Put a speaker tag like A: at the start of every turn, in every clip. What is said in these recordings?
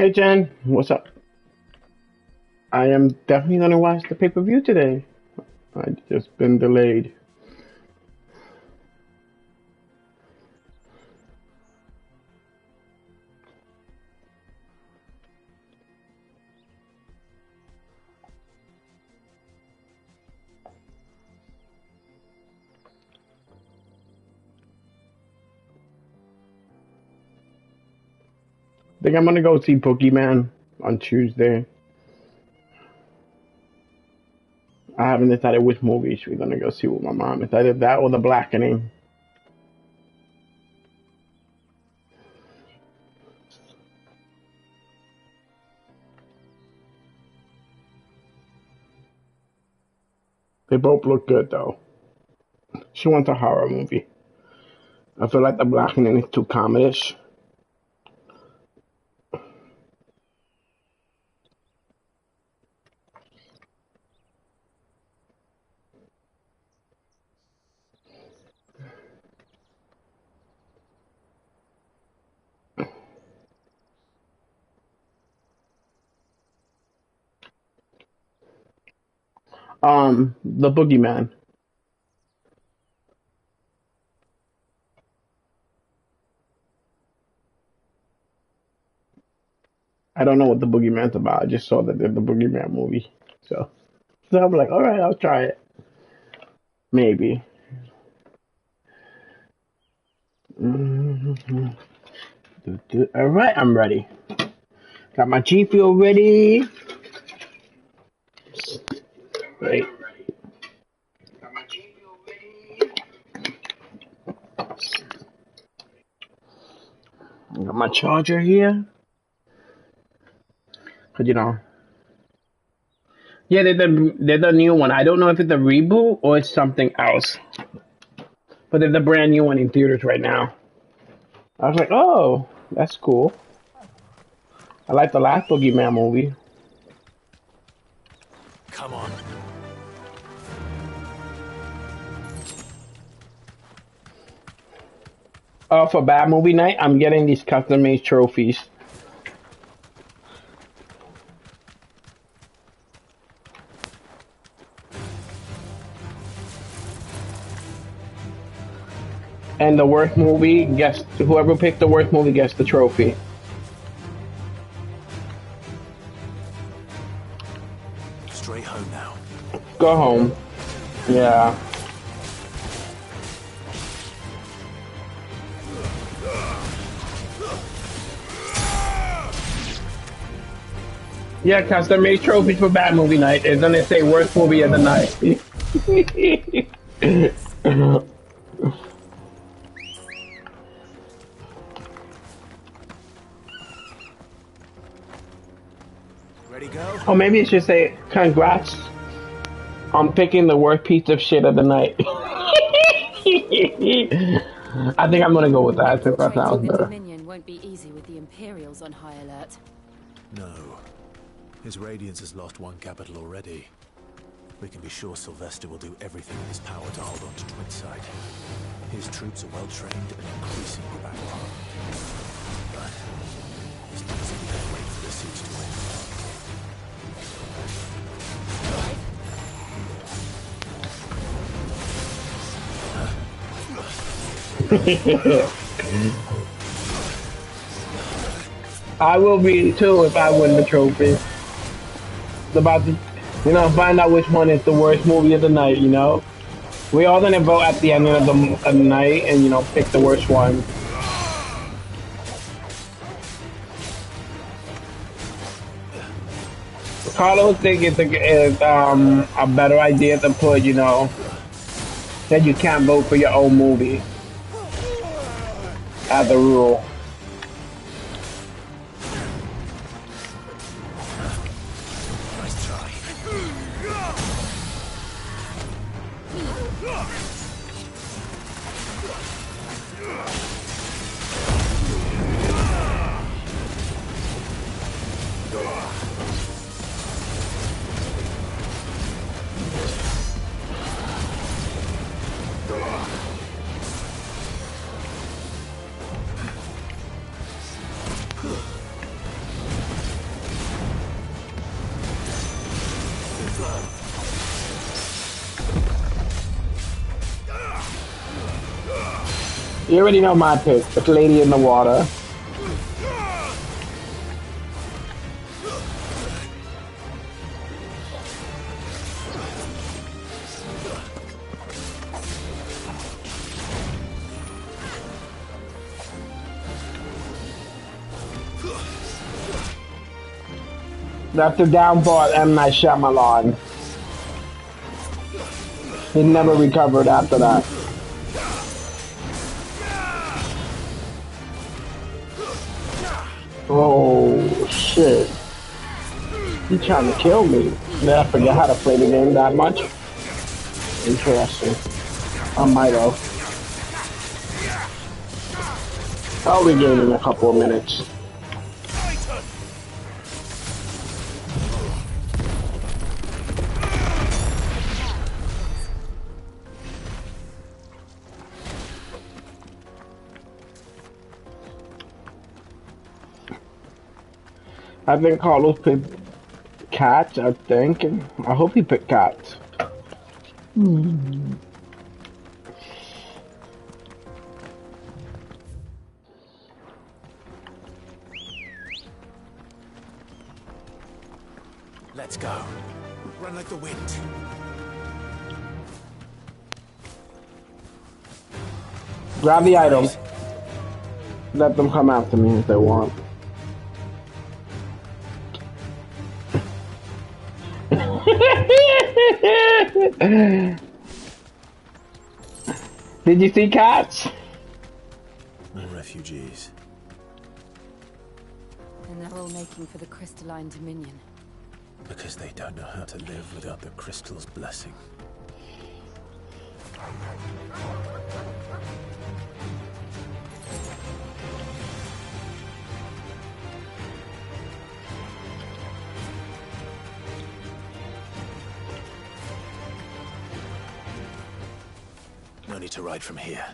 A: Hey Jen, what's up? I am definitely gonna watch the pay-per-view today. I just been delayed. Think I'm gonna go see Boogeyman on Tuesday. I haven't decided which movies we're gonna go see with my mom. It's either that or The Blackening. They both look good though. She wants a horror movie. I feel like The Blackening is too comedish. The Boogeyman. I don't know what The Boogeyman's about. I just saw that there's the Boogeyman movie. So I'm like, all right, I'll try it. Maybe. Mhm. All right, I'm ready. Got my G Fuel ready. Right. Got my charger here. Cause yeah, they're the new one. I don't know if it's a reboot or it's something else, but they're the brand new one in theaters right now. I was like, oh, that's cool. I like the last Boogeyman movie.
B: Come on.
A: For bad movie night, I'm getting these custom made trophies. And the worst movie gets whoever picked the worst movie gets the trophy.
B: Straight home now.
A: Go home. Yeah. Yeah, custom made trophies for bad movie night. And then they say worst movie of the night.
B: Ready, go?
A: Or maybe it should say congrats on picking the worst piece of shit of the night. I think I'm gonna go with that. I think that
C: Infiltrating
A: sounds
C: the
A: better.
C: Dominion won't be easy with the Imperials on high alert.
B: No. His Radiance has lost one capital already. We can be sure Sylvester will do everything in his power to hold on to Twinside. His troops are well trained and increasingly battle-hardened. But as long as we can wait for the siege to end.
A: I will be too if I win the trophy. It's about to, find out which one is the worst movie of the night. We all gonna vote at the end of the night and pick the worst one. Carlos think it's a better idea to put that you can't vote for your own movie as a rule.
B: Nice try.
A: You already know my pick. The lady in the water. That's the downfall of M. Night Shyamalan. He never recovered after that. Oh, shit. He trying to kill me. Did I forget how to play the game that much? Interesting. I might have. I'll regain in a couple of minutes. I think Carlos picked cats, I think. I hope he picked cats.
B: Let's go. Run like the wind.
A: Grab the item. Let them come after me if they want. Did you see cats?
B: More refugees.
C: And they're all making for the crystalline dominion.
B: Because they don't know how to live without the crystal's blessing. No need to ride from here.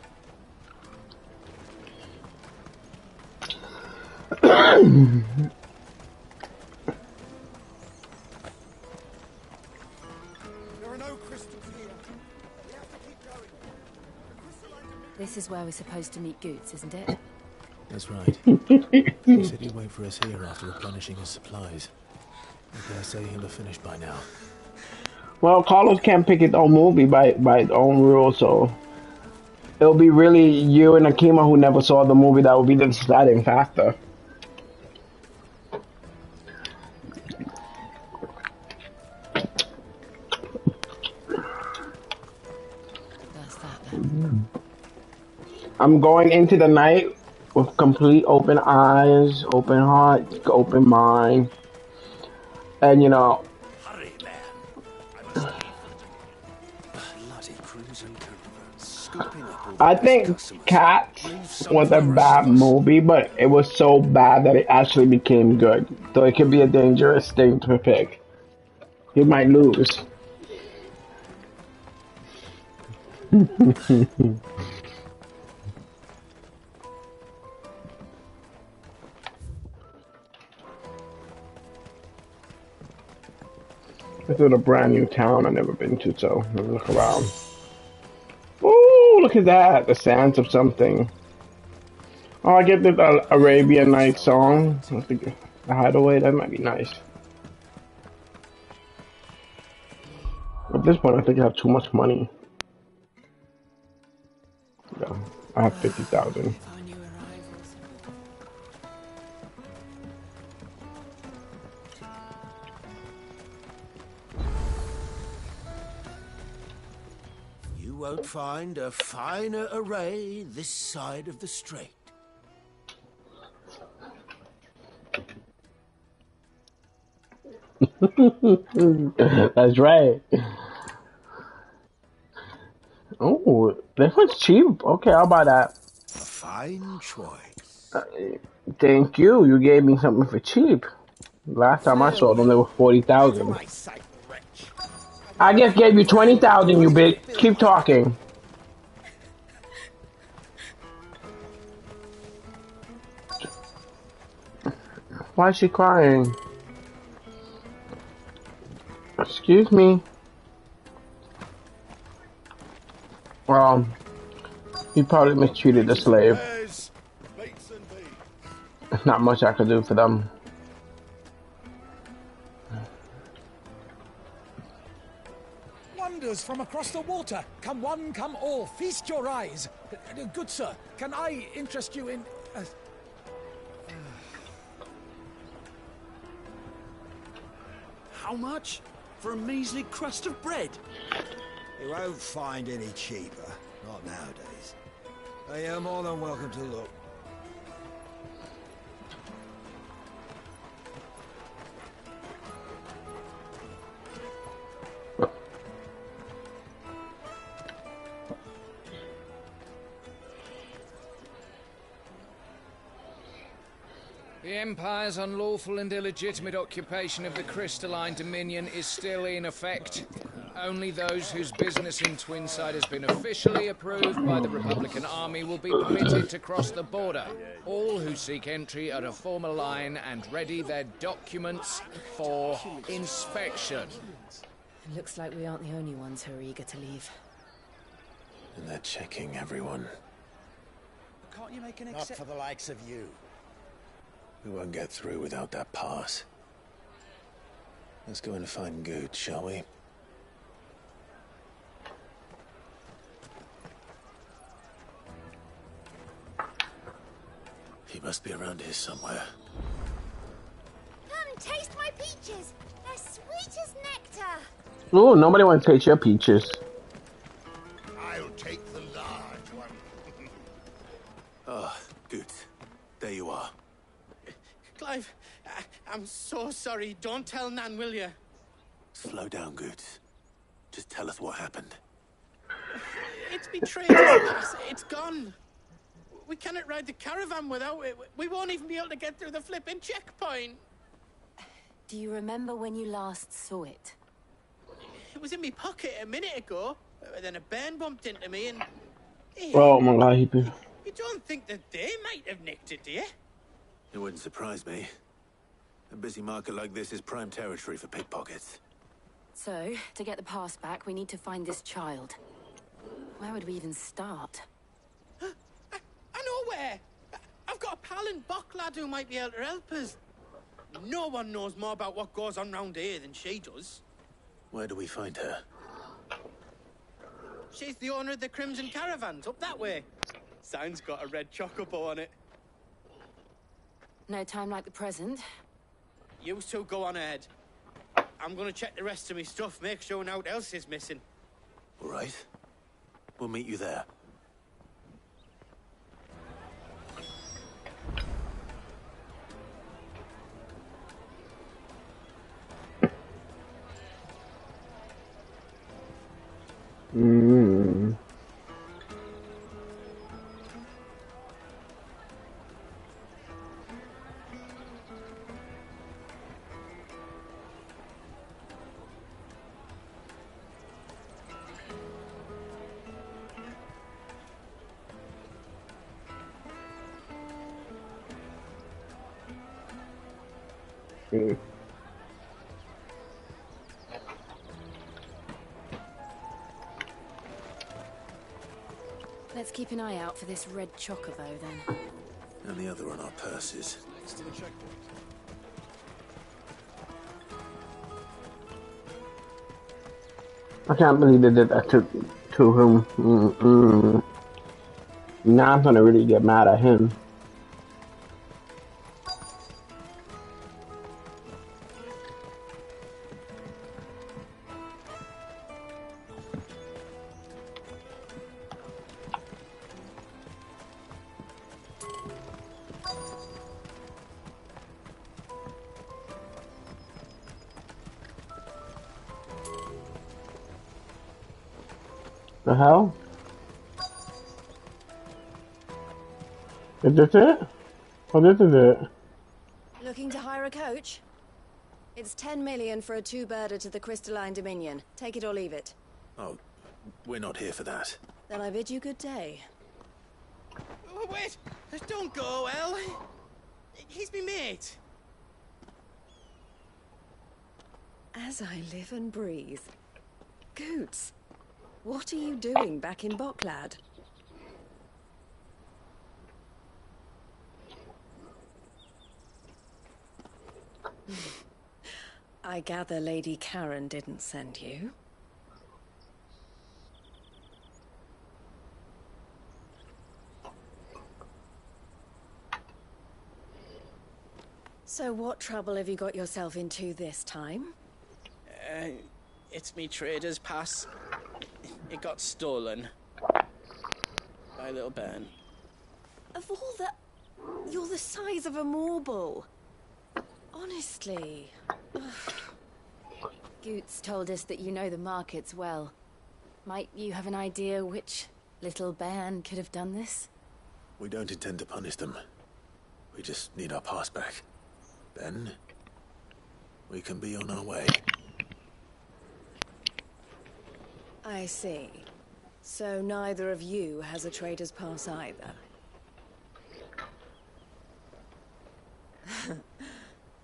C: This is where we're supposed to meet Goots, isn't it?
B: That's right. He said he'd wait for us here after replenishing his supplies. I dare say he'll have finished by now.
A: Well, Carlos can't pick his own movie by his own rules, so it'll be really you and Akima who never saw the movie that will be the deciding factor.
C: That's that then.
A: I'm going into the night with complete open eyes, open heart, open mind, and you know.
D: Hurry, man. Bloody cruising caravan, scooping up all
A: I
D: the
A: think
D: customers.
A: Cats was a bad movie, but it was so bad that it actually became good. So it could be a dangerous thing to pick. You might lose. This is a brand new town I've never been to, so let me look around. Oh, look at that! The sands of something. Oh, I get the Arabian Nights song. I think the hideaway, that might be nice. At this point, I think I have too much money. Yeah, I have 50,000.
D: You won't find a finer array this side of the strait.
A: That's right. Oh, this one's cheap. Okay, I'll buy that.
D: A fine choice.
A: Thank you. You gave me something for cheap. Last time I saw them, they were 40,000.
D: My sight, wretch.
A: I just gave you 20,000, you bitch. Keep talking. Why is she crying? Excuse me. He probably mistreated the slave.
D: Bears, beats and bees.
A: There's not much I could do for them.
E: Wonders from across the water. Come one, come all. Feast your eyes. Good sir, can I interest you in...
F: How much? For a measly crust of bread?
D: You won't find any cheaper. Not nowadays. But you're more than welcome to look.
G: The Empire's unlawful and illegitimate occupation of the Crystalline Dominion is still in effect. Only those whose business in Twinside has been officially approved by the Republican Army will be permitted to cross the border. All who seek entry are to form a line and ready their documents for inspection.
C: It looks like we aren't the only ones who are eager to leave.
B: And they're checking everyone.
F: Can't you make an
D: Not for the likes of you.
B: We won't get through without that pass. Let's go in and find Good, shall we? He must be around here somewhere.
H: Come, taste my peaches. They're sweet as nectar.
A: Ooh, nobody wants to taste your peaches.
D: I'll take the large one.
B: Ah, Good. There you are.
I: Clive, I'm so sorry. Don't tell Nan, will you?
B: Slow down, Good. Just tell us what happened.
I: It's betrayed us. It's gone. We cannot ride the caravan without it. We won't even be able to get through the flipping checkpoint.
C: Do you remember when you last saw it?
I: It was in my pocket a minute ago. Then a bairn bumped into me and... Hey,
A: Oh my god,
I: you don't think that they might have nicked it, do you?
B: It wouldn't surprise me. A busy market like this is prime territory for pickpockets.
C: So, to get the pass back, we need to find this child. Where would we even start?
I: I know where. I've got a pal in Bock lad who might be able to help us. No one knows more about what goes on round here than she does.
B: Where do we find her?
I: She's the owner of the Crimson Caravans, up that way. Sign's got a red chocobo on it.
C: No time like the present.
I: You two go on ahead. I'm gonna check the rest of my stuff, make sure nothing else is missing.
B: All right. We'll meet you there.
C: Let's keep an eye out for this red chocobo, then.
B: And the other on our purses.
F: to the checkpoint?
A: I can't believe they did that to him. Now I'm gonna really get mad at him. The hell? Is this it? Oh, this is it.
H: Looking to hire a coach? It's 10 million for a two-birder to the Crystalline Dominion. Take it or leave it.
B: Oh, we're not here for that.
H: Then I bid you good day.
I: Oh, wait! Don't go, El. He's me mate.
H: As I live and breathe. Goots, what are you doing back in Bock, lad? I gather Lady Karen didn't send you. So what trouble have you got yourself into this time?
I: It's me trader's pass. It got stolen. By little Ben.
H: Of all the... You're the size of a marble. Honestly.
C: Goots told us that you know the markets well. Might you have an idea which little bairn could have done this?
B: We don't intend to punish them. We just need our pass back. Then, we can be on our way.
H: I see. So neither of you has a trader's pass either.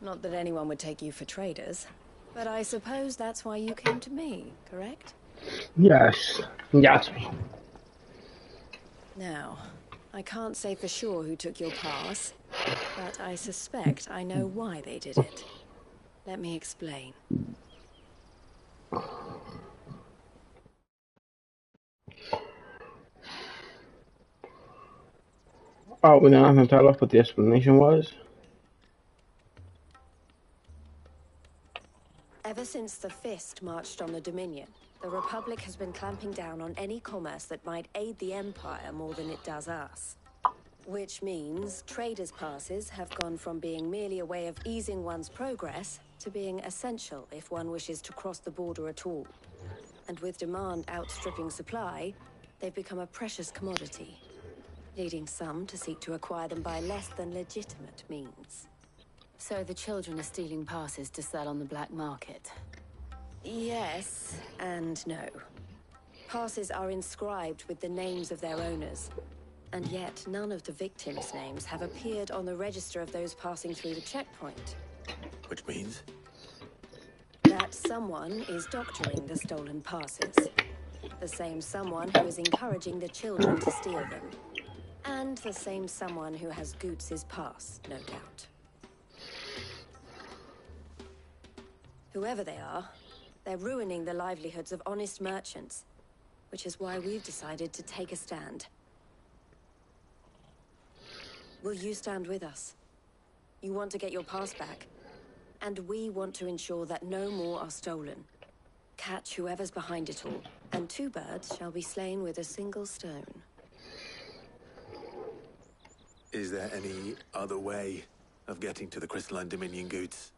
H: Not that anyone would take you for traders, but I suppose that's why you came to me, correct?
A: Yes. Yes.
H: Now, I can't say for sure who took your pass, but I suspect I know why they did it. Let me explain.
A: Oh, we're not going to tell us what the explanation was?
H: Ever since the Fist marched on the Dominion, the Republic has been clamping down on any commerce that might aid the Empire more than it does us. Which means traders' passes have gone from being merely a way of easing one's progress to being essential if one wishes to cross the border at all. And with demand outstripping supply, they've become a precious commodity, leading some to seek to acquire them by less than legitimate means.
C: So the children are stealing passes to sell on the black market?
H: Yes and no. Passes are inscribed with the names of their owners, and yet none of the victims' names have appeared on the register of those passing through the checkpoint.
B: Which means?
H: That someone is doctoring the stolen passes. The same someone who is encouraging the children to steal them. And the same someone who has Goots' pass, no doubt. Whoever they are, they're ruining the livelihoods of honest merchants, which is why we've decided to take a stand. Will you stand with us? You want to get your pass back, and we want to ensure that no more are stolen. Catch whoever's behind it all, and two birds shall be slain with a single stone.
B: Is there any other way of getting to the Crystalline Dominion, Goots?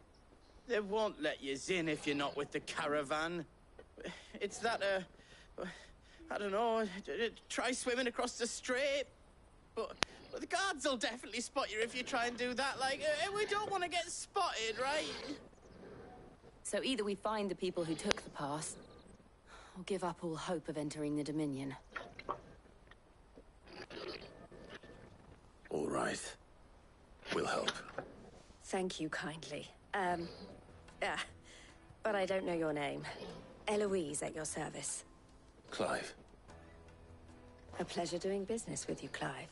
I: They won't let you in if you're not with the caravan. It's that, I don't know, try swimming across the strait. But the guards will definitely spot you if you try and do that. Like, we don't want to get spotted, right?
C: So either we find the people who took the pass, or give up all hope of entering the Dominion.
B: All right. We'll help.
H: Thank you kindly. But I don't know your name. Eloise at your service.
B: Clive.
H: A pleasure doing business with you, Clive.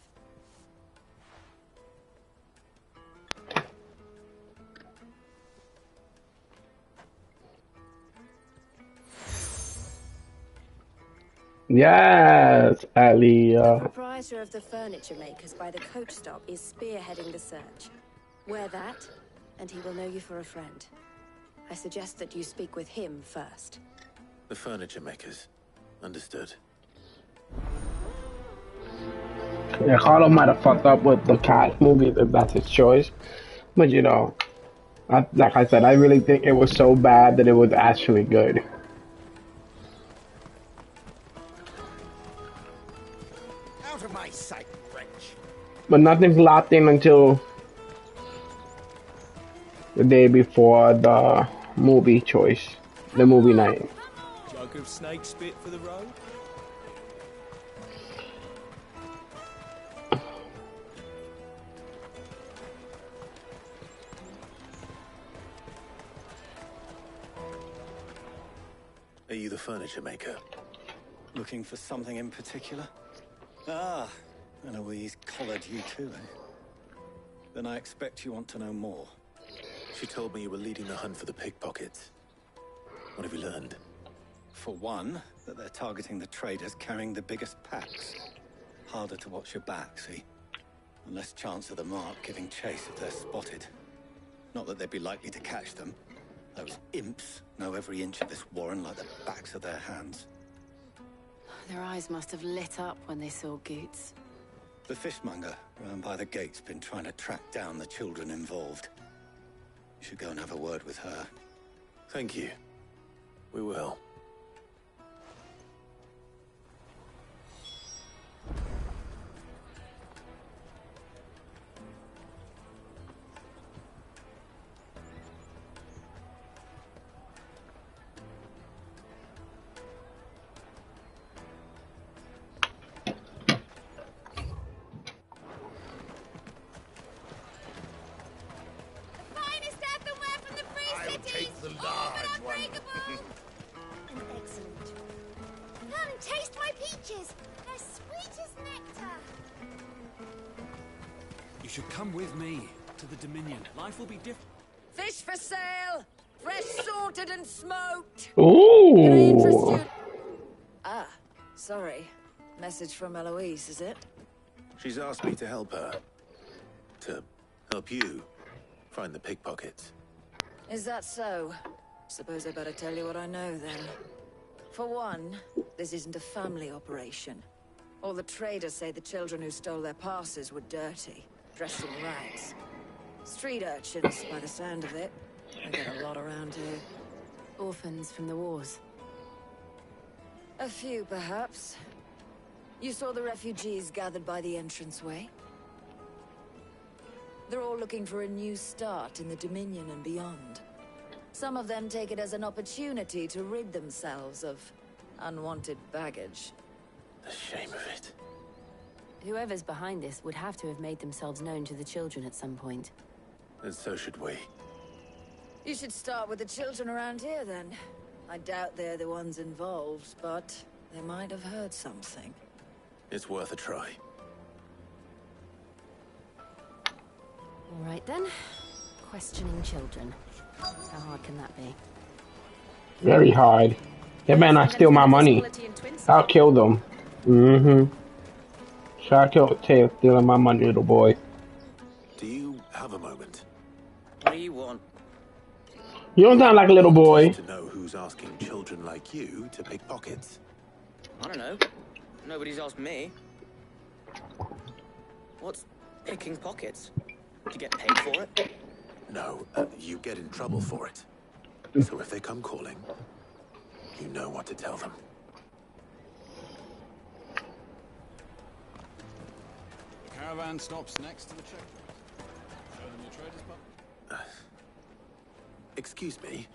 A: Yes, Ali.
H: The proprietor of the furniture makers by the coach stop is spearheading the search. Wear that, and he will know you for a friend. I suggest that you speak with him first.
B: The furniture makers. Understood.
A: Yeah, Carlo might have fucked up with the cat movie if that's his choice. But you know, like I said, I really think it was so bad that it was actually good.
I: Out of my sight, French.
A: But nothing's locked in until the day before the movie choice, the movie night.
F: Jug of snake spit for the road?
B: Are you the furniture maker?
J: Looking for something in particular? Ah, Eloise collared you too, eh? Then I expect you want to know more.
B: She told me you were leading the hunt for the pickpockets. What have you learned?
J: For one, that they're targeting the traders carrying the biggest packs. Harder to watch your back, see? And less chance of the mark giving chase if they're spotted. Not that they'd be likely to catch them. Those imps know every inch of this warren like the backs of their hands.
C: Their eyes must have lit up when they saw Goots.
J: The fishmonger round by the gate's been trying to track down the children involved. You should go and have a word with her.
B: Thank you. We will.
F: You should come with me to the Dominion. Life will be different.
H: Fish for sale! Fresh sorted and smoked!
A: Ooh.
H: Can I interest you? Ah, sorry. Message from Eloise, is it?
B: She's asked me to help her. To help you find the pickpockets.
H: Is that so? Suppose I better tell you what I know, then. For one, this isn't a family operation. All the traders say the children who stole their passes were dirty, dressed in rags. Street urchins, by the sound of it. I get a lot around here.
C: Orphans from the wars.
H: A few, perhaps. You saw the refugees gathered by the entranceway? They're all looking for a new start in the Dominion and beyond. Some of them take it as an opportunity to rid themselves of unwanted baggage.
B: The shame of it.
C: Whoever's behind this would have to have made themselves known to the children at some point.
B: And so should we.
H: You should start with the children around here, then. I doubt they're the ones involved, but they might have heard something.
B: It's worth a try.
C: All right, then. Questioning children. How hard can that be?
A: Very hard. They better not steal my money. I'll kill them. Try to kill Tail stealing my money, little boy.
B: Do you have a moment?
I: What do you want?
A: You don't sound like a little boy.
B: To know who's asking children like you to pick pockets.
I: I don't know. Nobody's asked me. What's picking pockets? Do you get paid for it?
B: No, you get in trouble for it. So if they come calling, you know what to tell them.
F: Caravan stops next to the checkpoint. Show them your traders pub.
B: Excuse me?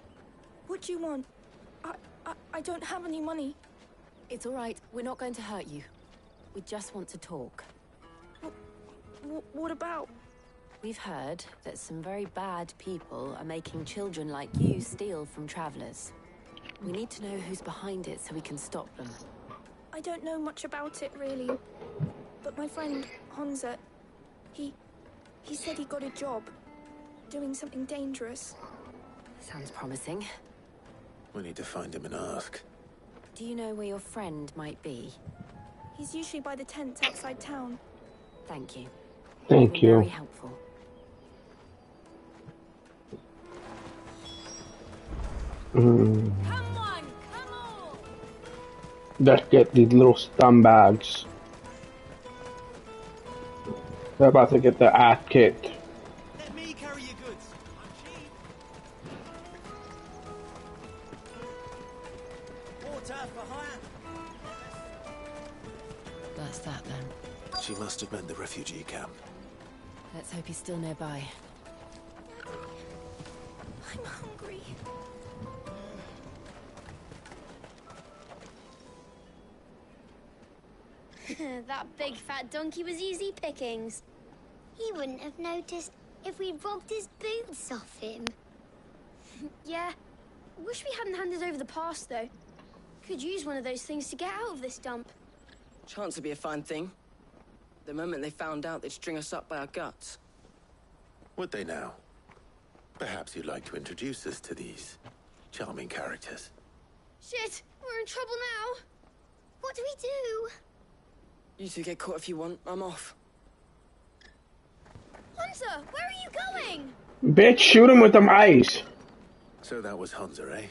K: What do you want? I don't have any money.
C: It's all right. We're not going to hurt you. We just want to talk.
K: What about?
C: We've heard that some very bad people are making children like you steal from travelers. We need to know who's behind it so we can stop them.
K: I don't know much about it, really. But my friend, Hansa, he said he got a job. Doing something dangerous.
C: Sounds promising.
B: We need to find him and ask.
C: Do you know where your friend might be?
K: He's usually by the tents outside town.
C: Thank you.
A: Thank you.
C: Very helpful.
K: Come on, come on!
A: Let's get these little scumbags. They're about to get their ass kicked.
F: Let me carry your goods. I'm cheap. Water for hire.
C: That's that then.
B: She must have meant the refugee camp.
C: Let's hope he's still nearby.
K: I'm hungry.
L: That big fat donkey was easy pickings. He wouldn't have noticed if we'd robbed his boots off him.
M: Yeah. Wish we hadn't handed over the pass, though. Could use one of those things to get out of this dump.
I: Chance would be a fine thing. The moment they found out, they'd string us up by our guts.
B: Would they now? Perhaps you'd like to introduce us to these charming characters.
M: Shit, we're in trouble now. What do we do?
N: You two get caught if you want. I'm off.
M: Hunter, where are you going?
A: Bitch, shoot him with them ice.
B: So that was Hunter, eh?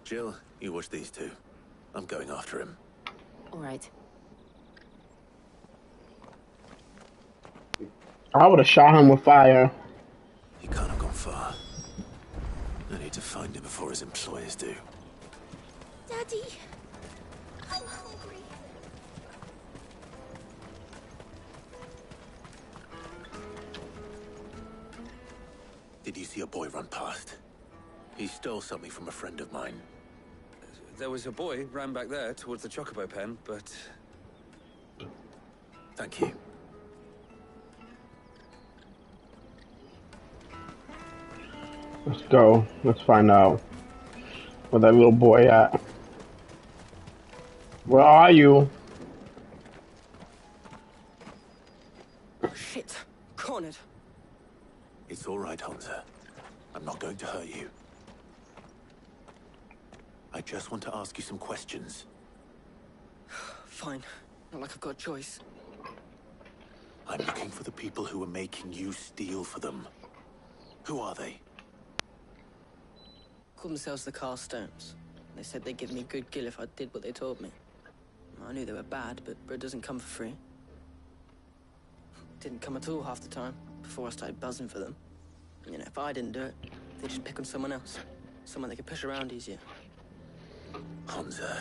B: Jill, you watch these two. I'm going after him.
C: All right.
A: I would have shot him with fire.
B: He can't have gone far. I need to find him before his employers do.
M: Daddy, I'm hungry.
B: Did you see a boy run past? He stole something from a friend of mine.
O: There was a boy ran back there towards the Chocobo pen, but...
B: Thank you.
A: Let's go. Let's find out where that little boy at. Where are you?
N: Shit. Cornered.
B: It's all right, Hunter. I'm not going to hurt you. I just want to ask you some questions.
N: Fine. Not like I've got a choice.
B: I'm looking for the people who are making you steal for them. Who are they?
N: Call themselves the Carstones. They said they'd give me a good gill if I did what they told me. I knew they were bad, but bread doesn't come for free. Didn't come at all half the time, before I started buzzing for them. You know, if I didn't do it, they'd just pick on someone else. Someone they could push around easier.
B: Hunter.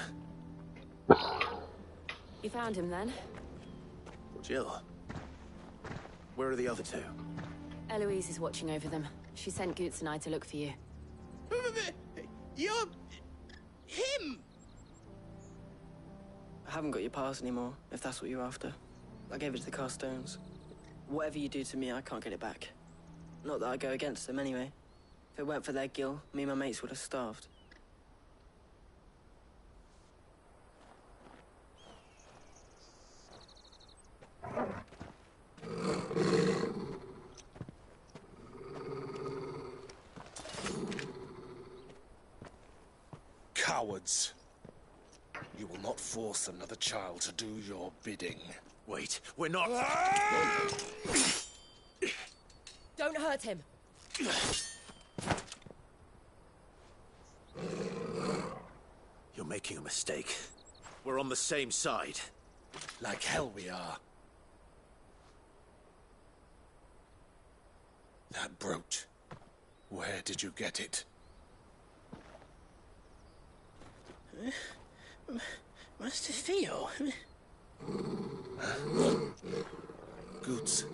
C: You found him then?
B: Jill. Where are the other two?
C: Eloise is watching over them. She sent Goots and I to look for you.
I: You're... him!
N: I haven't got your pass anymore, if that's what you're after. I gave it to the Carstones. Whatever you do to me, I can't get it back. Not that I go against them anyway. If it weren't for their gill, me and my mates would have starved.
E: Cowards. You will not force another child to do your bidding.
B: Wait, we're not...
P: Don't hurt him.
B: You're making a mistake. We're on the same side.
E: Like hell we are. That brooch. Where did you get it?
I: Master Theo.
E: Goots.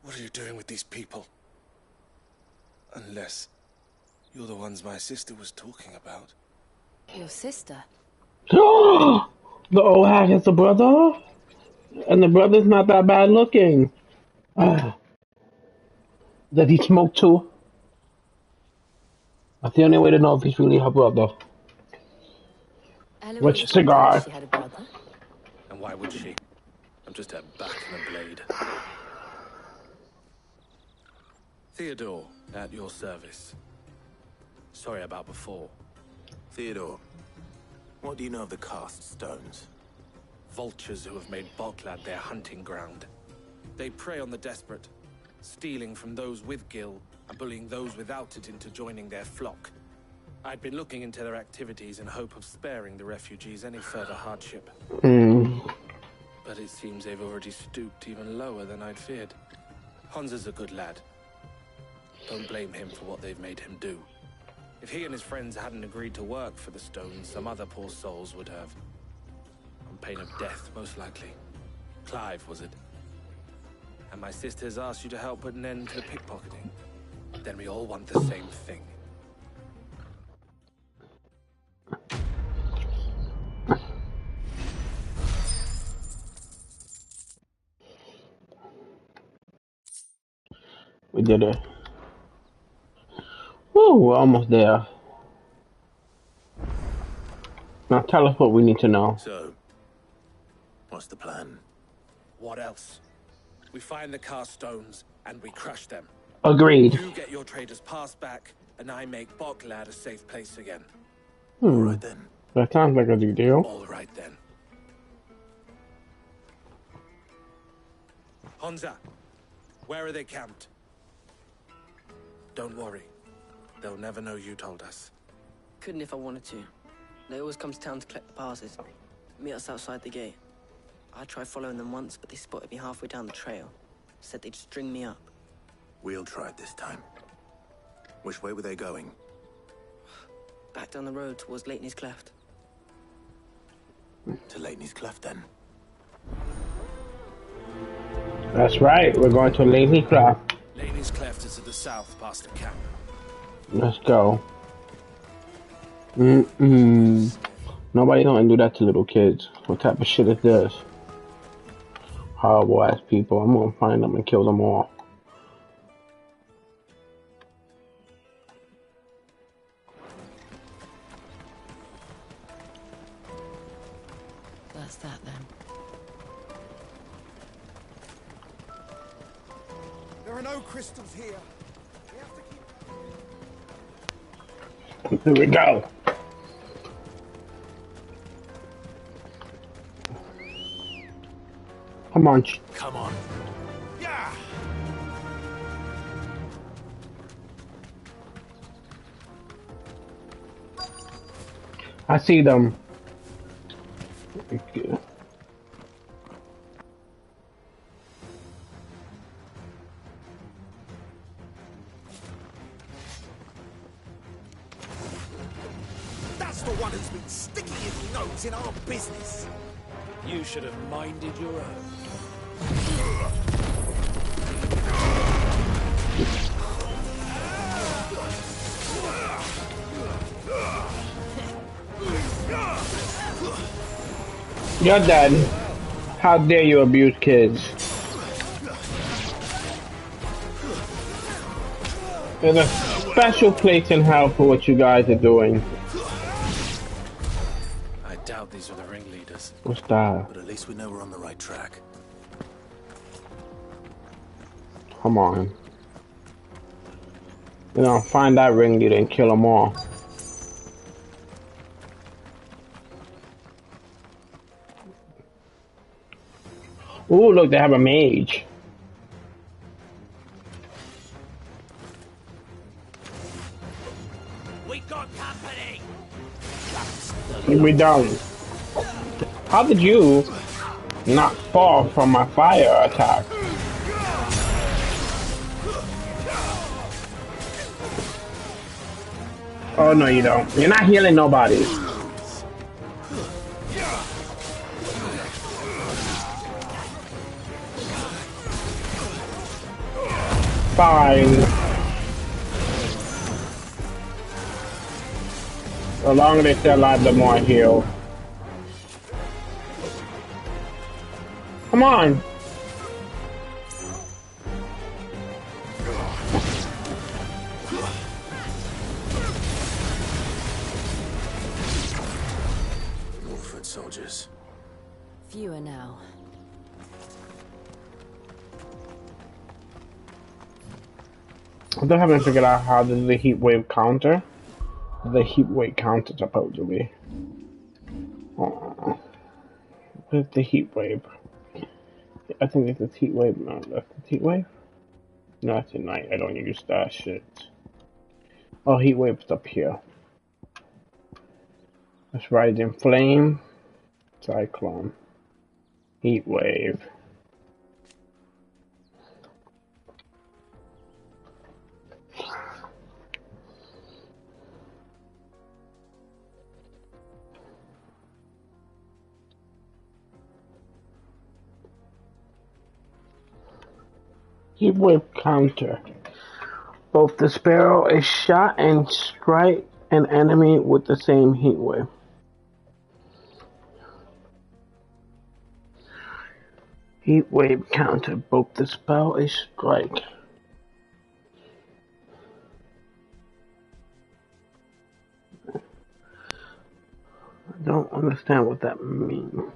E: What are you doing with these people? Unless you're the ones my sister was talking about.
C: Your sister?
A: The old hack is the brother? And the brother's not that bad looking. Does he smoke too? That's the only way to know if he's really her brother. Which cigar?
C: She had a brother.
O: And why would she? I'm just her back and a blade. Theodore, at your service. Sorry about before.
B: Theodore, what do you know of the Cast Stones?
O: Vultures who have made Boklad their hunting ground. They prey on the desperate, stealing from those with gil and bullying those without it into joining their flock. I'd been looking into their activities in hope of sparing the refugees any further hardship. But it seems they've already stooped even lower than I'd feared. Hunter's a good lad. Don't blame him for what they've made him do. If he and his friends hadn't agreed to work for the Stones, some other poor souls would have. On pain of death, most likely. Clive, was it? And my sisters asked you to help put an end to the pickpocketing. Then we all want the same thing.
A: We did it. Woo, we're almost there. Now tell us what we need to know.
B: So, what's the plan?
O: What else? We find the Carstones and we crush them.
A: Agreed.
O: You get your trader's pass back, and I make Boklad a safe place again.
A: All right then. That sounds like a big deal.
O: All right then. Honza, where are they camped? Don't worry. They'll never know you told us.
N: Couldn't if I wanted to. They always come to town to collect the passes. Meet us outside the gate. I tried following them once, but they spotted me halfway down the trail. Said they'd string me up.
B: We'll try it this time. Which way were they going?
N: Back down the road towards Leitney's Cleft.
B: To Leitney's Cleft, then.
A: That's right. We're going to Leitney's Cleft.
O: Leitney's Cleft is to the south, past the camp.
A: Let's go. Nobody don't do that to little kids. What type of shit is this? Horrible ass people. I'm gonna find them and kill them all.
C: That's that then.
E: There are no crystals here. We have to keep...
A: Here we go. Come on.
B: Come on.
E: Yeah.
A: I see them.
E: That's the one who's been sticking his nose in our business.
O: You should have minded your own.
A: You're dead. How dare you abuse kids? There's a special place in hell for what you guys are doing.
O: I doubt these are the ringleaders.
A: What's that?
B: But at least we know we're on the right track.
A: Come on. You know, find that ringleader and kill them all. Ooh, look, they have a mage.
E: We got company.
A: We don't. How did you not fall from my fire attack? Oh, no, you don't. You're not healing nobody. Fine. The longer they stay alive, the more I heal. Come on.
B: Wolford soldiers.
C: Fewer now.
A: I still haven't figured out how does the heat wave counter. The heat wave counter supposed to be. Where's the heat wave? I think this is heat wave. No, that's the heat wave. No, it's at night. I don't use that shit. Oh, heat wave's up here. That's Rising Flame, Cyclone, Heat Wave. Heat wave counter. Both the Sparrow is shot and strike an enemy with the same heat wave. Heat wave counter. Both the spell is strike. I don't understand what that means.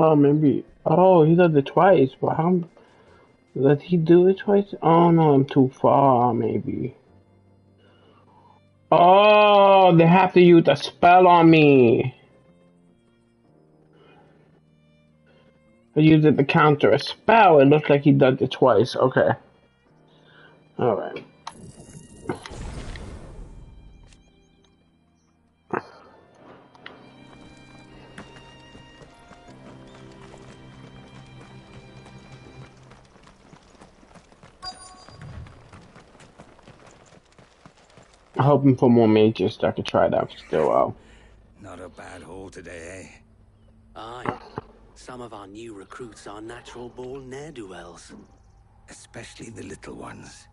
A: Oh, maybe. Oh, he does it twice. But how did he do it twice? Oh no, I'm too far, maybe. Oh, they have to use a spell on me. I used it to counter a spell. It looks like he does it twice. Okay. Alright. Hoping for more mages so I could try that still out.
D: Not a bad haul today, eh?
Q: Aye. Some of our new recruits are natural born ne'er-do-wells.
D: Especially the little ones.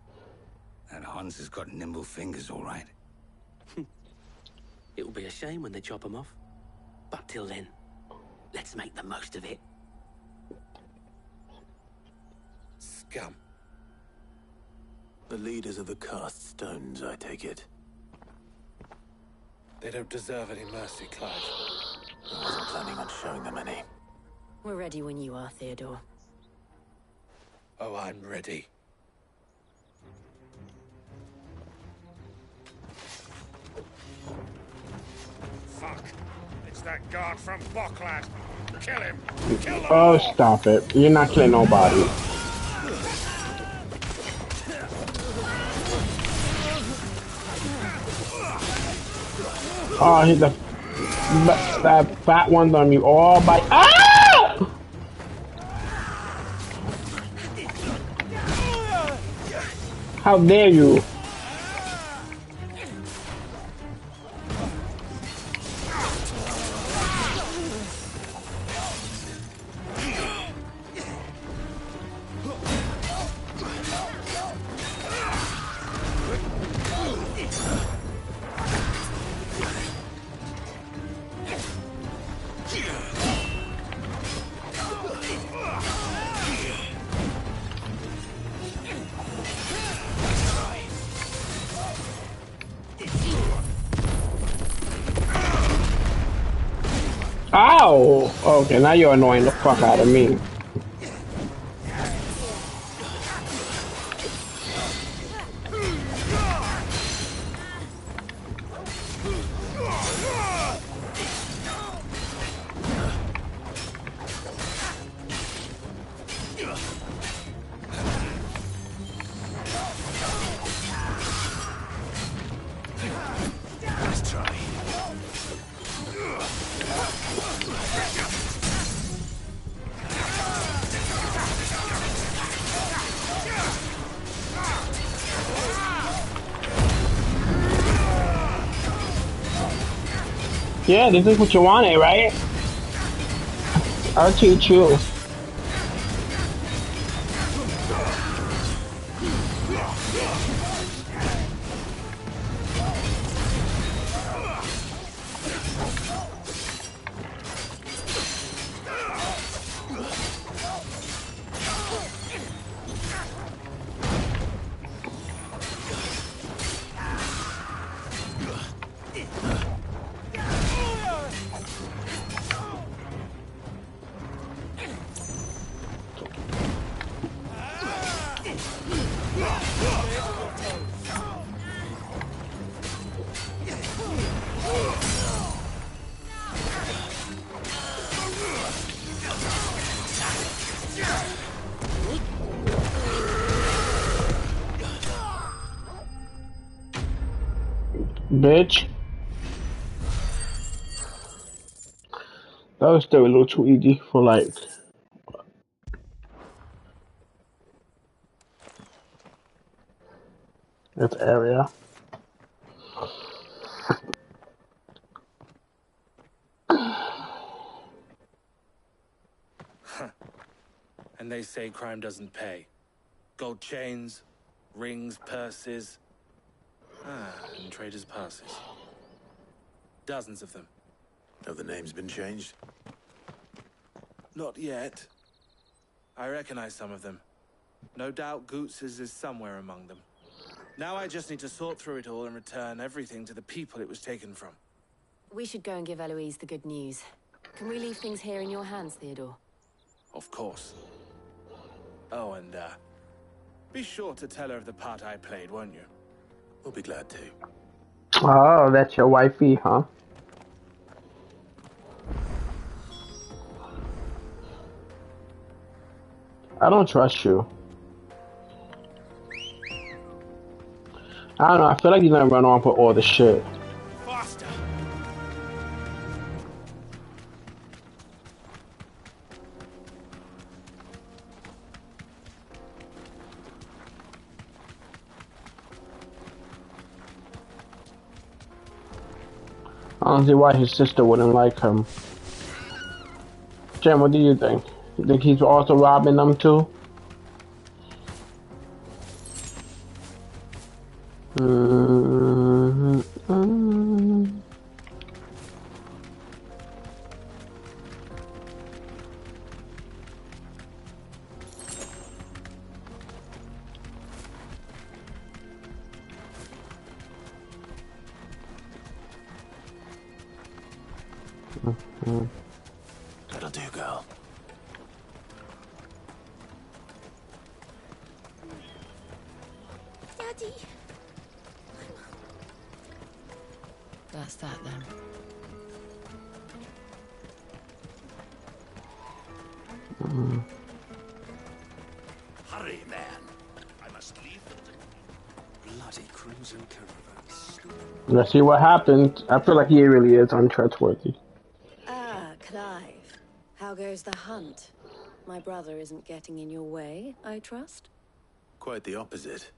D: And Hans has got nimble fingers, all right.
Q: It will be a shame when they chop them off. But till then, let's make the most of it.
O: Scum.
B: The leaders of the Cast Stones, I take it.
O: They don't deserve any mercy, Clive.
B: I wasn't planning on showing them any.
C: We're ready when you are, Theodore.
O: Oh, I'm ready.
R: Fuck. It's that guard from Bocklad. Kill him. Kill them
A: Oh,
R: all.
A: stop it. You're not killing nobody. Oh, hit that fat one's on you all by. Ah! How dare you? Ow! Okay, now you're annoying the fuck out of me.
B: Let's try.
A: Yeah, this is what you wanted, right? I'll teach you. Bitch. That was still a little too easy for like. This area.
O: And they say crime doesn't pay. Gold chains, rings, purses. And traders' passes. Dozens of them.
B: Have the names been changed?
O: Not yet. I recognize some of them. No doubt Goots's is somewhere among them. Now I just need to sort through it all and return everything to the people it was taken from.
C: We should go and give Eloise the good news. Can we leave things here in your hands, Theodore?
O: Of course. Oh, and, be sure to tell her of the part I played, won't you?
B: We'll be glad to.
A: Oh, that's your wifey, huh? I don't trust you. I don't know, I feel like you're gonna run off with all the shit.
R: Faster!
A: I don't see why his sister wouldn't like him. Jen, what do you think? You think he's also robbing them too?
B: That'll do, girl.
K: Daddy.
C: That's that then.
R: Hurry, man. I must leave them to...
Q: Bloody crimson caravans.
A: Let's see what happens. I feel like he really is untrustworthy.
H: Ah, Clive. How goes the hunt? My brother isn't getting in your way, I trust?
B: Quite the opposite.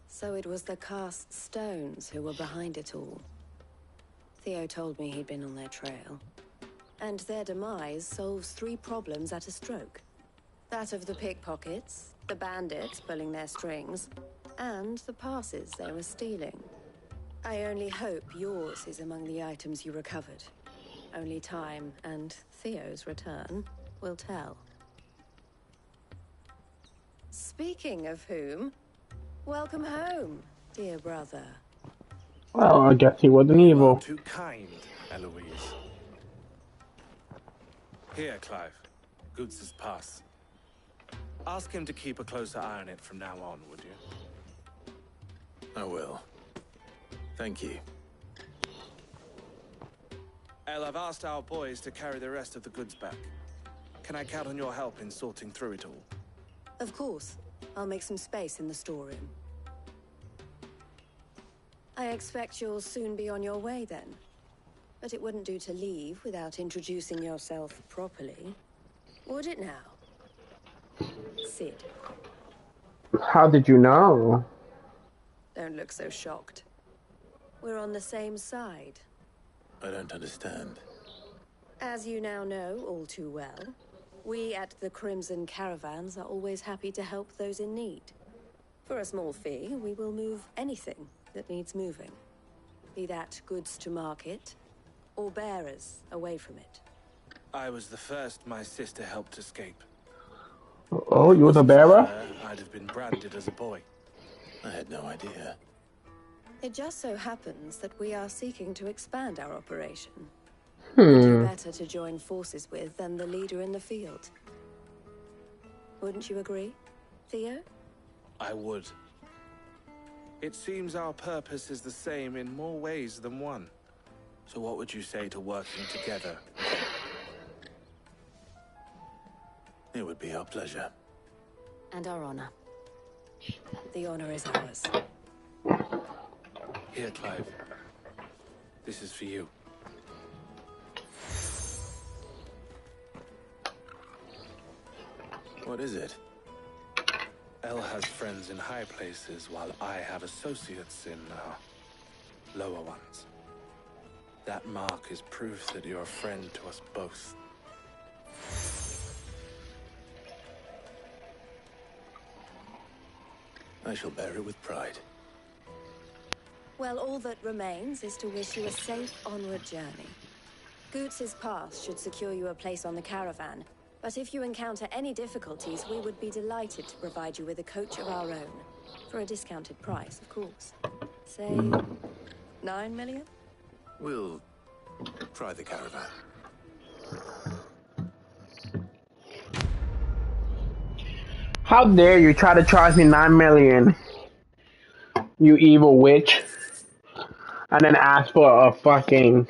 H: So it was the cast stones who were behind it all. Theo told me he'd been on their trail. And their demise solves 3 problems at a stroke. That of the pickpockets, the bandits pulling their strings, and the passes they were stealing. I only hope yours is among the items you recovered. Only time and Theo's return will tell. Speaking of whom, welcome home, dear brother.
A: Well, I guess he wasn't evil.
O: Too kind, Eloise. Here, Clive. Goots' pass. Ask him to keep a closer eye on it from now on, would you?
B: I will. Thank you.
O: El, I've asked our boys to carry the rest of the goods back. Can I count on your help in sorting through it all?
H: Of course. I'll make some space in the storeroom. I expect you'll soon be on your way then. But it wouldn't do to leave without introducing yourself properly. Would it now? Sid.
A: How did you know?
H: Don't look so shocked. We're on the same side.
B: I don't understand.
H: As you now know all too well, we at the Crimson Caravans are always happy to help those in need. For a small fee, we will move anything that needs moving. Be that goods to market, or bearers away from it.
O: I was the first my sister helped escape.
A: Oh, you were the bearer?
O: I'd have been branded as a boy.
B: I had no idea.
H: It just so happens that we are seeking to expand our operation. Would you better to join forces with than the leader in the field? Wouldn't you agree, Theo?
O: I would. It seems our purpose is the same in more ways than one. So what would you say to working together?
B: It would be our pleasure.
H: And our honor. The honor is ours.
O: Here, Clive. This is for you.
B: What is it?
O: El has friends in high places, while I have associates in, lower ones. That mark is proof that you're a friend to us both.
B: I shall bear it with pride.
H: Well, all that remains is to wish you a safe onward journey. Goots' pass should secure you a place on the caravan, but if you encounter any difficulties, we would be delighted to provide you with a coach of our own. For a discounted price, of course. Say, 9 million?
B: We'll try the caravan.
A: How dare you try to charge me 9 million, you evil witch, and then ask for a fucking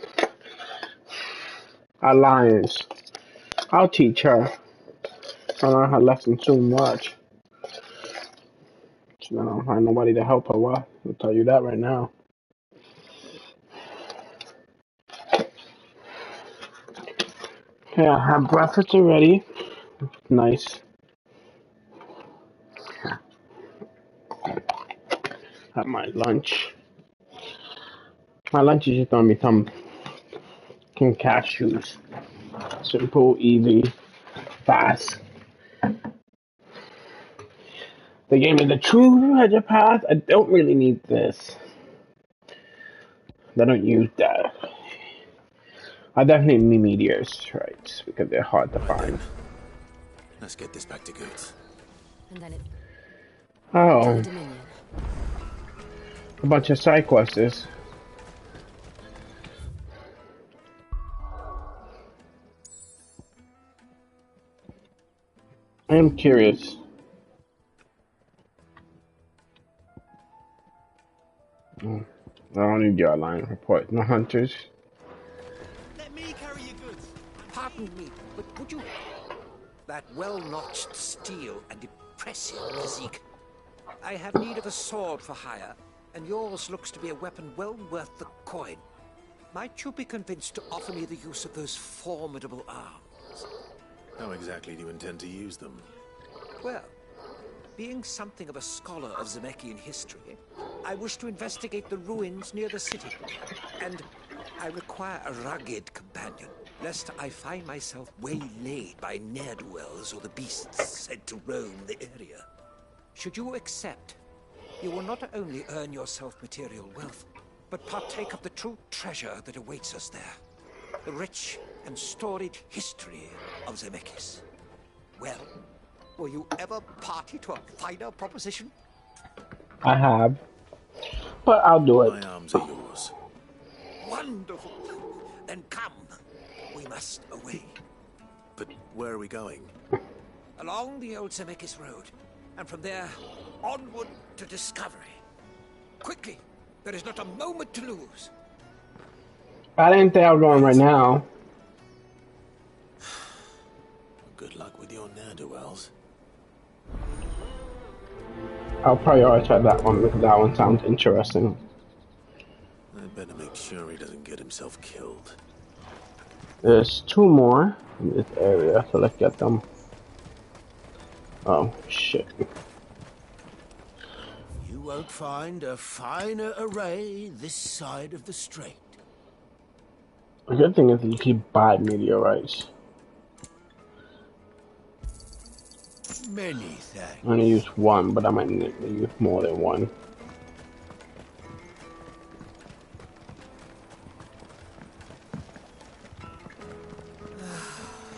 A: alliance. I'll teach her. I learn her lesson too much. She don't find nobody to help her. Well, I'll tell you that right now. Okay, I have breakfast already. Nice. Have my lunch. My lunch is just gonna be some cashews. Simple, easy, fast. They gave me the true treasure path. I don't really need this. They don't use that. I definitely need meteors, right? Because they're hard to find.
B: Let's get this back to goods.
C: And then it.
A: Oh. A bunch of side quests. I am curious. I don't need your line report. No hunters.
S: Let me carry your goods. Pardon me, but would you... That well-notched steel and impressive physique. I have need of a sword for hire, and yours looks to be a weapon well worth the coin. Might you be convinced to offer me the use of those formidable arms?
B: How exactly do you intend to use them?
S: Well, being something of a scholar of Zemeckis history, I wish to investigate the ruins near the city. And I require a rugged companion, lest I find myself waylaid by ne'er-do-wells or the beasts said to roam the area. Should you accept, you will not only earn yourself material wealth, but partake of the true treasure that awaits us there. The rich and storied history of Zemeckis. Well, were you ever party to a finer proposition?
A: I have. But I'll do it.
B: My arms are yours.
S: Wonderful. Then come. We must away.
B: But where are we going?
S: Along the old Zemeckis Road. And from there, onward to discovery. Quickly. There is not a moment to lose.
A: I didn't think I was going right now.
B: Good luck with your ne'er-do-wells.
A: I'll prioritize that one because that one sounds interesting.
B: I'd better make sure he doesn't get himself killed.
A: There's 2 more in this area, so let's get them. Oh, shit.
T: You won't find a finer array this side of the strait.
A: The good thing is that you keep buying meteorites.
T: Many thanks.
A: I'm gonna use one, but I might need to use more than one.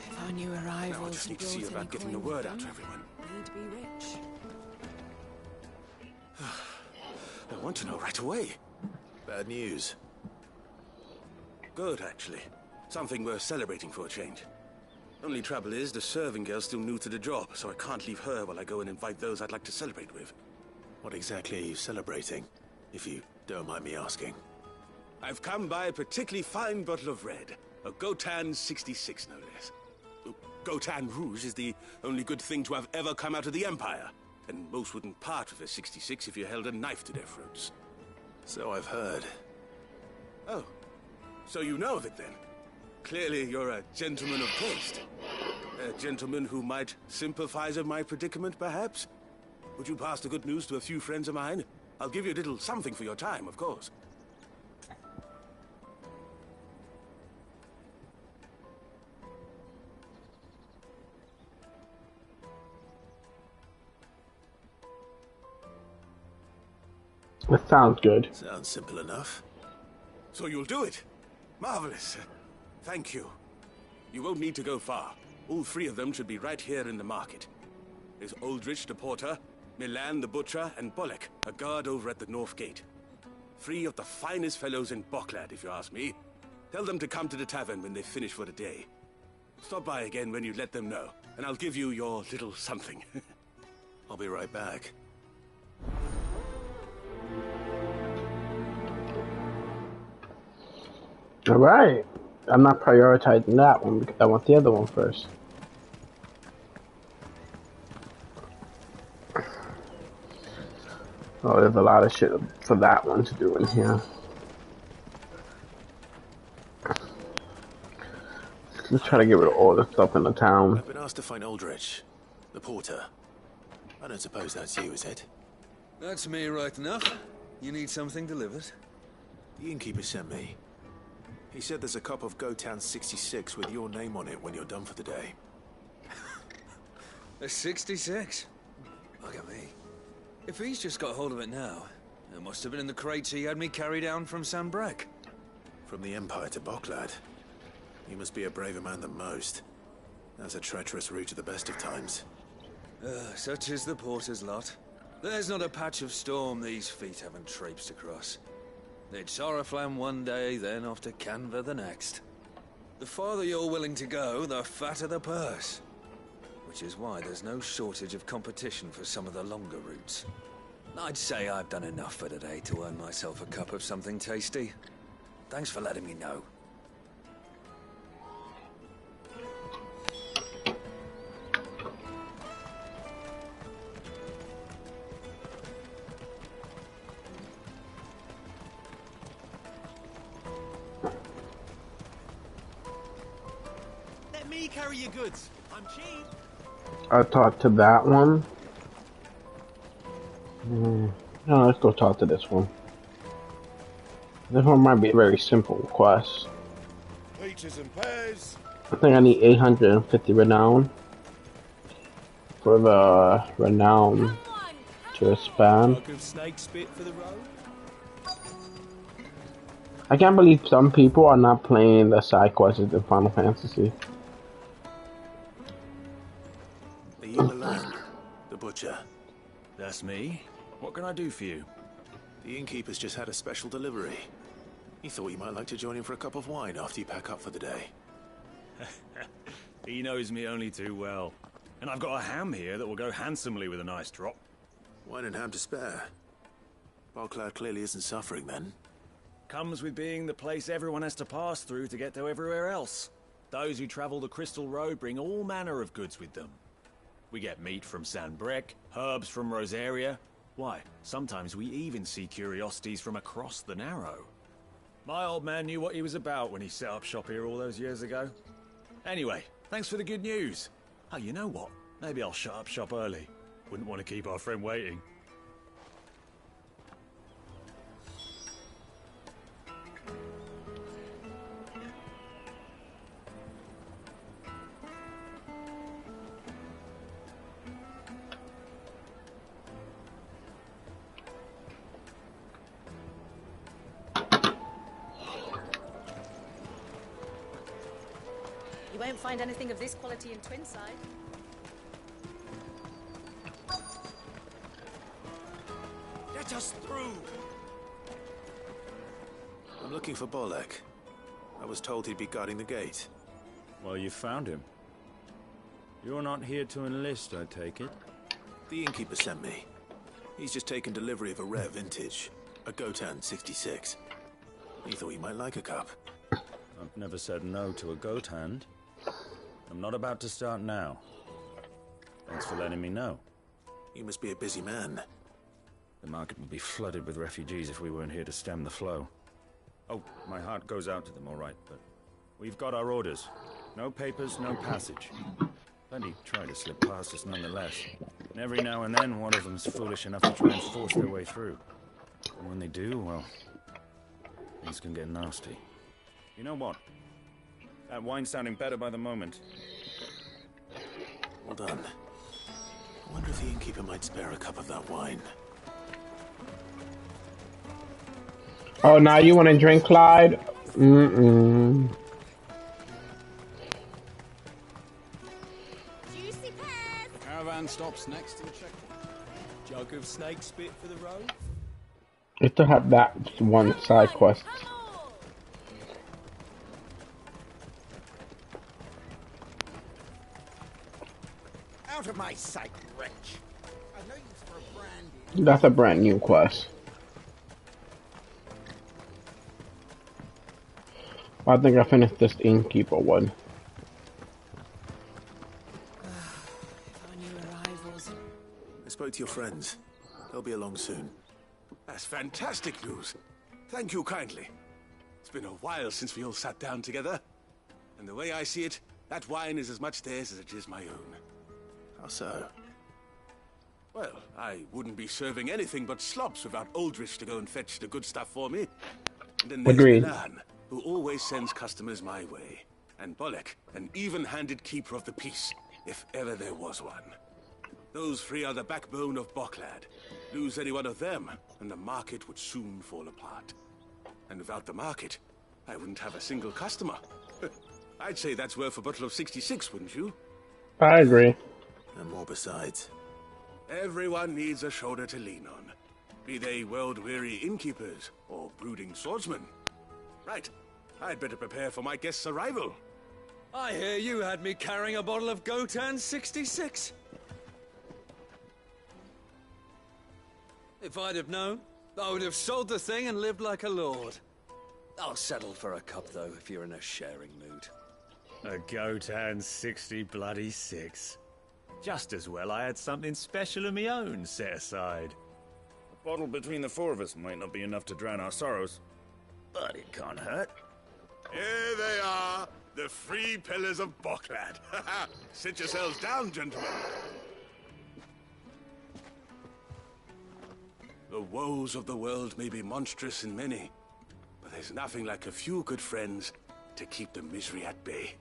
N: If our new arrivals
O: now I just need to see about getting the word out to everyone.
N: Need to be rich.
O: I want to know right away.
B: Bad news.
O: Good, actually. Something worth celebrating for a change. Only trouble is, the serving girl's still new to the job, so I can't leave her while I go and invite those I'd like to celebrate with.
B: What exactly are you celebrating, if you don't mind me asking?
O: I've come by a particularly fine bottle of red. A Gotan 66, no less. Gotan Rouge is the only good thing to have ever come out of the Empire. And most wouldn't part with a 66 if you held a knife to their throats.
B: So I've heard.
O: Oh, so you know of it then? Clearly you're a gentleman of taste. A gentleman who might sympathize with my predicament, perhaps? Would you pass the good news to a few friends of mine? I'll give you a little something for your time, of course.
A: That sounds good.
B: Sounds simple enough.
O: So you'll do it? Marvelous. Thank you. You won't need to go far. All 3 of them should be right here in the market. There's Aldrich the porter,
U: Milan the Butcher, and Bolek, a guard over at the North Gate. 3 of the finest fellows in Boklad, if you ask me. Tell them to come to the tavern when they finish for the day. Stop by again when you let them know, and I'll give you your little something.
B: I'll be right back.
A: All right. I'm not prioritizing that one because I want the other one first. Oh, there's a lot of shit for that one to do in here. Let's try to get rid of all the stuff in the town.
B: I've been asked to find Aldrich, the porter. I don't suppose that's you, is it?
V: That's me right enough. You need something delivered?
B: The innkeeper sent me. He said there's a cup of Gotan 66 with your name on it when you're done for the day.
V: A 66? Look at me. If he's just got hold of it now, it must have been in the crates he had me carry down from Sanbreque.
B: From the Empire to Boklad. You must be a braver man than most. That's a treacherous route at the best of times.
V: Such is the porter's lot. There's not a patch of storm these feet haven't traipsed across. It's Oriflamme one day, then off to Canva the next. The farther you're willing to go, the fatter the purse. Which is why there's no shortage of competition for some of the longer routes. I'd say I've done enough for today to earn myself a cup of something tasty. Thanks for letting me know.
W: Let me carry your goods. I'm cheap.
A: I'll talk to that one. No, let's go talk to this one. This one might be a very simple quest.
R: Peaches and pears.
A: I think I need 850 renown for the renown to expand.
W: Snake spit for the road.
A: I can't believe some people are not playing the side quests in Final Fantasy.
B: Are you Milan, the Butcher?
W: That's me. What can I do for you?
B: The innkeeper's just had a special delivery. He thought you might like to join him for a cup of wine after you pack up for the day.
W: He knows me only too well. And I've got a ham here that will go handsomely with a nice drop.
B: Wine and ham to spare. Boklad clearly isn't suffering then.
W: Comes with being the place everyone has to pass through to get to everywhere else. Those who travel the Crystal Road bring all manner of goods with them. We get meat from Sanbreque, herbs from Rosaria. Why, sometimes we even see curiosities from across the Narrow. My old man knew what he was about when he set up shop here all those years ago. Anyway, thanks for the good news. Oh, you know what? Maybe I'll shut up shop early. Wouldn't want to keep our friend waiting.
X: You won't find anything of this quality in Twinside.
W: Let us through!
B: I'm looking for Bolek. I was told he'd be guarding the gate.
W: Well, you found him. You're not here to enlist, I take it?
B: The innkeeper sent me. He's just taken delivery of a rare vintage, a Gotan 66. He thought you might like a cup.
W: I've never said no to a goat hand. I'm not about to start now. Thanks for letting me know.
B: You must be a busy man.
W: The market would be flooded with refugees if we weren't here to stem the flow. Oh, my heart goes out to them, all right, but we've got our orders. No papers, no passage. Plenty try to slip past us nonetheless. And every now and then, one of them's foolish enough to try and force their way through. And when they do, well, things can get nasty. You know what? That wine's sounding better by the moment.
B: Well done. I wonder if the innkeeper might spare a cup of that wine.
A: Oh, now you want to drink, Clyde? Mm-mm.
F: Caravan stops next to the checkpoint.
W: Jug of snake spit for the road?
A: I still have that one side quest.
D: Out of my sight, wretch. I've no use for a brandy.
A: That's a brand new quest. I think I finished this innkeeper one.
B: I spoke to your friends. They'll be along soon.
U: That's fantastic news. Thank you kindly. It's been a while since we all sat down together. And the way I see it, that wine is as much theirs as it is my own.
B: How so?
U: Well, I wouldn't be serving anything but slops without Aldrich to go and fetch the good stuff for me. And then there's
A: Agreed.
U: Milan, who always sends customers my way. And Bolek, an even-handed keeper of the peace, if ever there was one. Those three are the backbone of Boklad. Lose any one of them, and the market would soon fall apart. And without the market, I wouldn't have a single customer. I'd say that's worth a bottle of 66, wouldn't you?
A: I agree.
B: And more besides.
U: Everyone needs a shoulder to lean on. Be they world-weary innkeepers or brooding swordsmen. Right. I'd better prepare for my guest's arrival.
V: I hear you had me carrying a bottle of Gotan 66. If I'd have known, I would have sold the thing and lived like a lord. I'll settle for a cup, though, if you're in a sharing mood.
W: A Gotan 60 bloody 6. Just as well I had something special of my own set aside. A bottle between the four of us might not be enough to drown our sorrows, but it can't hurt.
U: Here they are, the three pillars of Boklad. Sit yourselves down, gentlemen. The woes of the world may be monstrous in many, but there's nothing like a few good friends to keep the misery at bay.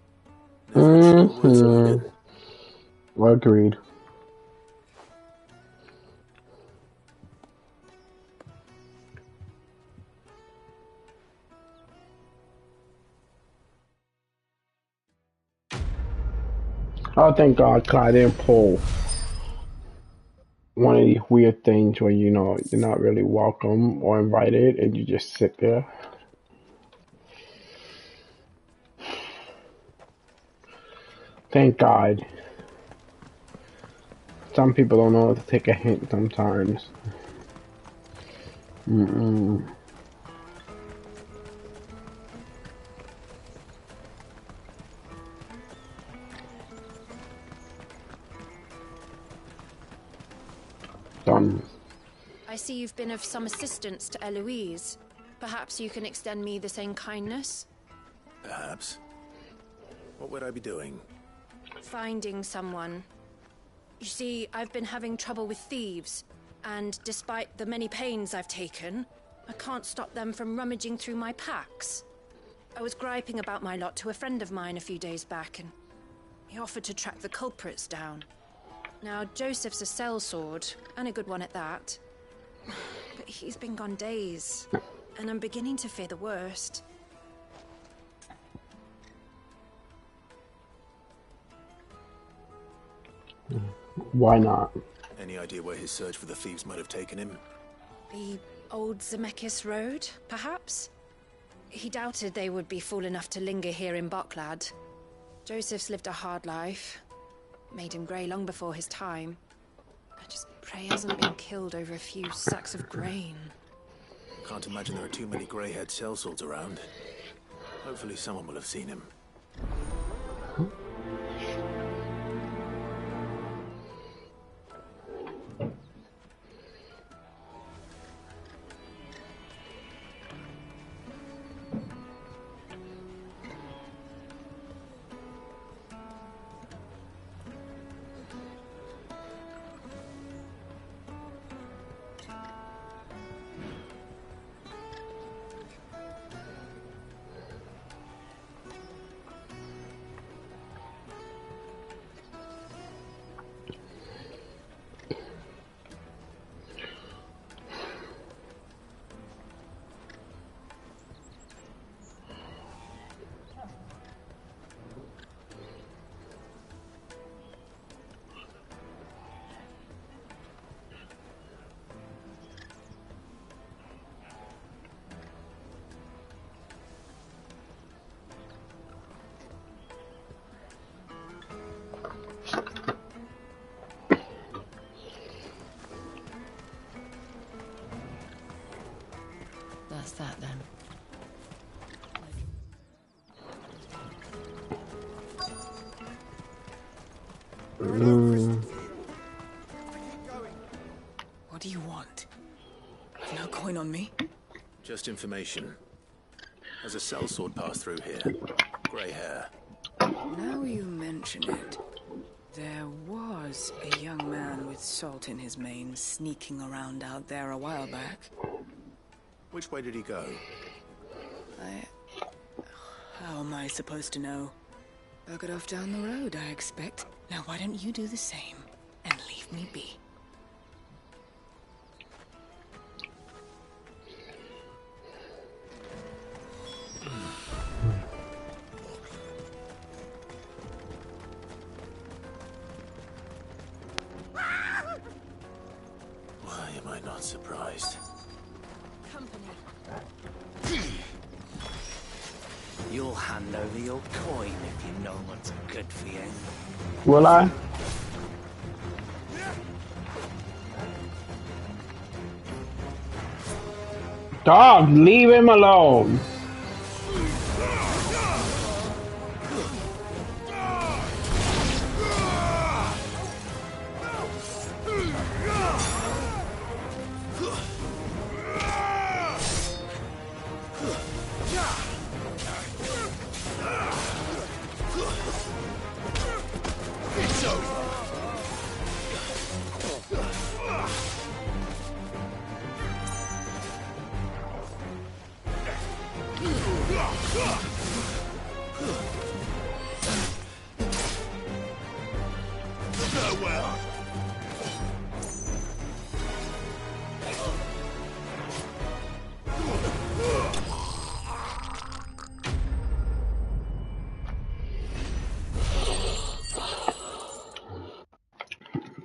A: Agreed. Oh, thank God, I didn't pull one of these weird things where, you know, you're not really welcome or invited and you just sit there. Thank God. Some people don't know how to take a hint sometimes.
K: I see you've been of some assistance to Eloise. Perhaps you can extend me the same kindness?
B: Perhaps. What would I be doing?
K: Finding someone. You see, I've been having trouble with thieves, and despite the many pains I've taken, I can't stop them from rummaging through my packs. I was griping about my lot to a friend of mine a few days back, and he offered to track the culprits down. Now, Joseph's a sellsword, and a good one at that. But he's been gone days, and I'm beginning to fear the worst.
A: Why not?
B: Any idea where his search for the thieves might have taken him?
K: The old Zemeckis Road, perhaps? He doubted they would be fool enough to linger here in Boklad. Joseph's lived a hard life. Made him grey long before his time. I just pray he hasn't been killed over a few sacks of grain.
B: Can't imagine there are too many grey-haired sellswords around. Hopefully someone will have seen him.
C: That's that then.
G: What do you want? I've no coin on me.
B: Just information. There's a sellsword passed through here. Grey hair.
G: Now you mention it, there was a young man with salt in his mane sneaking around out there a while back.
B: Which way did he go?
G: How am I supposed to know? Buggered off down the road, I expect. Now why don't you do the same and leave me be?
B: Why am I not surprised?
Q: You'll hand over your coin if you know what's good for you.
A: Will I? Dog, leave him alone.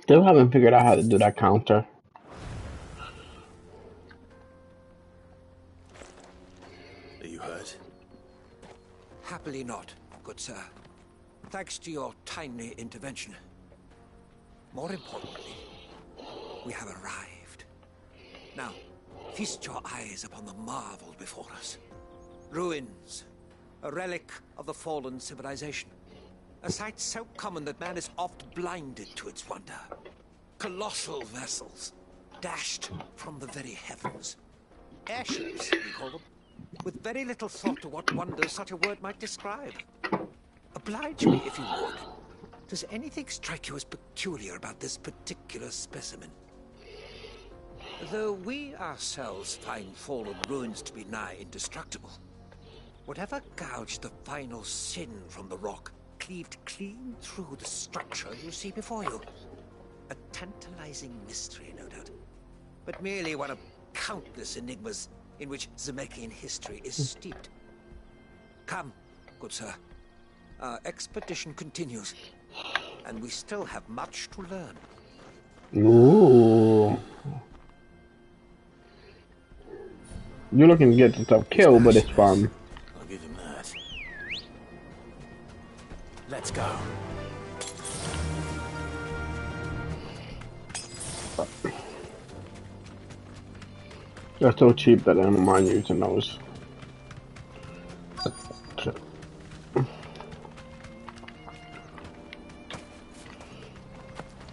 A: Still haven't figured out how to do that counter.
B: Are you hurt?
S: Happily not, good sir. Thanks to your timely intervention. More importantly, we have arrived. Now, feast your eyes upon the marvel before us. Ruins, a relic of the fallen civilization. A sight so common that man is oft blinded to its wonder. Colossal vessels, dashed from the very heavens. Airships, we call them, with very little thought to what wonders such a word might describe. Oblige me, if you would. Does anything strike you as peculiar about this particular specimen? Though we ourselves find fallen ruins to be nigh indestructible, whatever gouged the final sin from the rock cleaved clean through the structure you see before you. A tantalizing mystery, no doubt, but merely one of countless enigmas in which Zemeckis history is steeped. Come, good sir. Our expedition continues, and we still have much to learn.
A: Ooh. You're looking to get yourself killed, but it's fun.
B: I'll give him that. Let's go.
A: They're so cheap that I don't mind using those.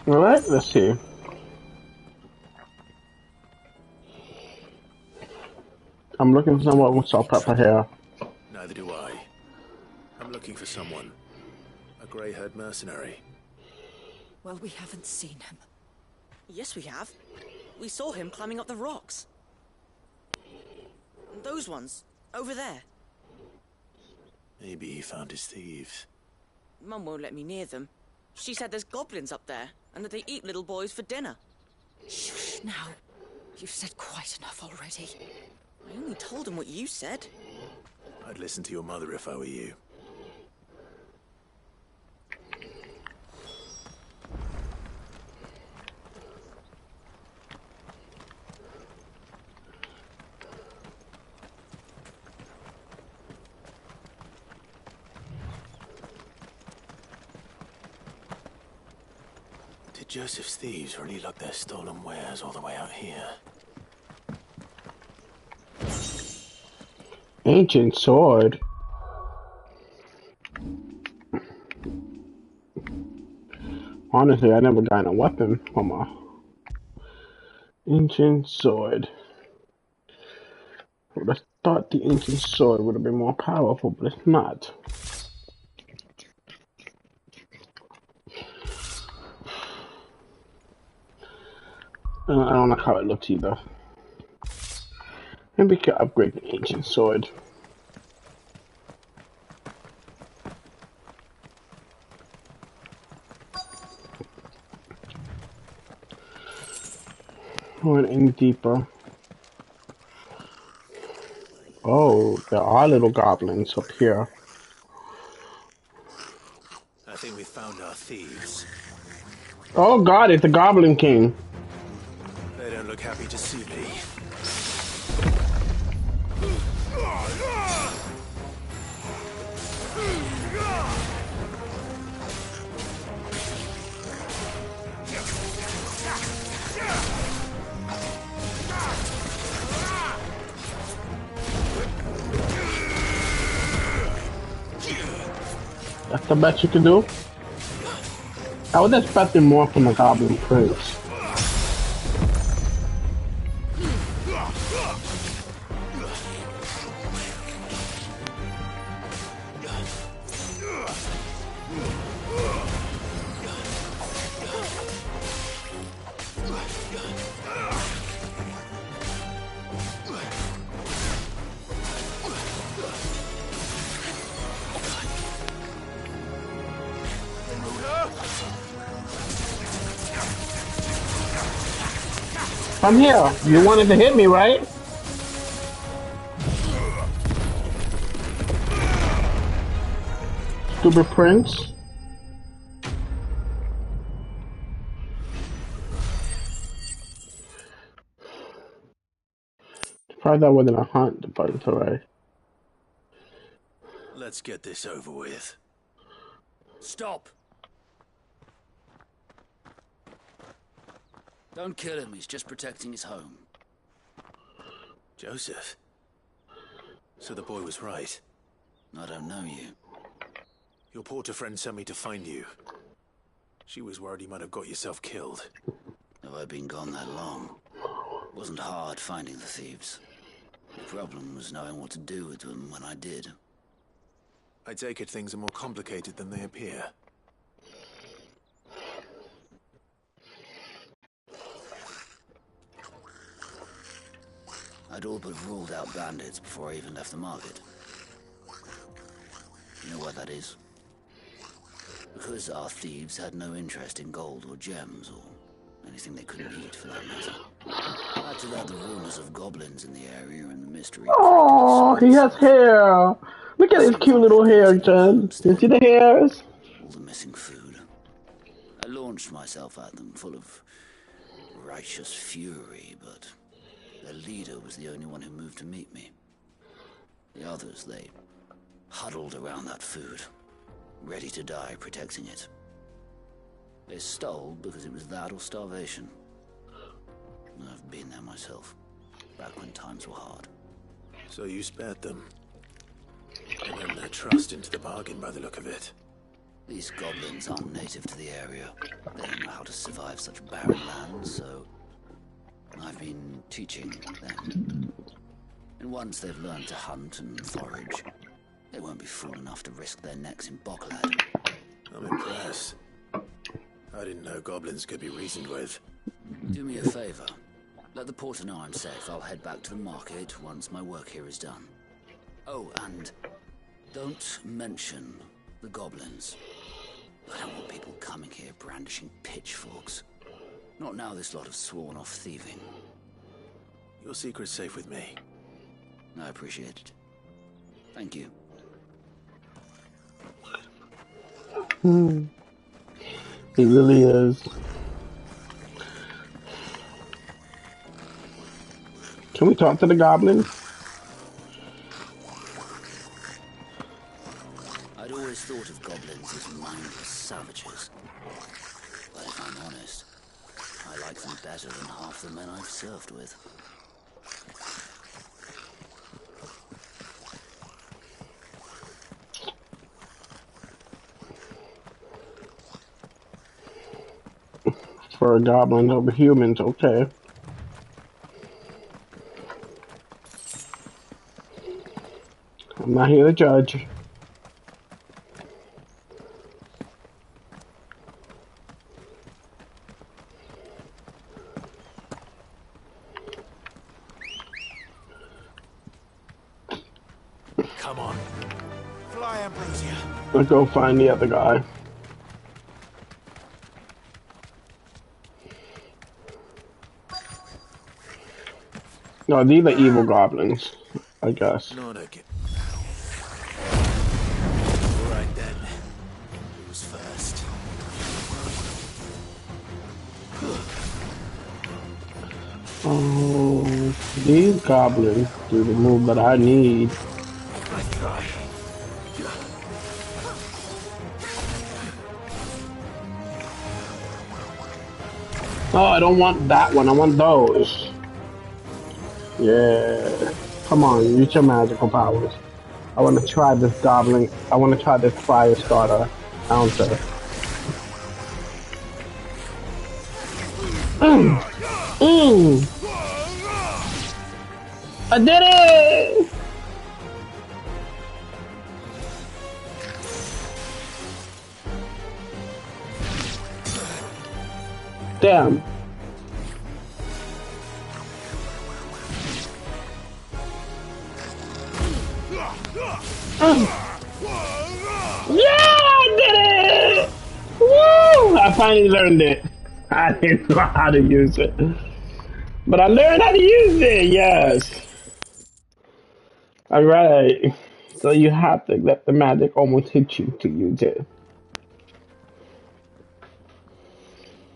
A: Alright, let's see. I'm looking for someone with salt pepper hair.
B: Neither do I. I'm looking for someone. A grey-haired mercenary.
X: Well, we haven't seen him. Yes, we have. We saw him climbing up the rocks. Those ones, over there.
B: Maybe he found his thieves.
X: Mum won't let me near them. She said there's goblins up there, and that they eat little boys for dinner.
P: Shh, now. You've said quite enough already.
X: I only told him what you said.
B: I'd listen to your mother if I were you. Did Joseph's thieves really lug their stolen wares all the way out here?
A: Ancient sword. Honestly, I never gotten a weapon from a ancient sword. I would have thought the ancient sword would have been more powerful, but it's not. I don't like how it looks either. Maybe we could upgrade the ancient sword. Going in deeper. Oh, there are little goblins up here.
B: I think we found our thieves.
A: Oh god, it's the Goblin King.
B: They don't look happy to see me.
A: That's the best you can do? I was expecting more from the Goblin Prince. I'm here. You wanted to hit me, right? Stupid prince. Surprised that wasn't a hunt, but it's alright.
B: Let's get this over with.
I: Stop! Don't kill him, he's just protecting his home.
B: Joseph? So the boy was right.
I: I don't know you.
B: Your porter friend sent me to find you. She was worried you might have got yourself killed.
I: Have I been gone that long? It wasn't hard finding the thieves. The problem was knowing what to do with them when I did.
B: I take it things are more complicated than they appear.
I: I'd all but ruled out bandits before I even left the market. You know what that is? Because our thieves had no interest in gold or gems or anything they couldn't eat for that matter. Add to that the rumors of goblins in the area and the mystery.
A: Oh, he has hair. Look at his cute little hair, Jen. You see the hairs?
I: All the missing food. I launched myself at them full of righteous fury, but their leader was the only one who moved to meet me. The others, they huddled around that food, ready to die protecting it. They stole because it was that or starvation. I've been there myself, back when times were hard.
B: So you spared them. And earned their trust into the bargain by the look of it.
I: These goblins aren't native to the area. They don't know how to survive such barren lands, so I've been teaching them. And once they've learned to hunt and forage, they won't be fool enough to risk their necks in Boklad.
B: I'm impressed. I didn't know goblins could be reasoned with.
I: Do me a favor. Let the porter know I'm safe. I'll head back to the market once my work here is done. Oh, and don't mention the goblins. I don't want people coming here brandishing pitchforks. Not now this lot have sworn off thieving.
B: Your secret's safe with me.
I: I appreciate it. Thank you.
A: He really is. Can we talk to the goblin?
I: I'd always thought of goblins as mindless savages. But if I'm honest, I like them better than half the men I've served with.
A: Prefer goblins over humans, okay. I'm not here to judge.
B: Come on. Fly, Ambrosia.
A: Let's go find the other guy. No, these are evil goblins, I guess.
B: Not again. Alright then. Who's first?
A: Oh, these goblins do the move that I need. Oh, I don't want that one. I want those. Yeah. Come on, use your magical powers. I want to try this goblin. I want to try this fire starter counter. I did it! Damn. Yeah, I did it! Woo! I finally learned it. I didn't know how to use it. But I learned how to use it, yes. Alright. So you have to let the magic almost hit you to use it.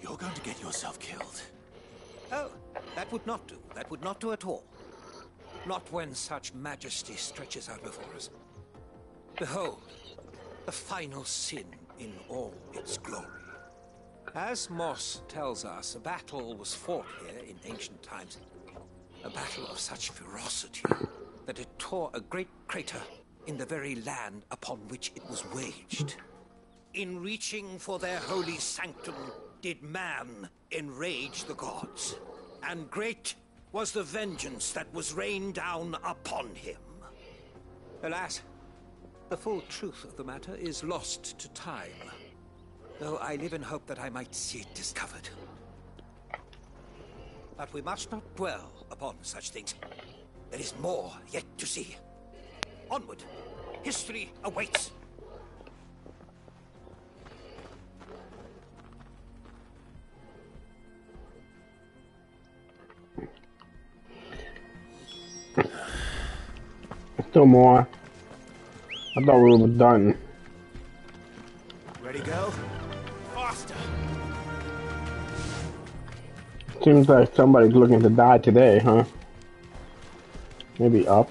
T: You're going to get yourself killed. Oh, that would not do. That would not do at all. Not when such majesty stretches out before us. Behold, the final sin in all its glory. As Moss tells us, a battle was fought here in ancient times. A battle of such ferocity that it tore a great crater in the very land upon which it was waged. In reaching for their holy sanctum, did man enrage the gods. And great was the vengeance that was rained down upon him. Alas, the full truth of the matter is lost to time, though I live in hope that I might see it discovered. But we must not dwell upon such things. There is more yet to see. Onward! History awaits!
A: Still more. I thought we were done.
T: Ready, go? Faster!
A: Seems like somebody's looking to die today, huh? Maybe up.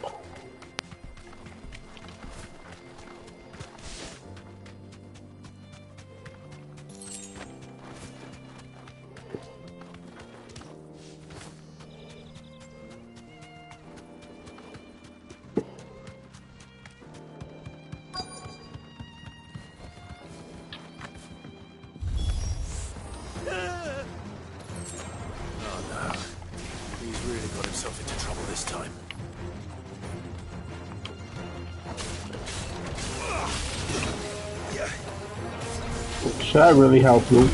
A: Should I really help you?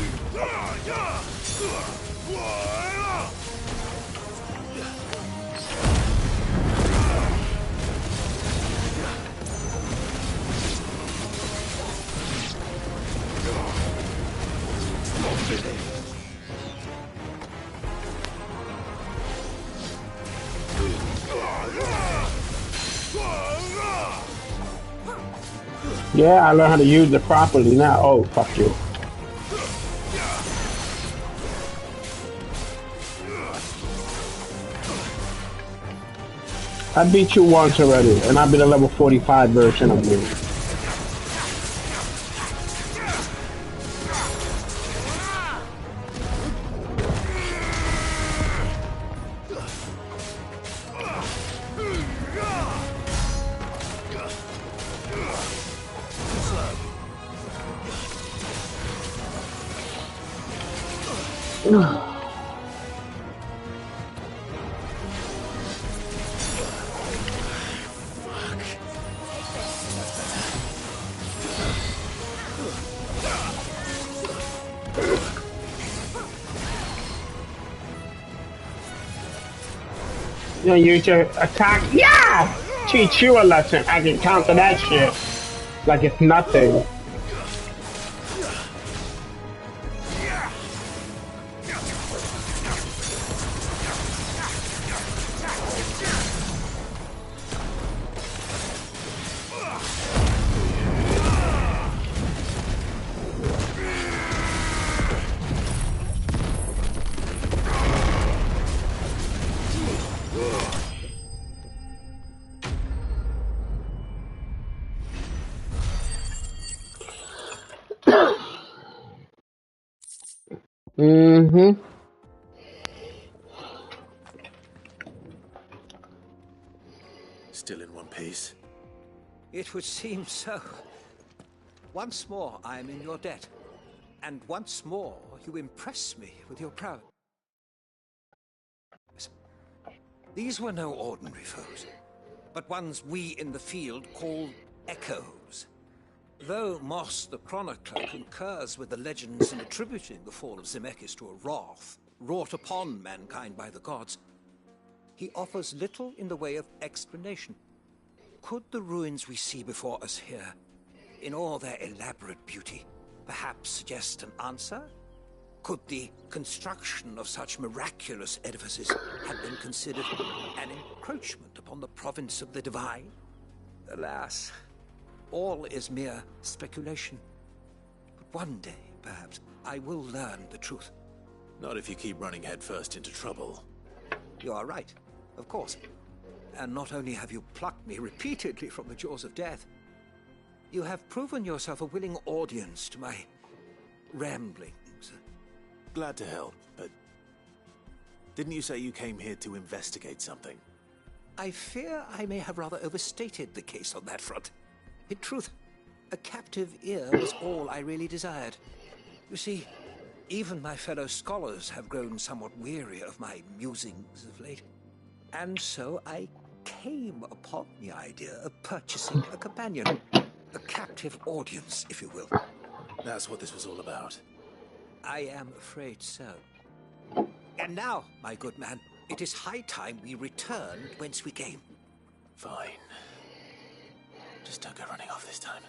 A: Yeah, I learned how to use it properly now. Oh, fuck you. I beat you once already, and I've been a level 45 version of you. You know, use your attack. Yeah! Teach you a lesson. I can counter that shit like it's nothing. Mm-hmm.
B: Still in one piece.
T: It would seem so. Once more, I am in your debt. And once more, you impress me with your prowess. These were no ordinary foes, but ones we in the field called echoes. Though Moss the Chronicler concurs with the legends in attributing the fall of Zemeckis to a wrath wrought upon mankind by the gods, he offers little in the way of explanation. Could the ruins we see before us here, in all their elaborate beauty, perhaps suggest an answer? Could the construction of such miraculous edifices have been considered an encroachment upon the province of the divine? Alas, all is mere speculation. But one day, perhaps, I will learn the truth.
B: Not if you keep running headfirst into trouble.
T: You are right, of course. And not only have you plucked me repeatedly from the jaws of death, you have proven yourself a willing audience to my ramblings.
B: Glad to help, but didn't you say you came here to investigate something?
T: I fear I may have rather overstated the case on that front. In truth, a captive ear was all I really desired. You see, even my fellow scholars have grown somewhat weary of my musings of late. And so I came upon the idea of purchasing a companion. A captive audience, if you will.
B: That's what this was all about.
T: I am afraid so. And now, my good man, it is high time we returned whence we came.
B: Fine. Just don't go running off this time.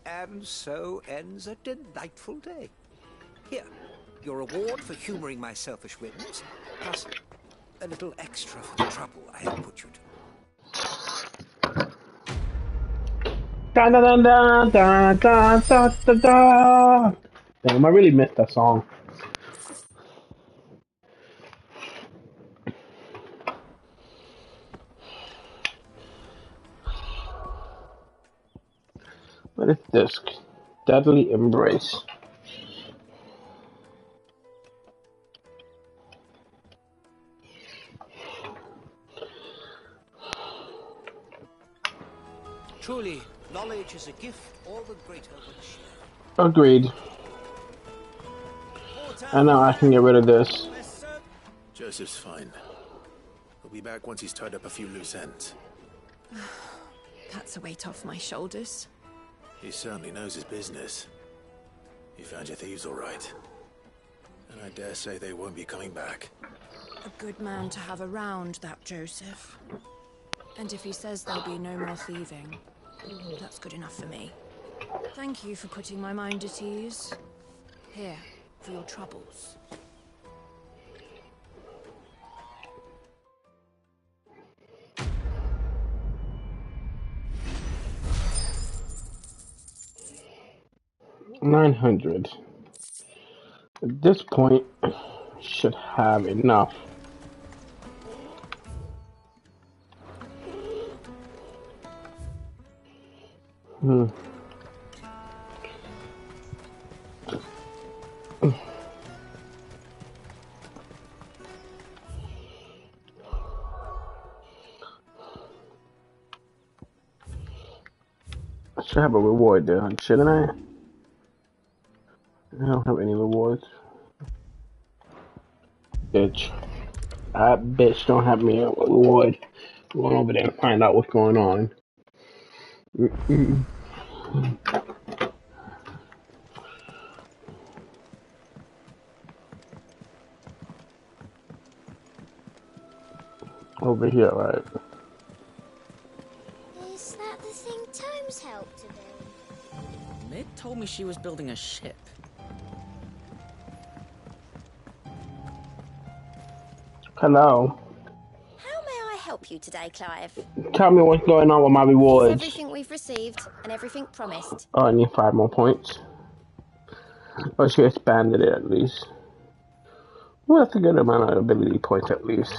T: And so ends a delightful day. Here, your reward for humoring my selfish whims, plus a little extra for the trouble I have put you to.
A: Da da da da da da da da da. Damn, I really missed that song. What is this? Deadly Embrace.
T: Truly, knowledge is a gift all the greater when shared.
A: Agreed. And now I can get rid of this.
B: Joseph's fine. He'll be back once he's tied up a few loose ends.
K: That's a weight off my shoulders.
B: He certainly knows his business. You found your thieves all right. And I dare say they won't be coming back.
K: A good man to have around, that Joseph. And if he says there'll be no more thieving, that's good enough for me. Thank you for putting my mind at ease. Here, for your troubles.
A: $900. At this point, should have enough. Should have a reward there, shouldn't I? I don't have any rewards. Bitch. That bitch don't have me a reward. Going over there and find out what's going on. Over here, right?
E: Is that the thing Tomes helped to build?
X: Mid told me she was building a ship.
A: Hello.
E: How may I help you today, Clive?
A: Tell me what's going on with my
E: It's
A: rewards.
E: everything we've received and everything promised.
A: Oh, I need 5 more points. Oh, she expanded it at least. Well, that's a good amount of ability points at least.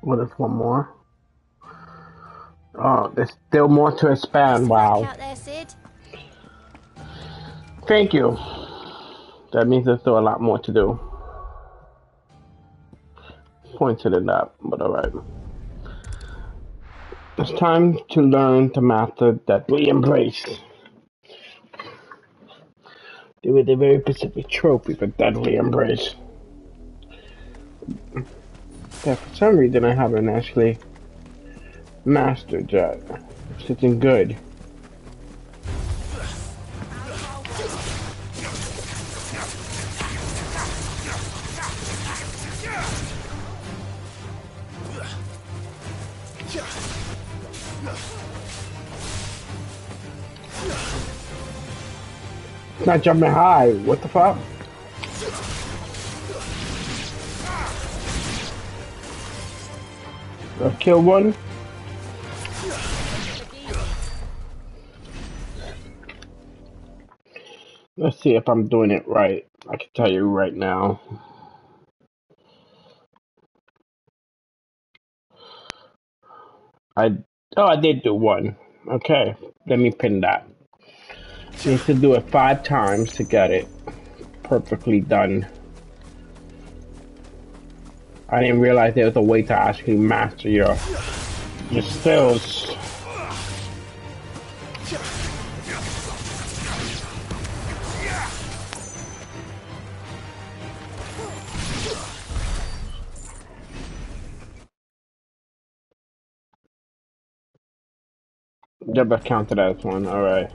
A: What is one more? Oh, there's still more to expand. Wow.
E: Out there, Sid.
A: Thank you. That means there's still a lot more to do. Pointed it up, but alright. It's time to learn to master Deadly Embrace. There was a very specific trophy for Deadly Embrace. Yeah, for some reason I haven't actually mastered that. It's sitting good. It's not jumping high. What the fuck? I killed one. Let's see if I'm doing it right. I can tell you right now. I did do one. Okay, let me pin that. You need to do it 5 times to get it perfectly done. I didn't realize there was a way to actually master your skills. Never counted as one, alright.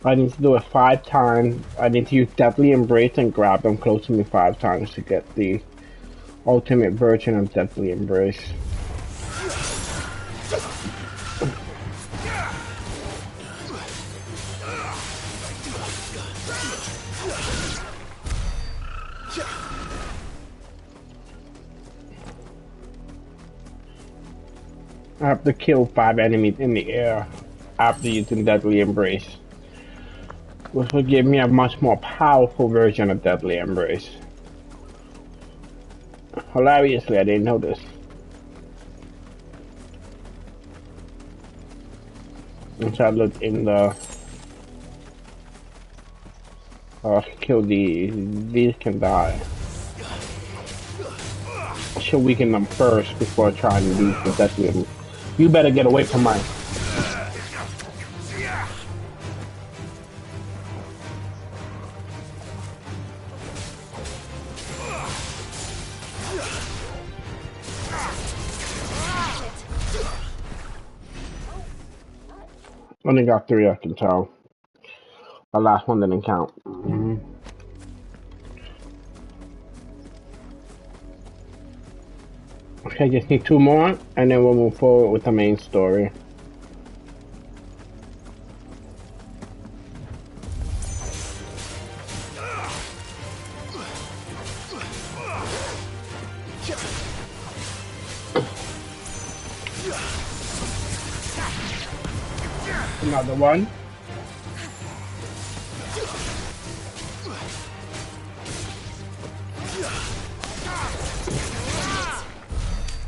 A: I need to do it 5 times. I need to use Deadly Embrace and grab them close to me 5 times to get the ultimate version of Deadly Embrace. I have to kill 5 enemies in the air after using Deadly Embrace, which will give me a much more powerful version of Deadly Embrace. Hilariously, I didn't know this. Once I looked in the... kill these can die. I should weaken them first before trying to use the Deadly Embrace. You better get away from mine. Only got 3, I can tell. The last one didn't count. Okay, just need 2 more, and then we'll move forward with the main story. Another one.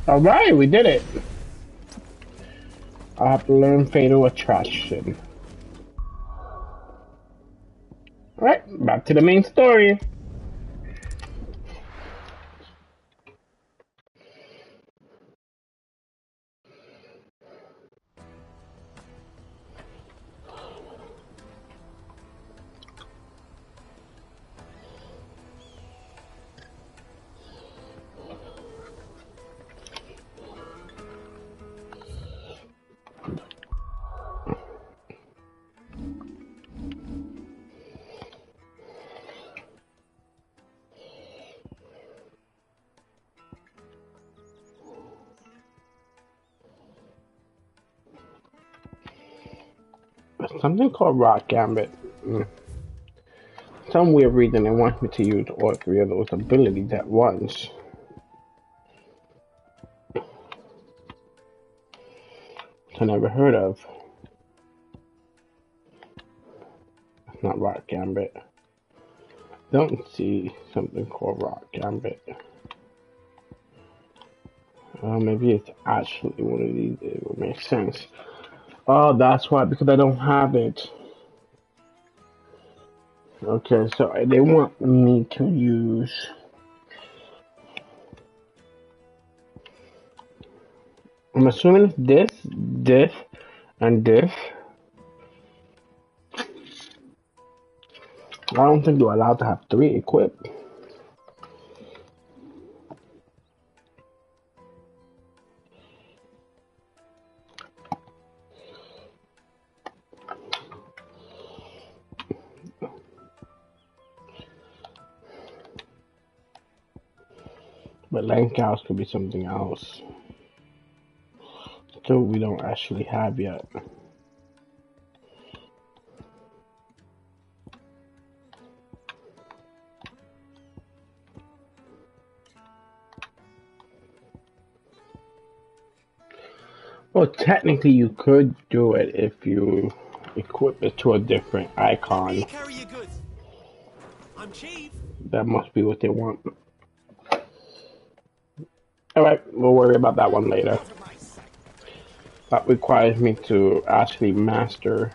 A: Alright, we did it. I have to learn Fatal Attraction. Alright, back to the main story. Something called Rock Gambit. Some weird reason they want me to use all three of those abilities at once. I never heard of. It's not Rock Gambit. Don't see something called Rock Gambit. Maybe it's actually one of these. It would make sense. Oh, that's why, because I don't have it. Okay, so they want me to use... I'm assuming it's this, and this. I don't think you're allowed to have 3 equipped. But Langhouse could be something else. Still, we don't actually have yet. Well, technically you could do it if you equip it to a different icon. That must be what they want. Alright, we'll worry about that one later. That requires me to actually master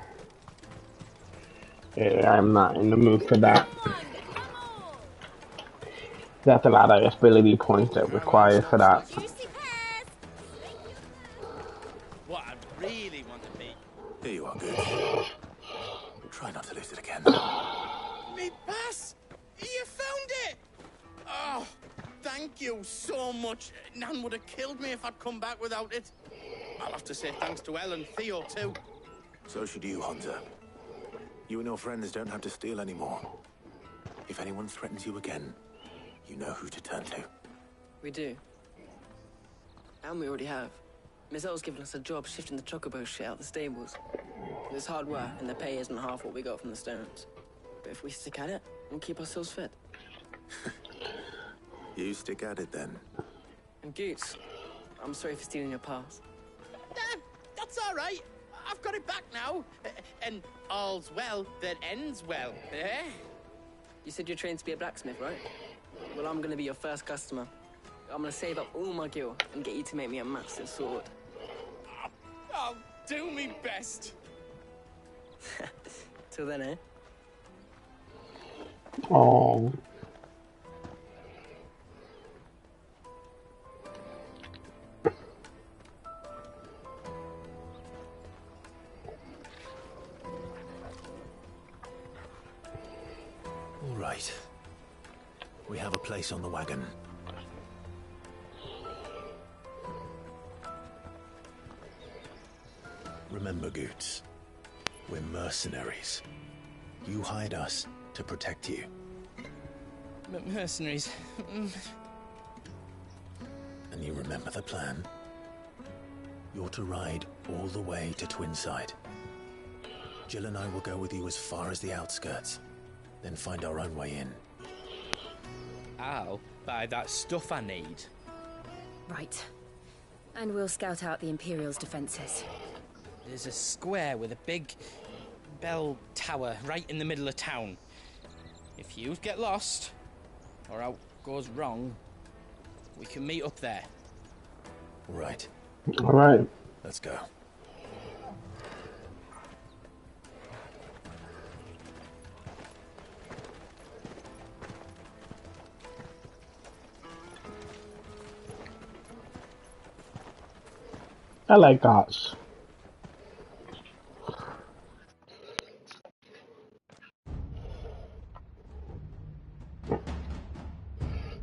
A: it. I'm not in the mood for that. That's a lot of ability points that require for that.
U: What I really want to be. Here you are, good. Try not to lose it again.
H: Me pass! You found it! Oh, thank you so much. Nan would have killed me if I'd come back without it. I'll have to say thanks to Elle and Theo, too.
B: So should you, Hunter. You and your friends don't have to steal anymore. If anyone threatens you again, you know who to turn to.
N: We do. And we already have. Miss Elle's given us a job shifting the chocobo shit out the stables. It's hard work, and the pay isn't half what we got from the Stones. But if we stick at it, we'll keep ourselves fit.
B: You stick at it, then.
N: And Goots, I'm sorry for stealing your pass.
H: That's all right. I've got it back now. And all's well that ends well, eh?
N: You said you're trained to be a blacksmith, right? Well, I'm gonna be your first customer. I'm gonna save up all my gil and get you to make me a massive sword.
H: I'll do me best.
N: Till then, eh?
A: Oh.
B: All right. We have a place on the wagon. Remember, Goots, we're mercenaries. You hide us to protect you.
H: Mercenaries.
B: And you remember the plan? You're to ride all the way to Twinside. Jill and I will go with you as far as the outskirts, then find our own way in.
J: I'll buy that stuff I need.
C: Right. And we'll scout out the Imperial's defenses.
J: There's a square with a big bell tower right in the middle of town. If you get lost, or out goes wrong, we can meet up there.
B: Right.
A: All right.
B: Let's go.
A: I like dots.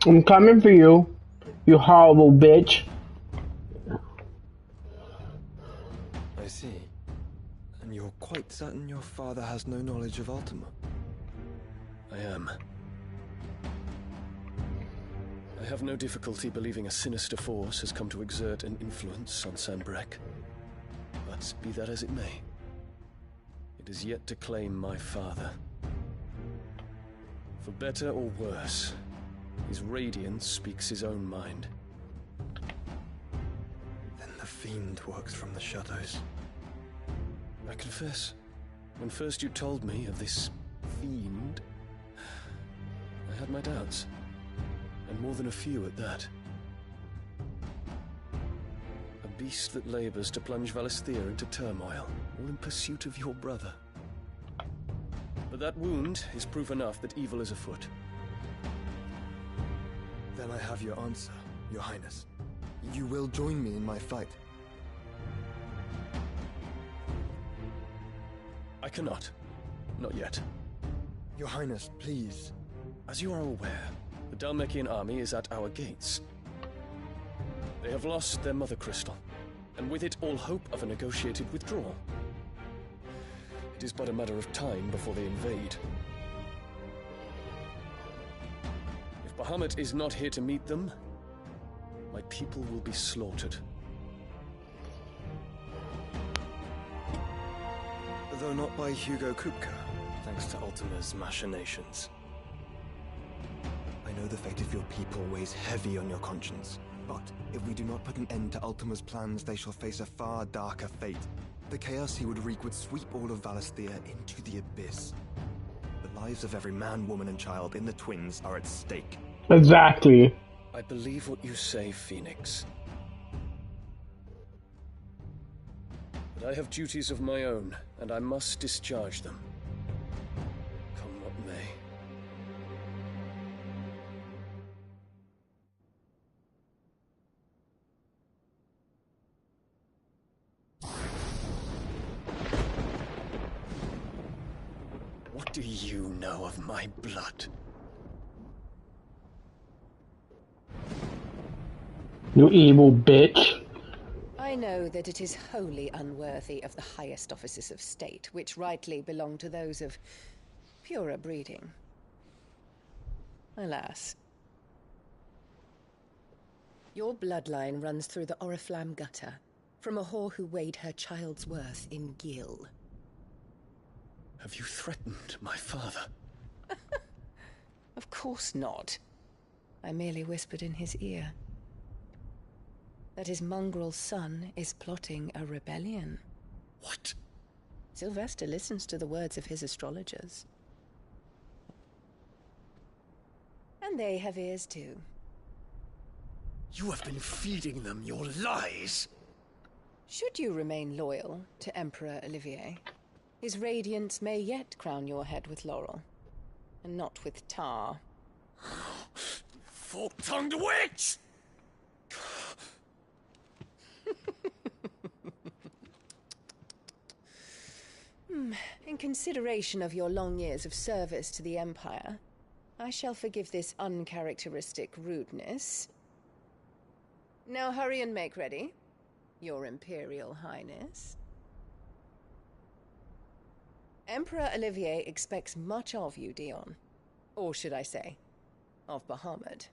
A: I'm coming for you, you horrible bitch.
L: I see. And you're quite certain your father has no knowledge of Ultima?
M: I am. I have no difficulty believing a sinister force has come to exert an influence on Sanbreque. But be that as it may, it is yet to claim my father. For better or worse, his radiance speaks his own mind.
L: Then the fiend works from the shadows.
M: I confess, when first you told me of this fiend, I had my doubts. And more than a few at that. A beast that labors to plunge Valisthea into turmoil, all in pursuit of your brother. But that wound is proof enough that evil is afoot.
L: Then I have your answer, Your Highness. You will join me in my fight.
M: I cannot. Not yet.
L: Your Highness, please.
M: As you are aware, the Dhalmekian army is at our gates. They have lost their mother crystal, and with it all hope of a negotiated withdrawal. It is but a matter of time before they invade. If Bahamut is not here to meet them, my people will be slaughtered.
L: Though not by Hugo Kupka, thanks to Ultima's machinations. I know the fate of your people weighs heavy on your conscience, but if we do not put an end to Ultima's plans, they shall face a far darker fate. The chaos he would wreak would sweep all of Valisthea into the abyss. The lives of every man, woman, and child in the Twins are at stake.
A: Exactly.
M: I believe what you say, Phoenix. But I have duties of my own, and I must discharge them. Come what may. What do you know of my blood?
A: You evil bitch.
O: I know that it is wholly unworthy of the highest offices of state, which rightly belong to those of purer breeding. Alas. Your bloodline runs through the Oriflamme gutter, from a whore who weighed her child's worth in Gil.
M: Have you threatened my father?
O: Of course not. I merely whispered in his ear that his mongrel son is plotting a rebellion.
M: What?
O: Sylvester listens to the words of his astrologers. And they have ears too.
M: You have been feeding them your lies!
O: Should you remain loyal to Emperor Olivier, his radiance may yet crown your head with laurel, and not with tar.
M: Fork-tongued witch!
O: In consideration of your long years of service to the Empire, I shall forgive this uncharacteristic rudeness. Now hurry and make ready, Your Imperial Highness. Emperor Olivier expects much of you, Dion. Or should I say, of Bahamut.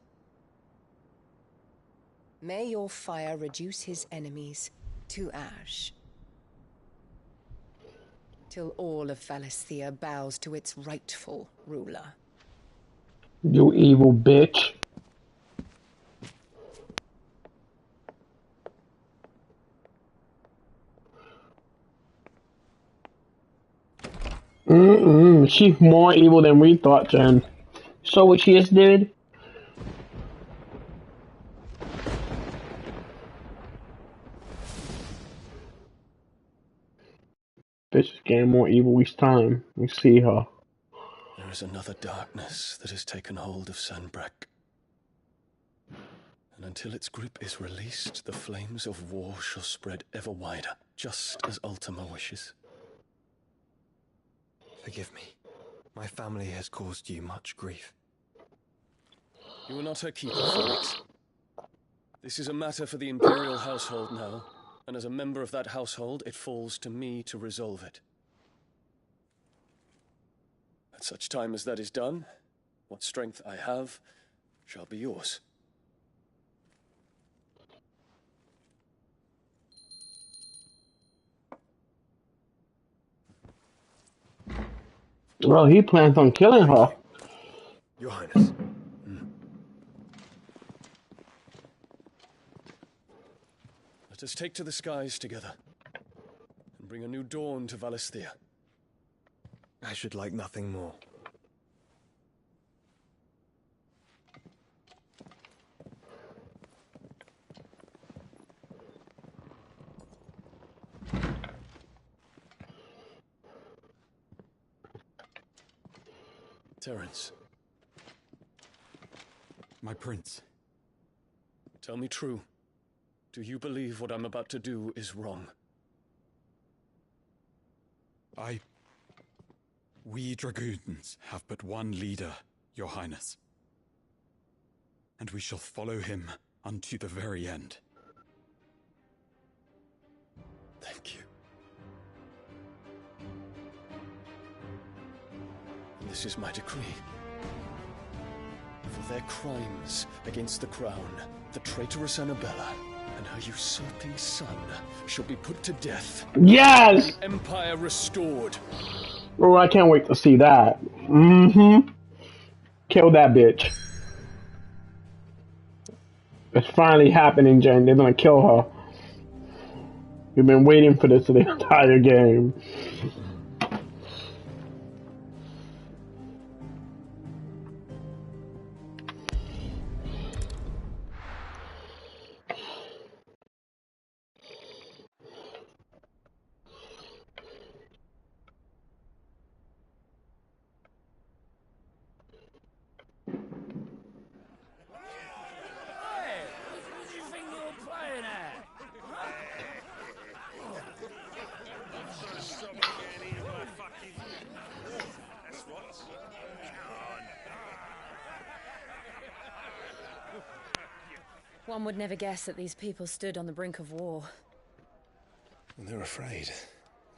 O: May your fire reduce his enemies to ash, till all of Valisthea bows to its rightful ruler.
A: You evil bitch. She's more evil than we thought, Jen. So what she just did? Bitch is getting more evil each time we see her.
M: There is another darkness that has taken hold of Sanbreque. And until its grip is released, the flames of war shall spread ever wider, just as Ultima wishes.
L: Forgive me. My family has caused you much grief.
M: You are not her keeper, Phoenix. This is a matter for the Imperial household now, And as a member of that household, it falls to me to resolve it. At such time as that is done, what strength I have shall be yours.
A: Well, he plans on killing her.
M: Your Highness. Let us take to the skies together and bring a new dawn to Valisthea.
L: I should like nothing more.
M: Terence.
D: My prince.
M: Tell me true. Do you believe what I'm about to do is wrong?
D: We dragoons have but one leader, Your Highness. And we shall follow him unto the very end.
M: Thank you. This is my decree. For their crimes against the crown, the traitoress Annabella and her usurping son shall be put to death.
A: Yes!
M: The Empire restored.
A: Oh, I can't wait to see that. Kill that bitch. It's finally happening, Jane. They're gonna kill her. We've been waiting for this the entire game.
C: One would never guess that these people stood on the brink of war.
B: And they're afraid.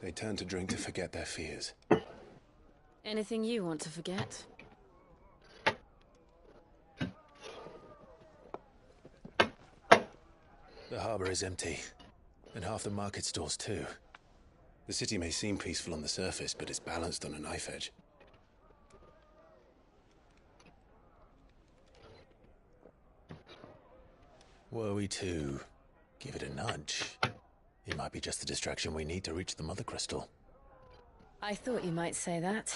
B: They turn to drink to forget their fears.
C: Anything you want to forget?
B: The harbor is empty, and half the market stalls too. The city may seem peaceful on the surface, but it's balanced on a knife edge. Were we to give it a nudge, it might be just the distraction we need to reach the Mother Crystal.
C: I thought you might say that.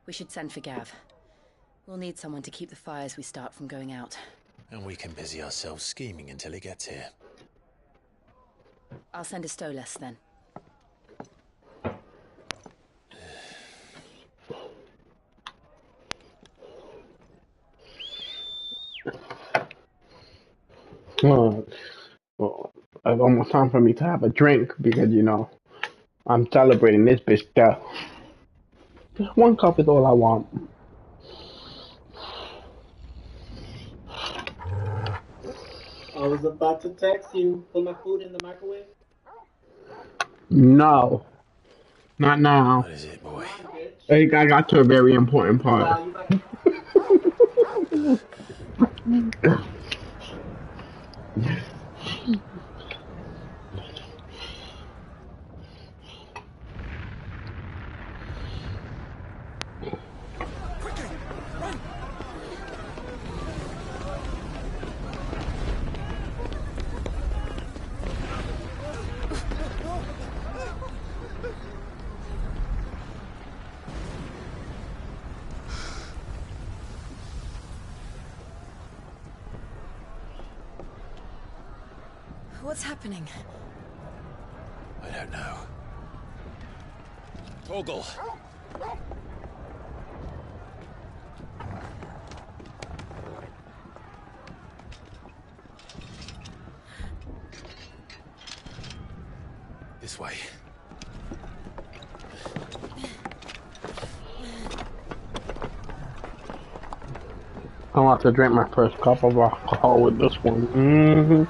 C: We should send for Gav. We'll need someone to keep the fires we start from going out.
B: And we can busy ourselves scheming until he gets here.
C: I'll send a Stolas then.
A: Well, it's almost time for me to have a drink because, you know, I'm celebrating this bitch death. Just one cup is all I want.
F: I was about to text you. Put my food in the microwave.
A: No. Not now.
B: What is it, boy?
A: I got to a very important part.
C: What's happening?
B: I don't know. Torgal! This way.
A: I'm about to drink my first cup of alcohol with this one.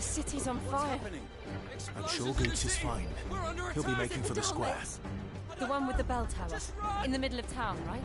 C: city's on fire.
B: I'm sure Gates is fine. He'll be making for the square.
C: The one with the bell tower. In the middle of town, right?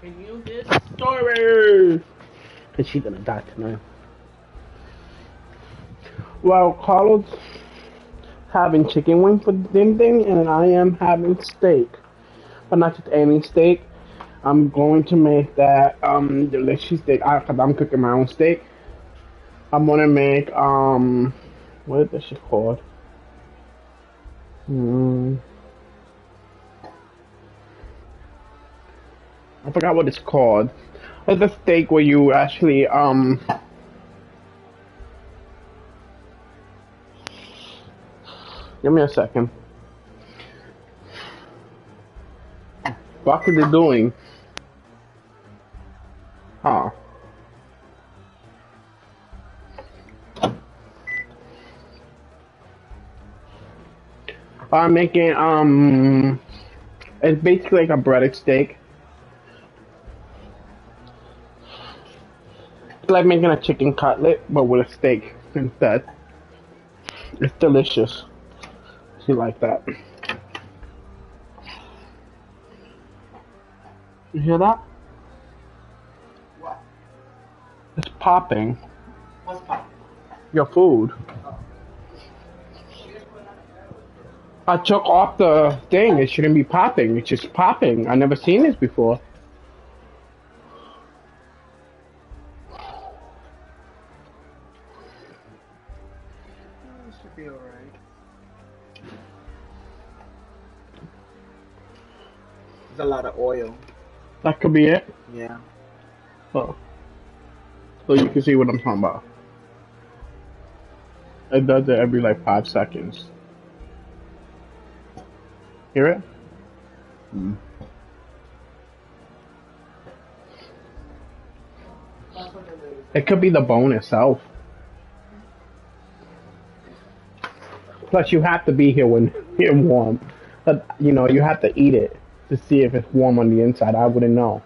A: Continue this story. Cause she's gonna die tonight. Well, Carlos having chicken wing for dinner, and I am having steak, but not just any steak. I'm going to make that delicious steak. Cause I'm cooking my own steak. I'm gonna make what is this shit called? I forgot what it's called. It's a steak where you actually give me a second. What are they doing? Huh. I'm making it's basically like a breaded steak. It's like making a chicken cutlet, but with a steak instead. It's delicious. You like that? You hear that?
F: What?
A: It's popping.
F: What's popping?
A: Your food. I took off the thing. It shouldn't be popping. It's just popping. I've never seen this before.
F: This should be alright. There's a lot of oil.
A: That could be it.
F: Yeah.
A: Oh. So you can see what I'm talking about. It does it every like 5 seconds. Hear it? It could be the bone itself. Plus, you have to be here when it's warm. But, you know, you have to eat it to see if it's warm on the inside. I wouldn't know.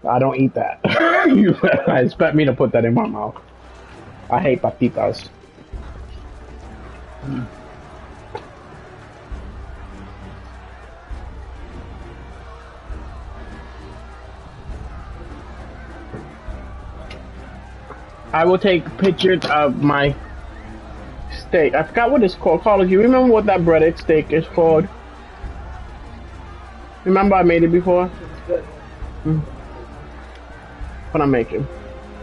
A: I don't eat that. You expect me to put that in my mouth. I hate papitas. I will take pictures of my steak. I forgot what it's called. Carlos, you remember what that breaded steak is called? Remember I made it before? What I'm making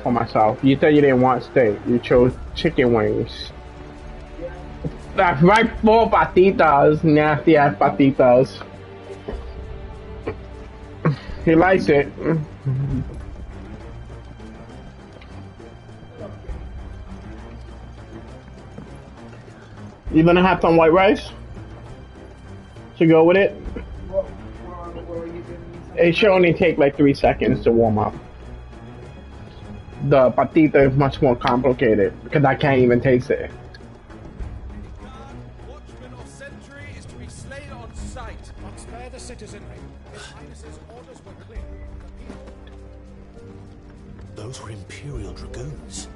A: for myself. You said you didn't want steak. You chose chicken wings. That's right, 4 patitas. Nasty ass patitas. He likes it. You gonna have some white rice to go with it? It should only take like 3 seconds to warm up. The patita is much more complicated because I can't even taste it.
S: Watchman or sentry is to be slain on sight. But spare the citizenry. His Highness's orders were clear.
B: Those were Imperial Dragoons.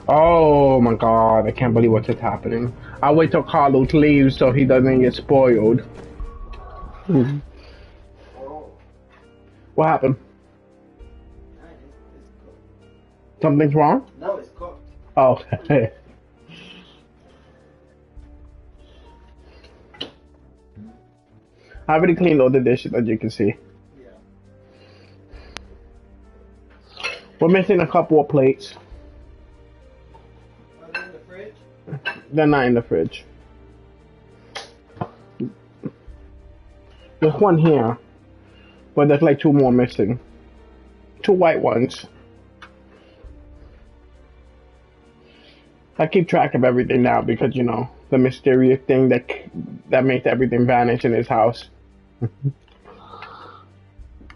A: Oh my god, I can't believe what's happening. I'll wait till Carlos leaves so he doesn't get spoiled. What happened? Something's wrong?
F: No, it's cooked.
A: Oh, okay. I already cleaned all the dishes, as you can see.
F: Yeah.
A: We're missing a couple of plates.
F: Are they in the fridge?
A: They're not in the fridge. There's one here, but there's like 2 more missing. 2 white ones. I keep track of everything now because, you know, the mysterious thing that makes everything vanish in his house.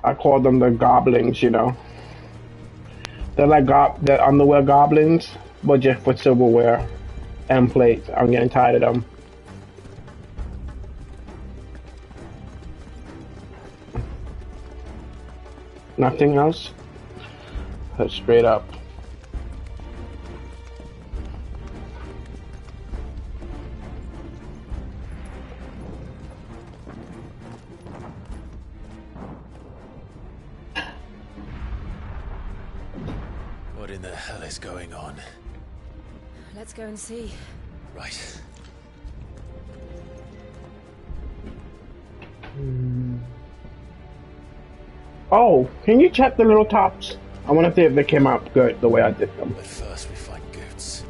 A: I call them the goblins, you know. They're like the underwear goblins, but just for silverware and plates. I'm getting tired of them. Nothing else? That's straight up.
B: What in the hell is going on?
K: Let's go and see.
B: Right.
A: Oh, can you check the little tops? I want to see if they came out good the way I did them.
B: But first we find Goetz.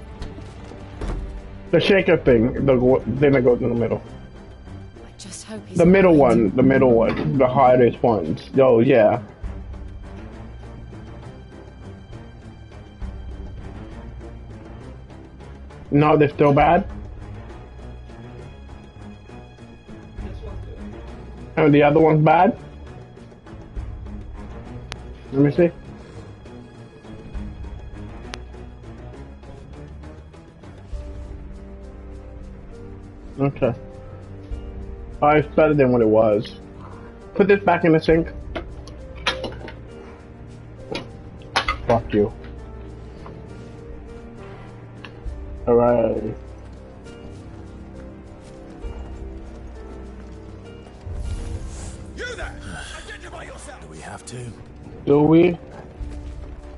A: The shaker thing, the thing that goes in the middle.
K: I just hope he's
A: The middle one, the hardest ones. Oh, yeah. No, they're still bad? And the other one's bad? Let me see. Okay. Oh, it's better than what it was. Put this back in the sink. Fuck you. Alright.
S: You there! Identify yourself!
B: Do we have to?
A: Do we?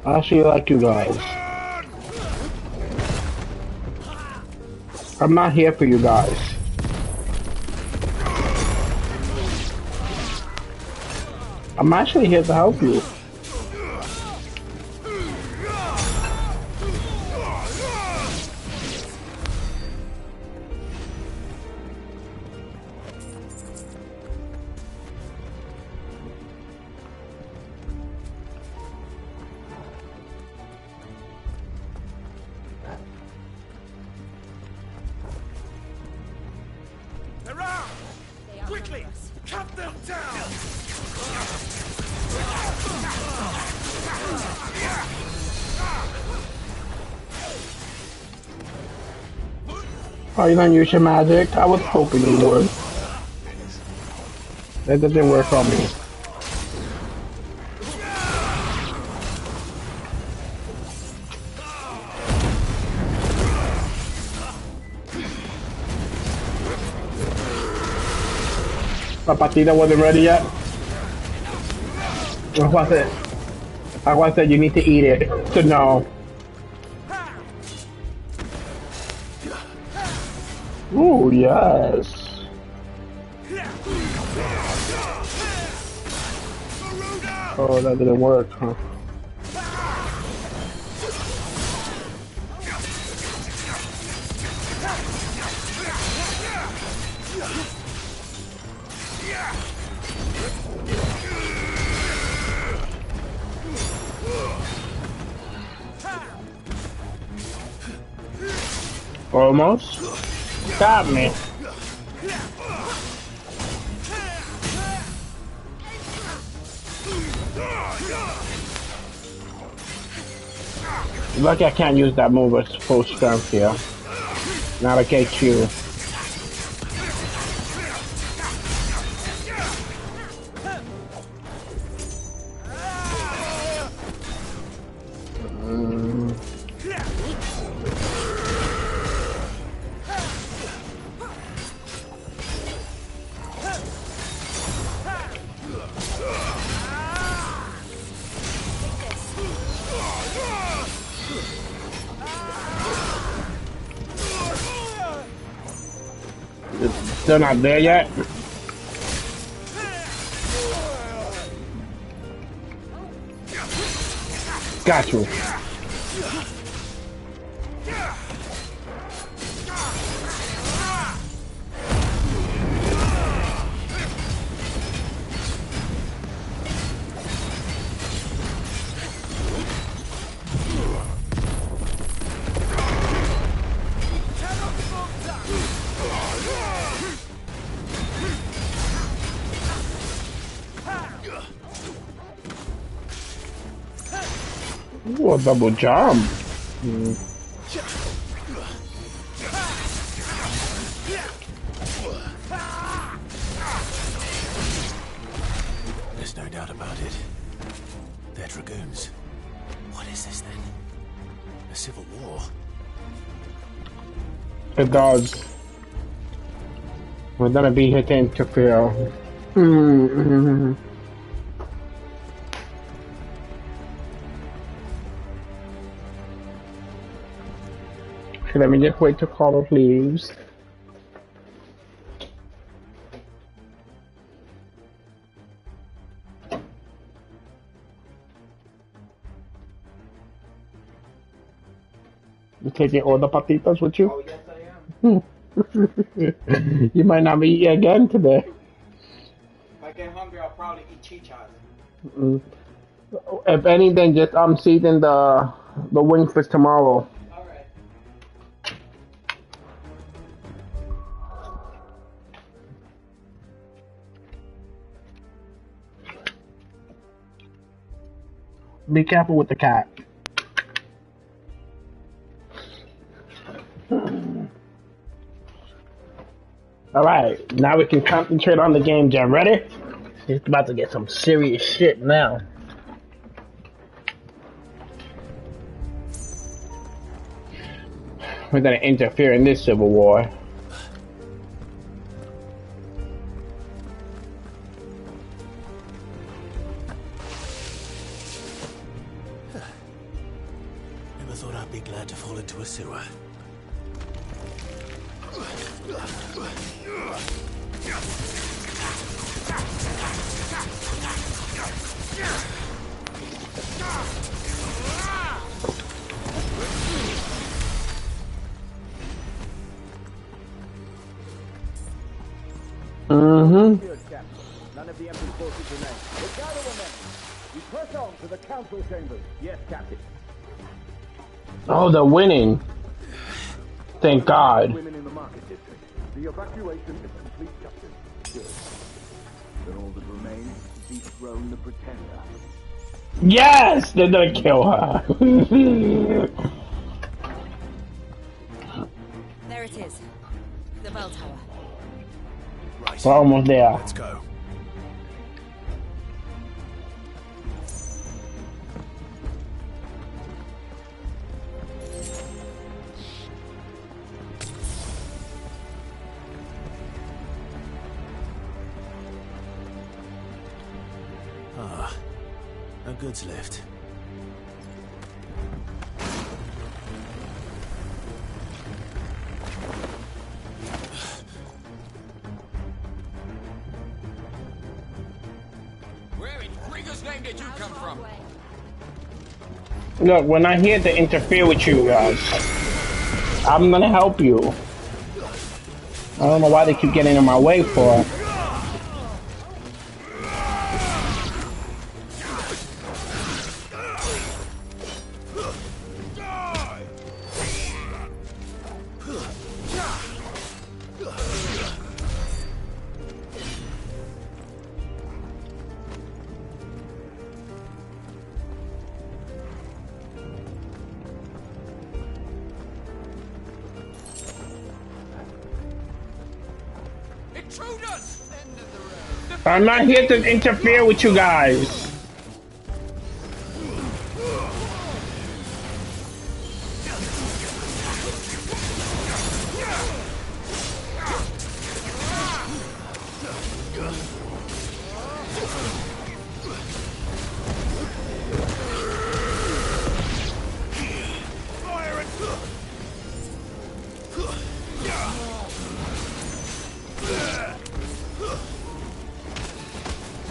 A: I actually like you guys. I'm not here for you guys. I'm actually here to help you.
S: Around! Quickly! Cut them down!
A: Are you gonna use your magic? I was hoping you would. That didn't work on me. My patita wasn't ready yet. What was it? Like I said, you need to eat it to know. Ooh, yes. Oh, that didn't work, huh? Almost. Got me. Lucky I can't use that move at full strength here. Not like HQ. They're not there yet. Got you. Ooh, a double jump.
B: There's no doubt about it. They're dragoons. What is this then? A civil war?
A: It does. We're gonna be hit to interfere. Let me just wait till Carlos leaves. You taking all the patitas with you?
F: Oh, yes, I am.
A: You might not be eating again today.
F: If I get hungry, I'll probably eat chichas.
A: If anything, just season the wings for tomorrow. Be careful with the cat. Alright, now we can concentrate on the game, Jam. Ready? It's about to get some serious shit now. We're gonna interfere in this civil war.
B: Never thought I'd be glad to fall into a sewer.
G: None of the Emperor's forces remain. But gather the men. We press on to the council chambers. Yes, Captain.
A: Oh, they're winning. Thank God.
G: Women in the market district. The evacuation is complete, Captain. Good. Then all that remains is to dethrone the Pretender.
A: Yes! They're gonna kill her.
C: There it is. The bell tower.
A: We're almost there.
B: Let's go. Ah, a goods lift.
Q: did you come from?
A: Look, we're not here to interfere with you guys. I'm gonna help you. I don't know why they keep getting in my way for. I'm not here to interfere with you guys.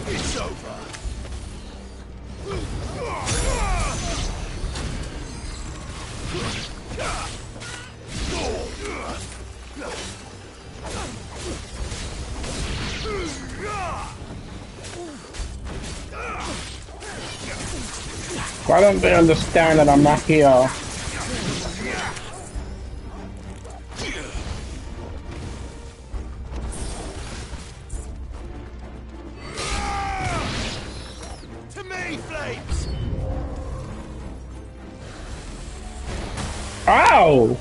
Q: It's over.
A: Why don't they understand that I'm not here?
Q: To me, Flames!
A: Ow!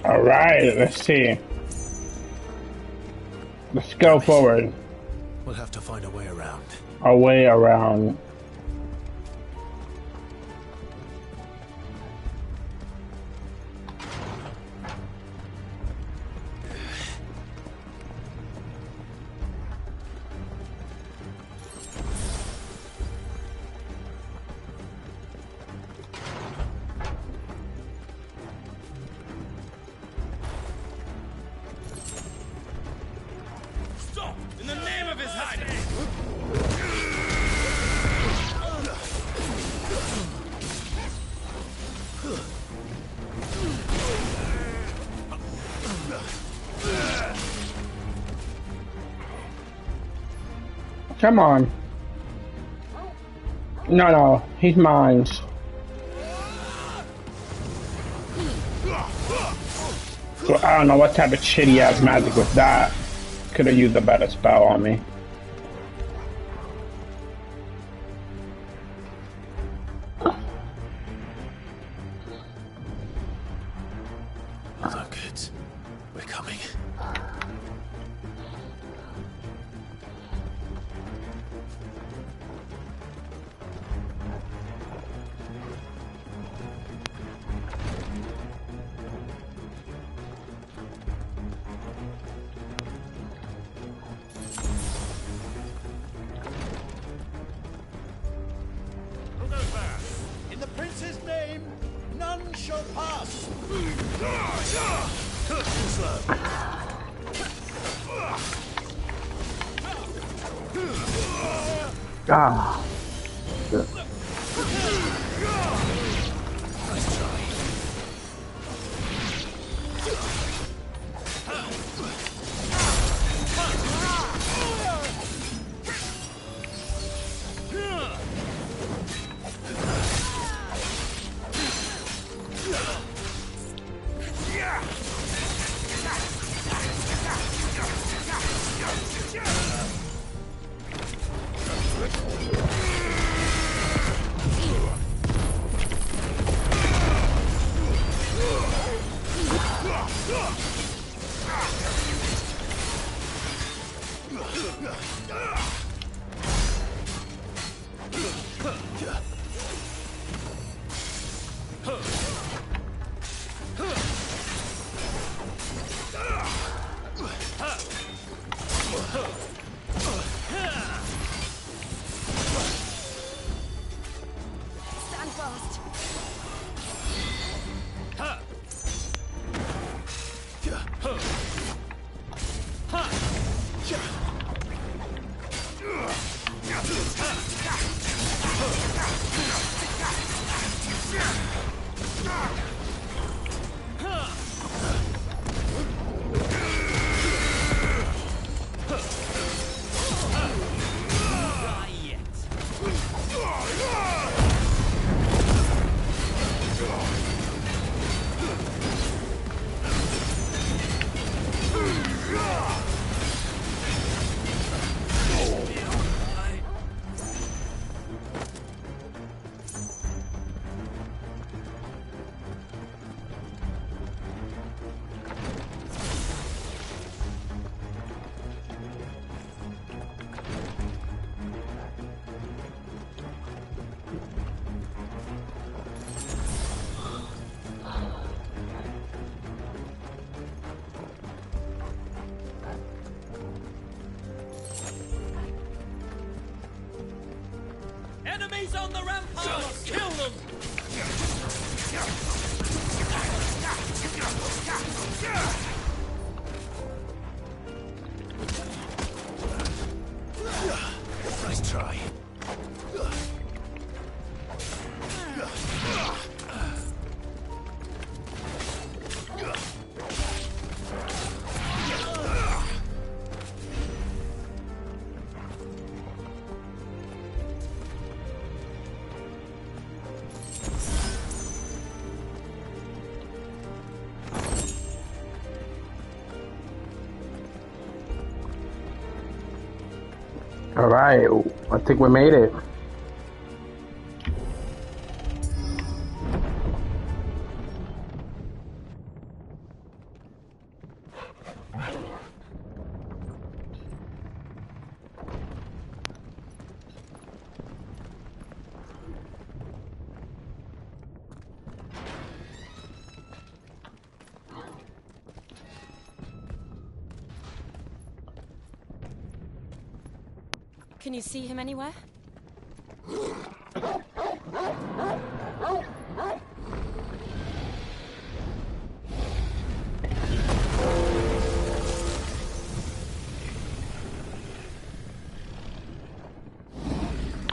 A: All right, let's see. Let's go forward.
B: We'll have to find a way around.
A: A way around.
Q: Stop! In the name of His Highness!
A: Come on. No, he's mine. So I don't know what type of shitty ass magic was that. Could have used a better spell on me.
B: Look, we're coming.
Q: What's his name? None shall pass.
A: Ah.
E: Stand fast.
Q: Enemies on the ramparts! Kill them!
B: Nice try.
A: All right, I think we made it.
C: Can you see him anywhere?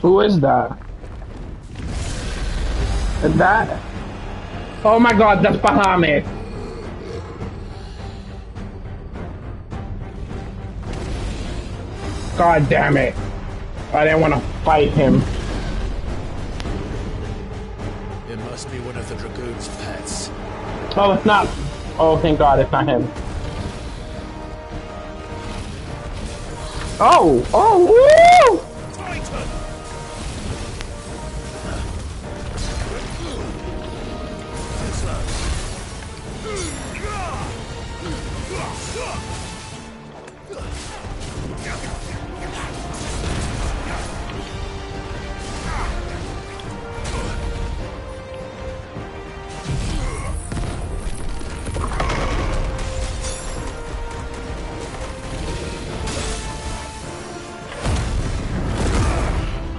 A: Who is that? Is that? Oh my God, that's Bahamut. God damn it. I didn't want to fight him.
B: It must be one of the Dragoon's pets.
A: Oh, it's not. Oh, thank God, it's not him. Oh, oh, woo!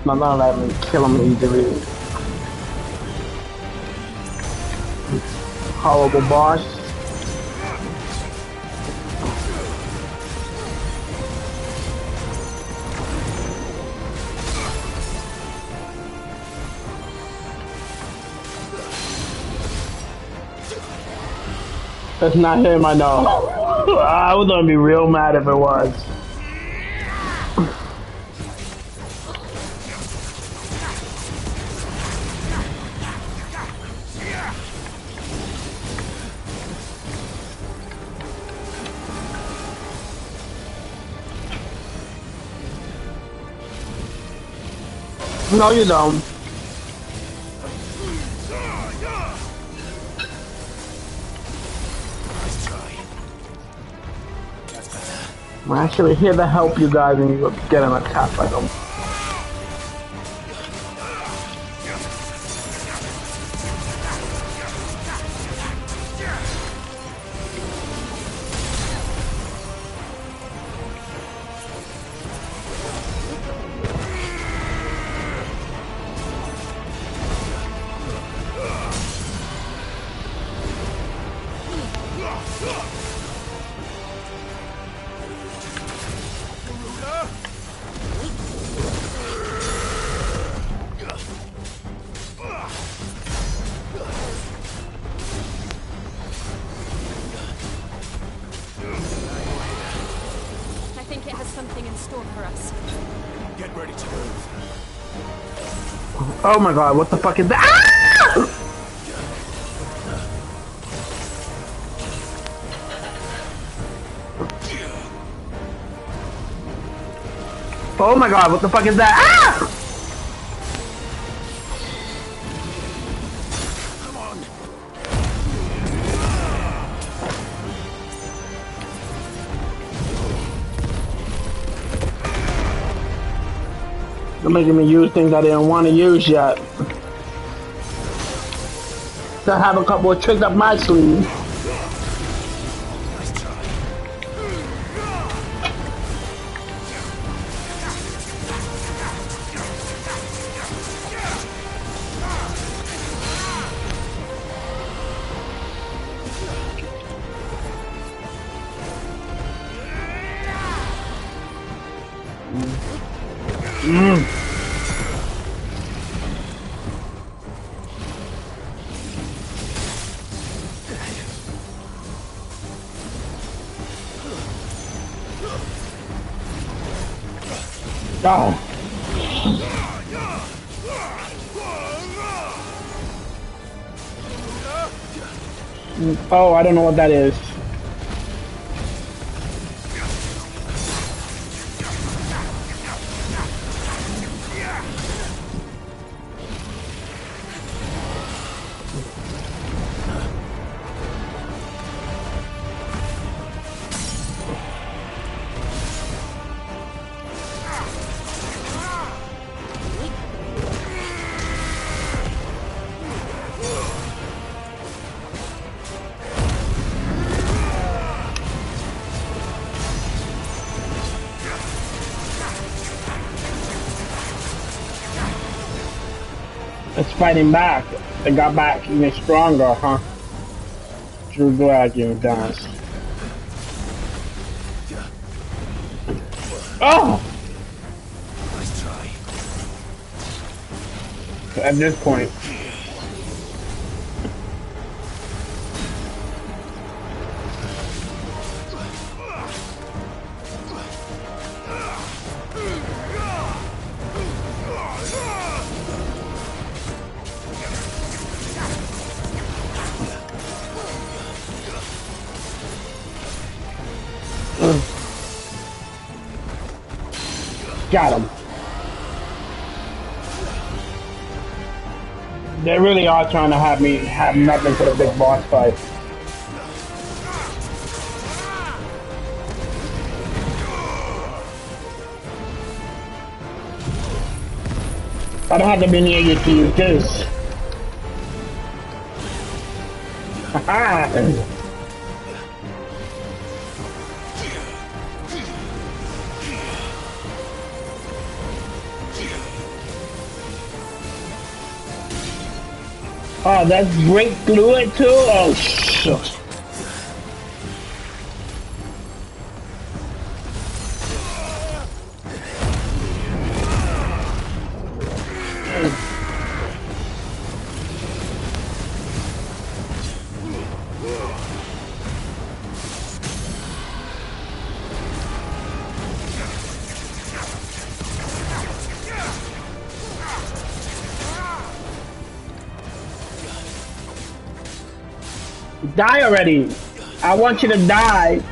A: I'm not gonna let me kill him easily. Horrible boss. That's not him, I know. I was gonna be real mad if it was. No, you don't. I'm actually here to help you guys and you're getting attacked by them. Oh my god, what the fuck is that? Ah! Oh my god, what the fuck is that? Ah! They're making me use things I didn't want to use yet. I have a couple of tricks up my sleeve. Oh. Oh, I don't know what that is. It's fighting back. They got back even stronger, huh? True Dragon does. Oh!
B: Nice try.
A: At this point. Got him. They really are trying to have me have nothing for the big boss fight. I don't have to be near you to use this. Haha! Oh, that's break through it too? Oh, shit. Die already! I want you to die!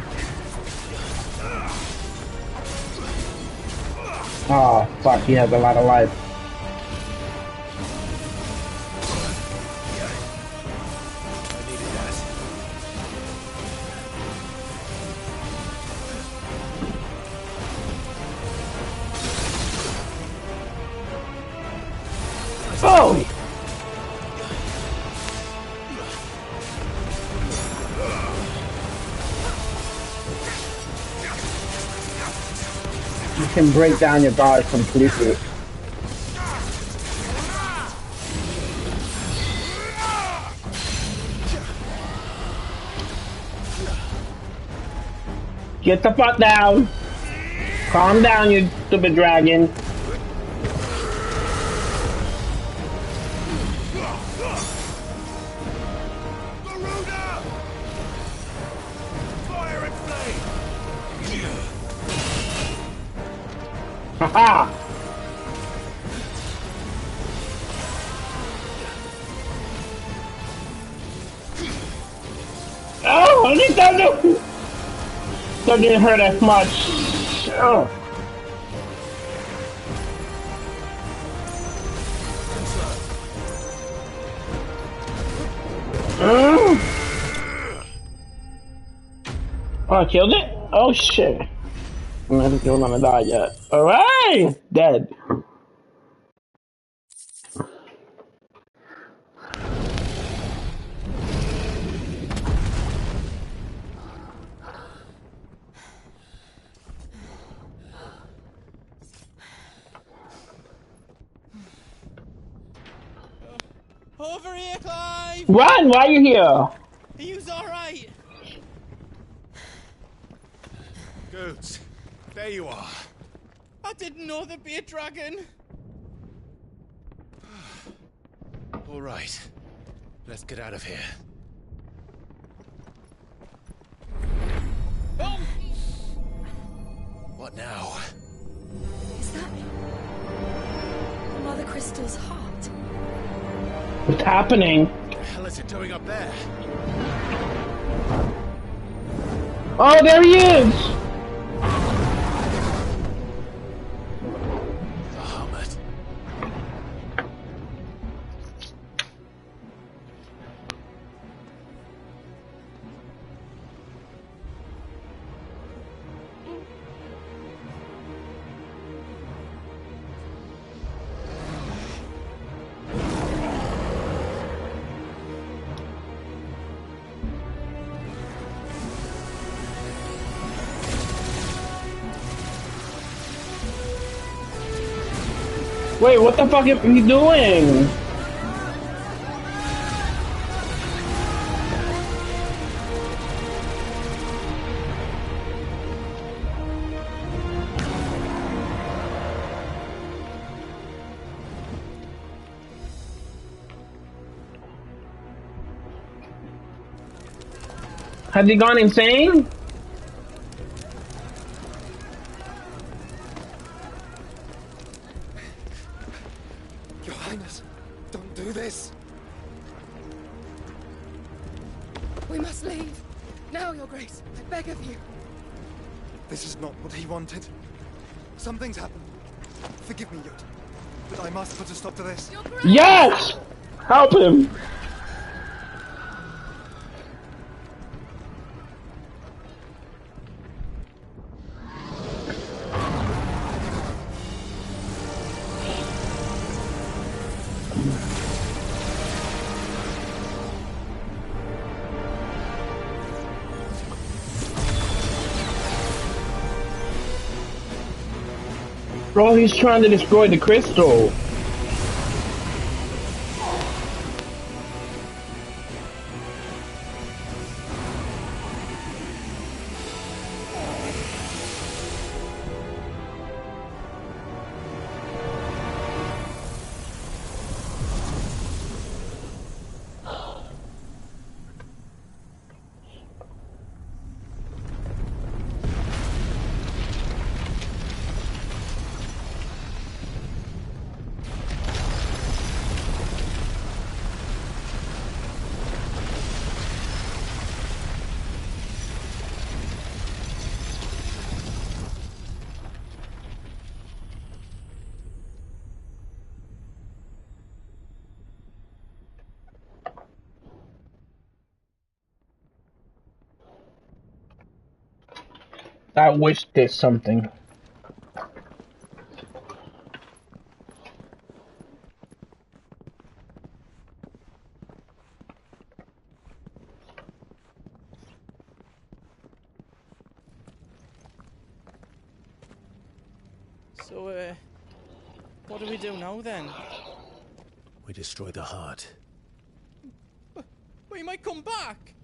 A: Oh, fuck, he has a lot of life. Oh! You can break down your guard completely. Get the fuck down! Calm down, you stupid dragon. Haha! Oh, at least that didn't hurt as much. Oh. Oh, I killed it? Oh shit. I don't think you're gonna die yet. Alright! Dead.
H: Over here, Clive!
A: Run! Why are you here?
H: Are you alright?
U: Goats, there you are.
H: I didn't know there'd be a dragon.
U: All right, let's get out of here.
H: Oh.
U: What now?
C: Is that Mother Crystal's heart?
A: What's happening?
U: What the hell is it doing up there?
A: Oh, there he is!
U: The hermit.
A: Wait, what the fuck are you doing? Has he gone insane?
L: Your Highness, don't do this.
P: We must leave. Now, Your Grace. I beg of you.
L: This is not what he wanted. Something's happened. Forgive me, Yod, but I must put a stop to this.
A: Yes! Help him! Bro, he's trying to destroy the crystal. That wish did something.
J: So, what do we do now then?
B: We destroy the heart.
J: But he might come back!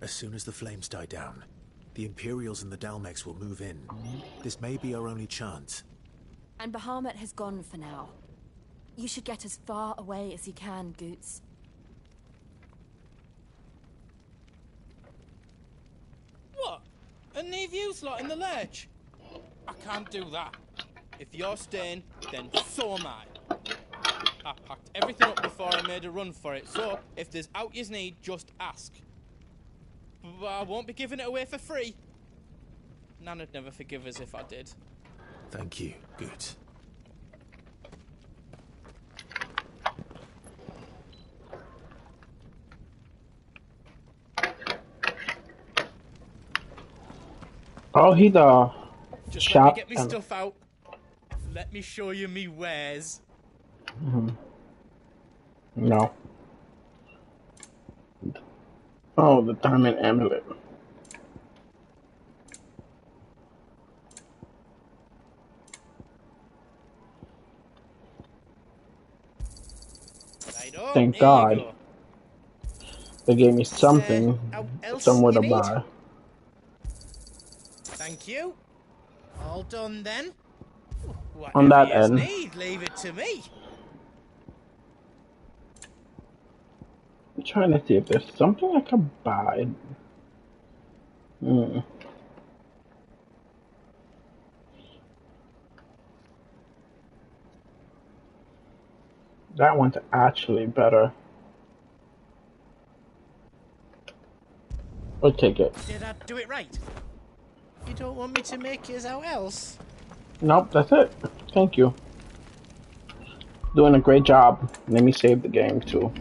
B: As soon as the flames die down, the Imperials and the Dalmex will move in. This may be our only chance.
C: And Bahamut has gone for now. You should get as far away as you can, Goots.
J: What? And leave you lot in the lurch? I can't do that. If you're staying, then so am I. I packed everything up before I made a run for it, so if there's out yous need, just ask. But I won't be giving it away for free. Nan'd never forgive us if I did.
B: Thank you, Goots.
A: Oh, he the
J: Just
A: shop.
J: let me get me stuff out. Let me show you me wares.
A: No. Oh, the diamond amulet.
J: Righto,
A: Thank
J: here you
A: God.
J: go.
A: They gave me something,
J: else
A: somewhere
J: you
A: to
J: need?
A: buy.
J: Thank you. All done then.
A: On that
J: Whatever yous
A: end.
J: need, leave it to me.
A: I'm trying to see if there's something I can buy. That one's actually better. We'll take it.
J: Did I do it right? You don't want me to make yours out else?
A: Nope, that's it. Thank you. Doing a great job. Let me save the game too.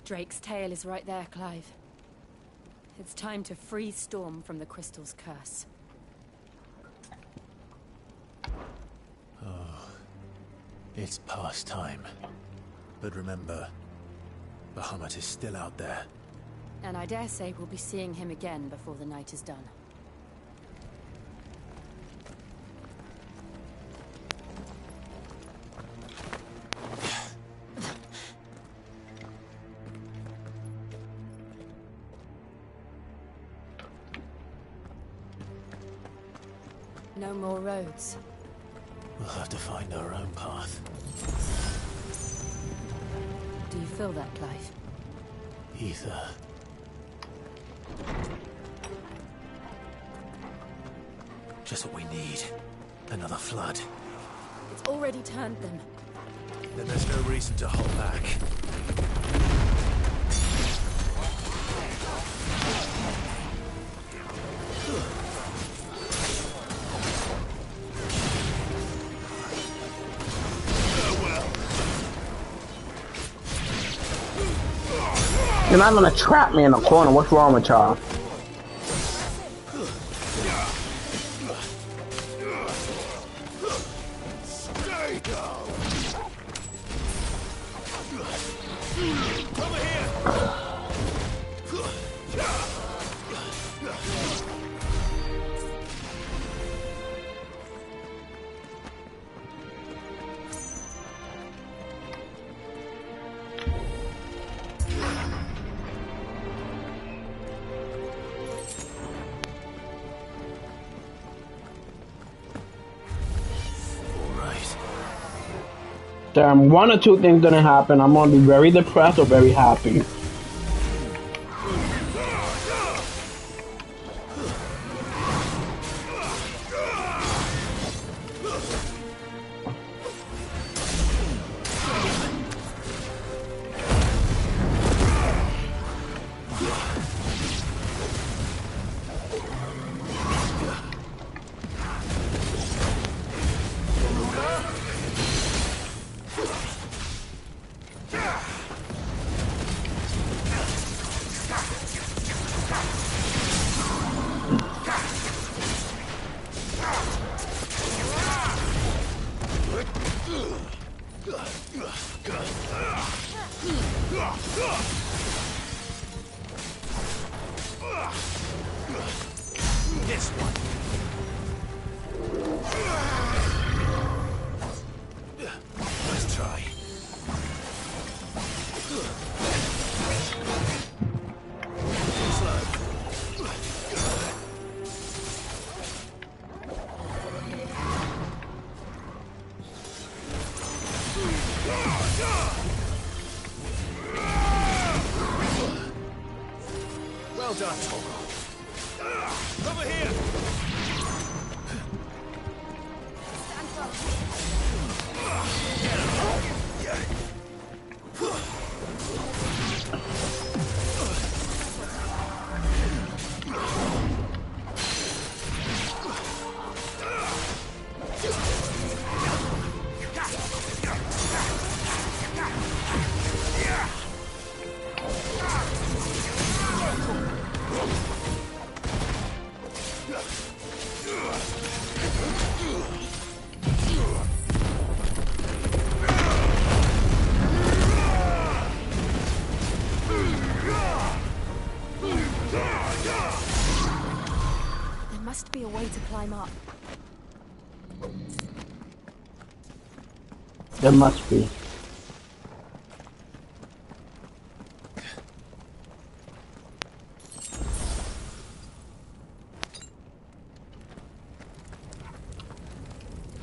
C: Drake's tail is right there, Clive. It's time to free Storm from the Crystal's curse.
B: Oh, it's past time. But remember, Bahamut is still out there.
C: And I dare say we'll be seeing him again before the night is done. No more roads.
B: We'll have to find our own path.
C: Do you feel that, Clive?
B: Ether. Just what we need. Another flood.
C: It's already turned them.
B: Then there's no reason to hold back.
A: You're not gonna trap me in a corner. What's wrong with y'all? Damn, one or two things gonna happen. I'm gonna be very depressed or very happy.
T: this one. Let's try.
M: Well done, Torgal. Over here!
C: There must be a way to climb up.
A: There must be.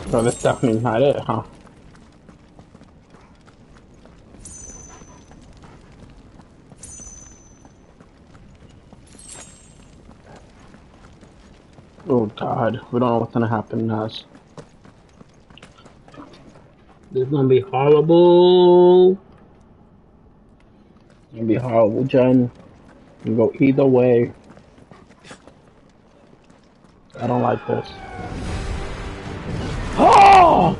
A: So that's definitely not it, huh? Oh God, we don't know what's gonna happen to us. This is gonna be horrible. It's gonna be horrible, Jen. You go either way. I don't like this. Oh!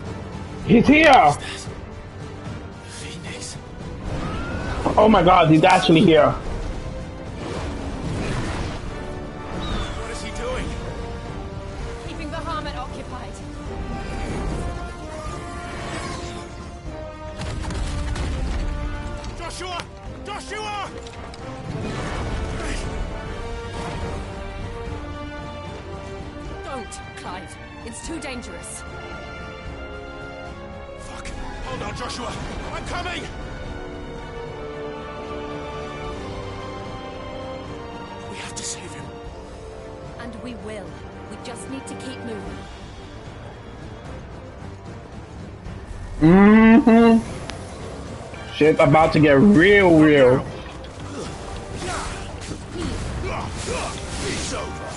A: He's here!
M: Phoenix.
A: Oh my God, he's actually here.
M: What is he doing?
K: Keeping Bahamut occupied.
M: Joshua! Joshua!
C: Don't, Clive. It's too dangerous.
M: Fuck. Hold on, Joshua. I'm coming! We have to save him.
C: And we will. We just need to keep moving.
A: Mm-hmm. Shit's about to get real.
M: It's over.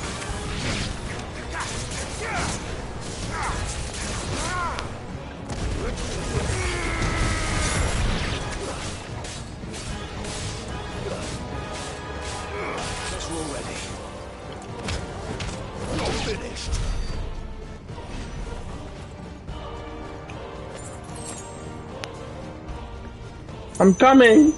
M: Guess we're ready. You're finished.
A: I'm coming.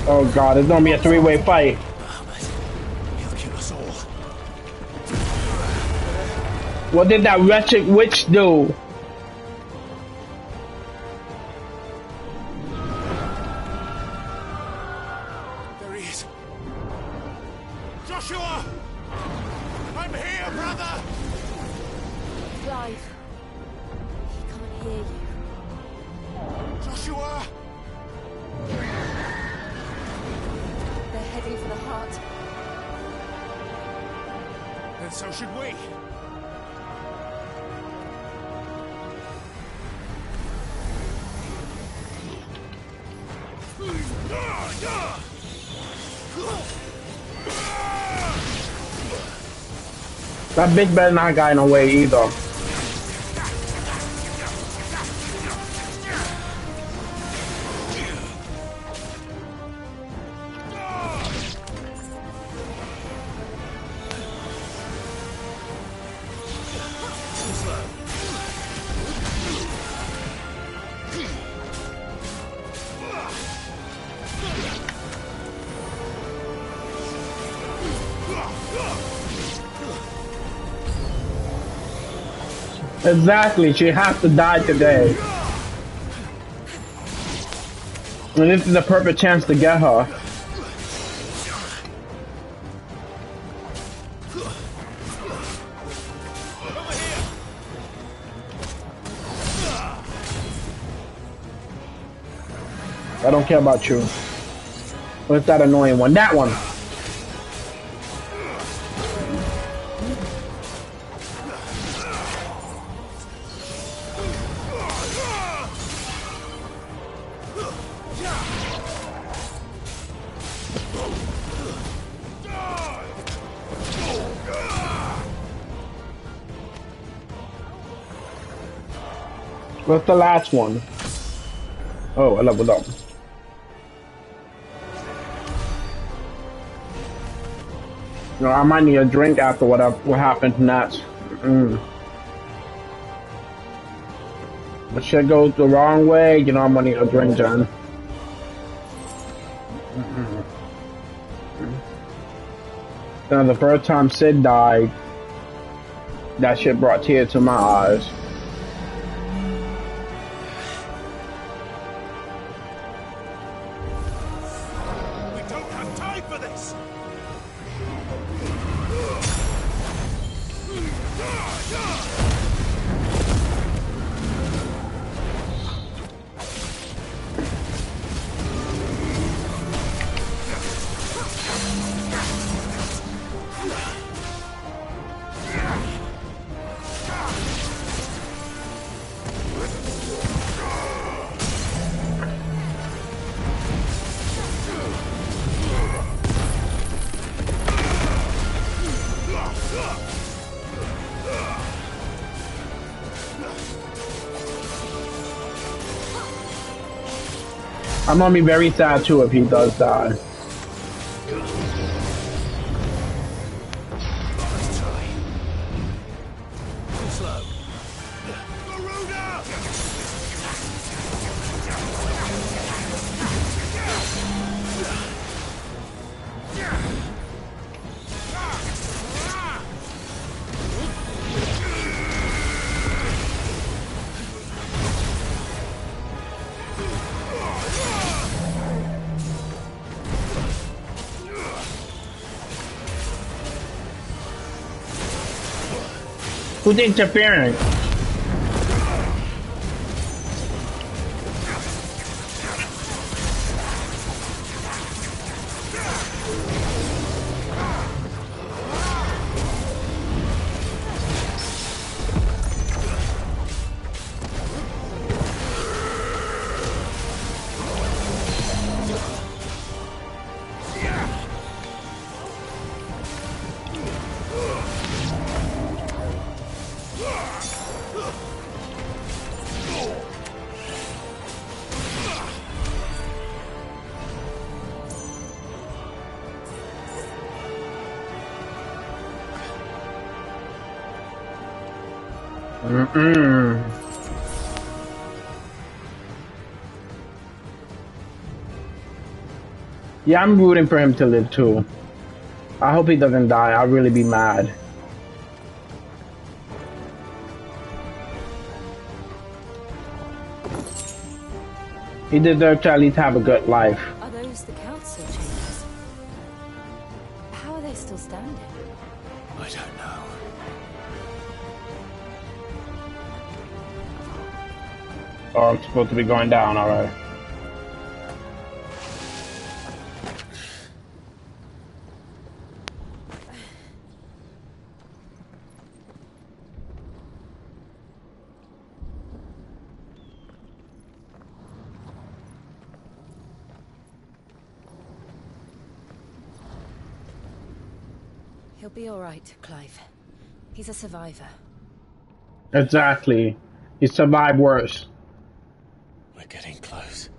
A: Oh God, it's gonna be a three-way fight.
M: He'll kill us all.
A: What did that wretched witch do?
M: There he is. Joshua! I'm here, brother!
C: Clive. He can't hear you.
M: Joshua!
C: They're heading for the heart.
M: And so should we.
A: That bitch better not got in the way either. Exactly, she has to die today. And this is the perfect chance to get her. I don't care about you. What's that annoying one? That one! What's the last one? Oh, I leveled up. You know, I might need a drink after what happened next. If shit goes the wrong way, you know I'm gonna need a drink, John. You know, the first time Sid died, that shit brought tears to my eyes. I'm gonna be very sad too if he does die. Who's interfering? Yeah, I'm rooting for him to live too. I hope he doesn't die. I'll really be mad. He deserves to at least have a good life.
C: Are those the council chambers? How are they still standing?
B: I don't know.
A: Oh, I'm supposed to be going down, alright.
C: He'll be all right, Clive. He's a survivor.
A: Exactly. He survived worse.
B: We're getting close.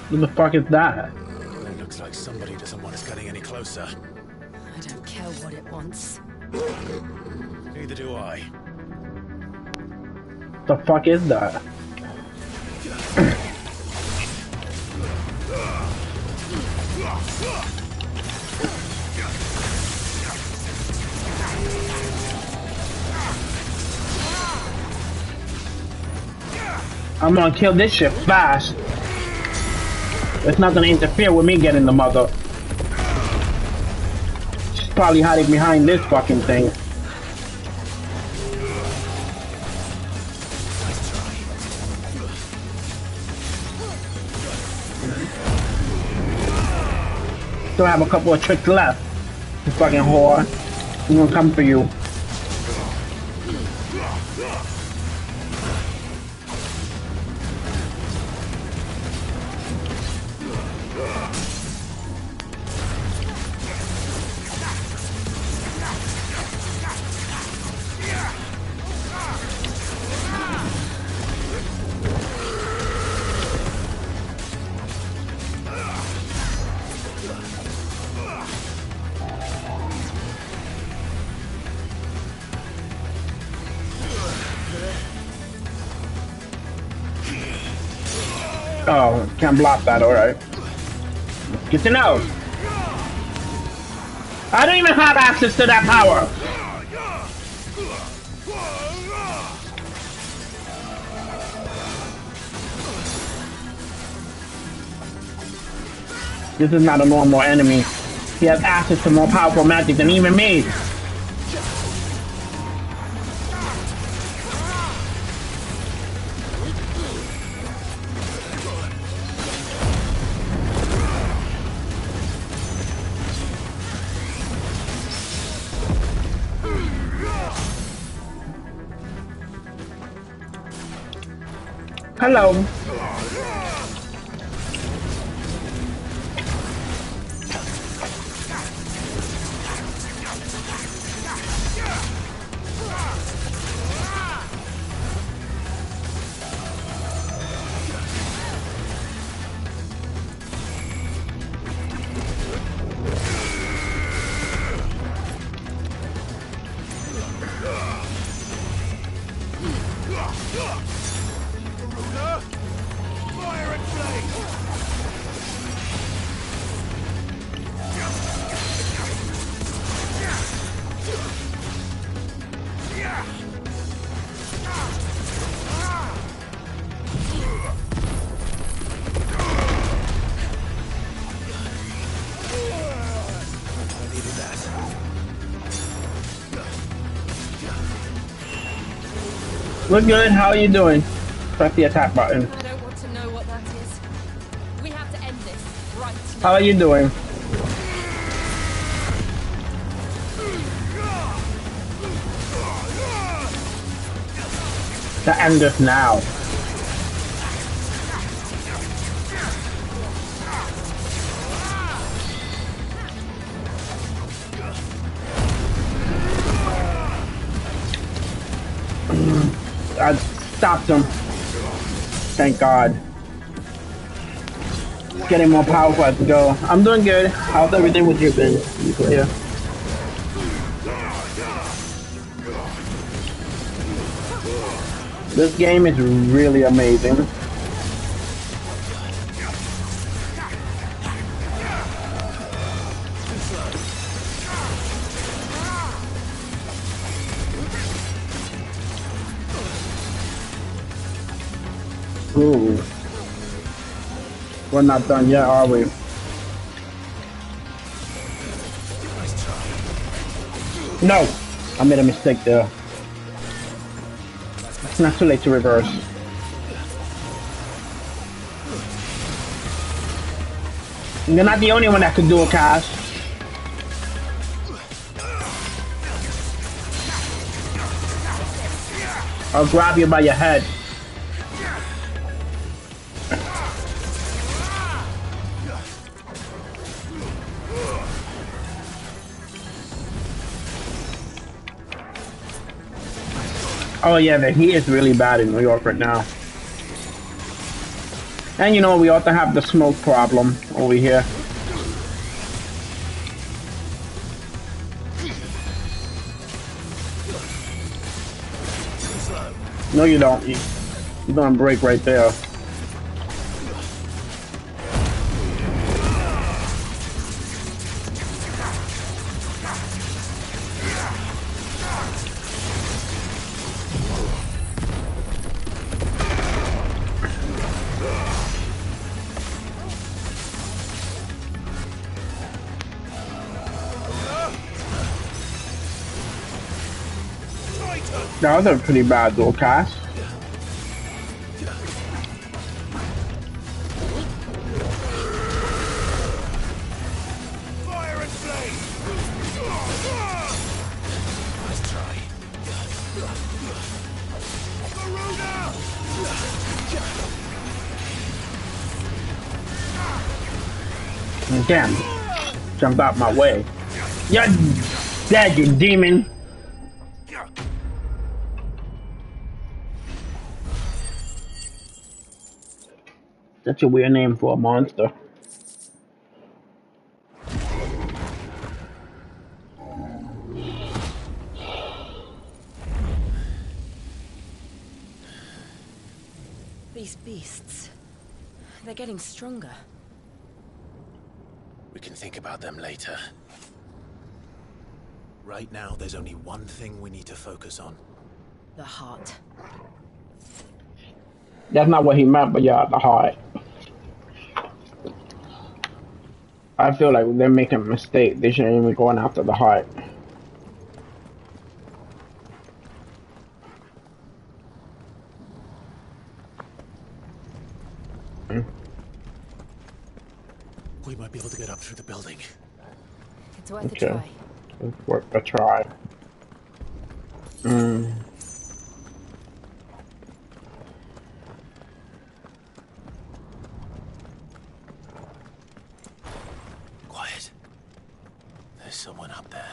A: Who the fuck is that?
B: It looks like somebody doesn't want us getting any closer.
C: I don't care what it wants.
M: Neither do I.
A: The fuck is that? I'm gonna kill this shit fast. It's not gonna interfere with me getting the mother. She's probably hiding behind this fucking thing. Still have a couple of tricks left. You fucking whore. I'm gonna come for you. Oh, can't block that, alright. Good to know. I don't even have access to that power. This is not a normal enemy. He has access to more powerful magic than even me. Hello. Look good, how are you doing? Press the attack button.
P: I don't want to know what that is. We have to end this right now.
A: How are you doing? To end this now. I stopped him. Thank God. Getting more powerful as we go. I'm doing good. How's everything with you been? Yeah. This game is really amazing. Ooh. We're not done yet, are we? No! I made a mistake there. It's not too late to reverse. You're not the only one that can do a cast. I'll grab you by your head. Oh yeah, the heat is really bad in New York right now. And you know, we also have the smoke problem over here. No, you don't. You're gonna break right there. That was a pretty bad dual cast.
Q: Fire and flame! Let's try.
A: Damn. Jumped out my way. Yeah, dead, you demon. That's a weird name for a monster.
C: These beasts, they're getting stronger.
B: We can think about them later. Right now, there's only one thing we need to focus on.
C: The heart.
A: That's not what he meant, but yeah, the heart. I feel like they're making a mistake. They shouldn't even be going after the heart.
B: We might be able to get up through the building.
C: It's worth a try.
A: It's worth a try.
B: Quiet. There's someone up there.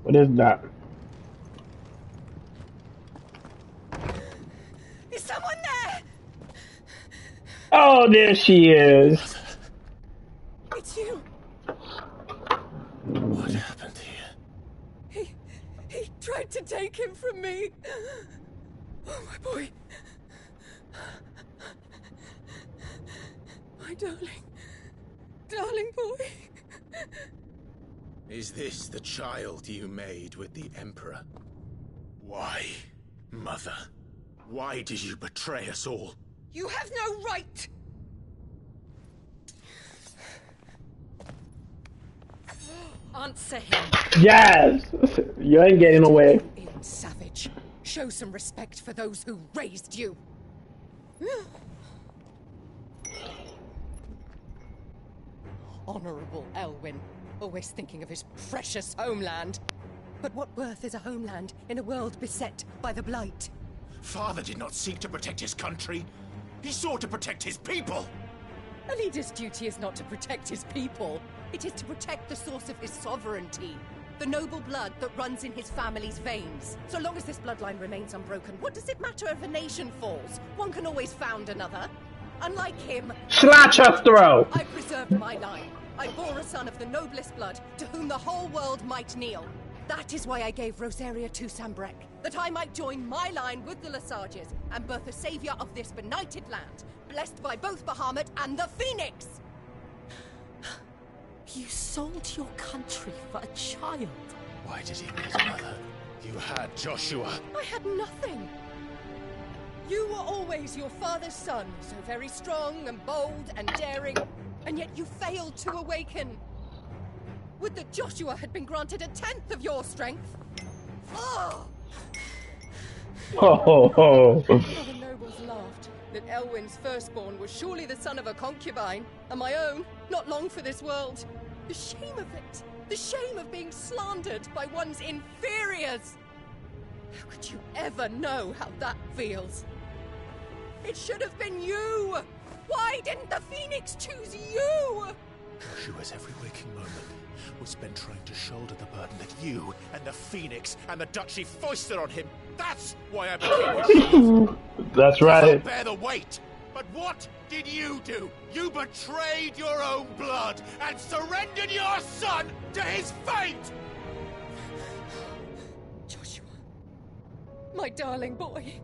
A: What is that?
K: Is someone there?
A: Oh, there she is.
K: It's you.
B: What happened here?
K: He tried to take him from me. Oh, my boy. My darling boy.
U: Is this the child you made with the Emperor? Why, Mother? Why did you betray us all?
K: You have no right. Answer him.
A: Yes! You ain't getting away.
K: In, savage. Show some respect for those who raised you. Honorable Elwyn, always thinking of his precious homeland. But what worth is a homeland in a world beset by the Blight?
U: Father did not seek to protect his country. He sought to protect his people.
K: A leader's duty is not to protect his people. It is to protect the source of his sovereignty. The noble blood that runs in his family's veins. So long as this bloodline remains unbroken, what does it matter if a nation falls? One can always found another. Unlike him...
A: Slash her throat!
K: I preserved my line. I bore a son of the noblest blood, to whom the whole world might kneel. That is why I gave Rosaria to Sambrek, that I might join my line with the Lesages and birth a savior of this benighted land, blessed by both Bahamut and the Phoenix!
C: You sold your country for a child.
U: Why did he need Mother? You had Joshua.
K: I had nothing. You were always your father's son, so very strong and bold and daring, and yet you failed to awaken. Would that Joshua had been granted 1/10 of your strength? Oh! The nobles laughed that Elwyn's firstborn was surely the son of a concubine, and my own, not long for this world. The shame of it! The shame of being slandered by one's inferiors! How could you ever know how that feels? It should have been you! Why didn't the Phoenix choose you?
U: Joshua's every waking moment was spent trying to shoulder the burden that you and the Phoenix and the Duchy foisted on him. That's why I became his shield.
A: That's right.
U: To bear the weight. But what did you do? You betrayed your own blood and surrendered your son to his fate!
P: My darling boy.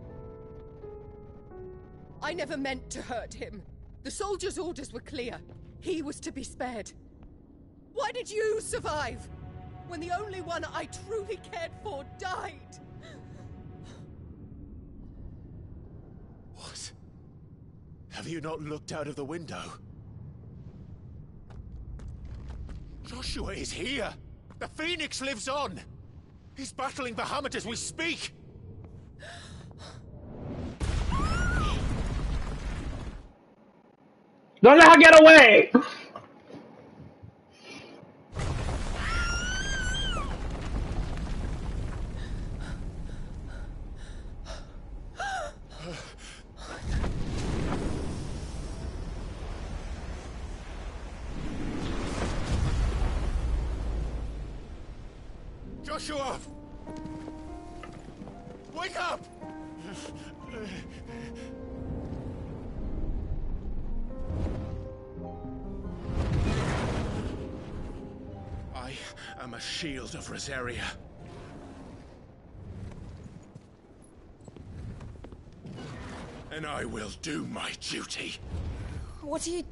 P: I never meant to hurt him. The soldier's orders were clear. He was to be spared. Why did you survive when the only one I truly cared for died?
U: What? Have you not looked out of the window? Joshua is here! The Phoenix lives on! He's battling Bahamut as we speak!
A: Don't let her get away!
U: Joshua! Wake up! I am a shield of Rosaria. And I will do my duty.
P: What are you...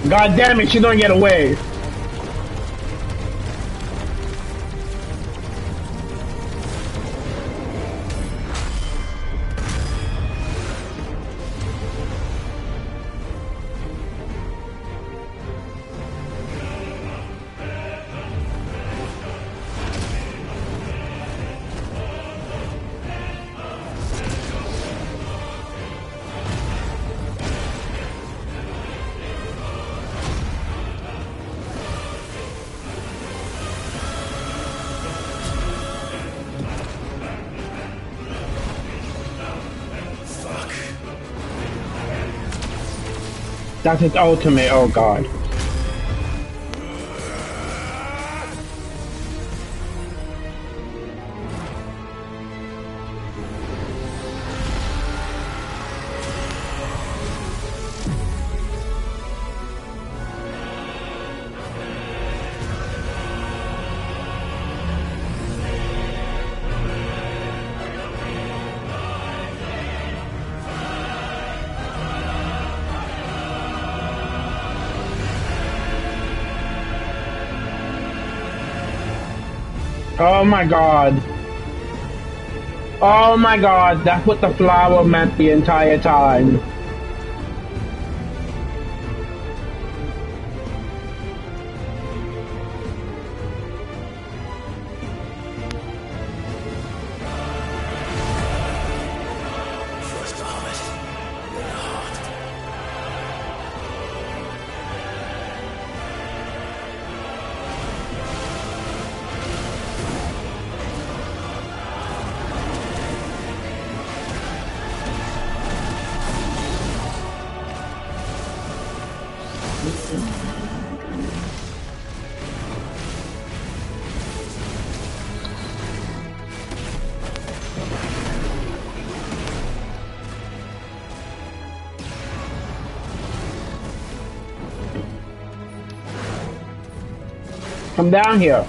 A: God damn it, she don't get away. That's its ultimate, oh god. Oh my god. Oh my god, that's what the flower meant the entire time. Come down here.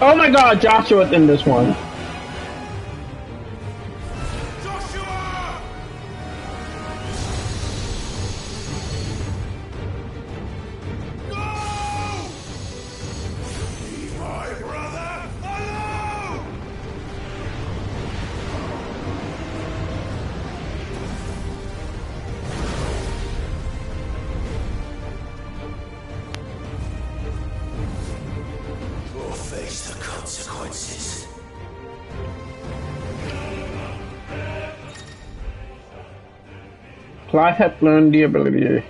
A: Oh my god, Joshua's in this one. Clive had learned the ability.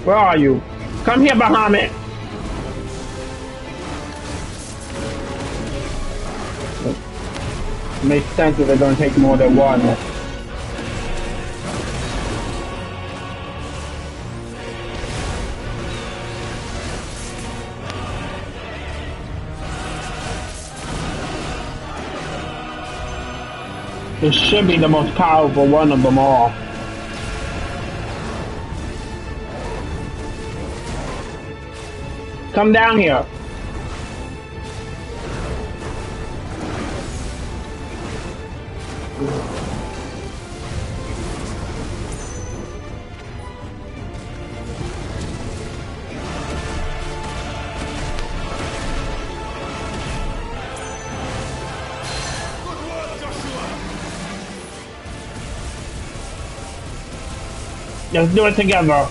A: Where are you? Come here, Bahamut. Makes sense if it don't take more than one. It should be the most powerful one of them all. Come down here. Let's do it together.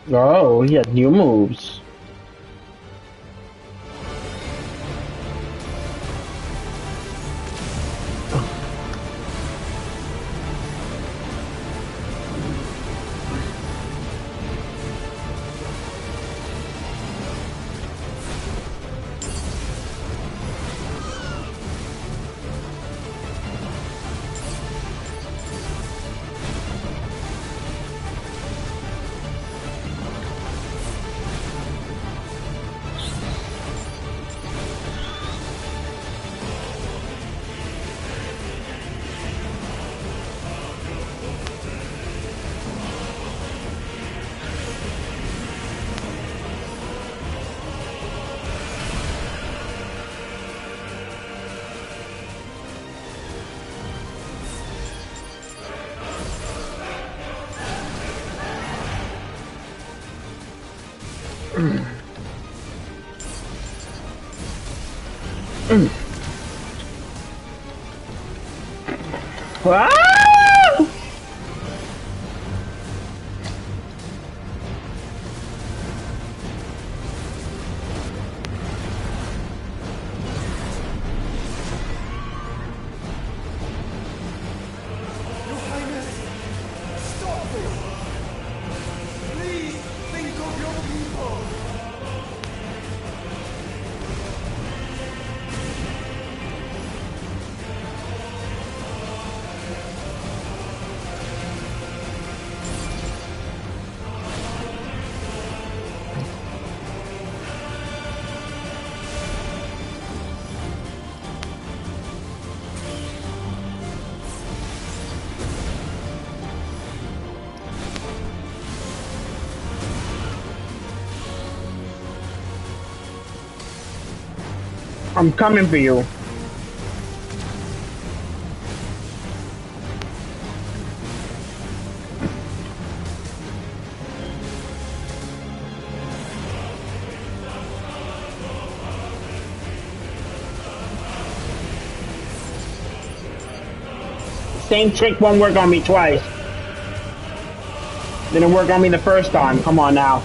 A: Oh, he has new moves. Ah! I'm coming for you. Same trick won't work on me twice. Didn't work on me the first time. Come on now.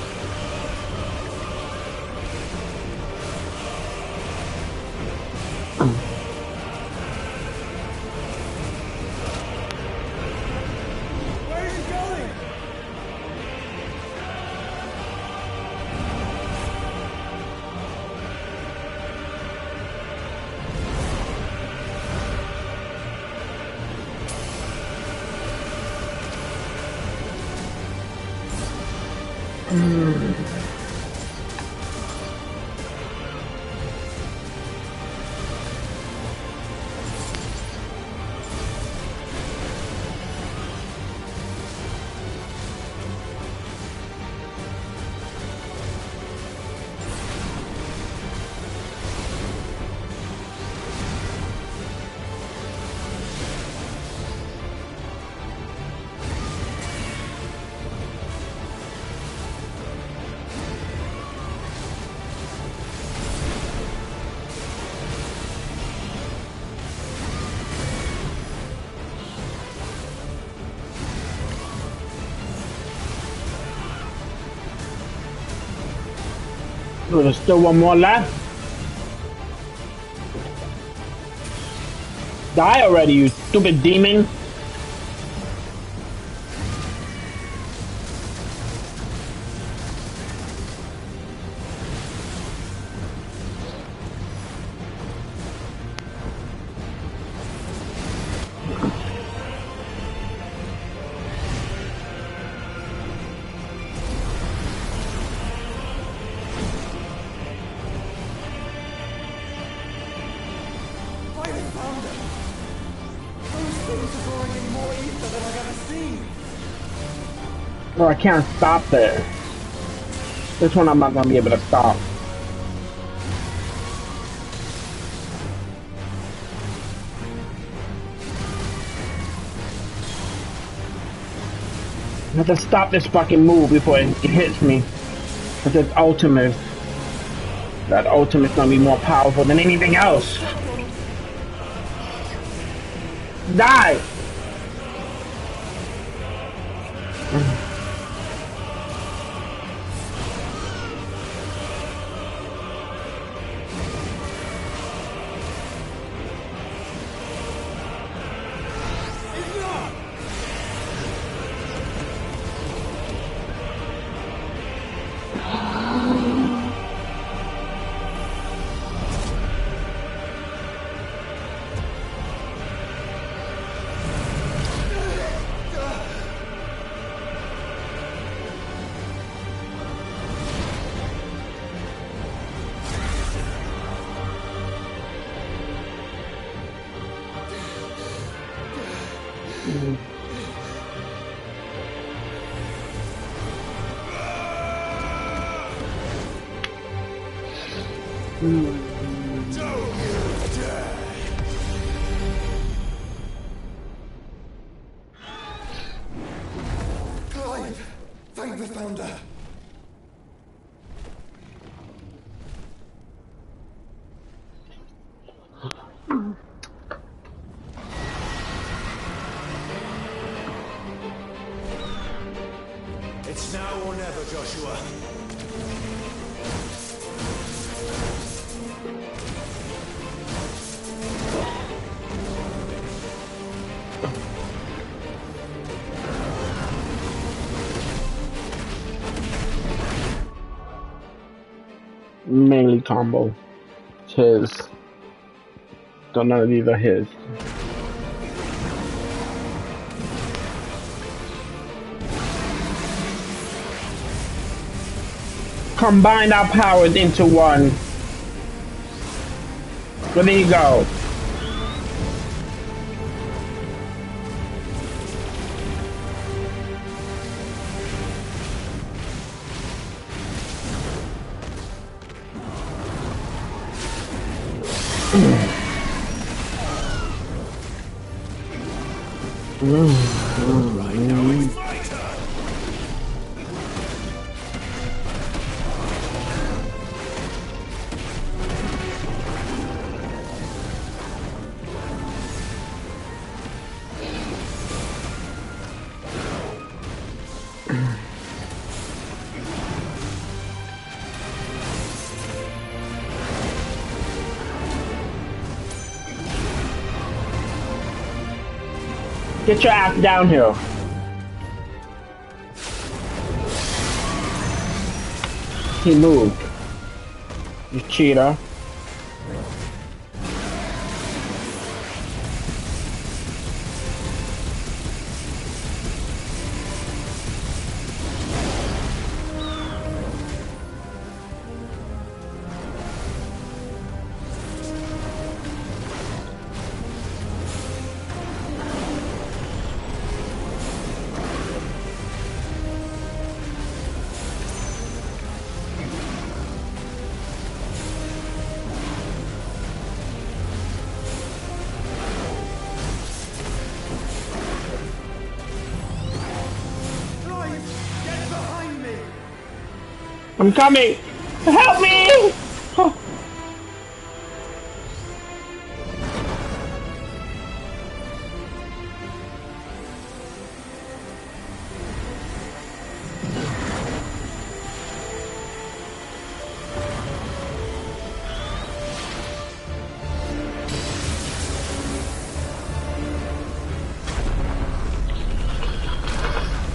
A: Oh, there's still one more left. Die already, you stupid demon. Oh, I can't stop there. This one I'm not gonna be able to stop. I have to stop this fucking move before it hits me. Because it's ultimate. That ultimate's gonna be more powerful than anything else. Die!
L: Clive! Thank the Founder!
Q: Now or never, Joshua.
A: Mainly combo. It's his. Don't know if these are his. Combine our powers into one. Where did he go?
Q: Right now it's my turn.
A: Get your ass down here. He moved. You cheater. I'm coming! Help me!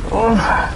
A: Oh.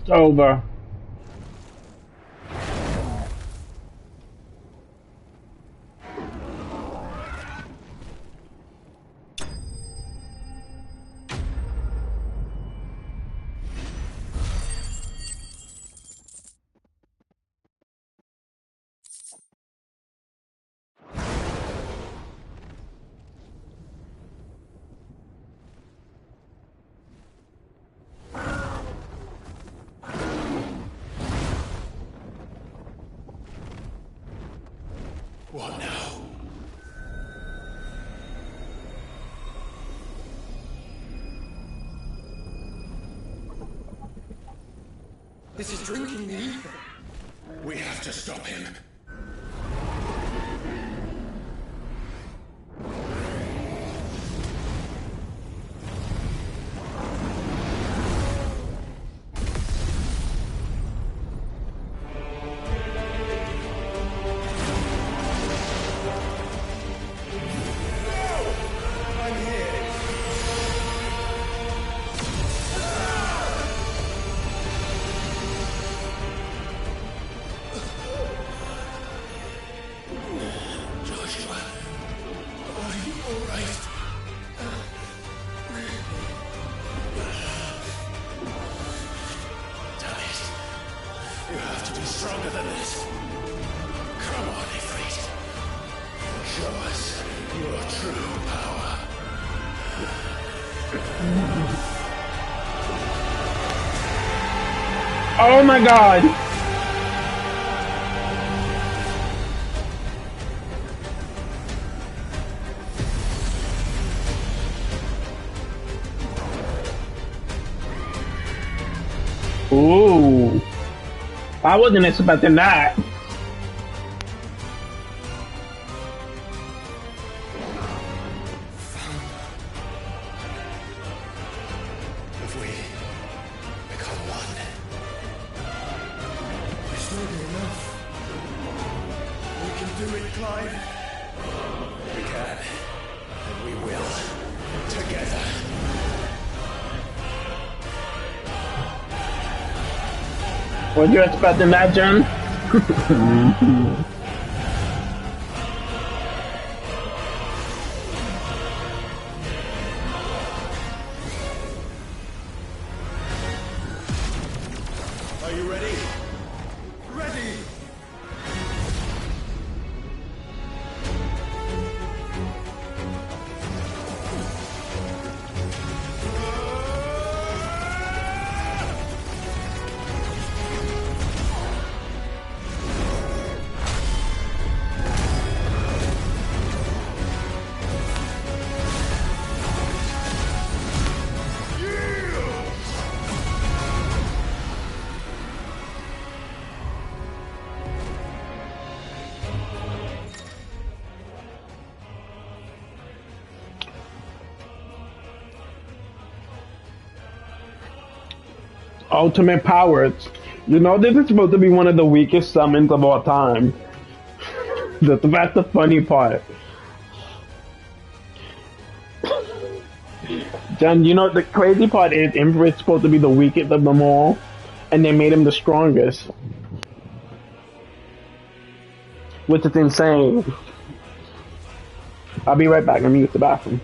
A: It's over.
P: This is drinking the ether.
Q: We have to stop him. Stronger than this. Come on, Ifrit. Show us your true power.
A: Oh my god! Ooh. I wasn't expecting that.
Q: If we become one, this will be enough. We can do it, Clive. We can, and we will, together.
A: Were you expecting that, John?
Q: Are you ready? Ready!
A: Ultimate powers. You know this is supposed to be one of the weakest summons of all time. That's the funny part. John, you know the crazy part is Ifrit's supposed to be the weakest of them all, and they made him the strongest. Which is insane. I'll be right back. Let me use the bathroom.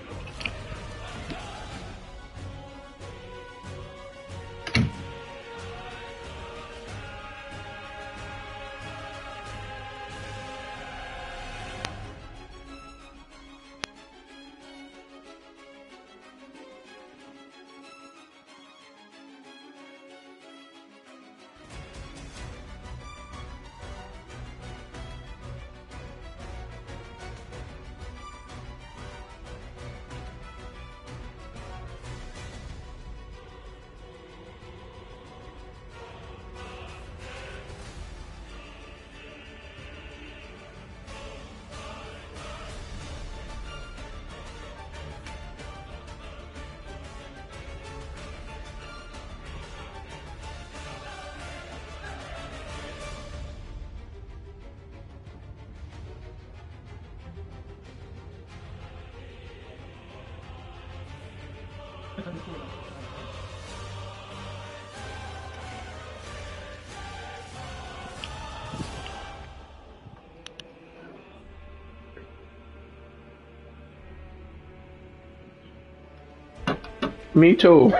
A: Me too.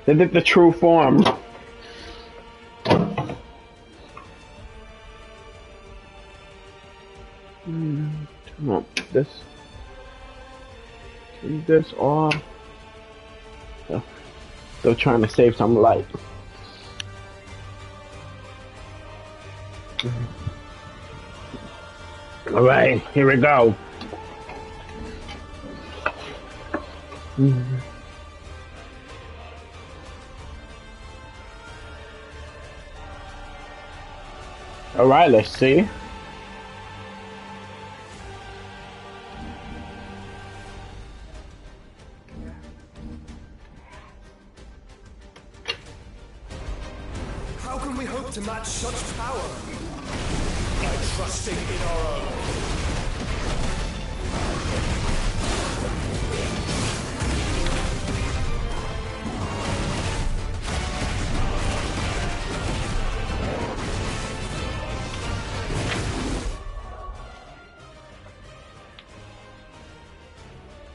A: They did the true form. Turn on this. Turn this off. Still trying to save some light. All right, here we go. Alright, let's see.
Q: How can we hope to match such power? By trusting in our own.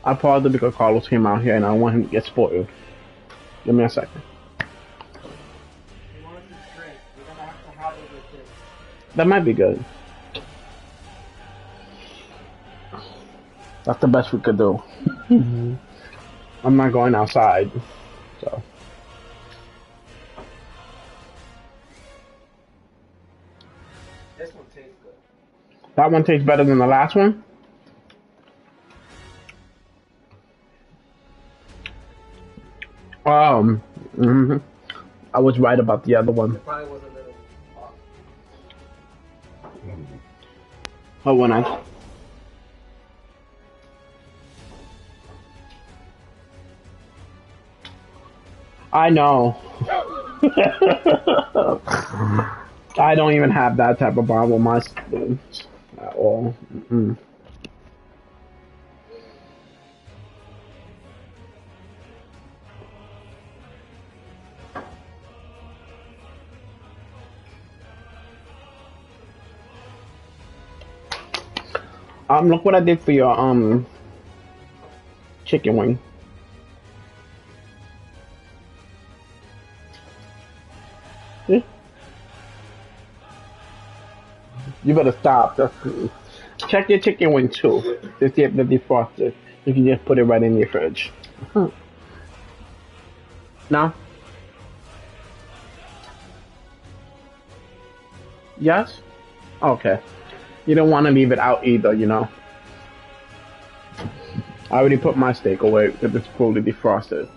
A: I paused it because Carlos came out here and I want him to get spoiled. Give me a second. That might be good. That's the best we could do. I'm not going outside, so.
F: This one tastes good.
A: That one tastes better than the last one? I was right about the other one.
F: It probably was a little off.
A: Oh, when I. I know. I don't even have that type of bond with my students at all. Look what I did for your chicken wing. See? You better stop. Check your chicken wing too. To see if they're defrosted. You can just put it right in your fridge. No? Yes? Okay. You don't want to leave it out either, you know. I already put my steak away because it's fully defrosted.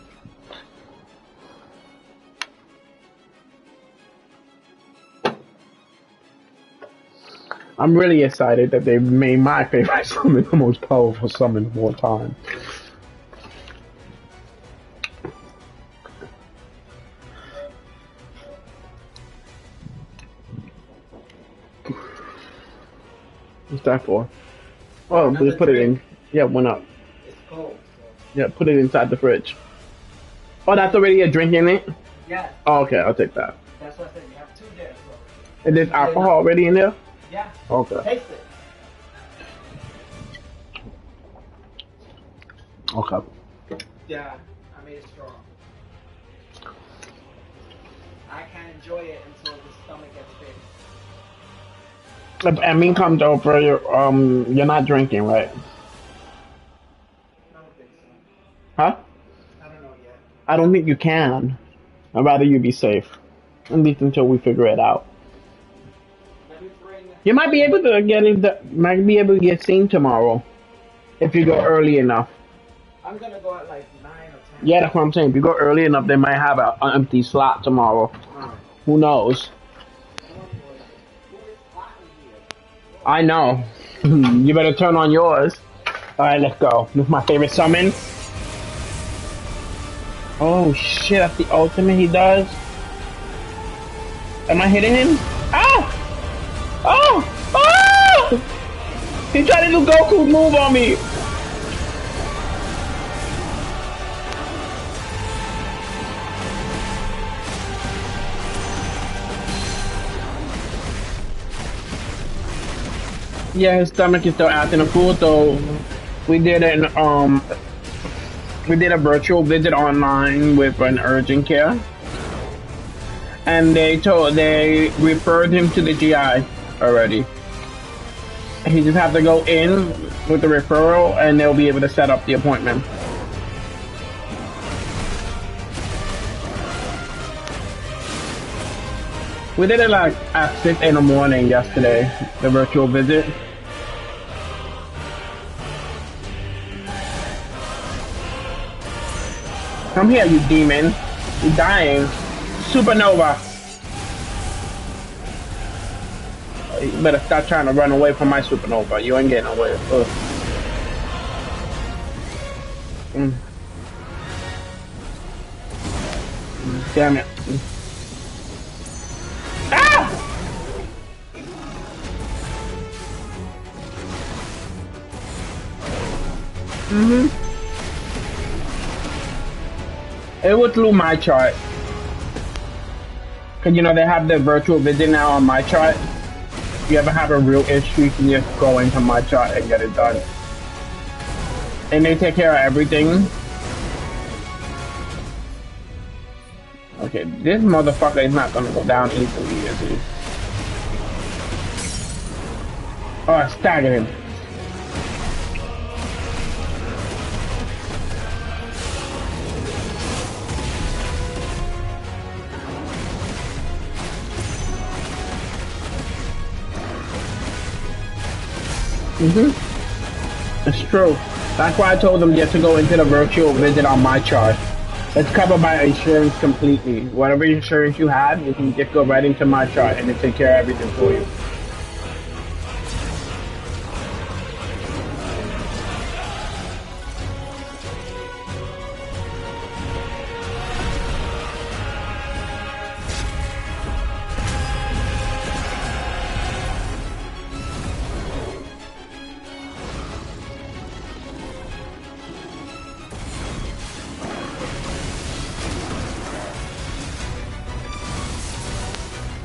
A: I'm really excited that they made my favorite summon the most powerful summon of all time. What's that for? Oh, we put it in. Yeah, went up.
F: It's cold. So.
A: Yeah, put it inside the fridge. Oh, that's already a drink in it?
F: Yeah.
A: Oh, okay, I'll take that.
F: That's what I said. You have 2 there. So.
A: And there's alcohol already in there?
F: Yeah.
A: Okay.
F: Taste it.
A: Okay.
F: Yeah, I made it strong. I can't enjoy it until the stomach gets big.
A: If Emin comes over, you're not drinking, right?
F: I don't think so.
A: Huh?
F: I don't know yet.
A: I don't think you can. I'd rather you be safe. At least until we figure it out. You might be able to get seen tomorrow. If you go early enough.
F: I'm gonna go at like 9 or 10.
A: Yeah, that's what I'm saying. If you go early enough, they might have an empty slot tomorrow. Who knows? I know. You better turn on yours. Alright, let's go. This is my favorite summon. Oh shit, that's the ultimate he does. Am I hitting him? Ah! Oh! Oh! He tried to do Goku's move on me. Yeah, his stomach is still acting a fool, so we did a virtual visit online with an urgent care. And they referred him to the GI already. He just have to go in with the referral and they'll be able to set up the appointment. We did it like at 6 in the morning yesterday, the virtual visit. Come here, you demon. You're dying. Supernova. You better stop trying to run away from my supernova. You ain't getting away. Ugh. Damn it. Ah! It would through my chart. Cause you know they have the virtual visit now on my chart. If you ever have a real issue, you can just go into my chart and get it done. And they take care of everything. Okay, this motherfucker is not gonna go down easily, is he? Oh, I staggered him. It's true. That's why I told them just to go into the virtual visit on my chart. It's covered by insurance completely. Whatever insurance you have, you can just go right into my chart and it take care of everything for you.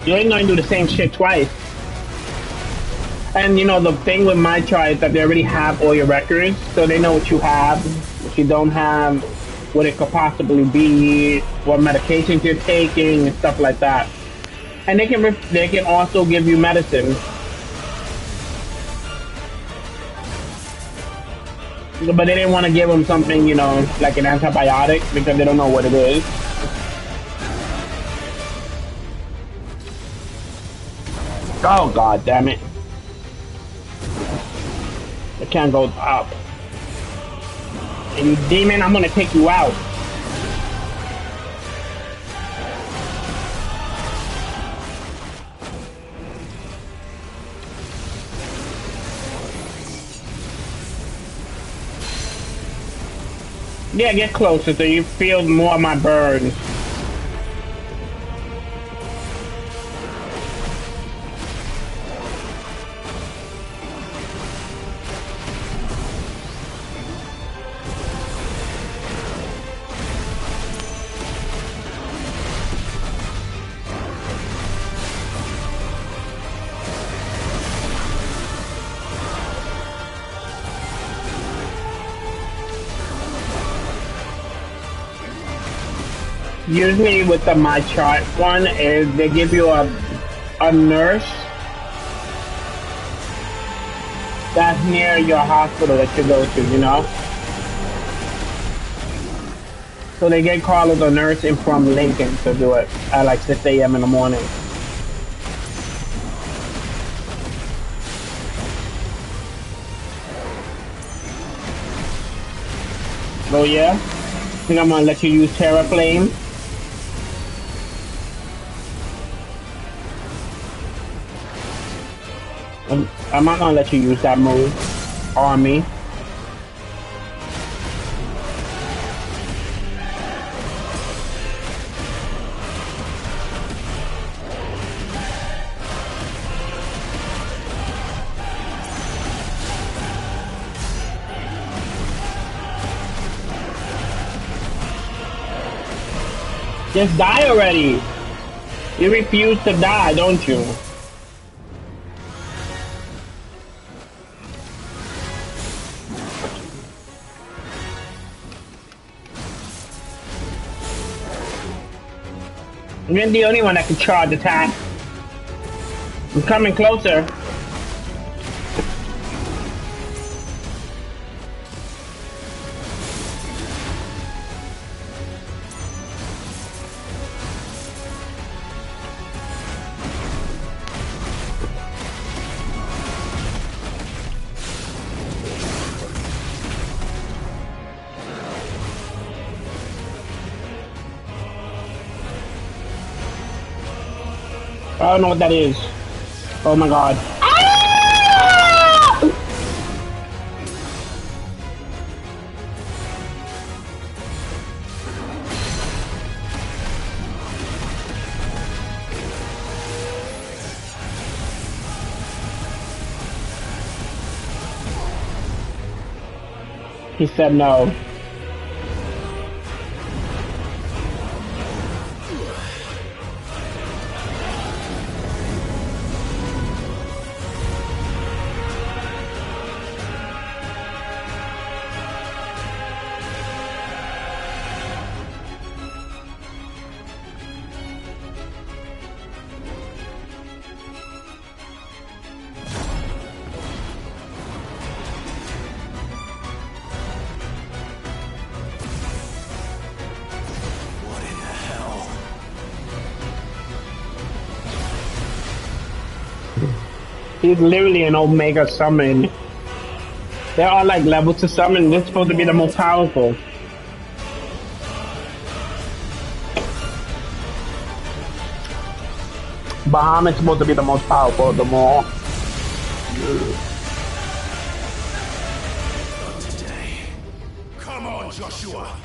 A: You ain't gonna do the same shit twice. And you know, the thing with my chart is that they already have all your records, so they know what you have, what you don't have, what it could possibly be, what medications you're taking, and stuff like that. And they can also give you medicine. But they didn't want to give them something, you know, like an antibiotic, because they don't know what it is. Oh, god damn it. I can't go up. And you demon, I'm gonna take you out. Yeah, get closer so you feel more of my burns. Usually with the My Chart one is they give you a nurse that's near your hospital that you go to, you know? So they get called a nurse in from Lincoln to do it at like 6 a.m. in the morning. Oh yeah? I think I'm gonna let you use Terra Flame. I'm not gonna let you use that move on me. Just die already. You refuse to die, don't you? You're the only one that can charge attack. I'm coming closer. I don't know what that is. Oh my god. He said no. He's literally an Omega summon. There are like levels to summon. This is supposed to be the most powerful. Bahamut's supposed to be the most powerful of them all.
Q: Not today. Come on, Joshua.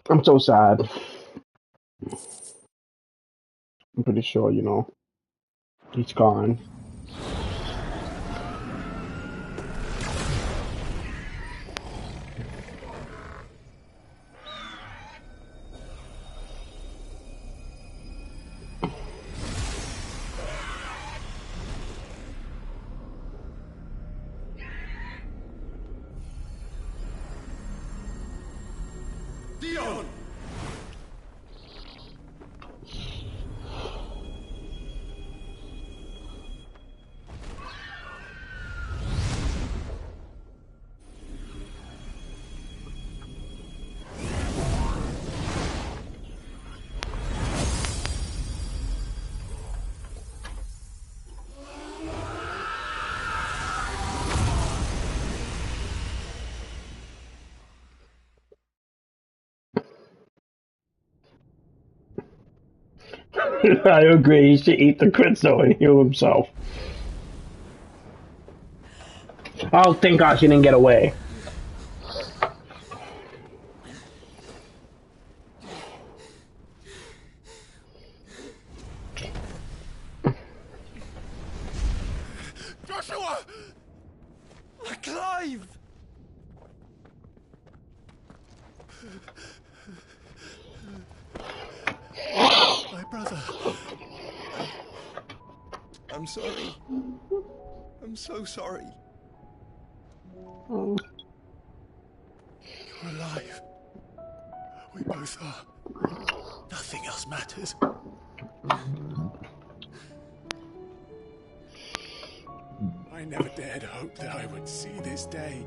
A: I'm so sad. I'm pretty sure, you know, he's gone.
Q: Dion!
A: I agree. He should eat the crystal and heal himself. Oh, thank God she didn't get away.
Q: Joshua! Clive! My brother. I'm sorry. I'm so sorry.
A: Oh.
Q: You're alive. We both are. Nothing else matters. I never dared hope that I would see this day.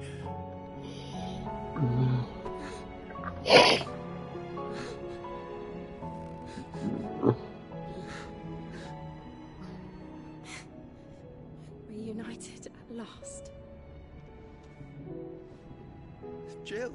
K: Reunited at last.
Q: Jill.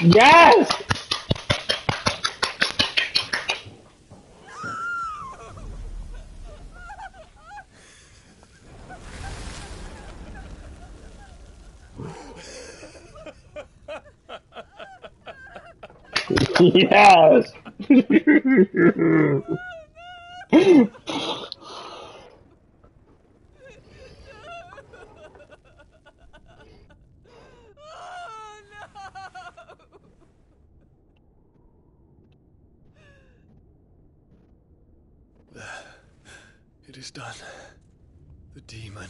A: Yes! Yes!
M: It is done. The demon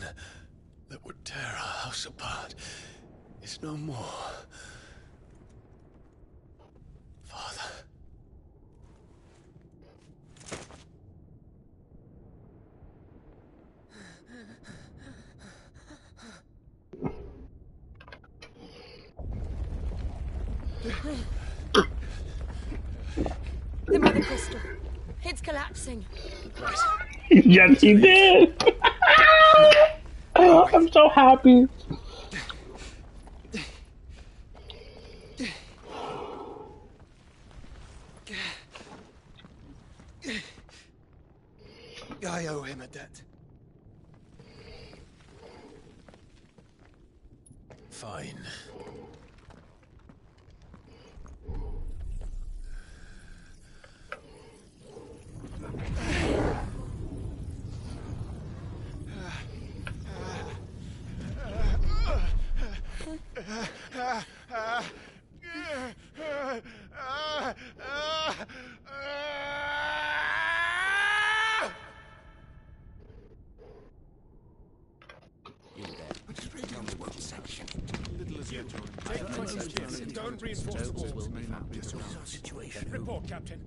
M: that would tear our house apart is no more. Father.
C: The mother crystal. It's collapsing.
A: Yes, he did. I'm so happy.
M: I owe him a debt. Fine.
Q: Don't reinforce the walls. Report, Captain.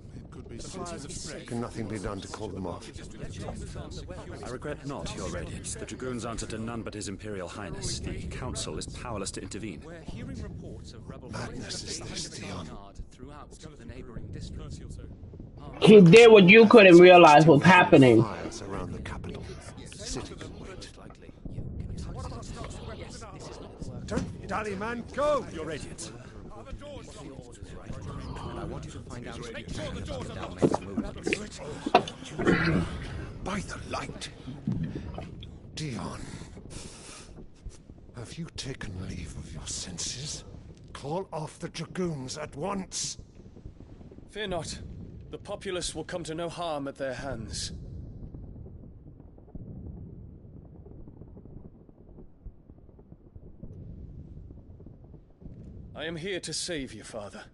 I: Can nothing be done to call them off?
R: I regret not, Your Radiance. The Dragoons answer to none but His Imperial Highness. The Council is powerless to intervene.
Q: We're hearing reports of rebel
I: Madness is this, Theon.
Q: throughout the neighboring districts.
A: He did what you couldn't realize was happening.
I: Fires around the capital. City can wait.
Q: Don't dally, man. Go!
R: Your Radiance. And I want you to find out
Q: Make sure the doors are locked.
I: By the light. Dion. Have you taken leave of your senses? Call off the Dragoons at once.
M: Fear not. The populace will come to no harm at their hands. I am here to save you, Father.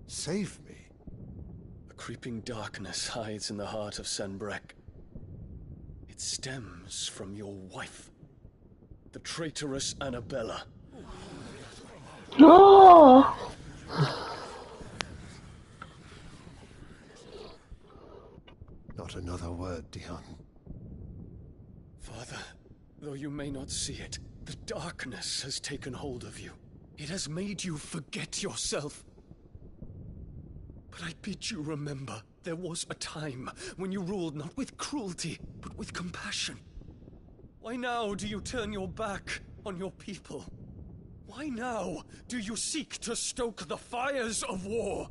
I: Save me?
M: A creeping darkness hides in the heart of Sanbreque. It stems from your wife, the traitorous Annabella.
A: No!
I: Not another word, Dion.
M: Father, though you may not see it, the darkness has taken hold of you. It has made you forget yourself. But I bid you remember, there was a time when you ruled not with cruelty, but with compassion. Why now do you turn your back on your people? Why now do you seek to stoke the fires of war?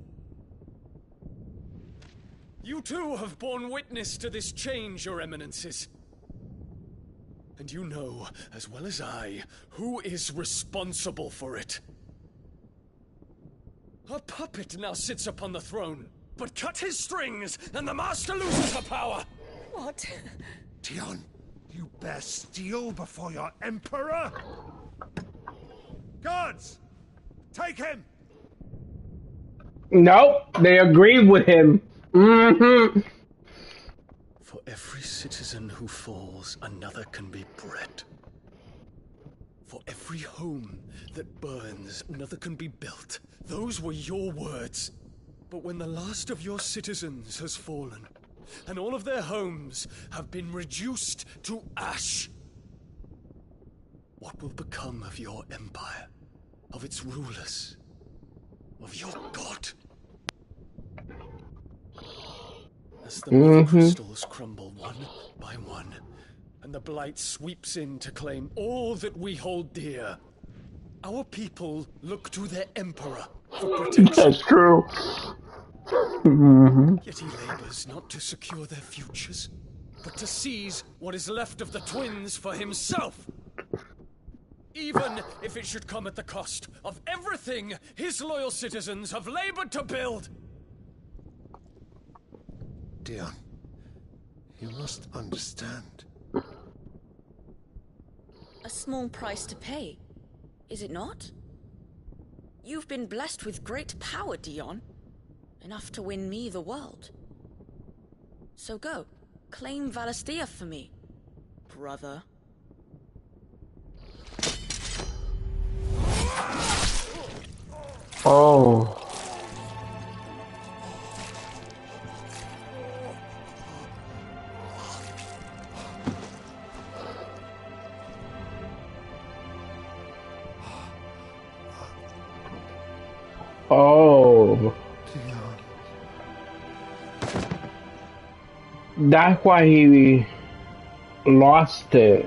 M: You too have borne witness to this change, Your Eminences. And you know, as well as I, who is responsible for it. A puppet now sits upon the throne, but cut his strings, and the Master loses her power!
P: What?
I: Dion, you bear steel before your Emperor?
Q: Guards! Take him!
A: Nope, they agreed with him. Mm-hmm.
M: For every citizen who falls, another can be bred. For every home that burns, another can be built. Those were your words. But when the last of your citizens has fallen, and all of their homes have been reduced to ash, what will become of your empire, of its rulers, of your god? As the mother crystals crumble one by one, and the blight sweeps in to claim all that we hold dear,
Q: Our people look to their emperor for protection.
A: That's true. Mm-hmm.
Q: Yet he labors not to secure their futures, but to seize what is left of the twins for himself. Even if it should come at the cost of everything his loyal citizens have labored to build.
I: Dion, you must understand.
N: A small price to pay, is it not? You've been blessed with great power, Dion. Enough to win me the world. So go, claim Valisthea for me, brother.
A: Oh. Oh. That's why he lost it.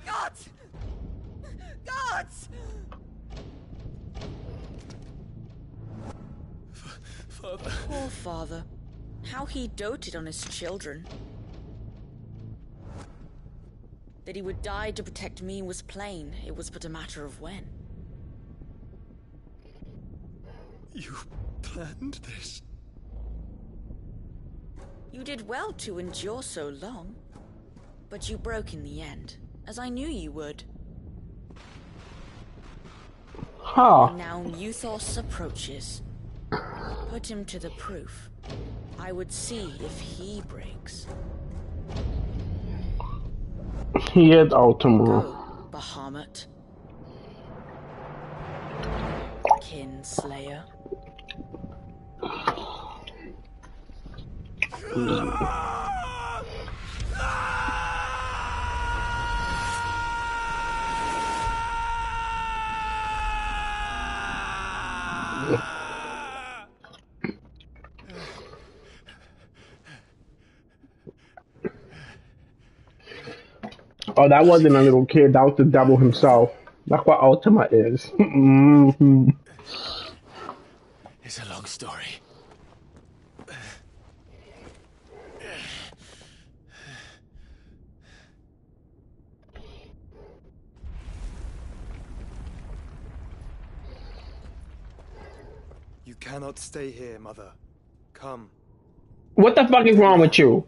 P: Gods! Gods!
Q: Father.
N: Poor father. How he doted on his children. That he would die to protect me was plain. It was but a matter of when.
Q: You planned this?
N: You did well to endure so long. But you broke in the end, as I knew you would.
A: Huh.
N: And now Muthos approaches. Put him to the proof. I would see if he breaks.
A: He is Ultima.
N: Go, Bahamut. Kinslayer.
A: Oh, that wasn't a little kid. That was the devil himself. That's what Ultima is. Mm-hmm.
Q: It's a long story.
L: You cannot stay here, Mother. Come.
A: What the fuck is wrong with you?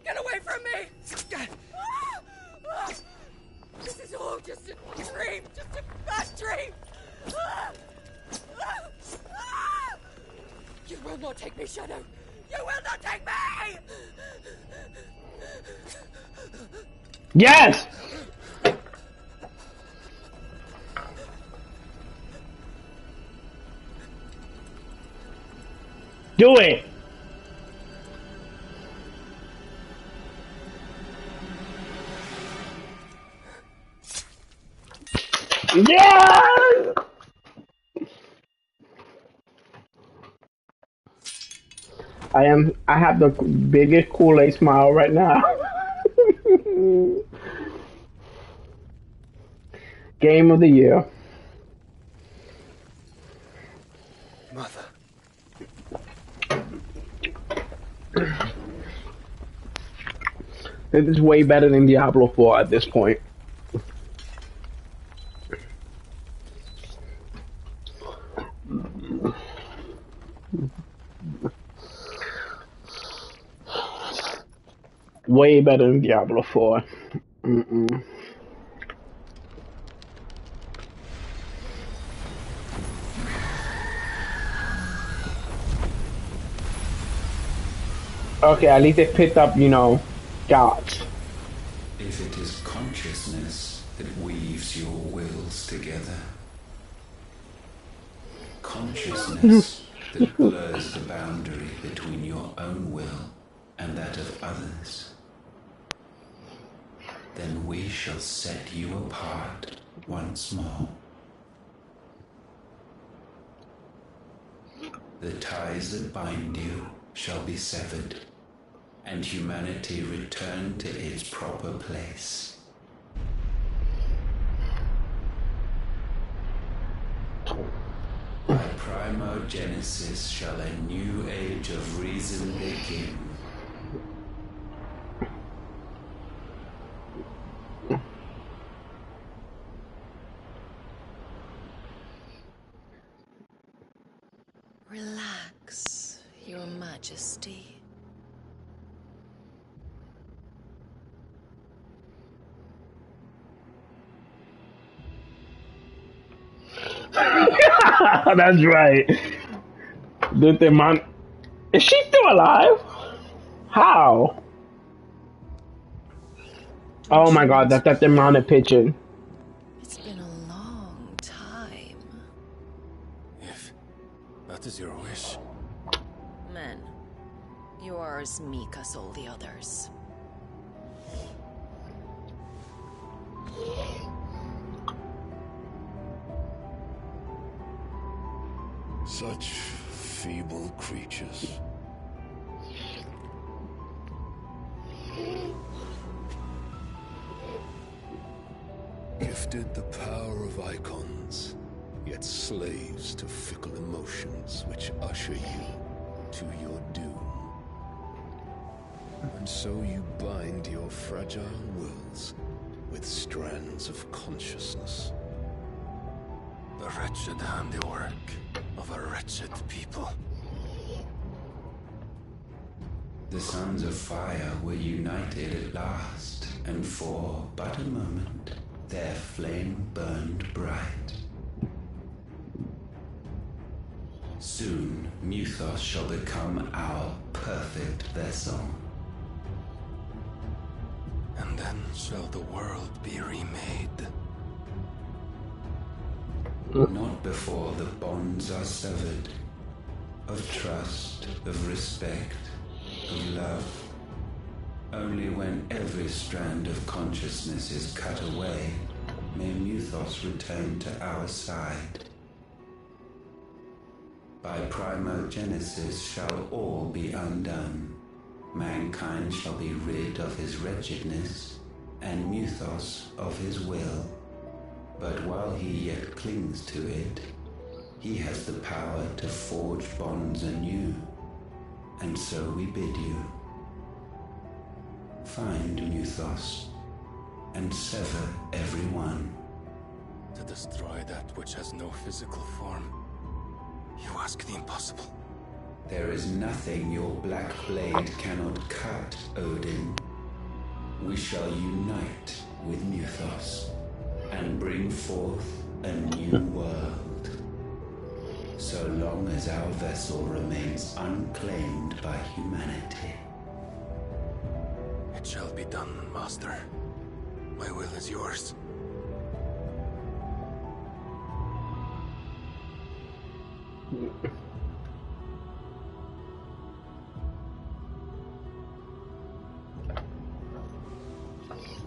P: Get away from me! This is all just a dream, just a bad dream! You will not take me, Shadow! You will not take me!
A: Yes! Do it! Yes! I have the biggest Kool-Aid smile right now. Game of the year.
L: Mother.
A: This is way better than Diablo 4 at this point. Way better than Diablo 4. Mm-mm. Okay, at least it picked up, you know, gods.
V: If it is consciousness that weaves your wills together, consciousness that blurs the boundary between your own will and that of others, then we shall set you apart once more. The ties that bind you shall be severed, and humanity return to its proper place. By Primogenesis shall a new age of reason begin.
C: Relax, Your Majesty.
A: That's right. The demon. Is she still alive? How? Oh my god, that's that demonic pigeon.
C: It's been a long time.
M: If that is your wish.
C: Men, you are as meek as all the others.
D: Such feeble creatures. Gifted the power of icons, yet slaves to fickle emotions which usher you to your doom. And so you bind your fragile wills with strands of consciousness.
M: The wretched handiwork of a wretched people.
V: The Sons of Fire were united at last, and for but a moment, their flame burned bright. Soon, Muthos shall become our perfect vessel.
M: And then shall the world be remade.
V: Not before the bonds are severed, of trust, of respect, of love. Only when every strand of consciousness is cut away, may Muthos return to our side. By Primogenesis shall all be undone. Mankind shall be rid of his wretchedness, and Muthos of his will. But while he yet clings to it, he has the power to forge bonds anew. And so we bid you, find Muthos, and sever every one.
M: To destroy that which has no physical form, you ask the impossible.
V: There is nothing your black blade cannot cut, Odin. We shall unite with Muthos, and bring forth a new world. So long as our vessel remains unclaimed by humanity.
M: It shall be done, Master. My will is yours.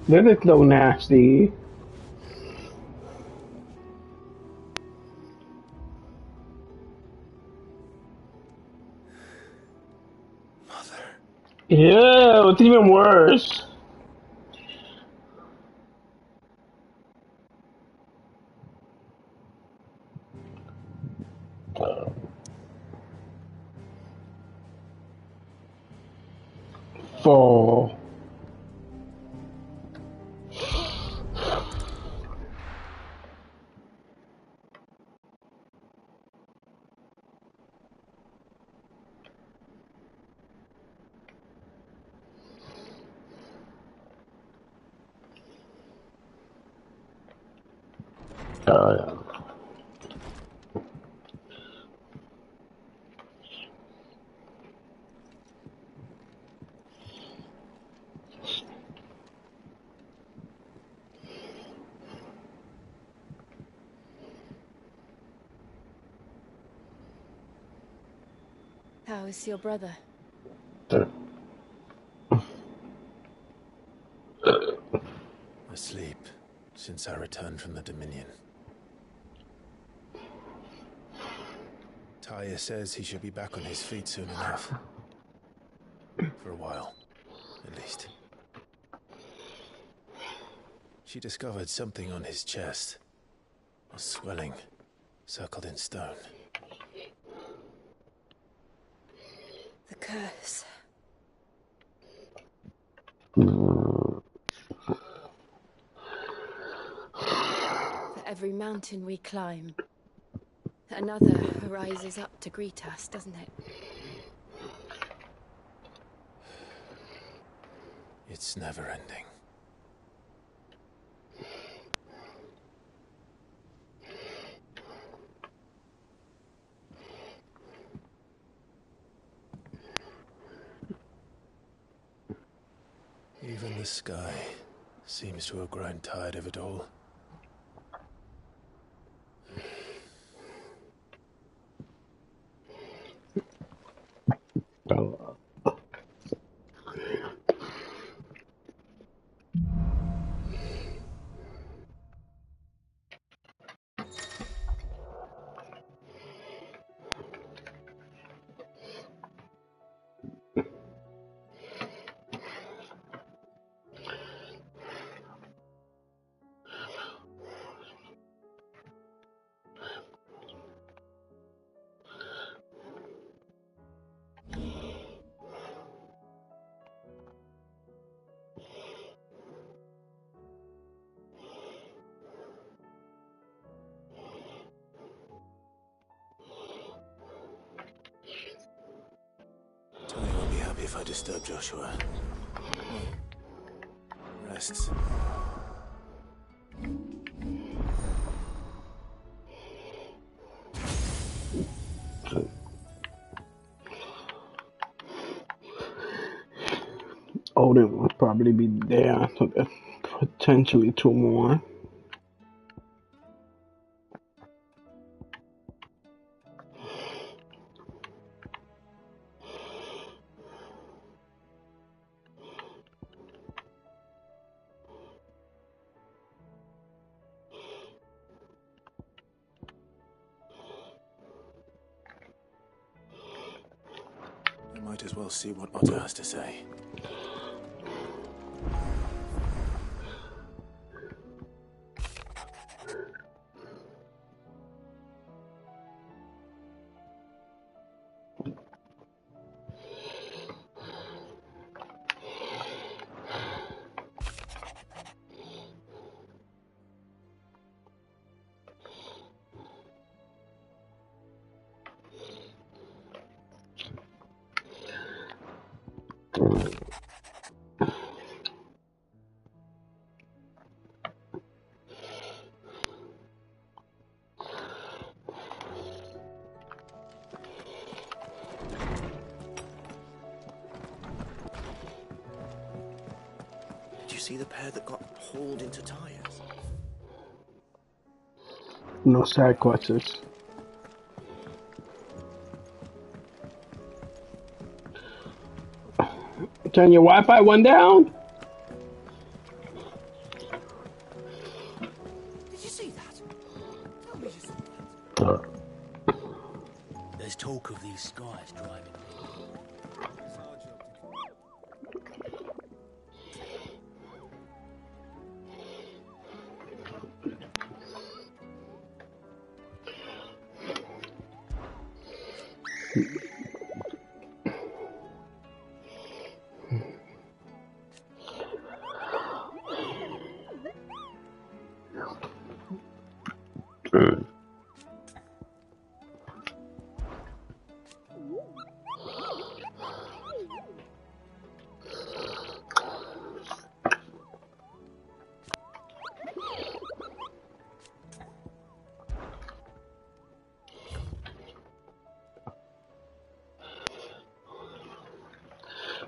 A: This is so nasty. Yeah, it's even worse. Fall. Yeah.
C: How is your brother?
B: I return from the Dominion. Taya says he should be back on his feet soon enough. For a while, at least. She discovered something on his chest. A swelling, circled in stone.
K: The curse.
C: For every mountain we climb, another rises up to greet us, doesn't it?
B: It's never ending. Even the sky seems to have grown tired of it all. Tony won't be happy if I disturb Joshua. Rests.
A: Odin will probably be there, so there's potentially two more.
B: I might as well see what Otto has to say.
T: Did you see the pair that got hauled into tires?
A: No side quests. Turn your Wi-Fi one down.
T: Did you see that? Tell me you saw that.
O: There's talk of these skies driving.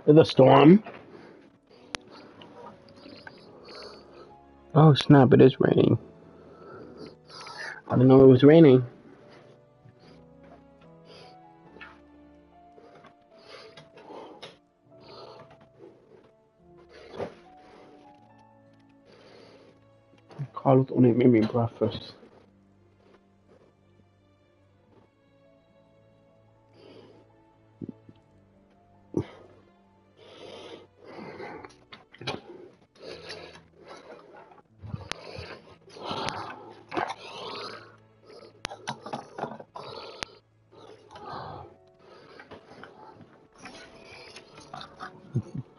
A: There's a storm. Oh snap! It is raining. I didn't know it was raining. Carlos only made me breakfast.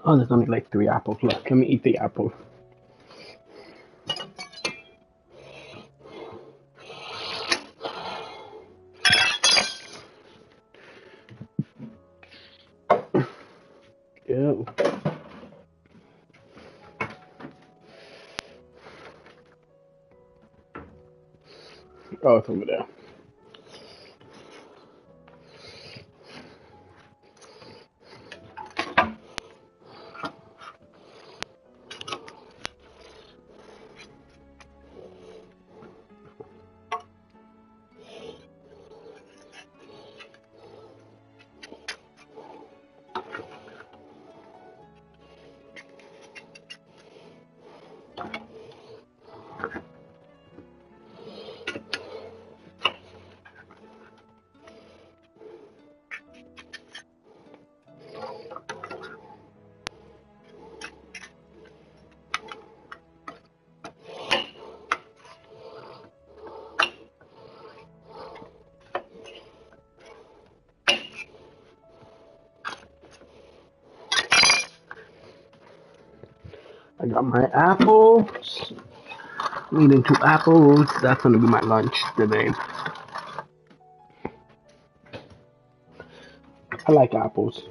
A: Oh, there's only like 3 apples left. Let me eat the apple. Ew. Oh, it's over there. I got my apples. I'm eating 2 apples. That's gonna be my lunch today. I like apples.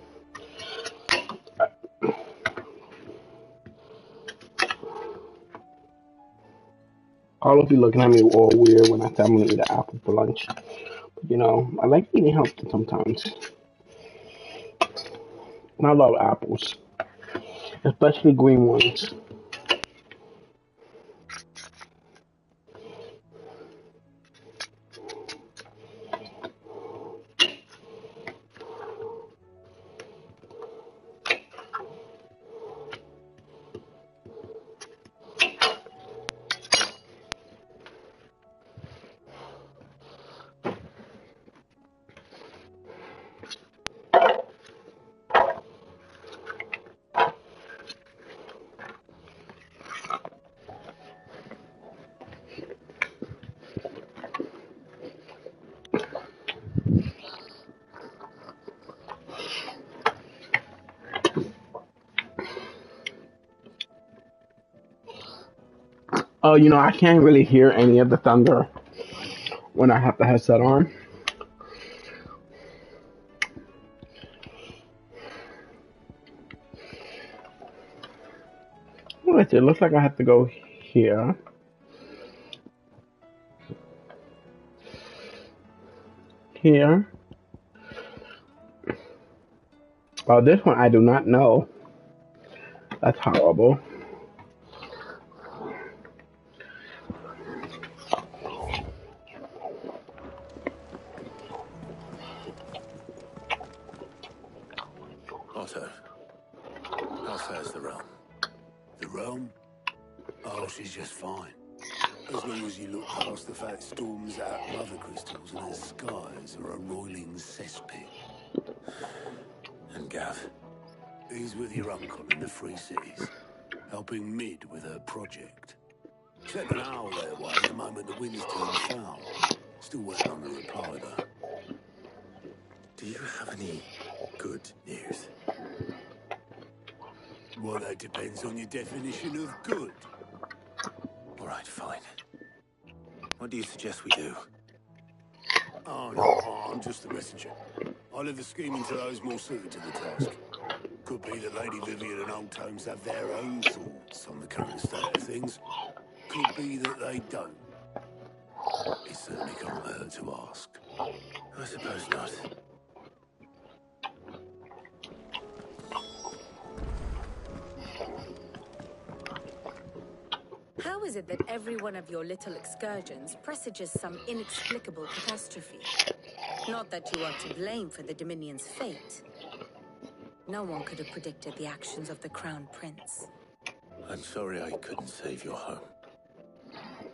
A: Carlos be looking at me all weird when I say I'm gonna eat an apple for lunch. But, you know, I like eating healthy sometimes. And I love apples, especially green ones. Oh, you know, I can't really hear any of the thunder when I have the headset on. Wait, it looks like I have to go here. Here. Oh, this one I do not know. That's horrible.
U: Otto, how fares the realm?
D: The realm? Oh, she's just fine. As long as you look past the fact storms out mother crystals and the skies are a roiling cesspit.
U: And Gav?
D: He's with your uncle in the Free Cities, helping Mid with her project. Set an owl their way the moment the winds turn foul. Still waiting on the reply, though.
U: Do you have any good news?
D: Well, that depends on your definition of good.
U: All right, fine. What do you suggest we do?
D: Oh, no, I'm just the messenger. I'll leave the scheming to those more suited to the task. Could be that Lady Vivian and Old Tomes have their own thoughts on the current state of things. Could be that they don't. It certainly can't hurt to ask.
U: I suppose not.
C: How is it that every one of your little excursions presages some inexplicable catastrophe? Not that you are to blame for the Dominion's fate. No one could have predicted the actions of the Crown Prince.
U: I'm sorry I couldn't save your home.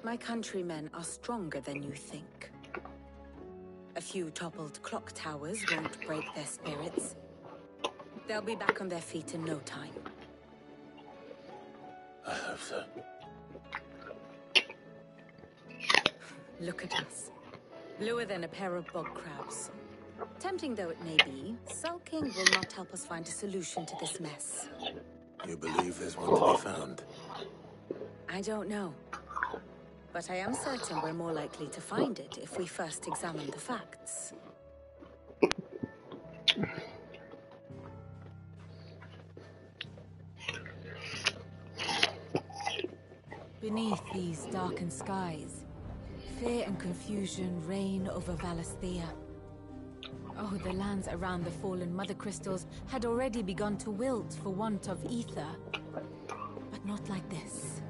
C: My countrymen are stronger than you think. A few toppled clock towers won't break their spirits. They'll be back on their feet in no time.
U: I hope so.
C: Look at us. Bluer than a pair of bog crabs. Tempting though it may be, sulking will not help us find a solution to this mess.
U: You believe there's one to be found?
C: I don't know. But I am certain we're more likely to find it if we first examine the facts.
G: Beneath these darkened skies, fear and confusion reign over Valisthea. Oh, the lands around the fallen Mother Crystals had already begun to wilt for want of ether. But not like this.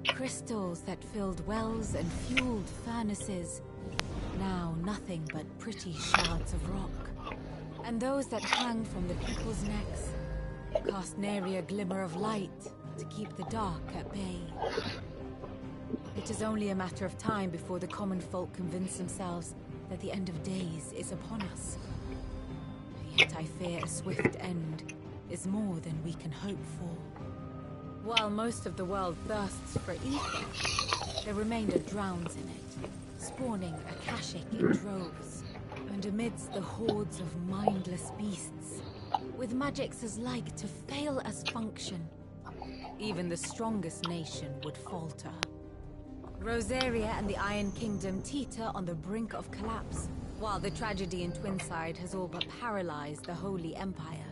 G: Crystals that filled wells and fueled furnaces, now nothing but pretty shards of rock. And those that hang from the people's necks cast nary a glimmer of light to keep the dark at bay. It is only a matter of time before the common folk convince themselves that the end of days is upon us. Yet I fear a swift end is more than we can hope for. While most of the world thirsts for ether, the remainder drowns in it, spawning Akashic in droves. And amidst the hordes of mindless beasts, with magics as like to fail as function, even the strongest nation would falter. Rosaria and the Iron Kingdom teeter on the brink of collapse, while the tragedy in Twinside has all but paralyzed the Holy Empire.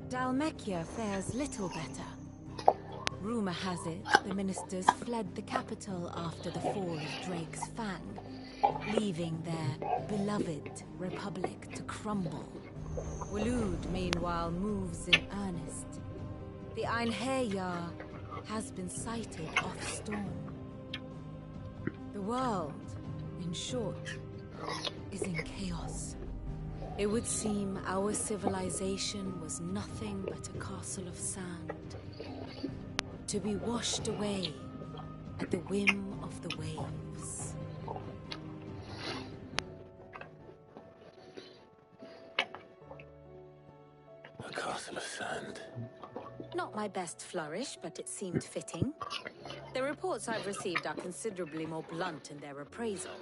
G: Dhalmekia fares little better. Rumor has it the ministers fled the capital after the fall of Drake's Fang, leaving their beloved republic to crumble. Waloed, meanwhile, moves in earnest. The Einherjar has been sighted off-storm. The world, in short, is in chaos. It would seem our civilization was nothing but a castle of sand, to be washed away at the whim of the waves.
U: A castle of sand.
C: Not my best flourish, but it seemed fitting. The reports I've received are considerably more blunt in their appraisal.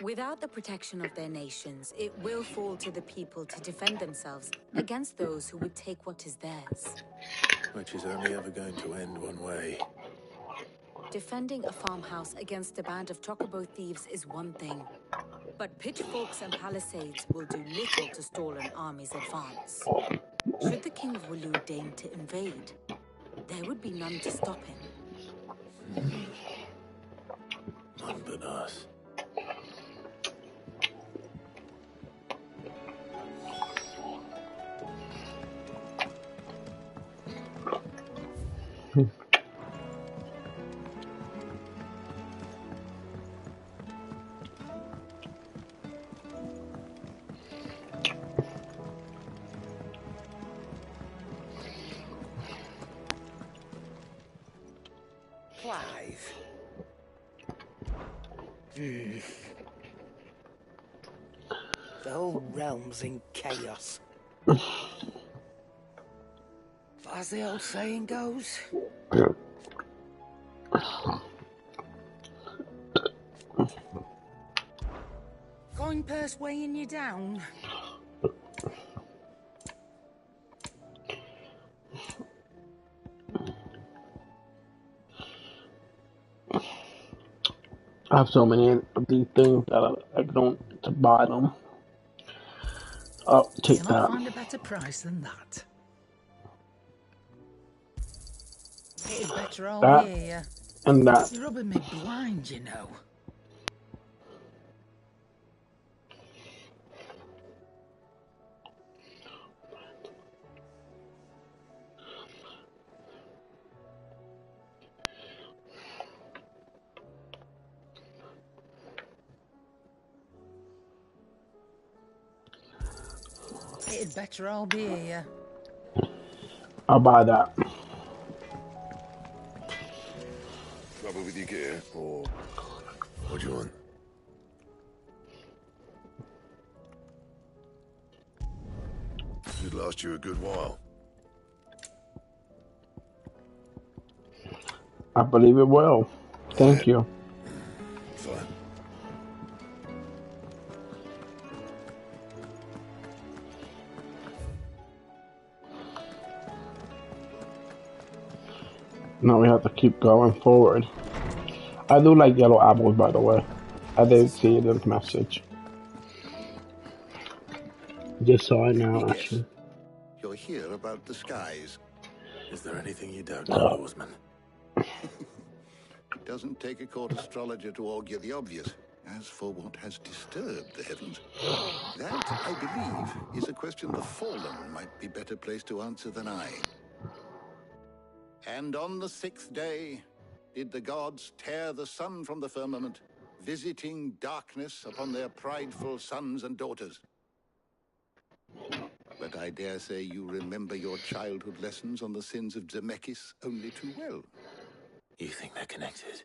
C: Without the protection of their nations, it will fall to the people to defend themselves against those who would take what is theirs.
U: Which is only ever going to end one way.
C: Defending a farmhouse against a band of chocobo thieves is one thing, but pitchforks and palisades will do little to stall an army's advance. Should the King of Waloed deign to invade, there would be none to stop him.
U: None but us.
O: Clive. The whole realm's in chaos. As the old saying goes. Coin purse weighing you down.
A: I have so many of these things that I don't to buy them. Oh, take
O: You'll
A: that.
O: not find a better price than that. It's better all
A: That
O: year.
A: and that.
O: It's rubbing me blind, you know. It'd better all be here.
A: I'll buy that.
U: Trouble
D: over with your gear, or what do you want? Should last you a good while.
A: I believe it will. Thank you.
D: Fine.
A: Now we have to keep going forward. I do like yellow apples, by the way. I did see the message. Just saw it now, actually.
D: You're here about the skies.
U: Is there anything you don't know, Oarsman?
D: It doesn't take a court astrologer to augur the obvious. As for what has disturbed the heavens, that, I believe, is a question the Fallen might be better placed to answer than I. And on the 6th day did the gods tear the sun from the firmament, visiting darkness upon their prideful sons and daughters. But I dare say you remember your childhood lessons on the sins of Zemeckis only too well.
U: You think they're connected?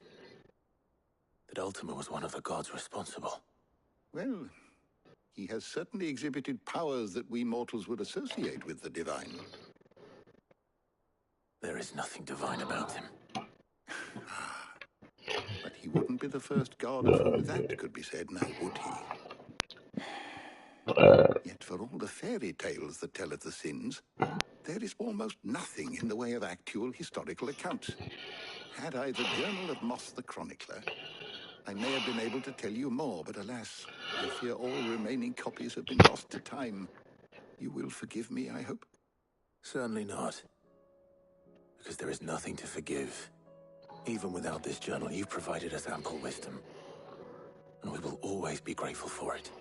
U: That Ultima was one of the gods responsible?
D: Well, he has certainly exhibited powers that we mortals would associate with the divine.
U: There is nothing divine about him.
D: But he wouldn't be the first god of whom that could be said, now would he? Yet for all the fairy tales that tell of the sins, there is almost nothing in the way of actual historical accounts. Had I the Journal of Moss the Chronicler, I may have been able to tell you more, but alas, I fear all remaining copies have been lost to time. You will forgive me, I hope?
U: Certainly not. Because there is nothing to forgive. Even without this journal, you've provided us ample wisdom. And we will always be grateful for it.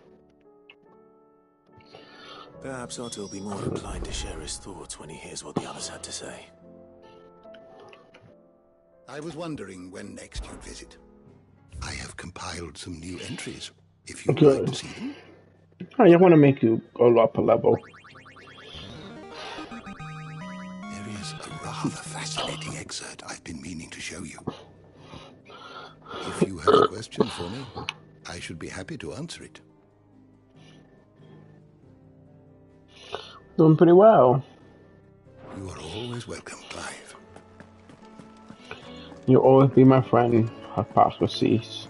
U: Perhaps Otto will be more inclined to share his thoughts when he hears what the others had to say.
D: I was wondering when next you'd visit. I have compiled some new entries, if you'd like to see them.
A: I just want to make you go up a level.
D: There is a rather fascinating excerpt I've been meaning to show you. If you have a question for me, I should be happy to answer it.
A: Doing pretty well.
D: You are always welcome, Clive.
A: You'll always be my friend, Hypothesis.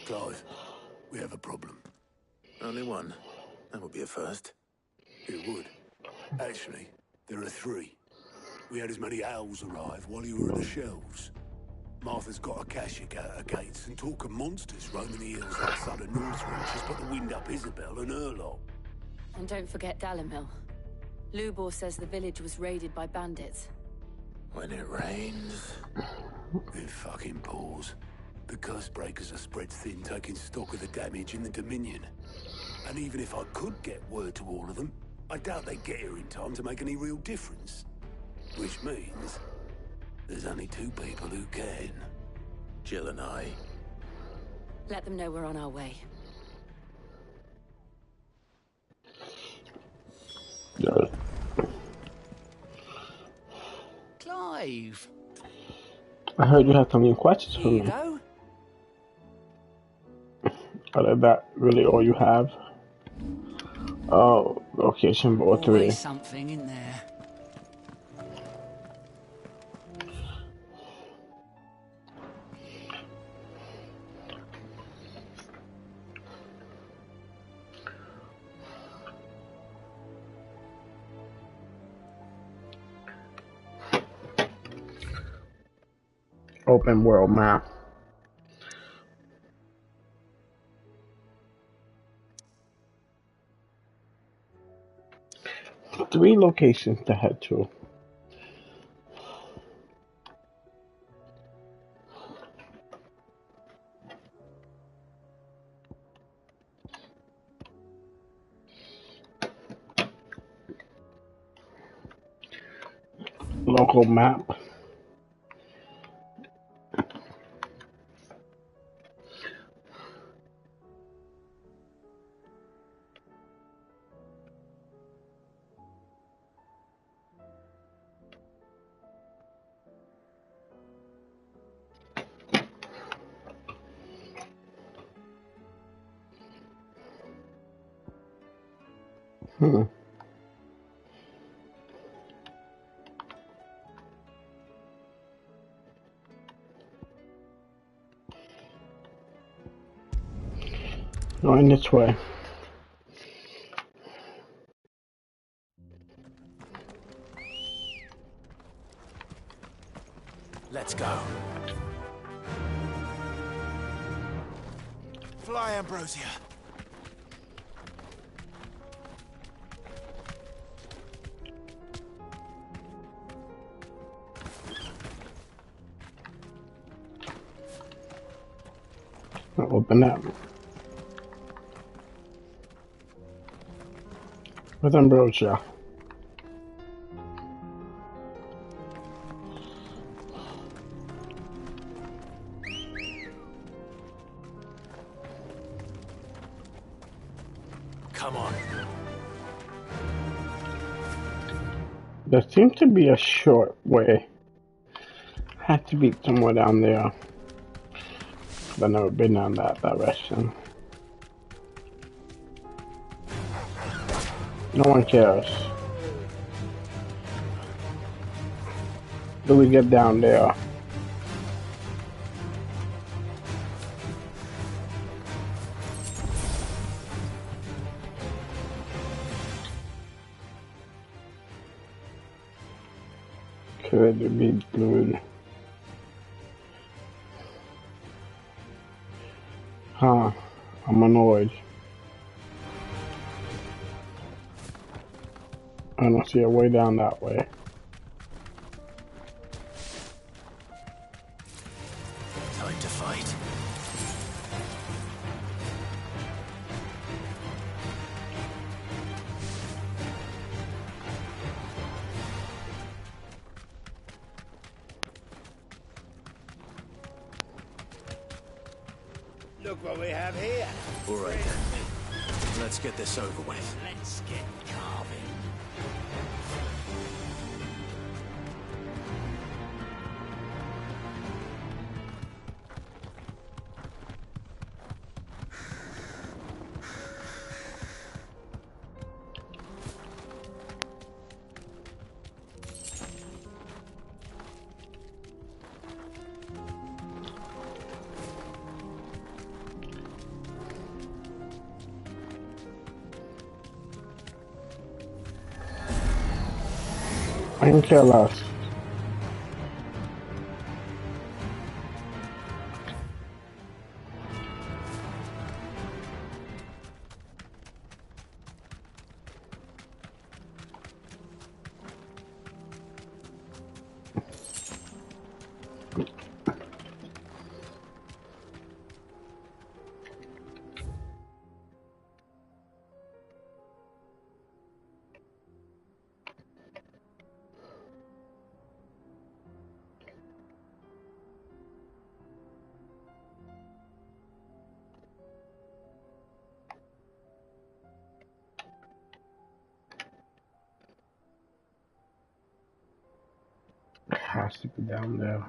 D: Clive, we have a problem.
U: Only one. That would be a first.
D: It would. Actually, there are 3. We had as many owls arrive while you were at the shelves. Martha's got a Kashik out her gates, and talk of monsters roaming the hills outside of Northridge has put the wind up Isabel and her lot.
C: And don't forget Dalimil. Lubor says the village was raided by bandits.
U: When it rains...
D: It fucking pours. The curse breakers are spread thin, taking stock of the damage in the Dominion. And even if I could get word to all of them, I doubt they'd get here in time to make any real difference. Which means there's only 2 people who can.
U: Jill and I.
C: Let them know we're on our way.
O: Clive!
A: I heard you had some new questions for
O: Here you
A: me.
O: go.
A: Is that really all you have? Oh, location board 3.
O: Always something in there.
A: Open world map. Three locations to head to. local map. Going this way.
B: Let's go. Fly, Ambrosia.
A: I'll open that. With Ambrosia.
B: Come on.
A: There seems to be a short way. Had to be somewhere down there. I've never been down that direction. No one cares. Do we get down there? Could be good. Huh. I'm annoyed. I don't see a way down that way.
B: Time to fight.
H: Look what we have here.
B: All right then. Let's get this over with.
H: Let's get carving.
A: I can care less. Has to be down there.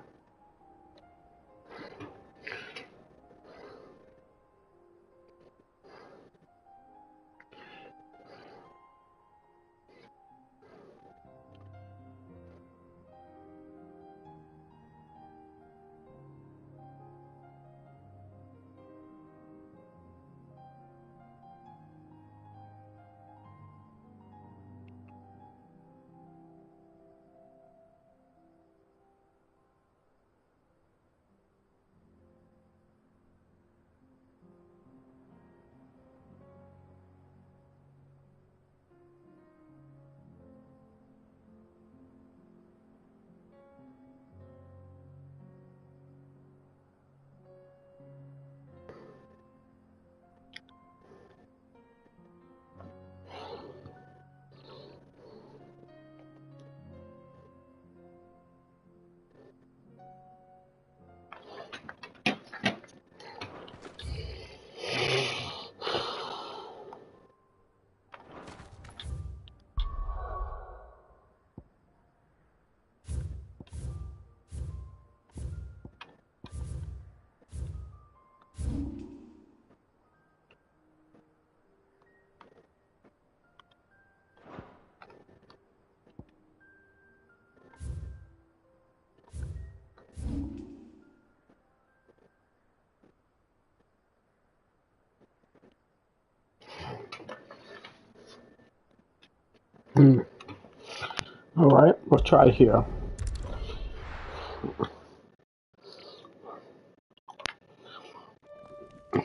A: Alright, we'll try here.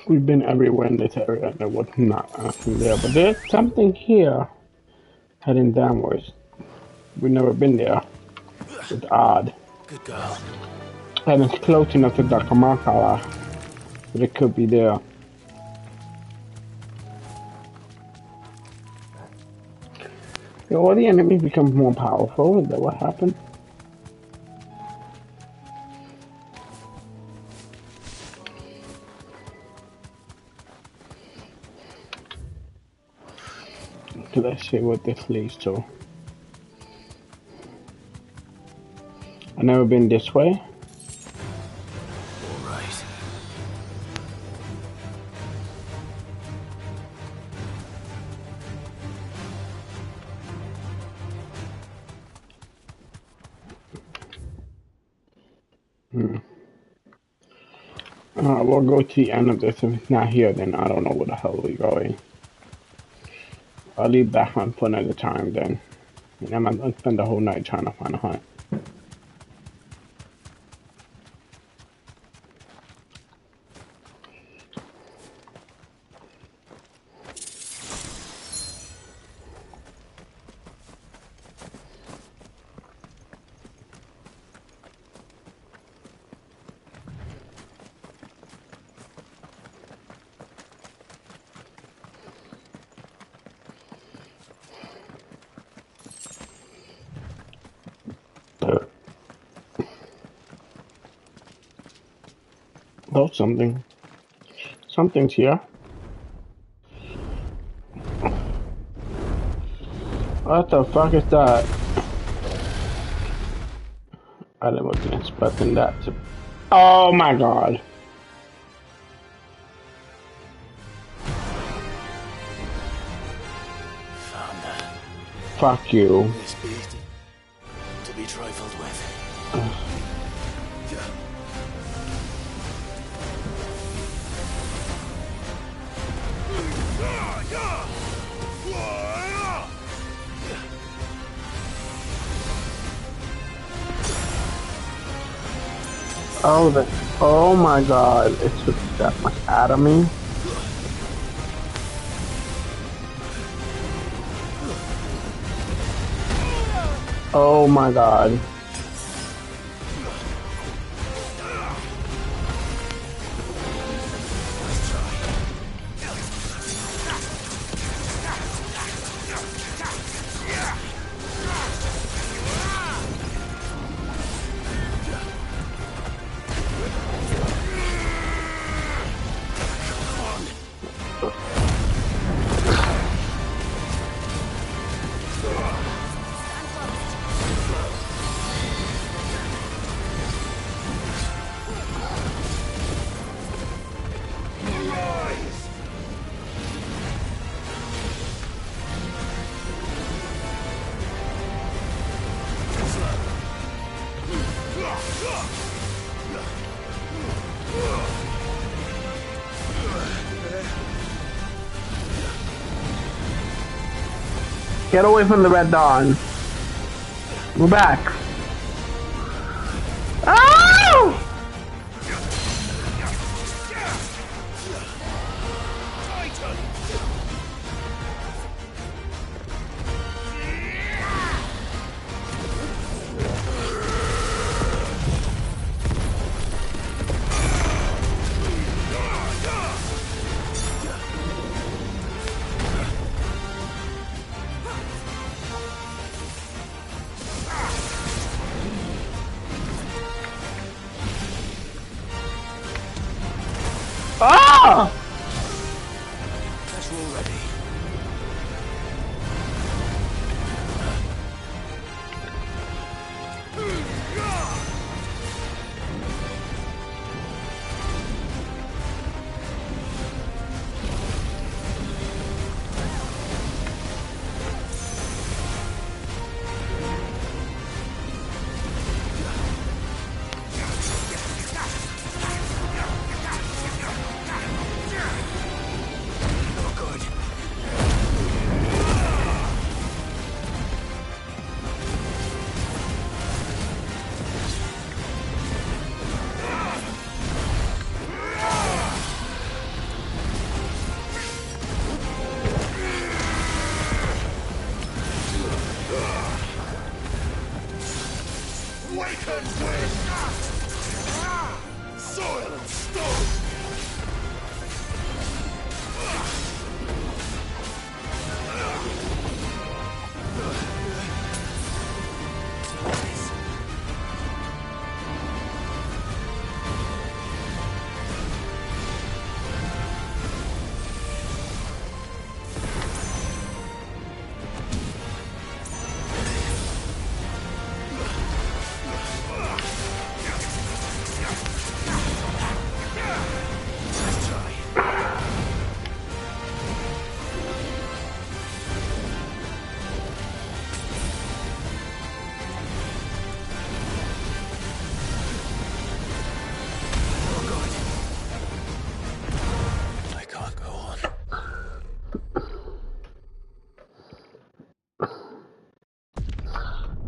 A: We've been everywhere in this area and there was not anything there. But there's something here heading downwards. We've never been there. It's odd.
B: Good girl.
A: And it's close enough to Dakamakala. But it could be there. So all the enemies become more powerful. Is that what happened? So let's see what this leads to. I've never been this way.
B: All right.
A: We'll go to the end of this. If it's not here, then I don't know where the hell we're going. I'll leave that hunt for another time then. And I'm gonna spend the whole night trying to find a hunt. Oh, something. Something's here. What the fuck is that? I wasn't expecting that to... Oh my god.
B: Found her.
A: Fuck you.
B: This beast to be trifled with.
A: Oh my god, it took that much out of me. Oh my god. Get away from the Red Dawn. We're back. Oh! Ah!
B: Guess we're ready.
D: Awaken with soil and stone!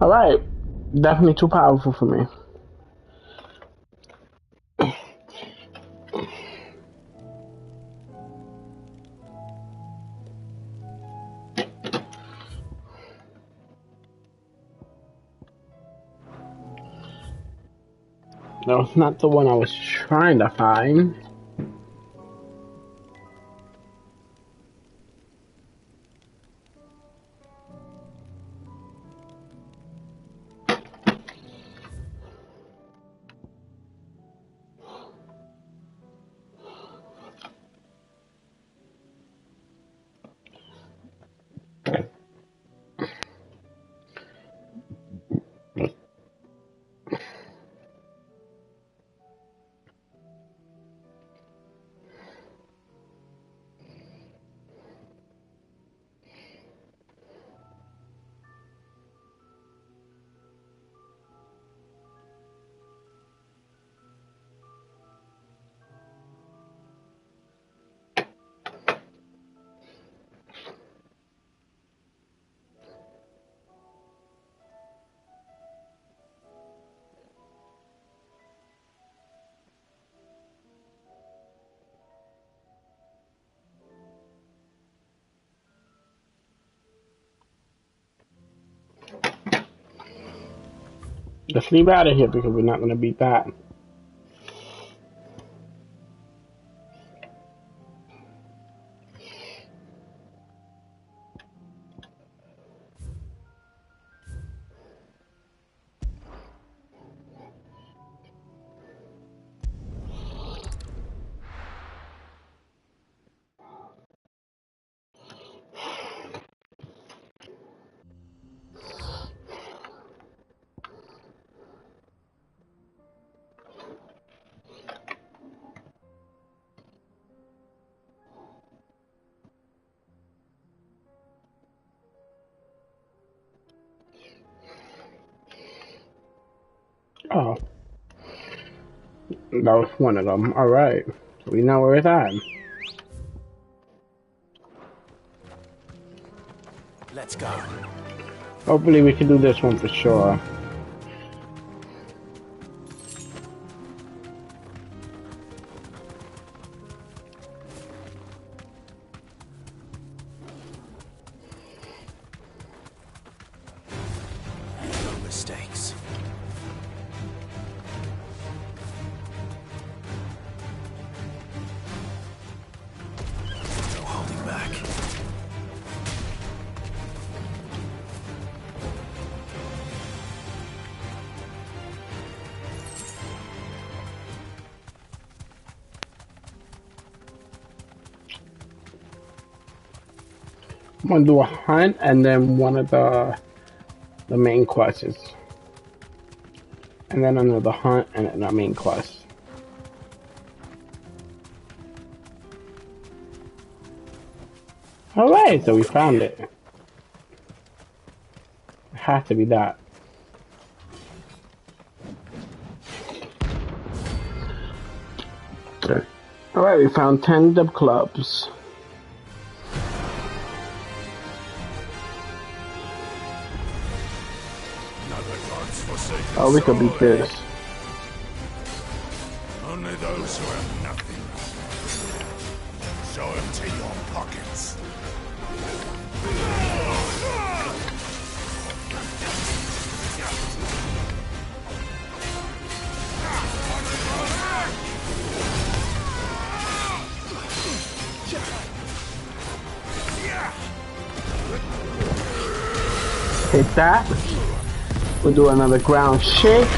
A: Alright. Definitely too powerful for me. That was not the one I was trying to find. Let's leave out of here because we're not going to beat that. Oh. That was one of them. Alright. So we know where it's at.
B: Let's go.
A: Hopefully we can do this one for sure.
B: No mistakes. No holding back.
A: I'm gonna do a hunt and then one of the main quests. And then another hunt and then a main quest. Alright, so we found it. It has to be that. Okay. Alright, we found 10 dub clubs. Oh, we could beat this.
D: Only those who have nothing. Show empty your pockets.
A: that. We'll do another ground shake.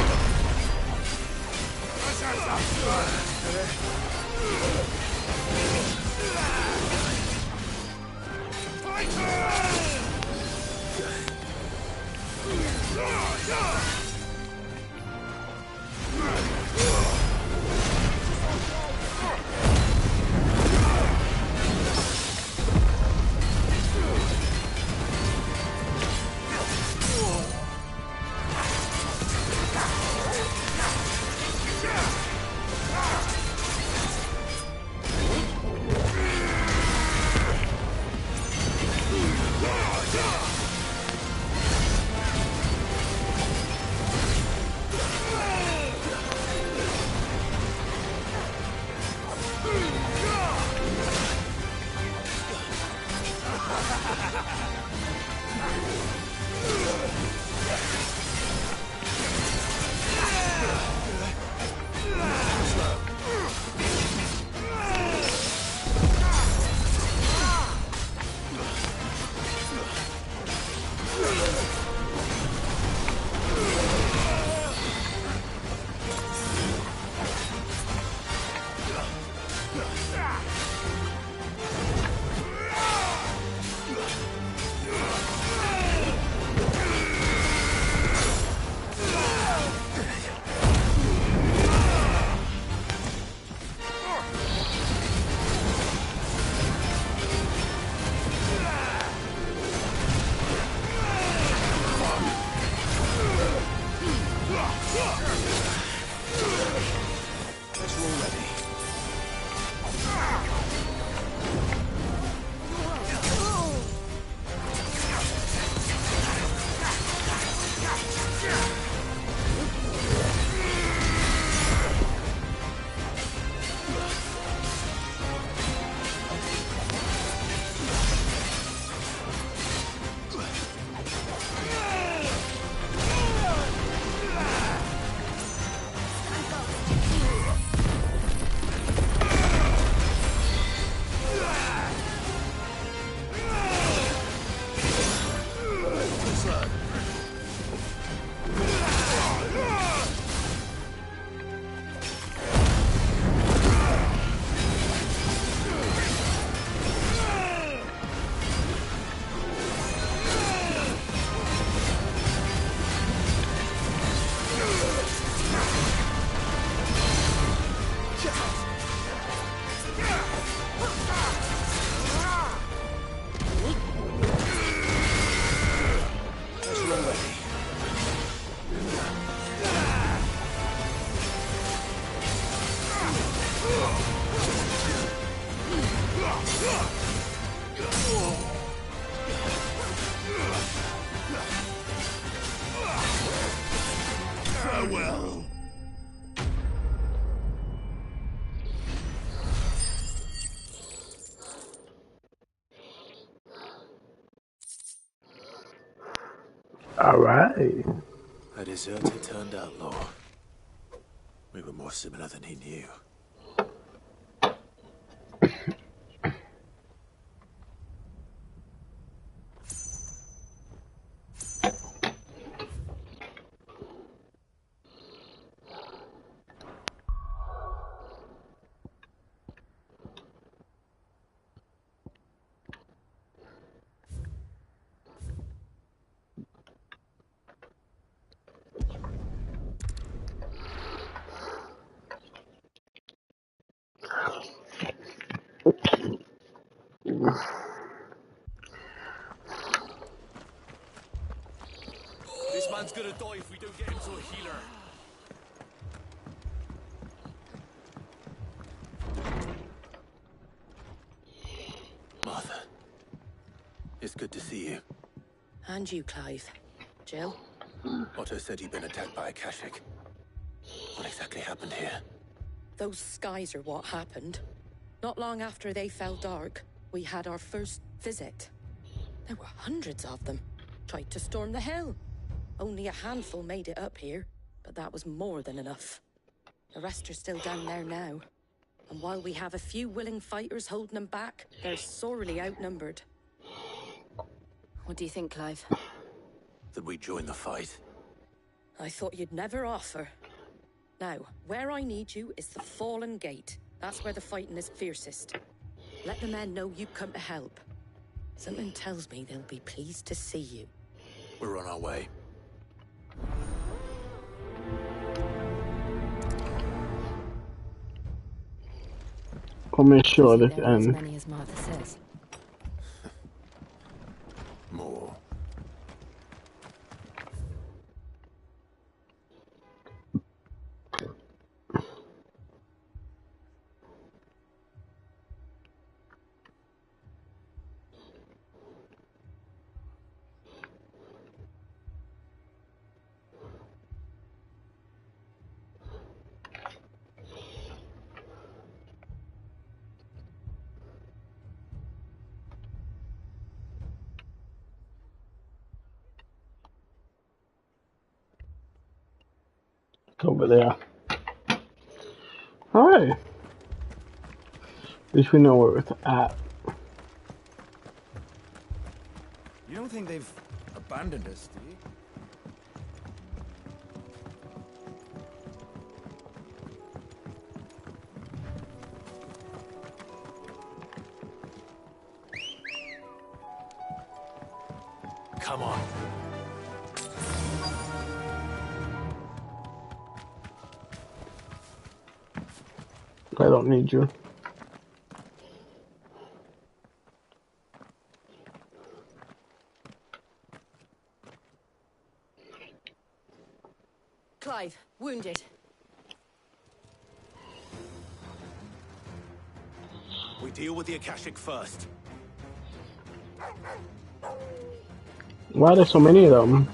D: Farewell.
A: All right.
B: A deserter turned outlaw. We were more similar than he knew.
Q: This man's gonna die if we don't get him to a healer.
B: Martha, it's good to see you.
N: And you, Clive. Jill?
B: Otto said you'd been attacked by a Kashik. What exactly happened here?
N: Those skies are what happened. Not long after they fell dark, we had our first visit. There were hundreds of them. Tried to storm the hill. Only a handful made it up here, but that was more than enough. The rest are still down there now. And while we have a few willing fighters holding them back, they're sorely outnumbered.
G: What do you think, Clive?
U: that we join the fight.
N: I thought you'd never offer. Now, where I need you is the Fallen Gate. That's where the fighting is fiercest. Let the men know you've come to help. Something tells me they'll be pleased to see you.
U: We're on our way.
A: I'll make sure this
G: There are as
A: ends.
G: many as Martha says.
U: More.
A: It's over there. Alright. At least we know where it's at.
E: You don't think they've abandoned us, do you?
U: Come on.
A: I don't need you.
N: Clive, wounded.
U: We deal with the Akashic first.
A: Why are there so many of them?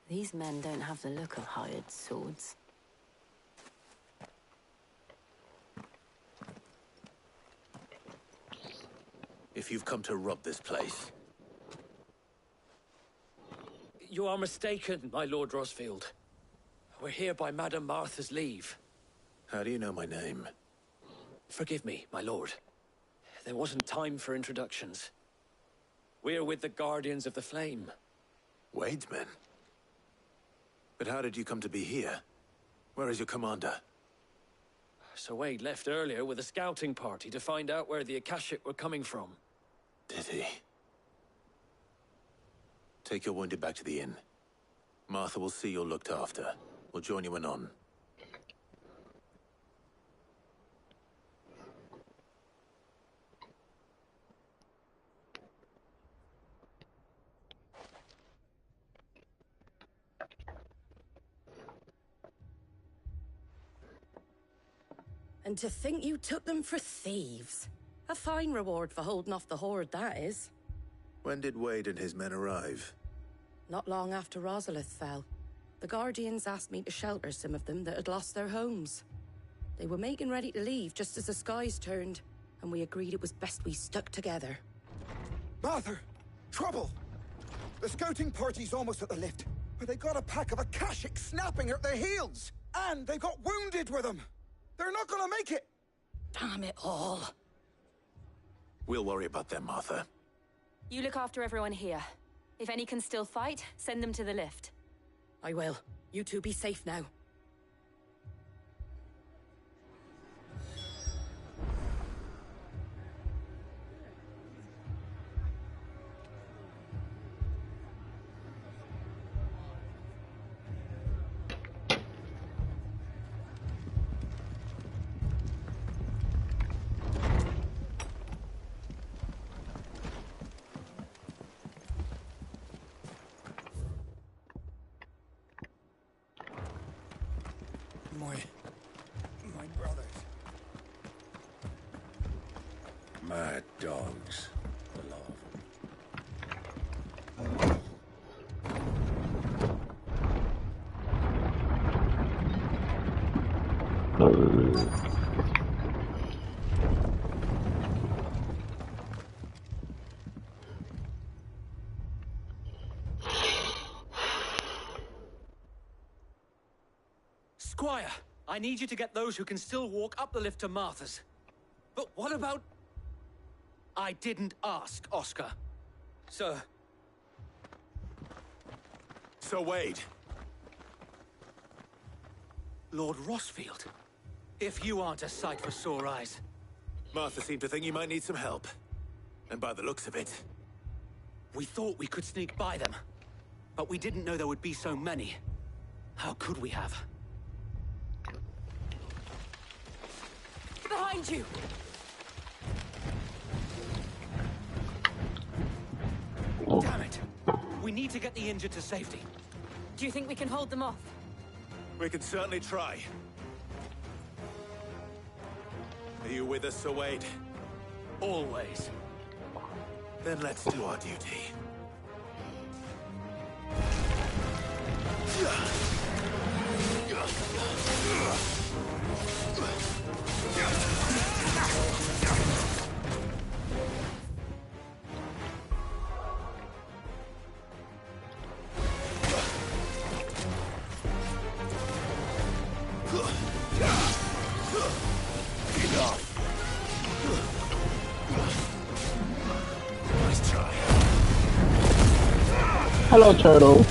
C: These men don't have the look of hired swords.
U: If you've come to rob this place,
Q: You are mistaken, my Lord Rosfield. We're here by Madame Martha's leave.
U: how do you know my name?
Q: Forgive me, my lord. There wasn't time for introductions. We're with the Guardians of the Flame.
U: Wade's men? But how did you come to be here? Where is your commander?
Q: Sir Wade left earlier with a scouting party to find out where the Akashic were coming from.
U: Did he? Take your wounded back to the inn. Martha will see you're looked after. We'll join you anon.
N: And to think you took them for thieves. A fine reward for holding off the horde, that is.
U: When did Wade and his men arrive?
N: Not long after Rosalith fell.
J: The Guardians asked me to shelter some of them that had lost their homes. They were making ready to leave just as the skies turned, and we agreed it was best we stuck together.
S: Martha! Trouble! The scouting party's almost at the lift, but they got a pack of Akashic snapping at their heels! And they got wounded with them! They're not gonna make it!
J: Damn it all.
U: We'll worry about them, Martha.
W: You look after everyone here. If any can still fight, send them to the lift.
J: I will. You two be safe now.
S: My brothers.
X: Mad dogs. The lot of them.
T: Squire, I need you to get those who can still walk up the lift to Martha's. But what about... I didn't ask, Oscar. Sir.
U: Sir Wade.
T: Lord Rossfield. If you aren't a sight for sore eyes.
U: Martha seemed to think you might need some help. And by the looks of it...
T: We thought we could sneak by them. But we didn't know there would be so many. How could we have?
W: Behind you!
T: Damn it! We need to get the injured to safety.
W: Do you think we can hold them off?
U: We can certainly try. Are you with us, Sir Wade?
T: Always.
U: Then let's do our duty. Nice try.
A: Hello, turtle.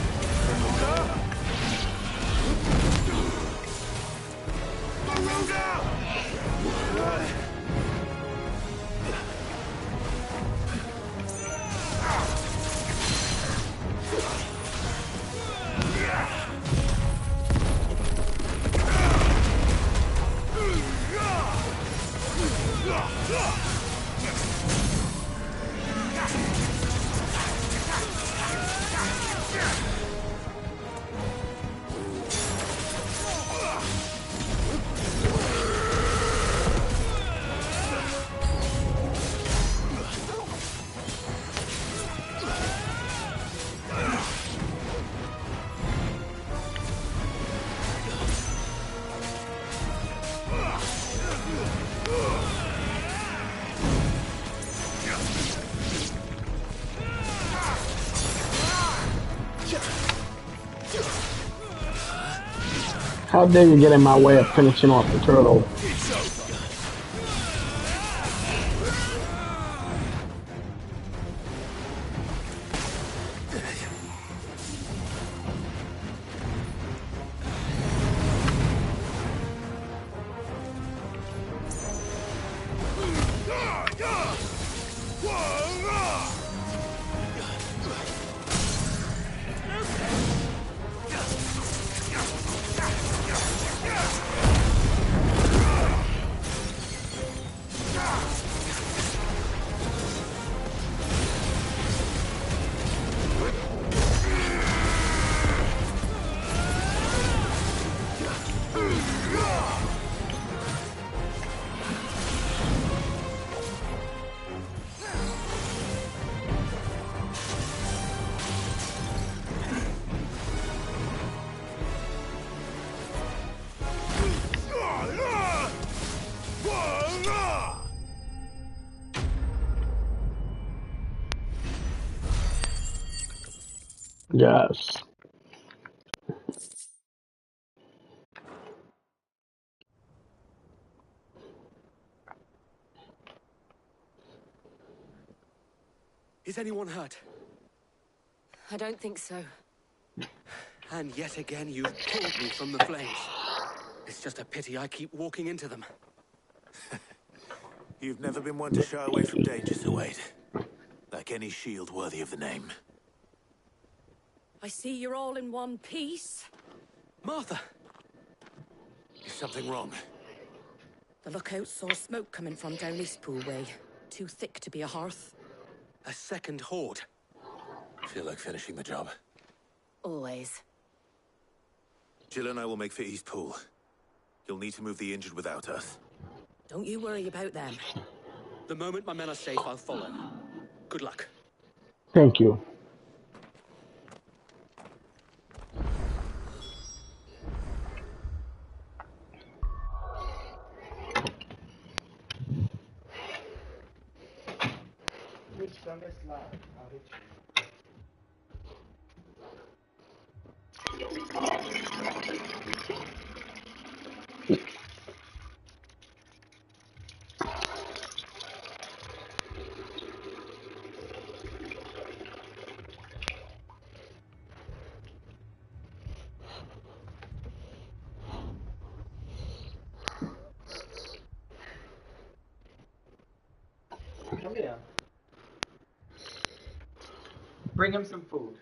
A: How dare you get in my way of finishing off the turtle? Yes.
F: Is anyone hurt?
C: I don't think so.
F: And yet again, you've pulled me from the flames. It's just a pity I keep walking into them.
U: You've never been one to shy away from danger, Sir Wade. Like any shield worthy of the name.
J: I see you're all in one piece.
F: Martha!
U: Is something wrong?
J: The lookout saw smoke coming from down Eastpool way. Too thick to be a hearth.
F: A second horde.
U: Feel like finishing the job.
C: Always.
U: Jill and I will make for Eastpool. You'll need to move the injured without us.
J: Don't you worry about them.
F: The moment my men are safe, I'll follow. Good luck.
A: Thank you.
I: Come here. Bring him some food.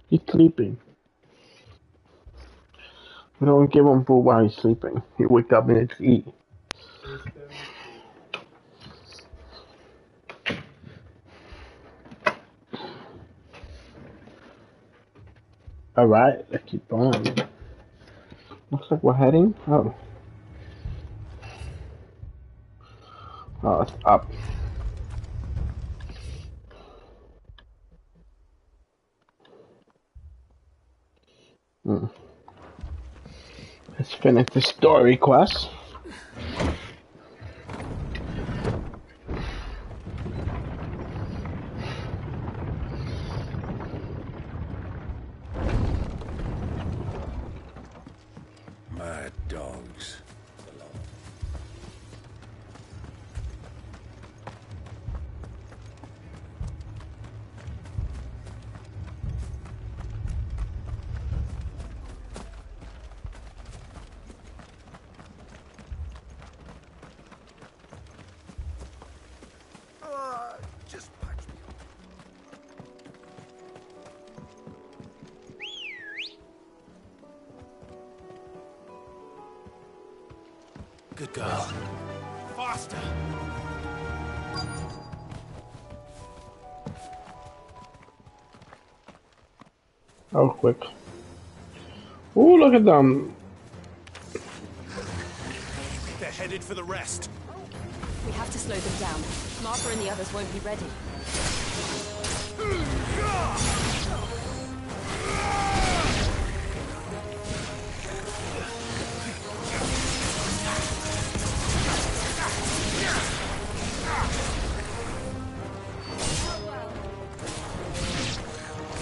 A: He's sleeping. We don't give him food while he's sleeping. He wake up and it's eat. Alright, let's keep going. Looks like we're heading. Oh. Oh, it's up. Let's finish the story quest.
U: Mad dogs.
F: Just patch me up.
U: Good girl. Faster!
A: Oh, quick. Ooh, look at them.
U: They're headed for the rest.
W: We have to slow them down. Martha and the others won't be ready.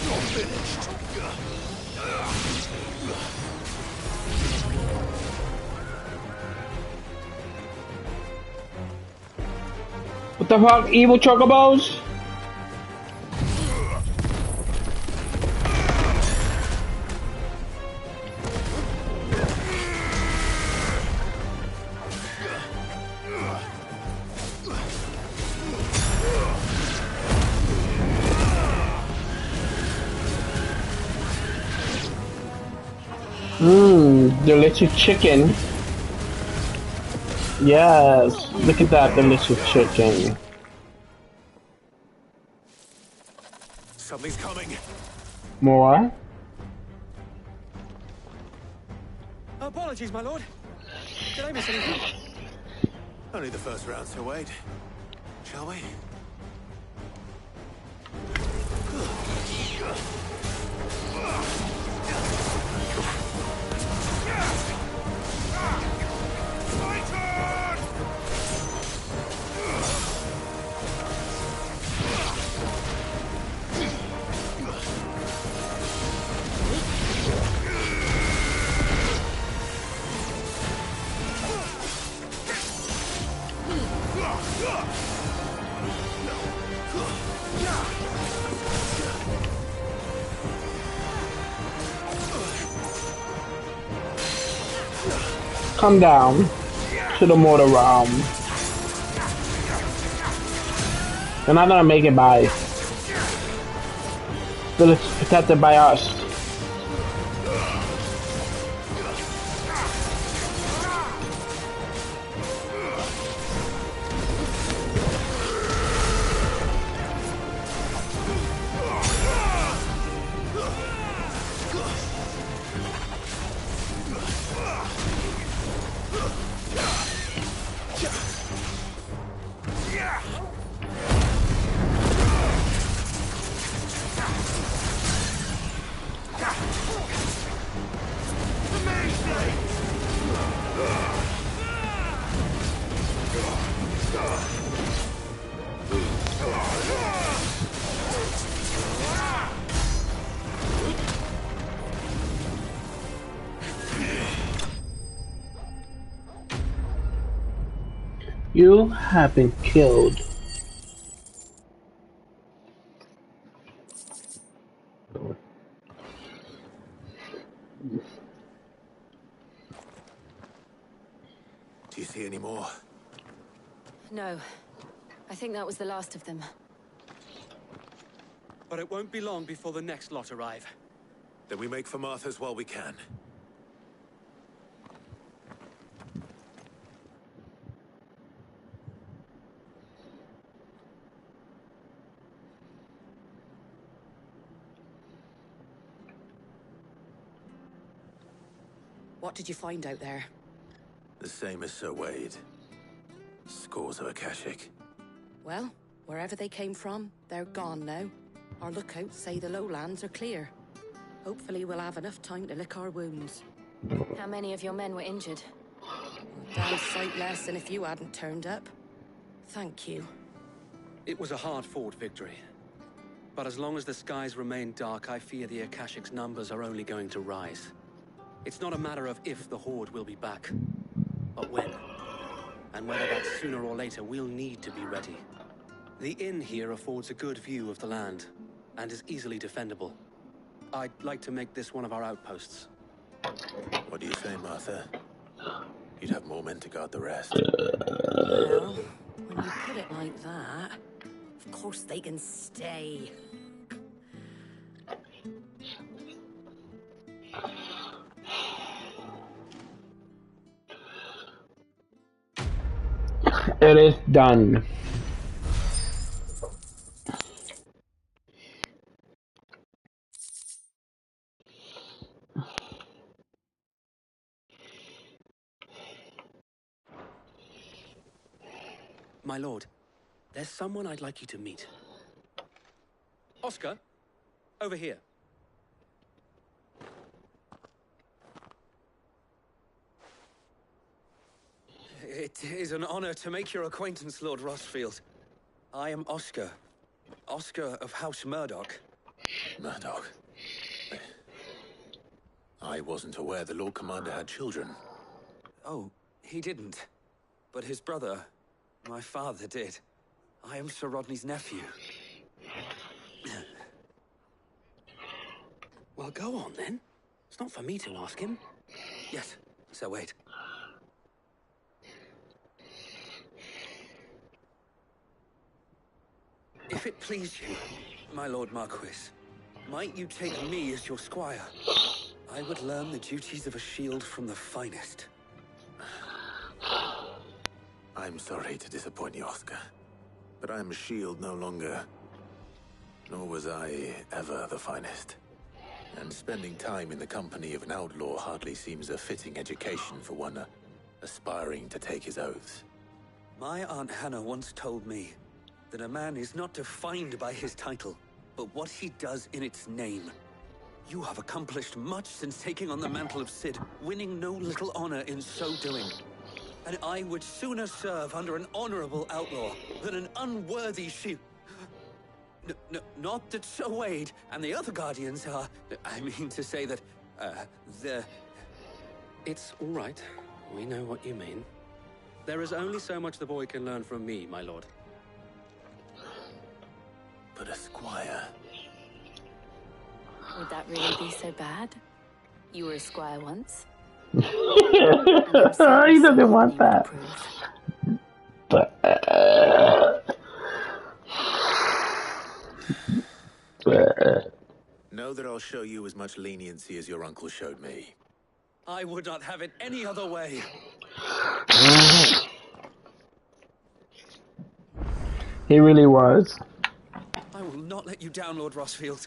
U: You're finished.
A: What the fuck? Evil chocobos? Delicious chicken. Yes, look at that delicious chicken.
U: Something's coming.
A: More?
F: Apologies, my lord. Did I miss anything?
U: Only the first round, Sir Wade. Shall we?
A: come down to the mortar realm. They're not gonna make it by. But it's protected by us. You have been killed.
U: Do you see any more?
W: No. I think that was the last of them.
F: But it won't be long before the next lot arrive.
U: Then we make for Martha's while we can.
J: What did you find out there?
U: The same as Sir Wade. Scores of Akashic.
J: Well, wherever they came from, they're gone now. Our lookouts say the lowlands are clear. Hopefully we'll have enough time to lick our wounds.
W: How many of your men were injured?
J: Damn sight less than if you hadn't turned up. Thank you.
F: It was a hard-fought victory. But as long as the skies remain dark, I fear the Akashic's numbers are only going to rise. It's not a matter of if the Horde will be back, but when. And whether that's sooner or later, we'll need to be ready. The inn here affords a good view of the land, and is easily defendable. I'd like to make this one of our outposts.
U: What do you say, Martha? You'd have more men to guard the rest.
J: Well, when you put it like that, of course they can stay.
A: It is done.
F: My lord, there's someone I'd like you to meet. Oscar, over here. It is an honor to make your acquaintance, Lord Rosfield. I am Oscar. Oscar of House Murdoch.
U: Murdoch? I wasn't aware the Lord Commander had children.
F: Oh, he didn't. But his brother, my father, did. I am Sir Rodney's nephew. Well, go on, then. It's not for me to ask him. Yes, Sir Wade. If it please you, my Lord Marquis, might you take me as your squire? I would learn the duties of a shield from the finest.
U: I'm sorry to disappoint you, Oscar, but I'm a shield no longer. Nor was I ever the finest. And spending time in the company of an outlaw hardly seems a fitting education for one aspiring to take his oaths.
F: My Aunt Hannah once told me that a man is not defined by his title, but what he does in its name. You have accomplished much since taking on the mantle of Cid, winning no little honor in so doing. And I would sooner serve under an honorable outlaw than an unworthy shield. Not that Sir Wade and the other Guardians are... I mean to say that, they're... It's all right. We know what you mean. There is only so much the boy can learn from me, my lord.
U: But a squire...
W: Would that really be so bad? You were a squire once.
A: He doesn't want that. But
B: know that I'll show you as much leniency as your uncle showed me.
F: I would not have it any other way.
A: he really was.
F: I will not let you down, Lord Rossfield.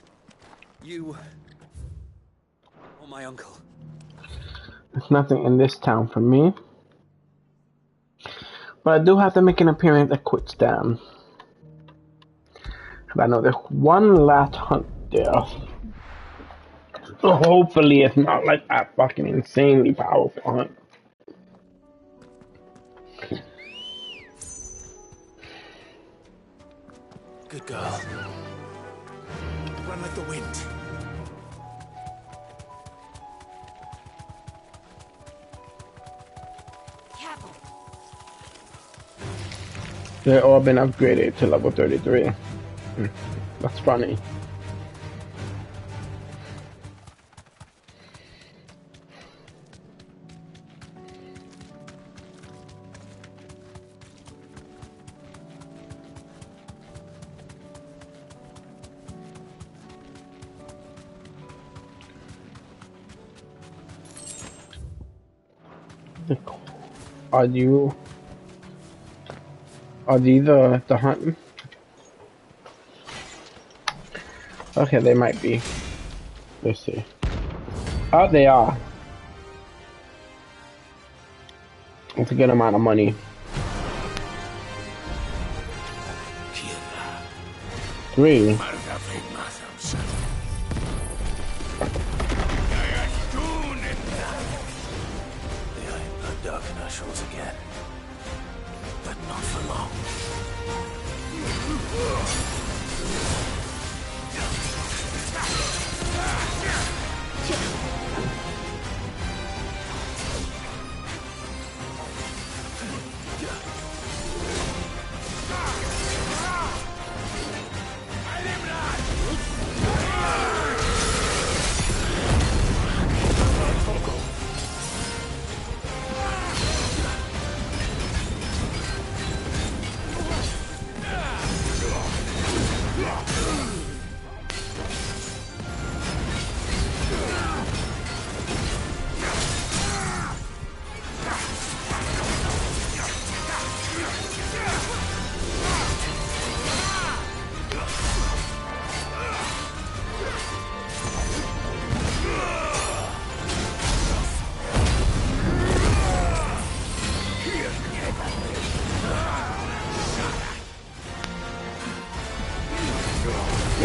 F: You... or my uncle.
A: There's nothing in this town for me. But I do have to make an appearance at Quitstown. I know there's one last hunt there. So hopefully it's not like that fucking insanely powerful hunt.
B: Good girl. Run like the wind.
A: They've all been upgraded to level 33. That's funny. Are these the hunting? Okay, they might be. Let's see. Oh, they are. It's a good amount of money. Three.
B: Dark in our shores again. But not for long.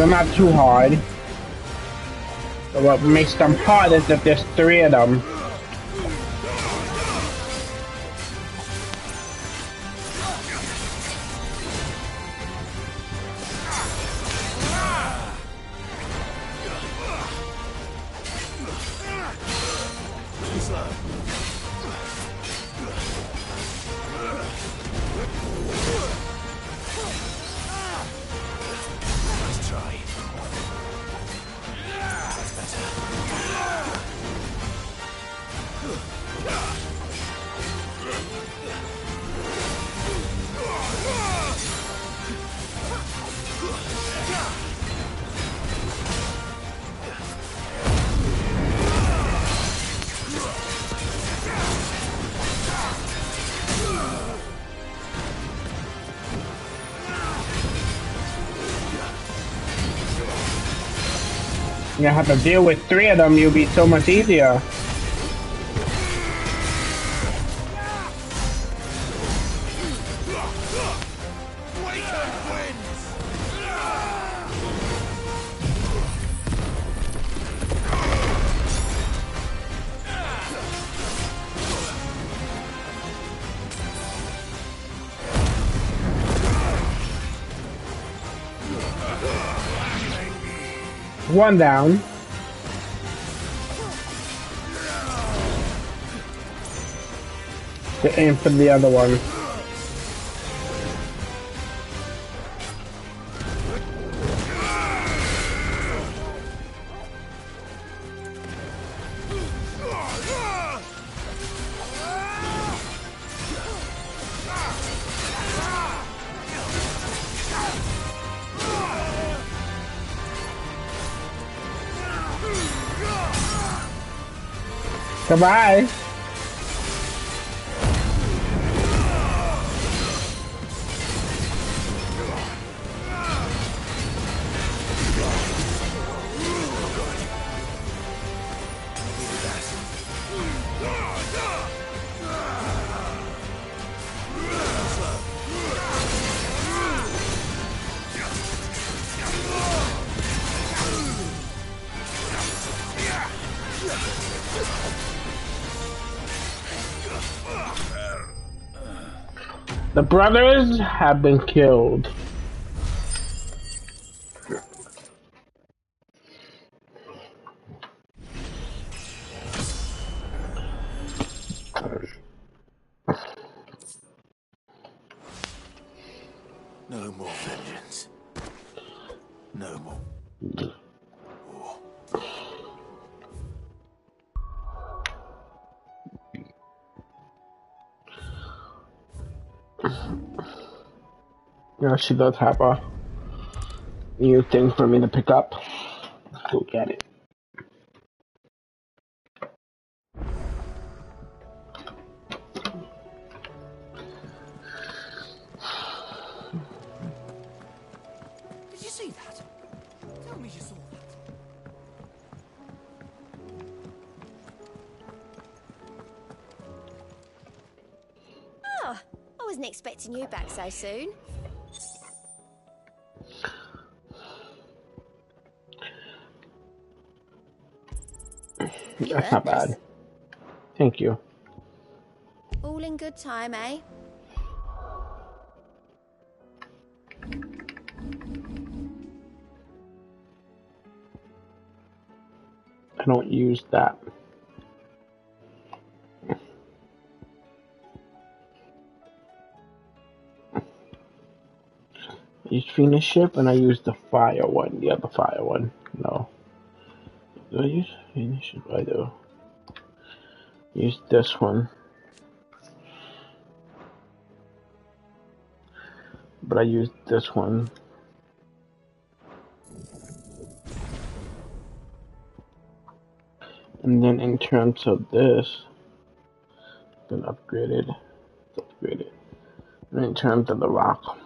A: They're not too hard. But what makes them hard is that there's three of them. You have to deal with three of them, you'll be so much easier. One down. To aim for the other one. Goodbye. The brothers have been killed.
U: No more vengeance. No more.
A: Yeah, she does have a new thing for me to pick up. Go get it.
O: Did you see that? Tell me you saw that.
L: Oh, I wasn't expecting you back so soon.
A: That's not bad. Thank you.
L: All in good time, eh?
A: I don't use that. I use Phoenix Ship and I use the fire one, the other fire one. No. Do I use Phoenix Ship? I do. Use this one. But I use this one. And then in terms of this, been upgraded. And in terms of the rock,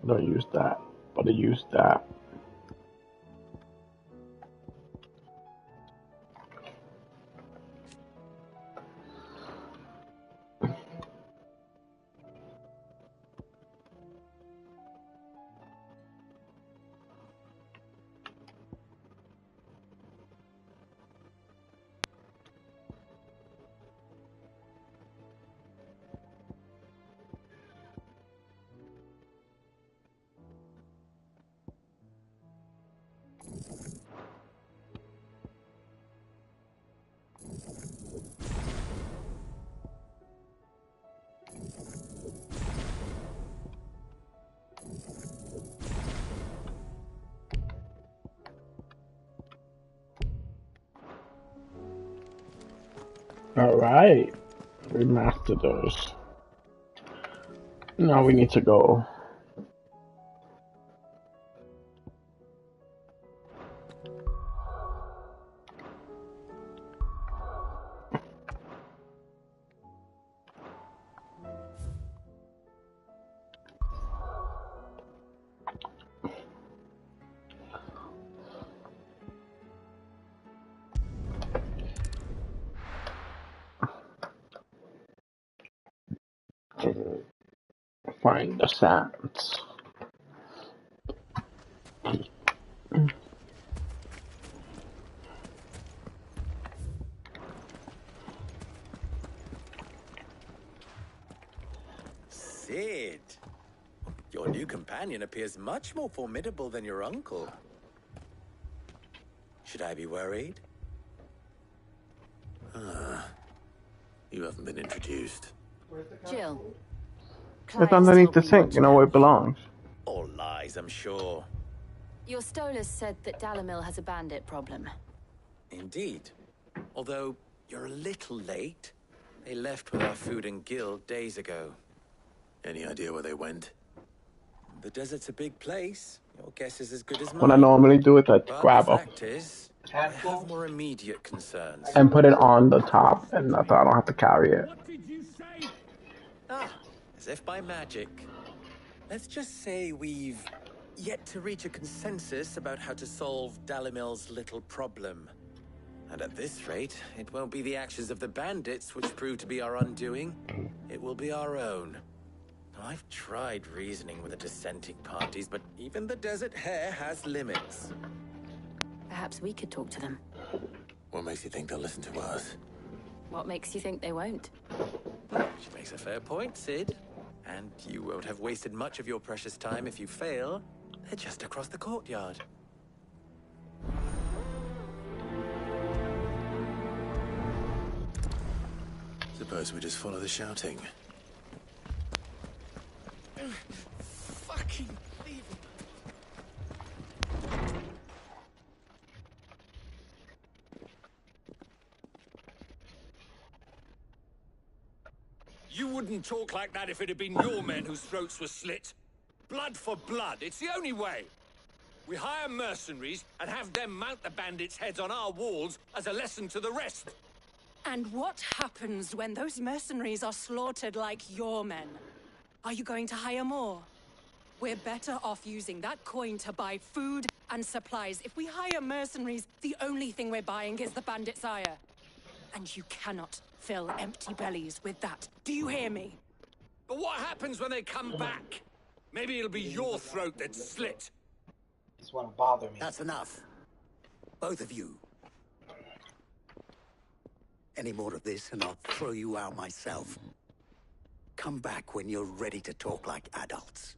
A: I don't use that, but I use that. Alright, we mastered those. Now we need to go. Find the sands.
P: Cid, your new companion appears much more formidable than your uncle. Should I be worried?
U: You haven't been introduced.
C: Jill.
A: It's underneath the sink, you know where it belongs.
P: All lies, I'm sure.
C: Your Stolas said that Dalamil has a bandit problem.
P: Indeed. Although, you're a little late. They left with our food and guild days ago.
U: Any idea where they went?
P: The desert's a big place. Your guess is as good as mine.
A: What I normally do is I
P: But
A: grab
P: the
A: a
P: fact is, I have more immediate concerns.
A: And put it on the top, and I thought I don't have to carry it.
P: Ah, as if by magic. Let's just say we've yet to reach a consensus about how to solve Dalimil's little problem. And at this rate, it won't be the actions of the bandits which prove to be our undoing. It will be our own. I've tried reasoning with the dissenting parties, but even the Desert Hare has limits.
W: Perhaps we could talk to them.
B: What makes you think they'll listen to us?
W: What makes you think they won't?
P: She makes a fair point, Sid. And you won't have wasted much of your precious time if you fail. They're just across the courtyard.
B: Suppose we just follow the shouting.
H: Fucking leave it.
T: You wouldn't talk like that if it had been your men whose throats were slit. Blood for blood, it's the only way. We hire mercenaries and have them mount the bandits' heads on our walls as a lesson to the rest.
W: And what happens when those mercenaries are slaughtered like your men? Are you going to hire more? We're better off using that coin to buy food and supplies. If we hire mercenaries, the only thing we're buying is the bandit's ire. And you cannot fill empty bellies with that. Do you hear me?
T: But what happens when they come back? Maybe it'll be your throat that's slit.
I: Just want to bother me.
D: That's enough. Both of you. Any more of this and I'll throw you out myself. Come back when you're ready to talk like adults.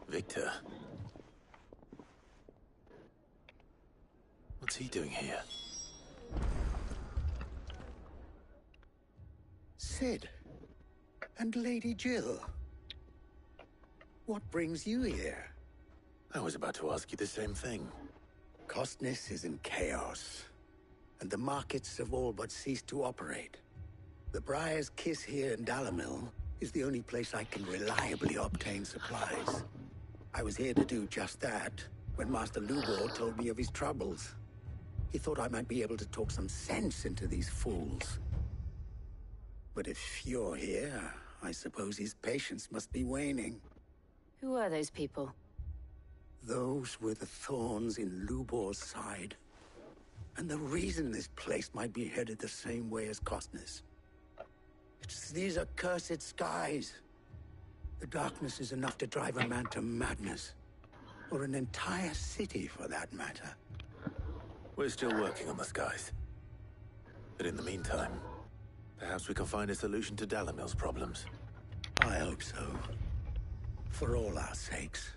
B: Victor. What's he doing here?
D: Sid. And Lady Jill. What brings you here?
B: I was about to ask you the same thing.
D: Costness is in chaos, and the markets have all but ceased to operate. The Briar's Kiss here in Dalimil is the only place I can reliably obtain supplies. I was here to do just that when Master Lubor told me of his troubles. He thought I might be able to talk some sense into these fools. But if you're here, I suppose his patience must be waning.
W: Who are those people?
D: Those were the thorns in Lubor's side. And the reason this place might be headed the same way as Costness. It's these accursed skies. The darkness is enough to drive a man to madness. Or an entire city, for that matter.
B: We're still working on the skies. But in the meantime, perhaps we can find a solution to Dalimil's problems.
D: I hope so. For all our sakes.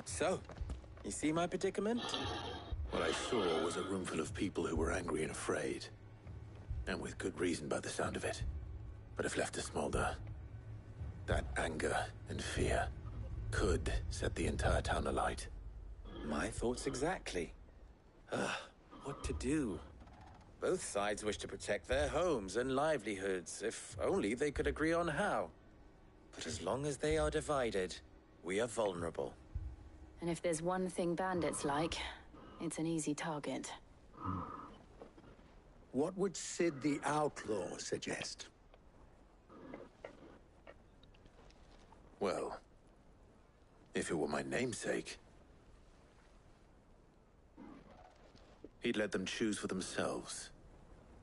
P: So, you see my predicament?
B: What I saw was a room full of people who were angry and afraid. And with good reason by the sound of it. But if left to smolder, that anger and fear could set the entire town alight.
P: My thoughts exactly. What to do? Both sides wish to protect their homes and livelihoods, if only they could agree on how. But as long as they are divided, we are vulnerable.
W: And if there's one thing bandits like, it's an easy target.
D: What would Sid the Outlaw suggest?
B: Well, if it were my namesake, he'd let them choose for themselves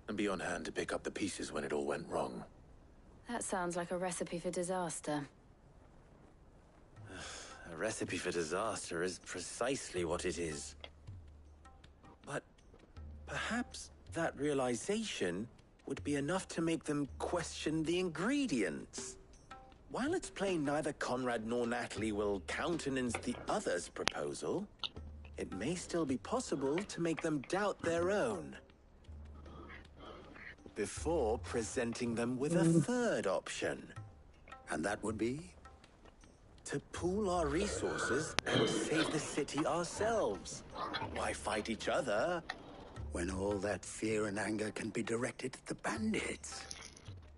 B: and be on hand to pick up the pieces when it all went wrong.
W: That sounds like a recipe for disaster.
P: A recipe for disaster is precisely what it is. But perhaps that realization would be enough to make them question the ingredients. While it's plain neither Conrad nor Natalie will countenance the other's proposal, it may still be possible to make them doubt their own. Before presenting them with a third option.
D: And that would be?
P: To pool our resources and save the city ourselves. Why fight each other?
D: When all that fear and anger can be directed at the bandits.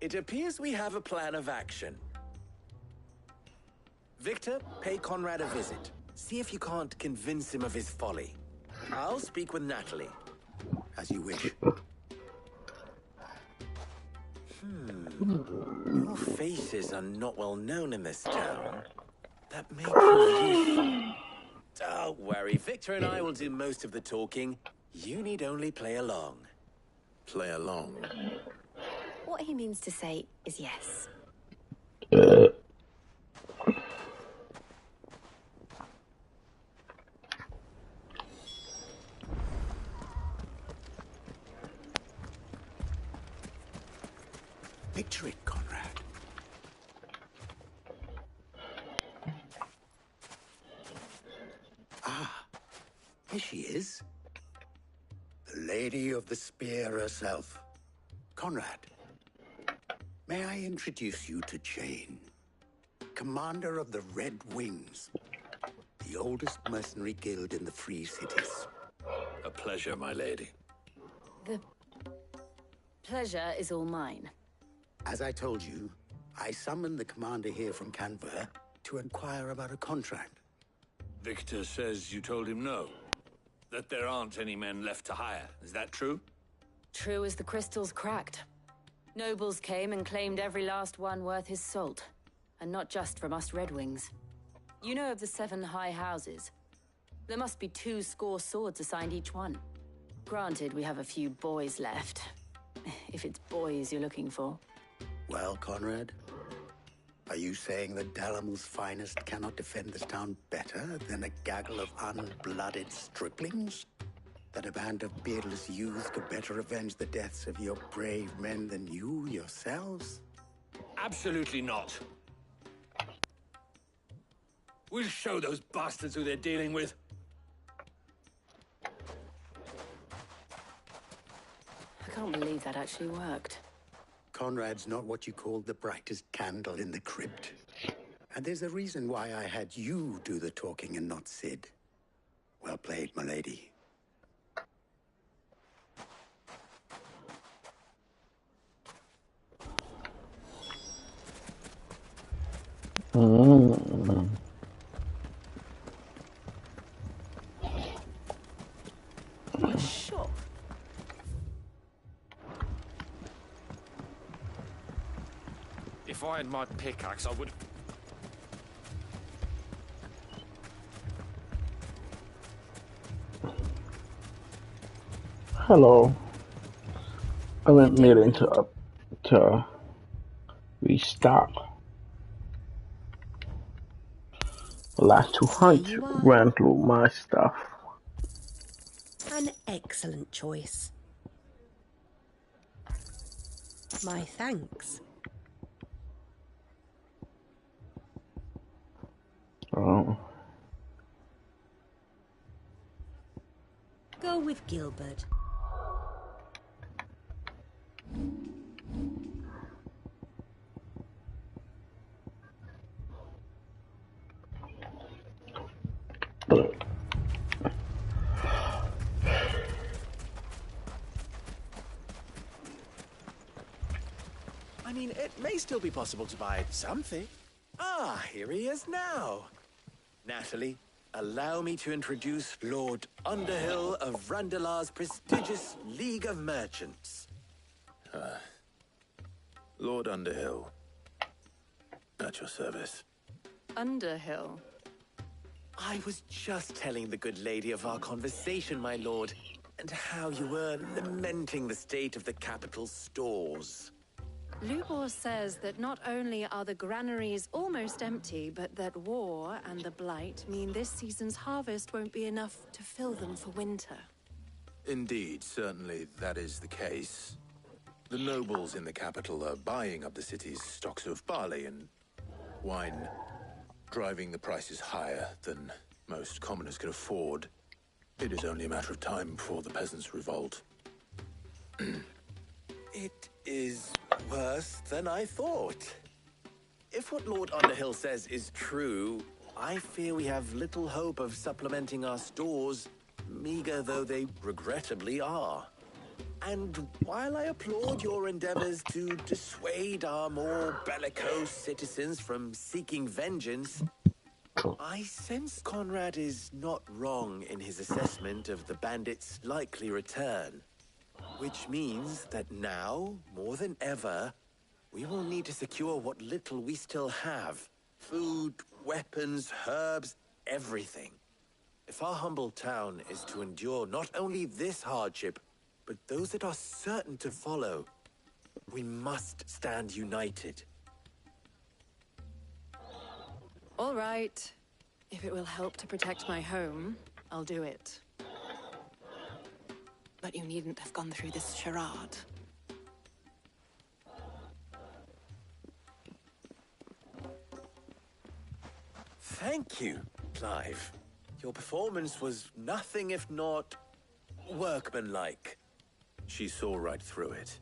P: It appears we have a plan of action. Victor, pay Conrad a visit. See if you can't convince him of his folly. I'll speak with Natalie.
D: As you wish.
P: Your faces are not well known in this town. That may prove useful. Don't worry, Victor and I will do most of the talking. You need only play along.
U: Play along?
L: What he means to say is yes.
D: Picture it, Conrad. Ah, here she is. The Lady of the Spear herself. Conrad, may I introduce you to Jane, commander of the Red Wings, the oldest mercenary guild in the Free Cities.
U: A pleasure, my lady.
C: The pleasure is all mine.
D: As I told you, I summoned the commander here from Canver to inquire about a contract.
U: Victor says you told him no. That there aren't any men left to hire. Is that true?
C: True as the crystals cracked. Nobles came and claimed every last one worth his salt. And not just from us Red Wings. You know of the 7 high houses. There must be 2 swords assigned each one. Granted, we have a few boys left. If it's boys you're looking for.
D: Well, Conrad, are you saying that Dalamil's finest cannot defend this town better than a gaggle of unblooded striplings? That a band of beardless youths could better avenge the deaths of your brave men than you yourselves?
U: Absolutely not. We'll show those bastards who they're dealing with.
C: I can't believe that actually worked.
D: Conrad's not what you called the brightest candle in the crypt. And there's a reason why I had you do the talking and not Sid. Well played, my lady.
N: A shop.
E: If I had my pickaxe, I would.
A: Hello. I went meeting to restock. The last 2 hunts ran through my stuff.
K: An excellent choice. My thanks.
A: Oh.
K: Go with Gilbert.
P: I mean, it may still be possible to buy something. Ah, here he is now. Natalie, allow me to introduce Lord Underhill of Randalar's prestigious League of Merchants.
U: Lord Underhill. At your service.
C: Underhill?
P: I was just telling the good lady of our conversation, my lord, and how you were lamenting the state of the capital's stores.
W: Lubor says that not only are the granaries almost empty, but that war and the Blight mean this season's harvest won't be enough to fill them for winter.
B: Indeed, certainly that is the case. The nobles in the capital are buying up the city's stocks of barley and wine, driving the prices higher than most commoners can afford. It is only a matter of time before the peasants revolt.
P: It is worse than I thought. If what Lord Underhill says is true, I fear we have little hope of supplementing our stores, meager though they regrettably are. And while I applaud your endeavors to dissuade our more bellicose citizens from seeking vengeance, I sense Conrad is not wrong in his assessment of the bandits' likely return. Which means that now, more than ever, we will need to secure what little we still have. Food, weapons, herbs, everything. If our humble town is to endure not only this hardship, but those that are certain to follow, we must stand united.
W: All right. If it will help to protect my home, I'll do it. But you needn't have gone through this charade.
P: Thank you, Clive. Your performance was nothing if not workmanlike.
B: She saw right through it.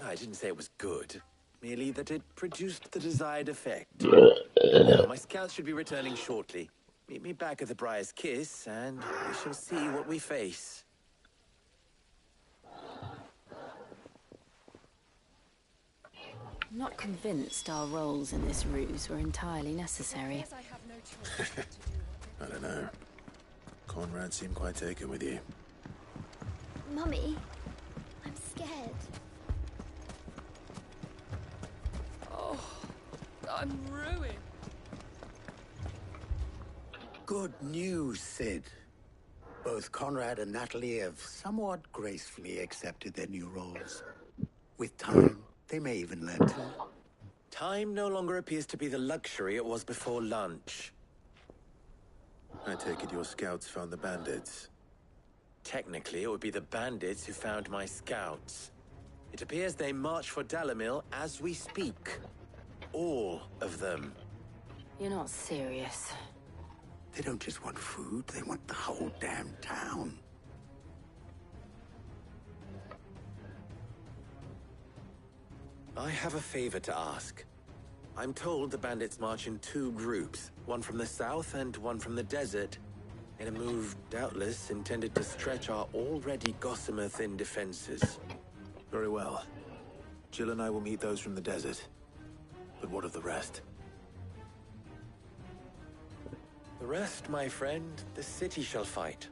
P: I didn't say it was good, merely that it produced the desired effect. Now, my scouts should be returning shortly. Meet me back at the Briar's Kiss, and we shall see what we face.
C: I'm not convinced our roles in this ruse were entirely necessary.
B: I don't know. Conrad seemed quite taken with you.
L: Mummy, I'm scared.
W: Oh, I'm ruined.
D: Good news, Sid. Both Conrad and Natalie have somewhat gracefully accepted their new roles. With time, they may even learn to.
P: Time no longer appears to be the luxury it was before lunch.
B: I take it your scouts found the bandits.
P: Technically, it would be the bandits who found my scouts. It appears they march for Dalimil as we speak. All of them.
C: You're not serious.
D: They don't just want food, they want the whole damn town.
P: I have a favor to ask. I'm told the bandits march in two groups, one from the south and one from the desert, in a move doubtless intended to stretch our already gossamer-thin defenses.
B: Very well. Jill and I will meet those from the desert. But what of the rest?
P: The rest, my friend, the city shall fight.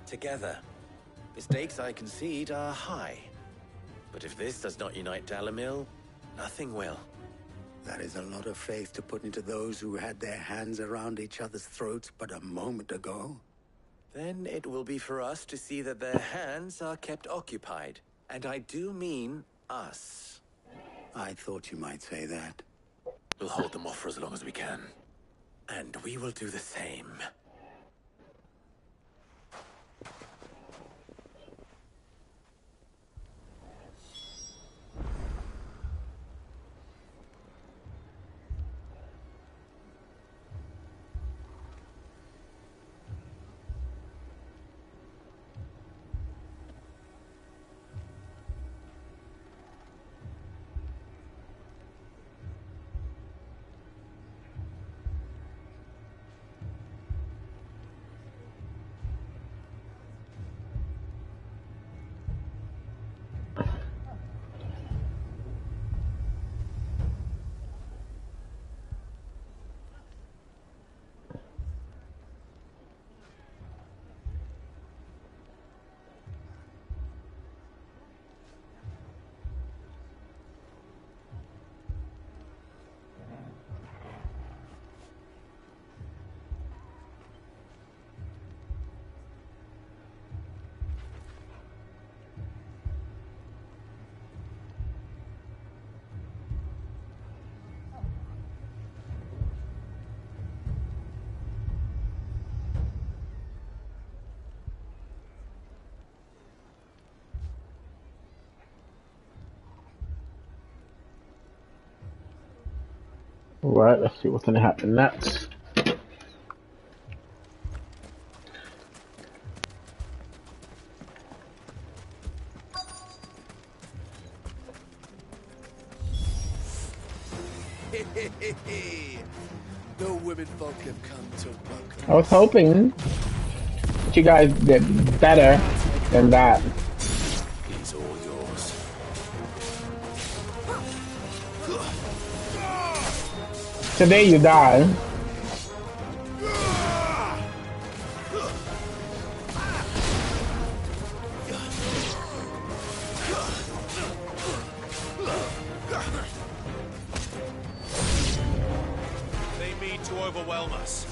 P: Together. The stakes, I concede, are high. But if this does not unite Dalimil, nothing will.
D: That is a lot of faith to put into those who had their hands around each other's throats but a moment ago.
P: Then it will be for us to see that their hands are kept occupied. And I do mean us.
D: I thought you might say that.
B: We'll hold them off for as long as we can.
P: And we will do the same.
A: Alright, let's see what's gonna happen next.
H: The women folk have come to welcome.
A: I was hoping that you guys did better than that.
B: He's all yours.
A: Today you die.
B: They mean to overwhelm us.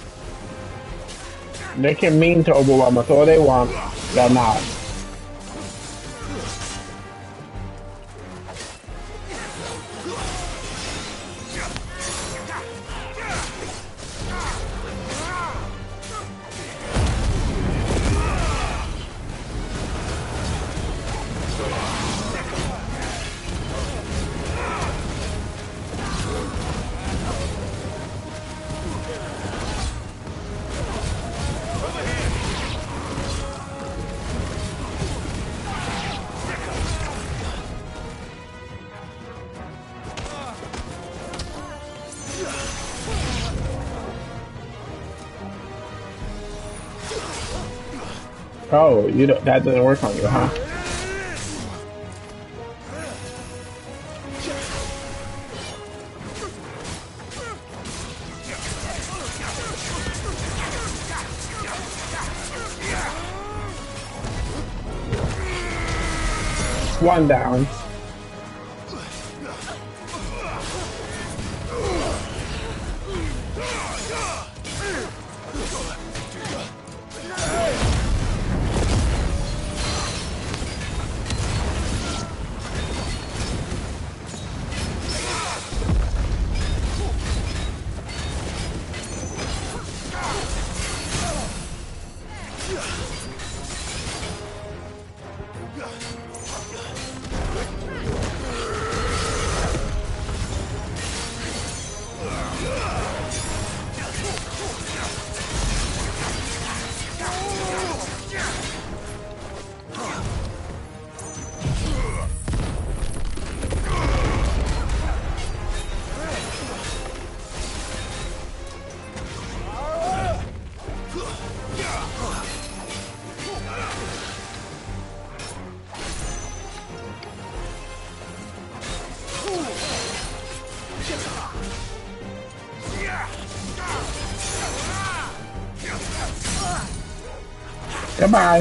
A: They can mean to overwhelm us all they want. They're not. Oh, you don't, that doesn't work on you, huh? One down. Goodbye.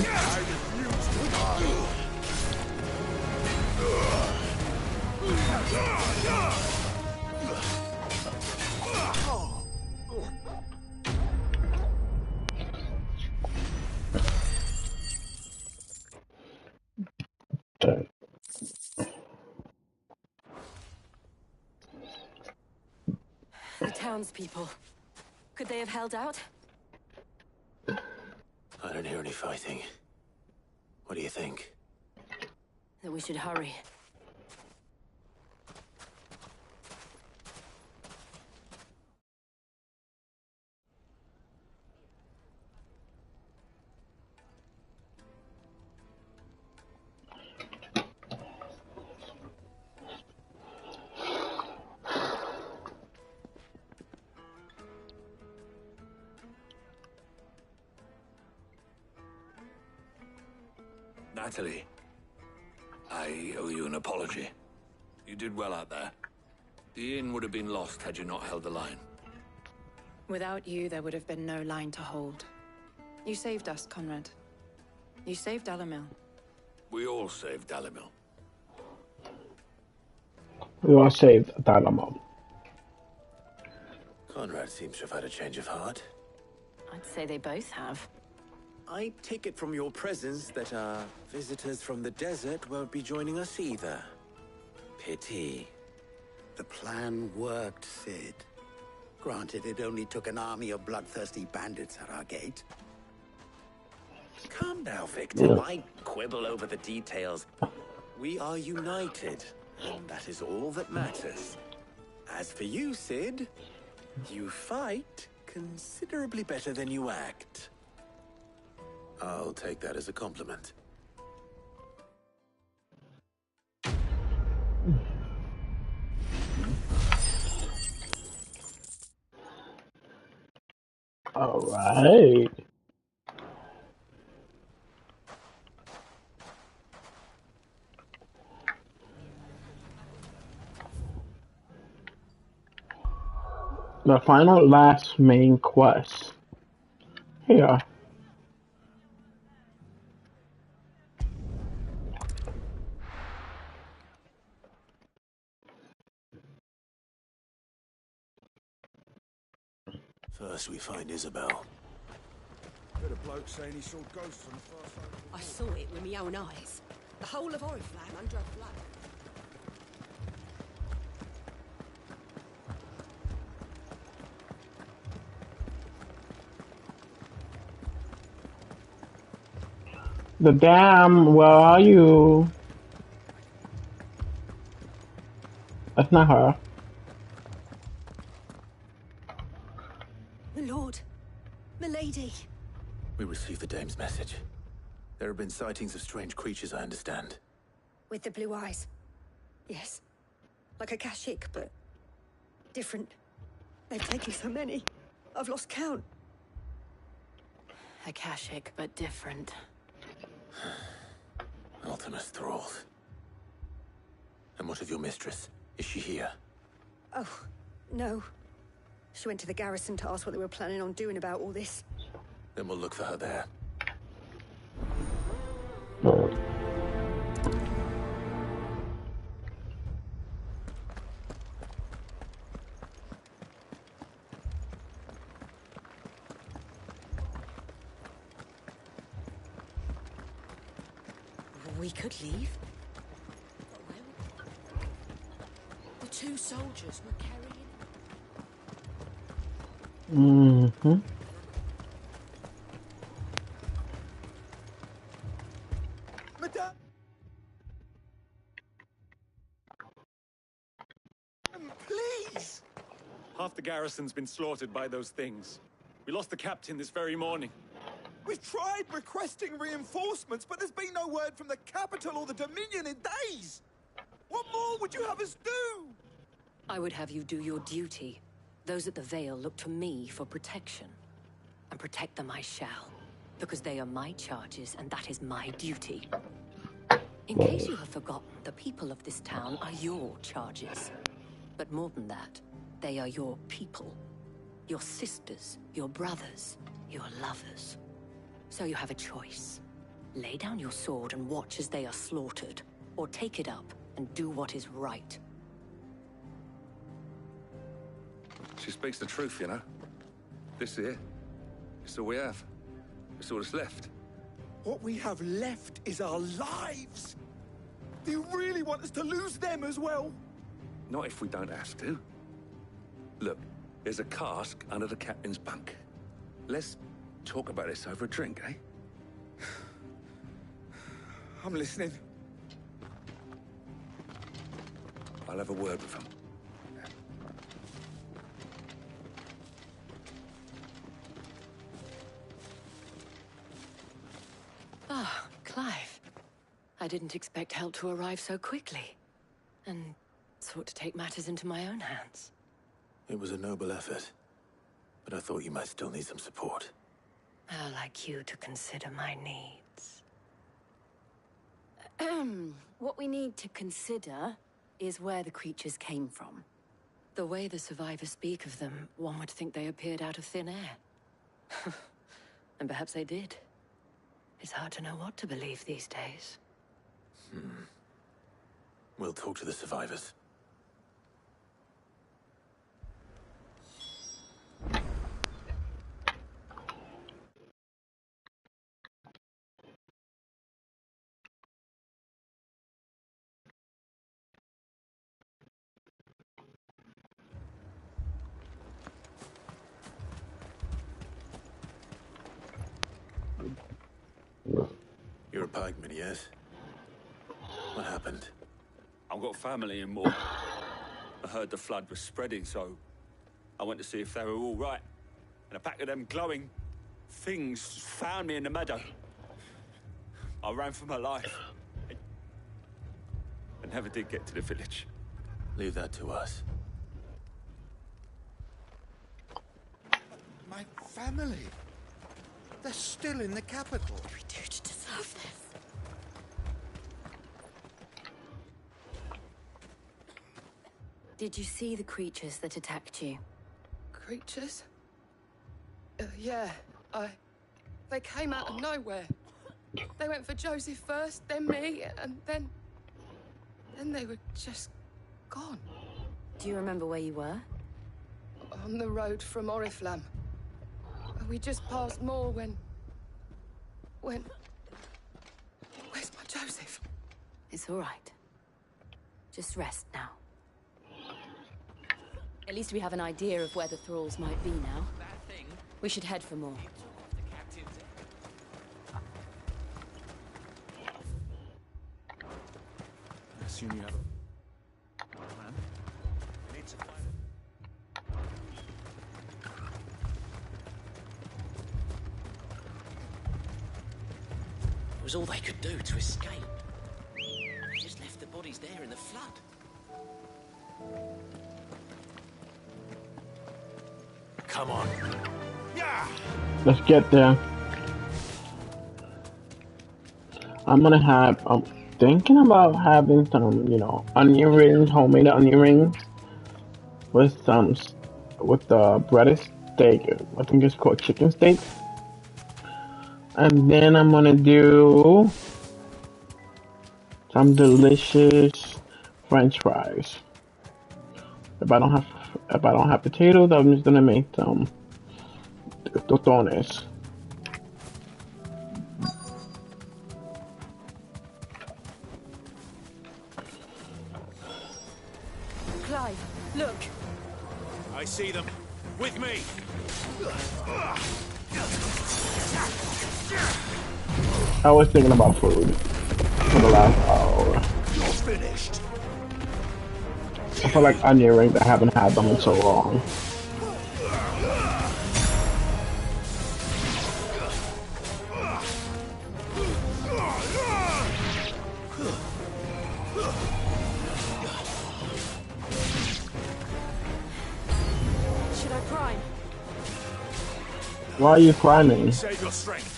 W: The townspeople. Could they have held out?
B: I don't hear any fighting. What do you think?
W: That we should hurry.
X: Natalie, I owe you an apology. You did well out there. The inn would have been lost had you not held the line.
W: Without you, there would have been no line to hold. You saved us, Conrad. You saved Dalimil.
X: We all saved Dalimil.
A: We all saved Dalimil.
B: Conrad seems to have had a change of heart.
W: I'd say they both have.
P: I take it from your presence that our visitors from the desert won't be joining us either. Pity.
D: The plan worked, Cid. Granted, it only took an army of bloodthirsty bandits at our gate.
P: Calm down, Victor. Why quibble over the details? We are united, and that is all that matters. As for you, Cid, you fight considerably better than you act.
B: I'll take that as a compliment.
A: All right. The final last main quest. Here.
B: First we find Isabel.
S: Heard a bloke saying he saw ghosts on the far side.
J: I saw it with my own eyes. The whole of Oriflamme under a flood.
A: The dam, where are you? That's not her.
J: My lord. Milady.
B: We received the dame's message. There have been sightings of strange creatures, I understand.
J: With the blue eyes. Yes. Like a Kashik, but different. They've taken so many. I've lost count.
W: Akashic, but different.
B: Ultimus thralls. And what of your mistress? Is she here?
J: Oh, no. She went to the garrison to ask what they were planning on doing about all this.
B: Then we'll look for her there.
J: We could leave. The two soldiers were carrying...
A: Mm-hmm.
S: Madame! Please!
G: Half the garrison's been slaughtered by those things. We lost the captain this very morning.
S: We've tried requesting reinforcements, but there's been no word from the capital or the Dominion in days! What more would you have us do?
C: I would have you do your duty. Those at the Vale look to me for protection. And protect them I shall. Because they are my charges, and that is my duty. In case you have forgotten, the people of this town are your charges. But more than that, they are your people. Your sisters, your brothers, your lovers. So you have a choice. Lay down your sword and watch as they are slaughtered, or take it up and do what is right.
X: She speaks the truth, you know. This here, it's all we have. It's all that's left.
S: What we have left is our lives! Do you really want us to lose them as well?
X: Not if we don't have to. Look, there's a cask under the captain's bunk. Let's talk about this over a drink, eh?
S: I'm listening.
X: I'll have a word with him.
C: Ah, Clive. I didn't expect help to arrive so quickly. And sought to take matters into my own hands.
B: It was a noble effort, but I thought you might still need some support.
C: How like you to consider my needs. What we need to consider is where the creatures came from. The way the survivors speak of them, one would think they appeared out of thin air. And perhaps they did. It's hard to know what to believe these days.
B: We'll talk to the survivors. You're a pikeman, yes? What happened?
X: I've got family in Moor. I heard the flood was spreading, so I went to see if they were all right. And a pack of them glowing things found me in the meadow. I ran for my life. I never did get to the village.
B: Leave that to us.
S: My family. They're still in the capital.
J: What do we do to deserve this?
C: Did you see the creatures that attacked you?
J: Creatures? Yeah, they came out of nowhere. They went for Joseph first, then me, and then they were just gone.
C: Do you remember where you were?
J: On the road from Oriflamme. We just passed Moor when... Where's my Joseph?
C: It's all right. Just rest now. At least we have an idea of where the thralls might be now. We should head for more.
E: I assume you have a plan? I need to find
M: It was all they could do to escape. They just left the bodies there in the flood.
B: Come on.
S: Yeah.
A: Let's get there. I'm thinking about having some, onion rings, homemade onion rings, with the breaded steak. I think it's called chicken steak. And then I'm gonna do some delicious French fries. If I don't have potatoes, I'm just gonna make some tostones.
W: Clive, look.
U: I see them. With me.
A: I was thinking about food for the last hour.
U: You're finished.
A: I feel like onion rings. I haven't had them in so long.
W: Should I prime?
A: Why are you priming?
U: Save your strength.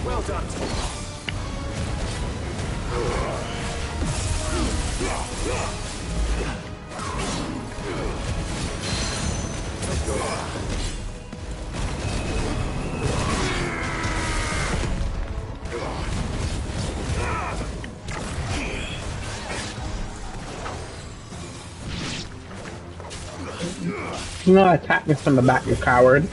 U: Well done.
A: Do not attack me from the back, you coward.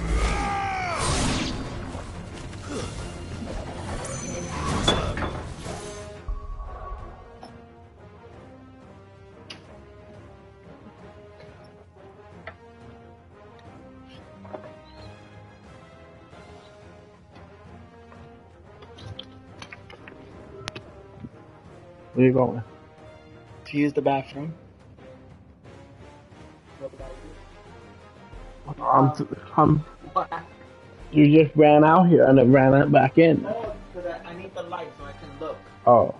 A: Where you going?
I: To use the bathroom.
A: You just ran out here and then ran out back in.
I: No, because I need the light so I can look.
A: Oh.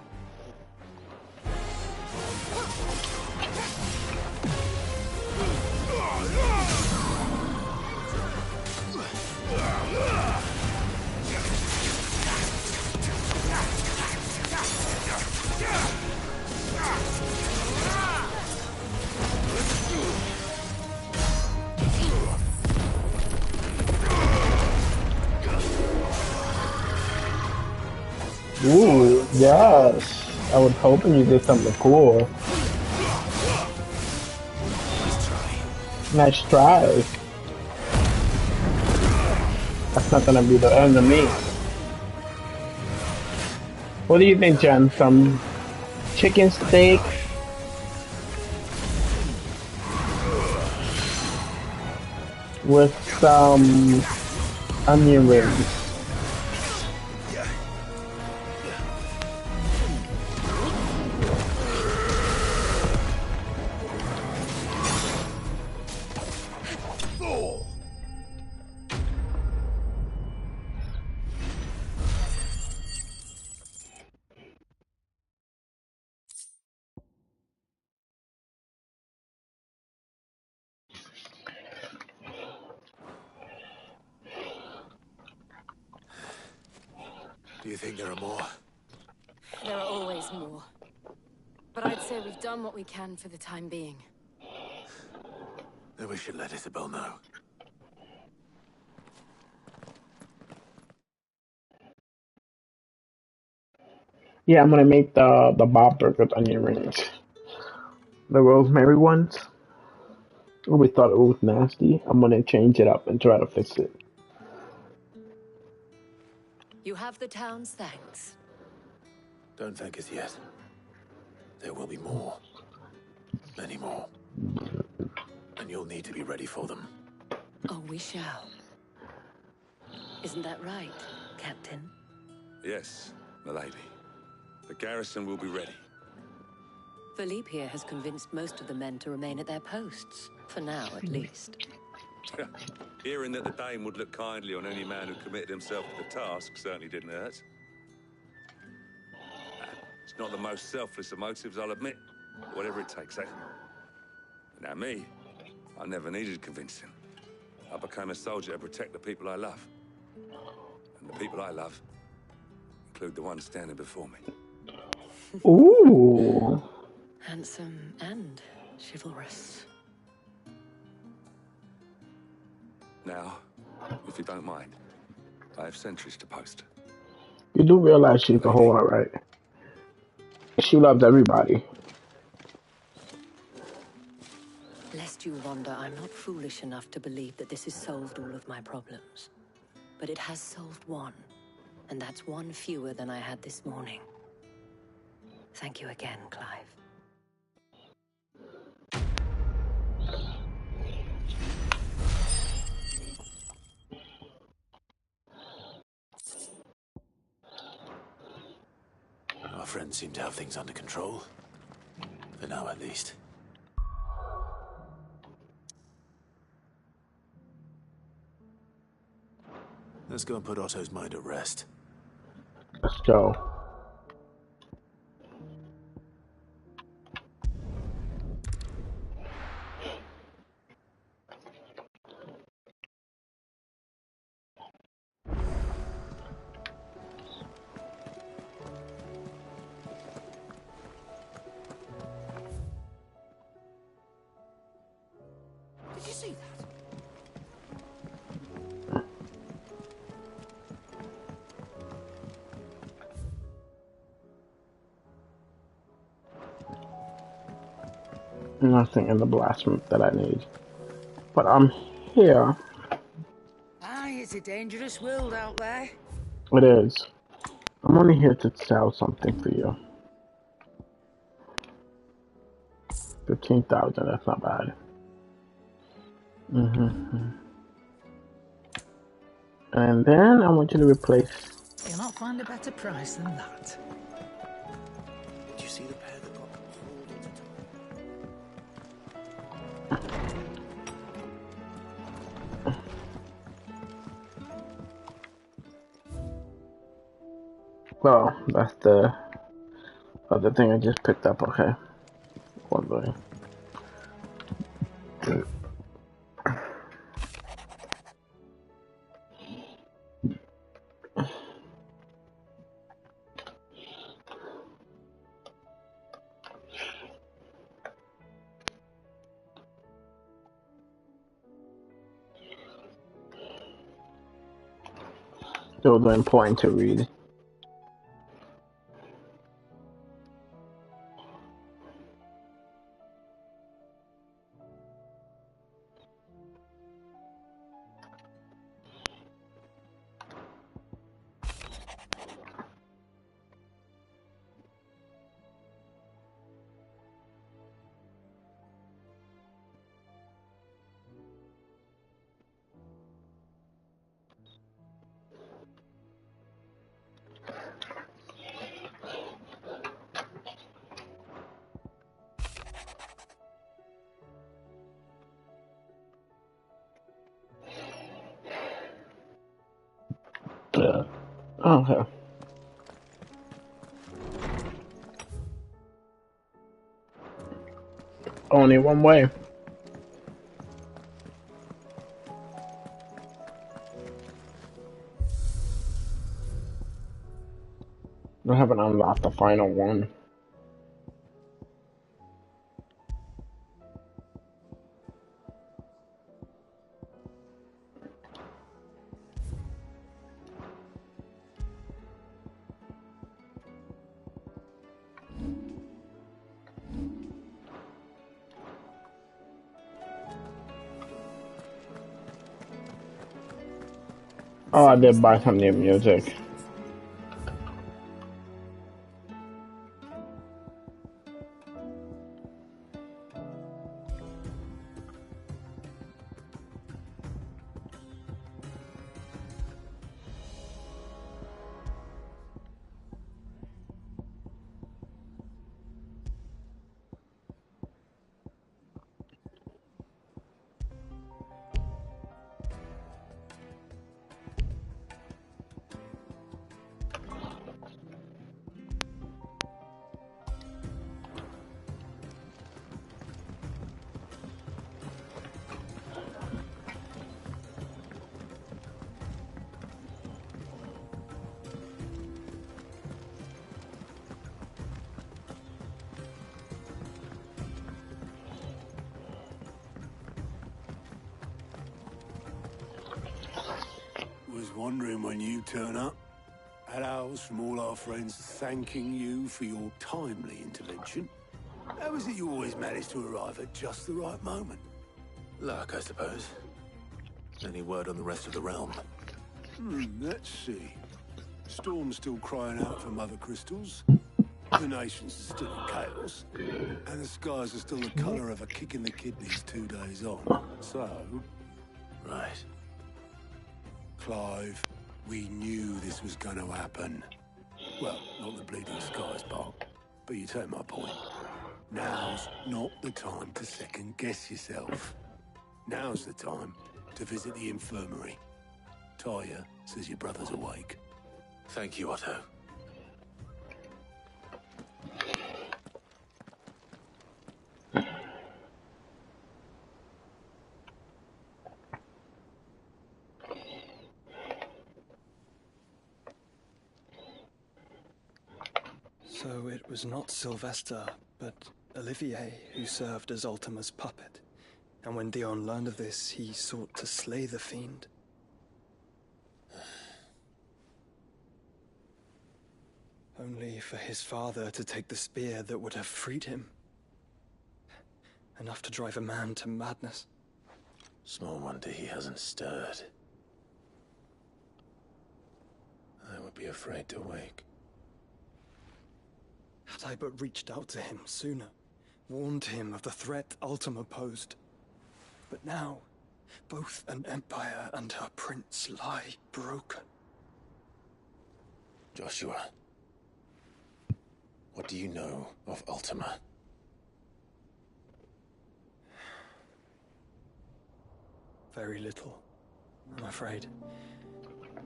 A: Ooh, yes. I was hoping you did something cool. Nice try. That's not gonna be the end of me. What do you think, Jen? Some chicken steak? With some onion rings.
U: Do you think there are more?
W: There are always more. But I'd say we've done what we can for the time being.
U: Then we should let Isabel know.
A: Yeah, I'm gonna make the Bob Burger with onion rings. The rosemary ones. We thought it was nasty. I'm gonna change it up and try to fix it.
W: You have the town's thanks.
U: Don't thank us yet. There will be more. Many more. And you'll need to be ready for them.
W: Oh, we shall. Isn't that right, Captain?
X: Yes, milady. The garrison will be ready.
W: Philippe here has convinced most of the men to remain at their posts. For now, at least.
X: Hearing that the Dane would look kindly on any man who committed himself to the task certainly didn't hurt. It's not the most selfless of motives, I'll admit. Whatever it takes, eh? Now me, I never needed convincing. I became a soldier to protect the people I love. And the people I love include the ones standing before me.
A: Ooh.
W: Handsome and chivalrous.
X: Now, if you don't mind, I have sentries to post.
A: You do realize she's a whore, right? She loves everybody.
W: Lest you wonder, I'm not foolish enough to believe that this has solved all of my problems. But it has solved one. And that's one fewer than I had this morning. Thank you again, Clive.
U: Our friends seem to have things under control. For now, at least. Let's go and put Otto's mind at rest.
A: Let's go.
O: Did you see that?
A: Nothing in the blasphemy that I need. But I'm here.
O: Aye, it's a dangerous world out there.
A: It is. I'm only here to sell something for you. 15,000, that's not bad. And then I want you to replace.
O: You'll not find a better price than that.
U: Did you see the pair that got hauled into
A: Well, that's the other thing I just picked up, okay. One day. Still important to read. Okay. Only one way. I haven't unlocked the final one. Oh, I did buy some new music.
D: Was wondering when you turn up. Had owls from all our friends thanking you for your timely intervention. How is it you always manage to arrive at just the right moment?
U: Luck, I suppose. Any word on the rest of the realm?
D: Let's see. Storm's still crying out for mother crystals. The nations are still in chaos. And the skies are still the colour of a kick in the kidneys 2 days on. So...
U: Right.
D: Clive, we knew this was going to happen. Well, not the bleeding skies part, but you take my point. Now's not the time to second-guess yourself. Now's the time to visit the infirmary. Talia says your brother's awake.
U: Thank you, Otto.
E: So it was not Sylvester, but Olivier who served as Ultima's puppet. And when Dion learned of this, he sought to slay the fiend. Only for his father to take the spear that would have freed him. Enough to drive a man to madness.
U: Small wonder he hasn't stirred. I would be afraid to wake.
E: Had I but reached out to him sooner, warned him of the threat Ultima posed. But now, both an empire and her prince lie broken.
U: Joshua, what do you know of Ultima?
E: Very little, I'm afraid.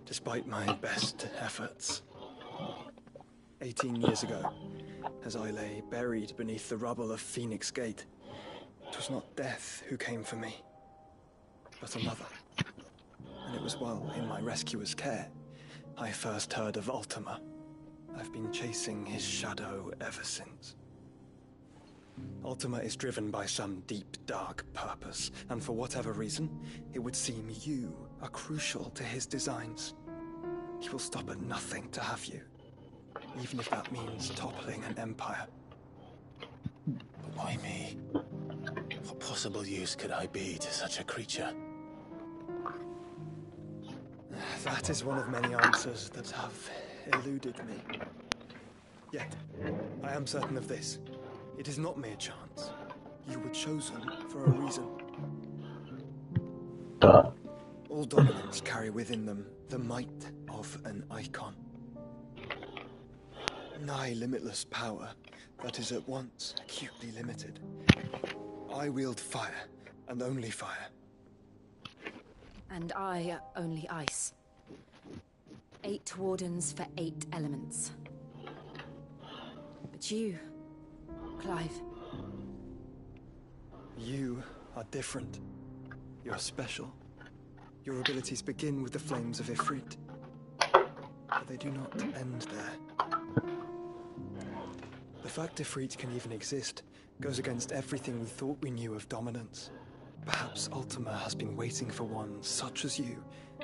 E: Despite my best efforts. 18 years ago, as I lay buried beneath the rubble of Phoenix Gate, it was not death who came for me, but another. And it was while in my rescuer's care I first heard of Ultima. I've been chasing his shadow ever since. Ultima is driven by some deep, dark purpose, and for whatever reason, it would seem you are crucial to his designs. He will stop at nothing to have you, even if that means toppling an empire.
U: But why me? What possible use could I be to such a creature?
E: That is one of many answers that have eluded me. Yet, I am certain of this. It is not mere chance. You were chosen for a reason. All dominants carry within them the might of an icon. Nigh limitless power that is at once acutely limited. I wield fire, and only fire.
C: And I only ice. 8 wardens for 8 elements. But you, Clive.
E: You are different. You're special. Your abilities begin with the flames of Ifrit. But they do not end there. The fact Ifrit can even exist goes against everything we thought we knew of dominance. Perhaps Ultima has been waiting for one such as you,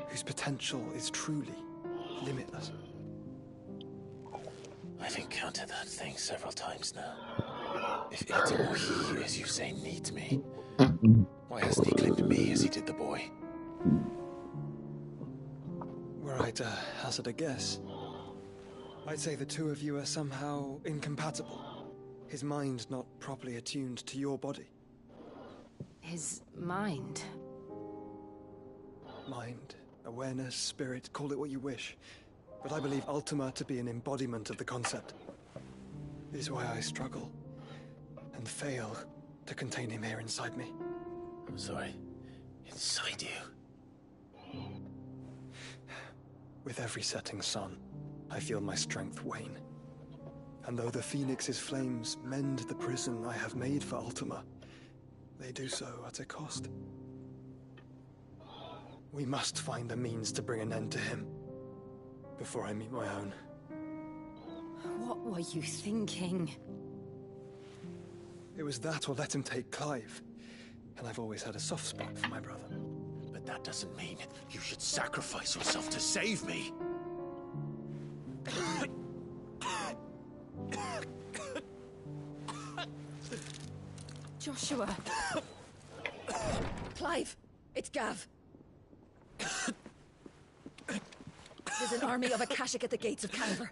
E: whose potential is truly limitless.
B: I've encountered that thing several times now. If it or he, as you say, needs me, why hasn't he claimed me as he did the boy?
E: Were I to hazard a guess, I'd say the two of you are somehow incompatible. His mind not properly attuned to your body.
C: His mind?
E: Mind, awareness, spirit, call it what you wish. But I believe Ultima to be an embodiment of the concept. It is why I struggle and fail to contain him here inside me.
B: I'm sorry. Inside you?
E: With every setting sun, I feel my strength wane. And though the Phoenix's flames mend the prison I have made for Ultima, they do so at a cost. We must find a means to bring an end to him before I meet my own.
C: What were you thinking?
E: It was that or let him take Clive. And I've always had a soft spot for my brother.
B: But that doesn't mean you should sacrifice yourself to save me.
C: Joshua. Clive, it's Gav. There's an army of Akashic at the gates of Canaver.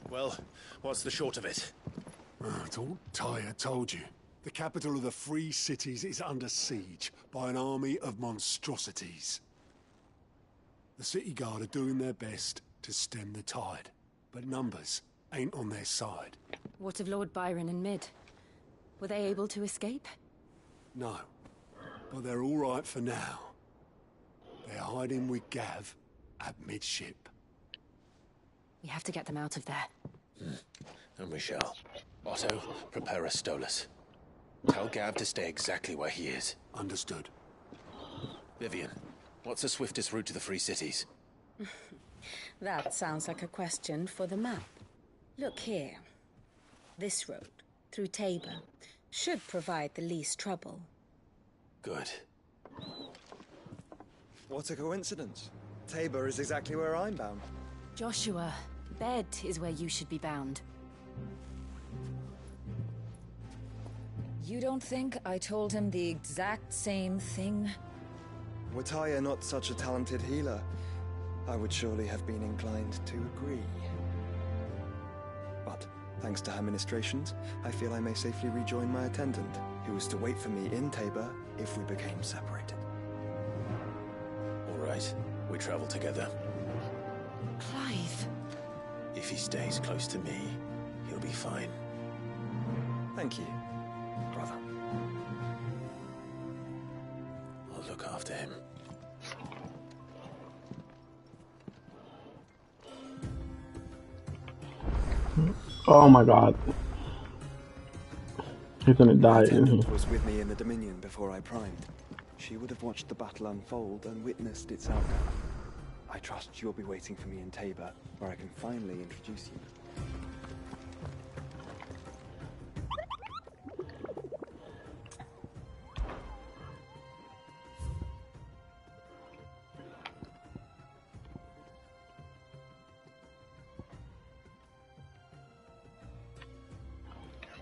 U: Well, what's the short of it?
D: I thought Tyre told you. The capital of the Free Cities is under siege by an army of monstrosities. The City Guard are doing their best to stem the tide, but numbers ain't on their side.
C: What of Lord Byron and Mid? Were they able to escape?
D: No, but they're all right for now. They're hiding with Gav at midship.
C: We have to get them out of there.
B: And we shall. Otto, prepare a Stolas. Tell Gav to stay exactly where he is.
D: Understood.
B: Vivian, what's the swiftest route to the Free Cities?
C: That sounds like a question for the map. Look here. This road, through Tabor, should provide the least trouble.
B: Good.
E: What a coincidence. Tabor is exactly where I'm bound.
C: Joshua, Bed is where you should be bound.
N: You don't think I told him the exact same thing?
E: Were Tyre not such a talented healer, I would surely have been inclined to agree. But, thanks to her ministrations, I feel I may safely rejoin my attendant, who was to wait for me in Tabor if we became separated.
B: All right, we travel together.
C: Clive.
B: If he stays close to me, he'll be fine.
E: Thank you, brother.
B: I'll look after him.
A: Oh my god. He's gonna die, isn't he?
E: Was with me in the Dominion before I primed. She would have watched the battle unfold and witnessed its outcome. I trust you'll be waiting for me in Tabor, where I can finally introduce you.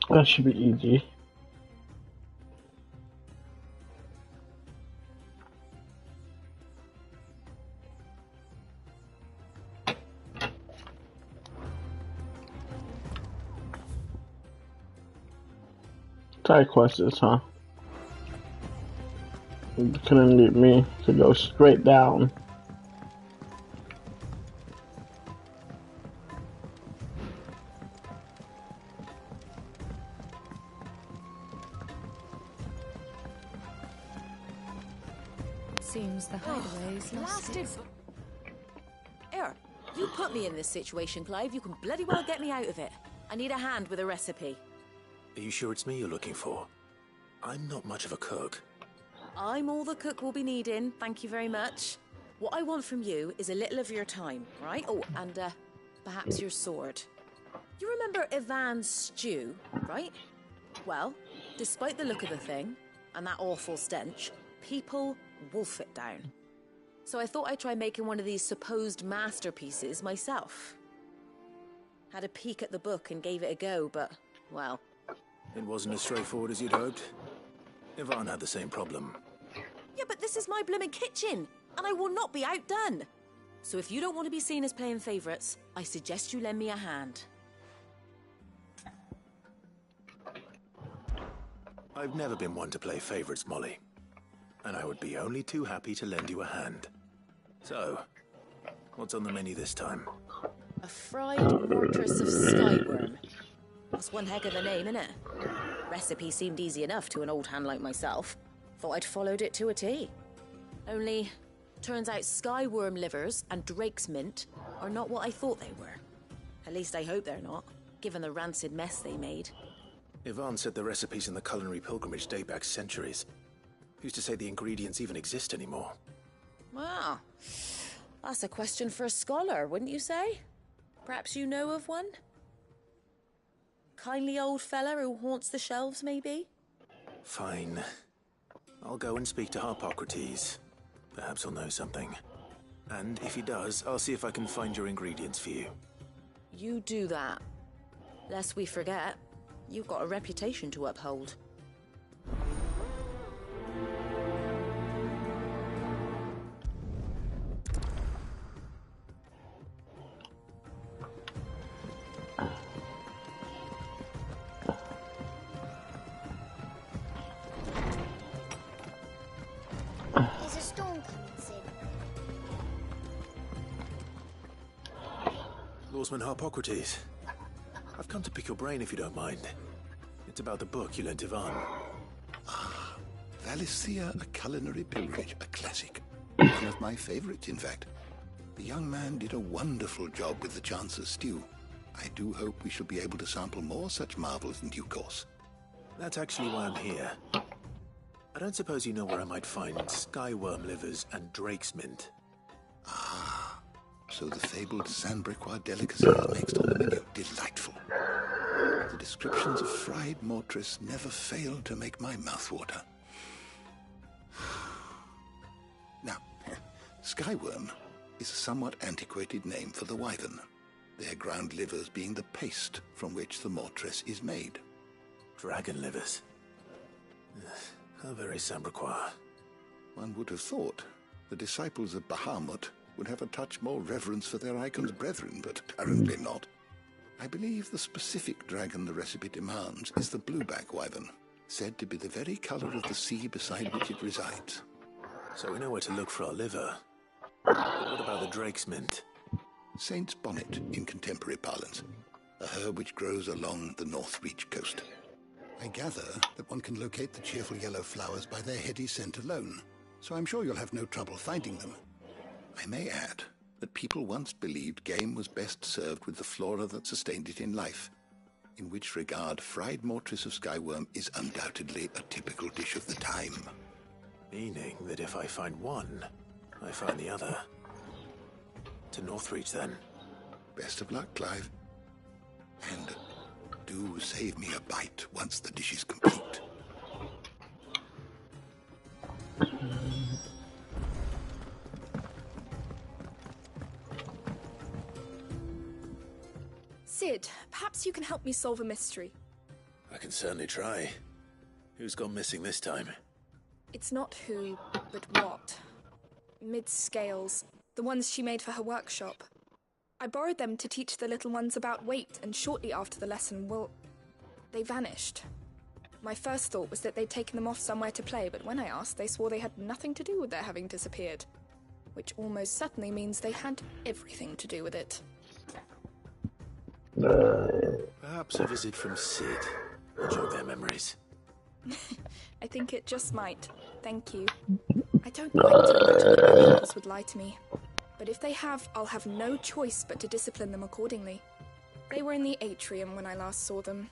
A: That should be easy. Side quests, huh? You couldn't leave me to go straight down.
N: blasted... Here, you put me in this situation, Clive. You can bloody well get me out of it. I need a hand with a recipe.
B: Are you sure it's me you're looking for? I'm not much of a cook.
N: I'm all the cook will be needing, thank you very much. What I want from you is a little of your time, right? Oh, and perhaps your sword. You remember Ivan's stew, right? Well, despite the look of the thing, and that awful stench, people wolf it down. So I thought I'd try making one of these supposed masterpieces myself. Had a peek at the book and gave it a go, but, well...
B: It wasn't as straightforward as you'd hoped. Ivan had the same problem.
N: Yeah, but this is my blooming kitchen, and I will not be outdone. So if you don't want to be seen as playing favourites, I suggest you lend me a hand.
B: I've never been one to play favourites, Molly. And I would be only too happy to lend you a hand. So, what's on the menu this time?
N: A fried mortress of skyworm. That's one heck of a name, innit? Recipe seemed easy enough to an old hand like myself. Thought I'd followed it to a T. Only, turns out skyworm livers and drake's mint are not what I thought they were. At least I hope they're not, given the rancid mess they made.
B: Ivan said the recipes in the culinary pilgrimage date back centuries. Who's to say the ingredients even exist anymore?
N: Well, that's a question for a scholar, wouldn't you say? Perhaps you know of one? Kindly old fella who haunts the shelves, maybe?
B: Fine. I'll go and speak to Harpocrates. Perhaps he'll know something. And if he does, I'll see if I can find your ingredients for you.
N: You do that. Lest we forget, you've got a reputation to uphold.
L: Is a storm coming, Sid?
B: Lawsman Harpocrates. I've come to pick your brain if you don't mind. It's about the book you lent Ivan.
F: Valisthea, A Culinary Pilgrimage, a classic. One of my favorites, in fact. The young man did a wonderful job with the Chance's stew. I do hope we shall be able to sample more such marvels in due course.
B: That's actually why I'm here. I don't suppose you know where I might find skyworm livers and drake's mint.
F: So the fabled Sandbrequois delicacy is next on the menu. Delightful. The descriptions of fried mortress never fail to make my mouth water. Now, skyworm is a somewhat antiquated name for the wyvern, their ground livers being the paste from which the mortress is made.
B: Dragon livers. How very Sandbrequois.
F: One would have thought the disciples of Bahamut would have a touch more reverence for their icon's brethren, but apparently not. I believe the specific dragon the recipe demands is the blueback wyvern, said to be the very colour of the sea beside which it resides.
B: So we know where to look for our liver. But what about the drake's mint?
F: Saint's bonnet in contemporary parlance, a herb which grows along the North Reach coast. I gather that one can locate the cheerful yellow flowers by their heady scent alone, so I'm sure you'll have no trouble finding them. I may add that people once believed game was best served with the flora that sustained it in life, in which regard fried mortress of skyworm is undoubtedly a typical dish of the time.
B: Meaning that if I find one, I find the other. To Northreach, then.
F: Best of luck, Clive. And do save me a bite once the dish is complete.
Q: Sid, perhaps you can help me solve a mystery.
B: I can certainly try. Who's gone missing this time?
Q: It's not who, but what. Mid's scales, the ones she made for her workshop. I borrowed them to teach the little ones about weight, and shortly after the lesson, well, they vanished. My first thought was that they'd taken them off somewhere to play, but when I asked, they swore they had nothing to do with their having disappeared. Which almost certainly means they had everything to do with it.
B: Perhaps a visit from Sid will jog their memories.
Q: I think it just might. Thank you. I don't like to imagine that my pupils would lie to me. But if they have, I'll have no choice but to discipline them accordingly. They were in the atrium when I last saw them,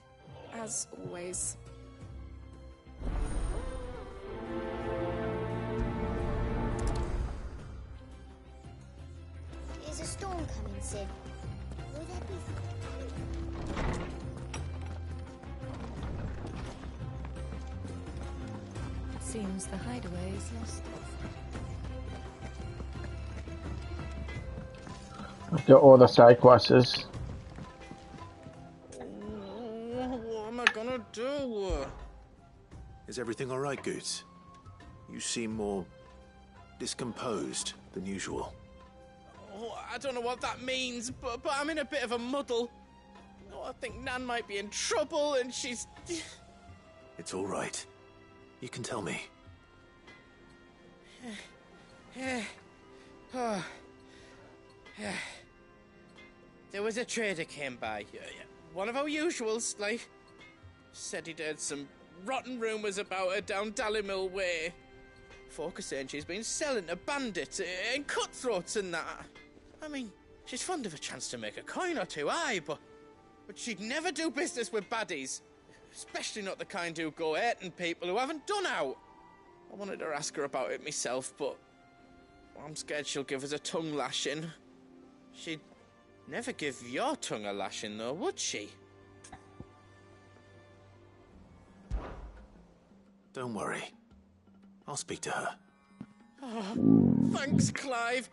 Q: as always.
L: Is a storm coming, Sid? Will there be...
C: Seems the hideaway is lost.
A: After all the side quests.
H: What am I gonna do?
B: Is everything all right, Goots? You seem more discomposed than usual.
H: Oh, I don't know what that means, but I'm in a bit of a muddle. Oh, I think Nan might be in trouble, and she's...
B: It's all right. You can tell me.
H: There was a trader came by. One of our usuals, like. Said he'd heard some rotten rumours about her down Dallimil Way. Folk are saying she's been selling to bandits and cutthroats and that. I mean, she's fond of a chance to make a coin or two, aye, but she'd never do business with baddies. Especially not the kind who go hurting people who haven't done out. I wanted to ask her about it myself, but I'm scared she'll give us a tongue lashing. She'd never give your tongue a lashing, though, would she?
B: Don't worry. I'll speak to her.
H: Oh, thanks, Clive.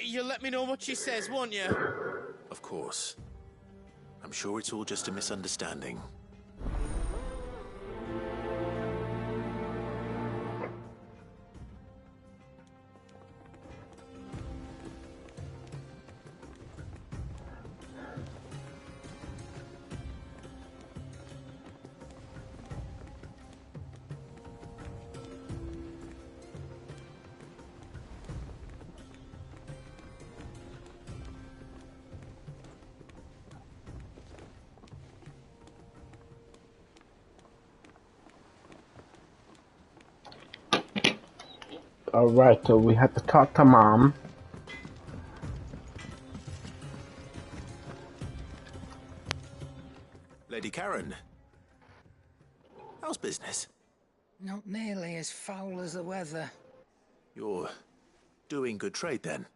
H: You'll let me know what she says, won't you?
B: Of course. I'm sure it's all just a misunderstanding.
A: Alright, so we have to talk to Mom.
B: Lady Karen. How's business?
K: Not nearly as foul as the weather.
B: You're doing good trade then?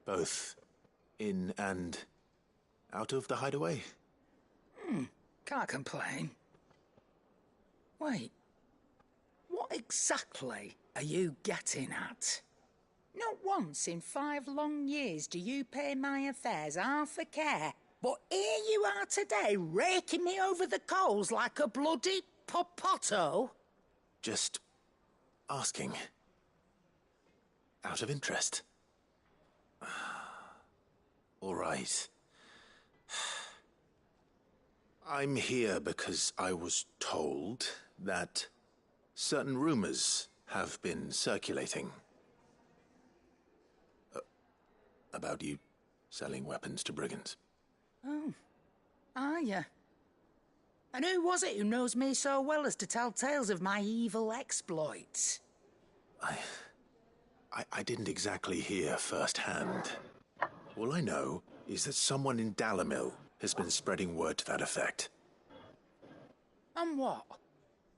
B: Both in and out of the hideaway?
K: Can't complain. Wait. What exactly are you getting at? Not once in 5 long years do you pay my affairs half a care, but here you are today raking me over the coals like a bloody popoto?
B: Just asking. Out of interest. All right. I'm here because I was told that certain rumors have been circulating about you selling weapons to brigands.
K: Oh, are you? And who was it who knows me so well as to tell tales of my evil exploits?
B: I didn't exactly hear firsthand. All I know is that someone in Dallimil has been spreading word to that effect.
K: And what?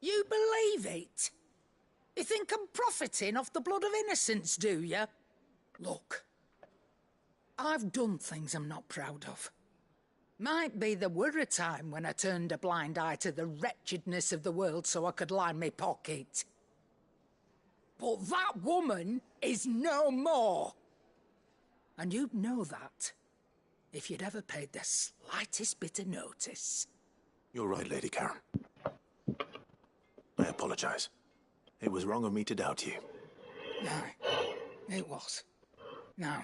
K: You believe it? You think I'm profiting off the blood of innocents, do you? Look, I've done things I'm not proud of. Might be there were a time when I turned a blind eye to the wretchedness of the world so I could line my pocket. But that woman is no more. And you'd know that if you'd ever paid the slightest bit of notice.
B: You're right, Lady Karen. I apologize. It was wrong of me to doubt you.
K: No, it was. Now,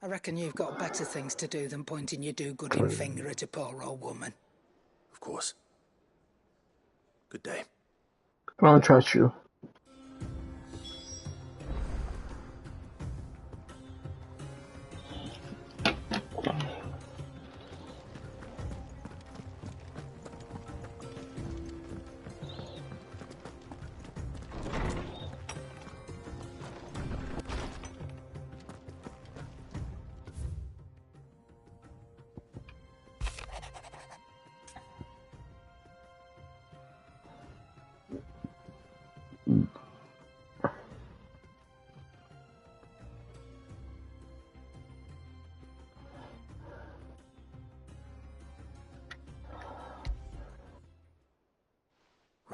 K: I reckon you've got better things to do than pointing your do-gooding finger at a poor old woman.
B: Of course. Good day.
A: I don't trust you.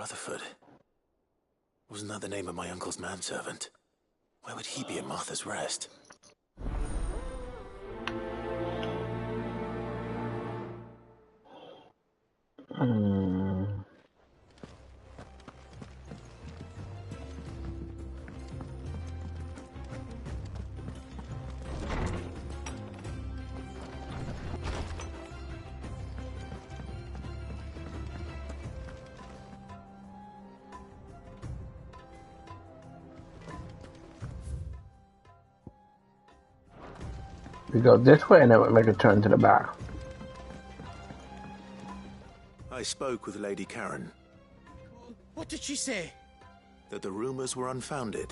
B: Rutherford. Wasn't that the name of my uncle's manservant? Where would he be at Martha's Rest?
A: We go this way and then we make a turn to the back.
B: I spoke with Lady Karen.
H: What did she say?
B: That the rumors were unfounded,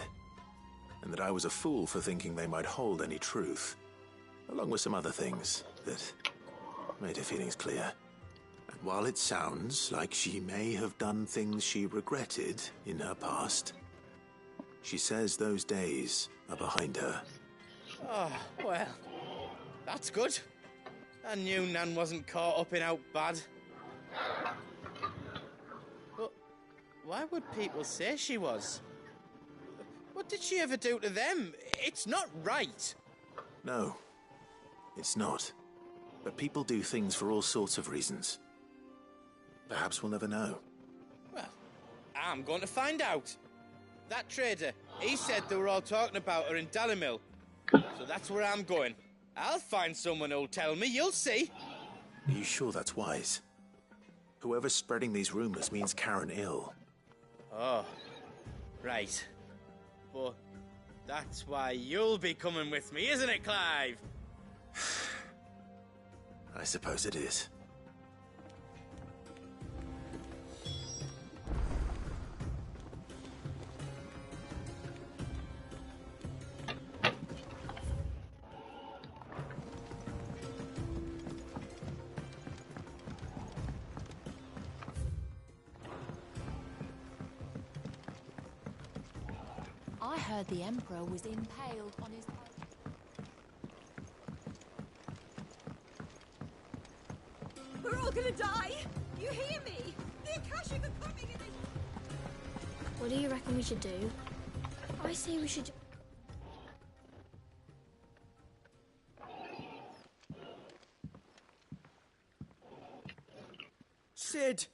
B: and that I was a fool for thinking they might hold any truth, along with some other things that made her feelings clear. And while it sounds like she may have done things she regretted in her past, she says those days are behind her.
H: Oh, well, that's good. I knew Nan wasn't caught up in out bad. But why would people say she was? What did she ever do to them? It's not right.
B: No, it's not. But people do things for all sorts of reasons. Perhaps we'll never know.
H: Well, I'm going to find out. That trader, he said they were all talking about her in Dalimil. So that's where I'm going. I'll find someone who'll tell me, you'll see.
B: Are you sure that's wise? Whoever's spreading these rumors means Karen ill.
H: Oh, right. But that's why you'll be coming with me, isn't it, Clive?
B: I suppose it is.
P: I heard the Emperor was impaled on his...
L: We're all gonna die! You hear me? The Akashic are coming and they... What do you reckon we should do? I say we should...
H: Sid!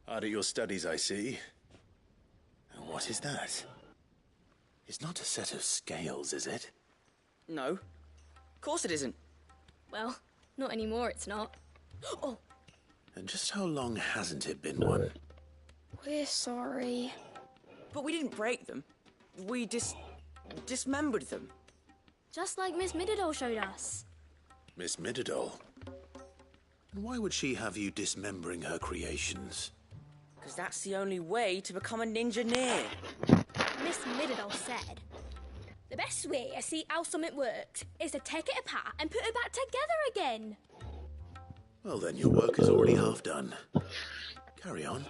B: Hard at your studies, I see. And what is that? It's not a set of scales, is it?
N: No. Of course it isn't.
L: Well, not anymore, it's not. Oh!
B: And just how long hasn't it been one?
L: We're sorry.
N: But we didn't break them. We dismembered them.
L: Just like Miss Mididol showed us.
B: Miss Mididol? And why would she have you dismembering her creations?
N: Because that's the only way to become a ninja-neer.
L: Miss Mididol said, the best way to see how something works is to take it apart and put it back together again.
B: Well then, your work is already half done. Carry on.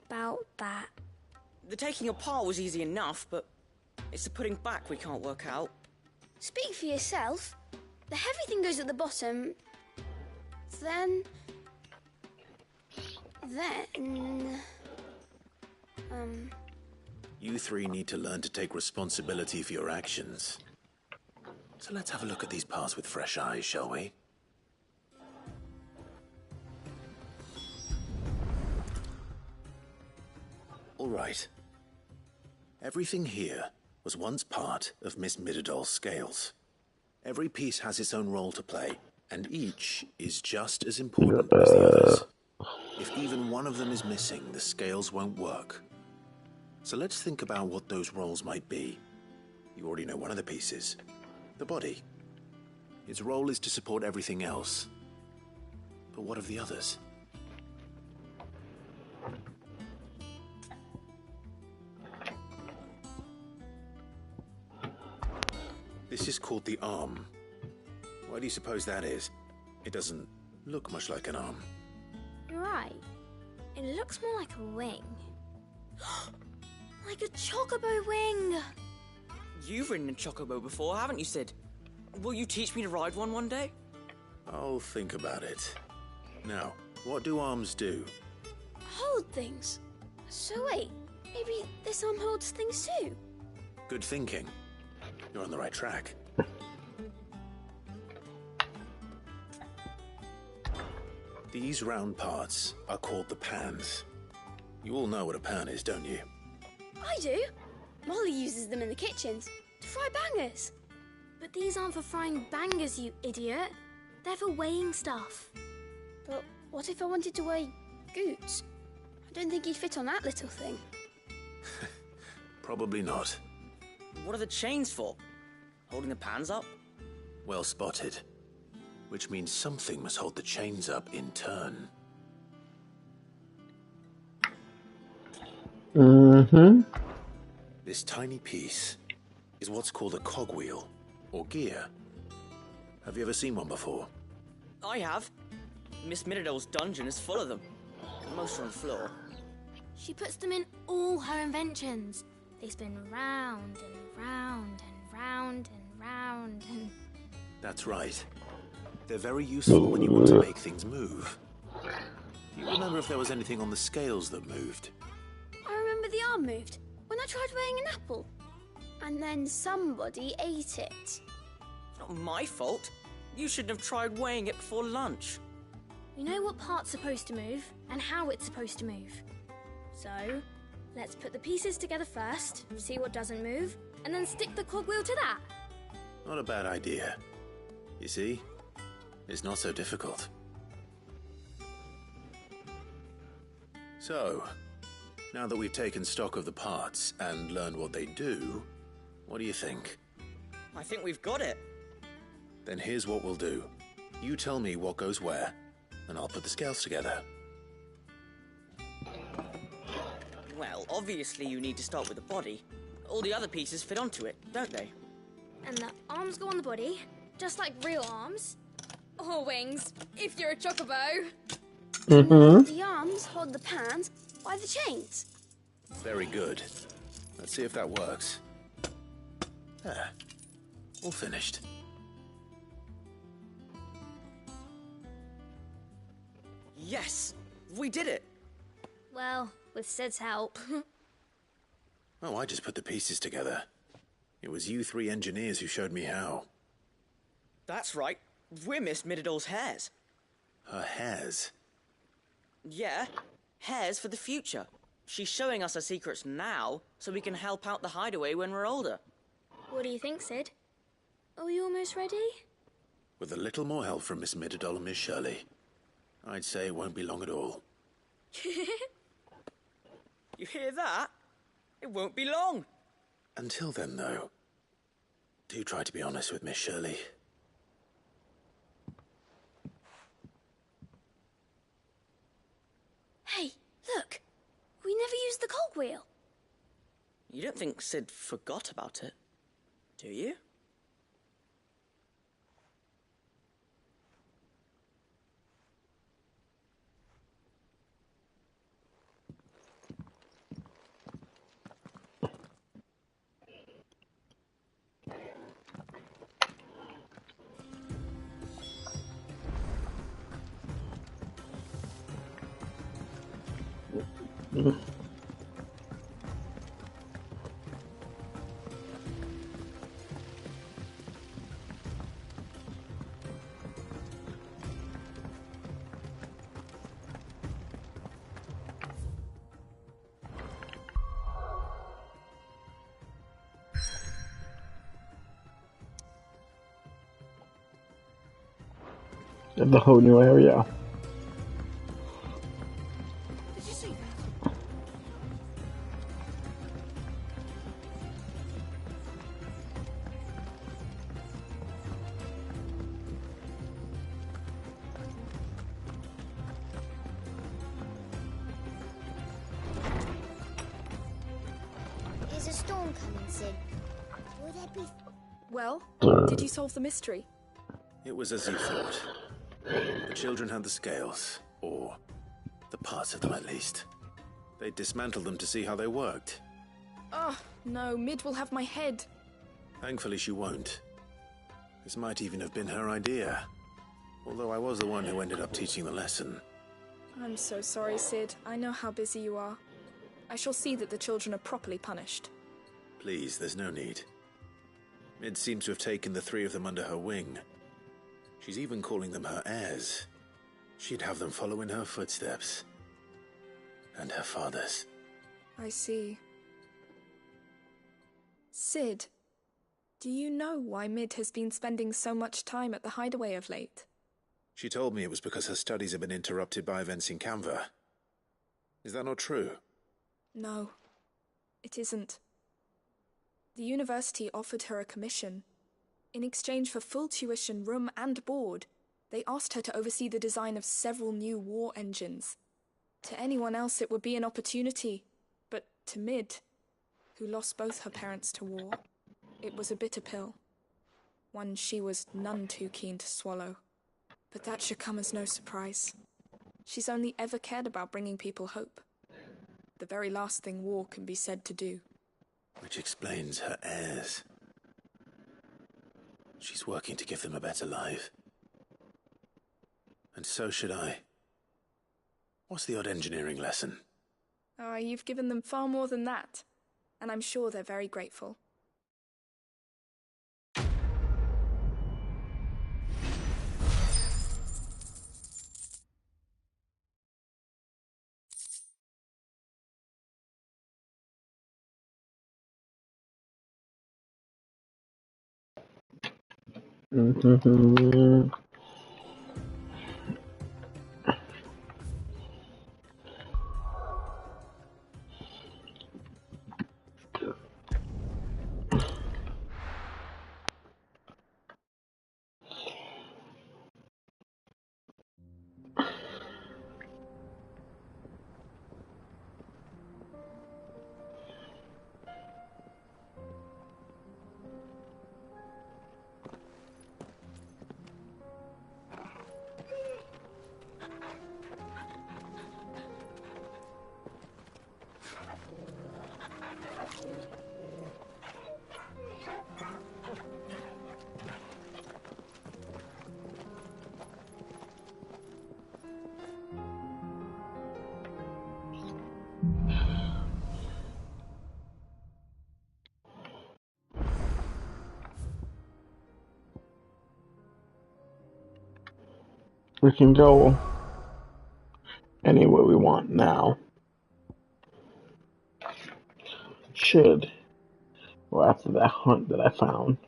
L: About that.
N: The taking apart was easy enough, but it's the putting back we can't work out.
L: Speak for yourself. The heavy thing goes at the bottom. Then...
B: You three need to learn to take responsibility for your actions. So let's have a look at these parts with fresh eyes, shall we? All right. Everything here was once part of Miss Mididol's scales. Every piece has its own role to play, and each is just as important as the others. If even one of them is missing, the scales won't work. So let's think about what those roles might be. You already know one of the pieces. The body. Its role is to support everything else. But what of the others? This is called the arm. Why do you suppose that is? It doesn't look much like an arm.
L: You're right. It looks more like a wing. Like a chocobo wing!
N: You've ridden a chocobo before, haven't you, Sid? Will you teach me to ride one day?
B: I'll think about it. Now, what do arms do?
L: Hold things. So wait, maybe this arm holds things too?
B: Good thinking. You're on the right track. These round parts are called the pans. You all know what a pan is, don't you?
L: I do. Molly uses them in the kitchens to fry bangers. But these aren't for frying bangers, you idiot. They're for weighing stuff. But what if I wanted to weigh Goots? I don't think he'd fit on that little thing.
B: Probably not.
M: What are the chains for? Holding the pans up?
B: Well spotted. Which means something must hold the chains up in turn.
A: Mm-hmm.
B: This tiny piece is what's called a cogwheel, or gear. Have you ever seen one before?
M: I have. Miss Midadol's dungeon is full of them. Most are on the floor.
L: She puts them in all her inventions. They spin round and round and round and round and...
B: That's right. They're very useful when you want to make things move. Do you remember if there was anything on the scales that moved?
L: I remember the arm moved when I tried weighing an apple. And then somebody ate it.
M: It's not my fault. You shouldn't have tried weighing it before lunch.
L: We know what part's supposed to move and how it's supposed to move. So, let's put the pieces together first, see what doesn't move, and then stick the cogwheel to that.
B: Not a bad idea. You see? It's not so difficult. So, now that we've taken stock of the parts and learned what they do, what do you think?
M: I think we've got it.
B: Then here's what we'll do. You tell me what goes where, and I'll put the scales together.
M: Well, obviously you need to start with the body. All the other pieces fit onto it, don't they?
L: And the arms go on the body, just like real arms. Or wings, if you're a chocobo.
A: Mm-hmm.
L: The arms hold the pans by the chains.
B: Very good. Let's see if that works. There. All finished.
M: Yes! We did it!
L: Well, with Sid's help.
B: Oh, I just put the pieces together. It was you three engineers who showed me how.
M: That's right. We're Miss Midadol's hares.
B: Her hairs?
M: Yeah, hares for the future. She's showing us her secrets now, so we can help out the hideaway when we're older.
L: What do you think, Sid? Are we almost ready?
B: With a little more help from Miss Midadol and Miss Shirley, I'd say it won't be long at all.
M: You hear that? It won't be long.
B: Until then, though, do try to be honest with Miss Shirley.
L: Hey, look! We never used the cogwheel.
M: You don't think Sid forgot about it, do you?
A: The whole new area.
O: Did you see that?
L: Is a storm coming, Sid? Will there be...
Q: Well, did you solve the mystery?
B: It was as you thought. The children had the scales, or the parts of them at least. They dismantled them to see how they worked.
Q: Oh, no, Mid will have my head.
B: Thankfully she won't. This might even have been her idea. Although I was the one who ended up teaching the lesson.
Q: I'm so sorry, Sid. I know how busy you are. I shall see that the children are properly punished.
B: Please, there's no need. Mid seems to have taken the three of them under her wing. She's even calling them her heirs. She'd have them follow in her footsteps. And her father's.
Q: I see. Sid, do you know why Mid has been spending so much time at the hideaway of late?
B: She told me it was because her studies have been interrupted by events in Canva. Is that not true?
Q: No, it isn't. The university offered her a commission. In exchange for full tuition, room and board, they asked her to oversee the design of several new war engines. To anyone else it would be an opportunity, but to Mid, who lost both her parents to war, it was a bitter pill. One she was none too keen to swallow. But that should come as no surprise. She's only ever cared about bringing people hope. The very last thing war can be said to do.
B: Which explains her heirs. She's working to give them a better life. And so should I. What's the odd engineering lesson?
Q: Oh, you've given them far more than that. And I'm sure they're very grateful.
A: Mm-hmm. We can go anywhere we want now. Should. Well, after that hunt that I found.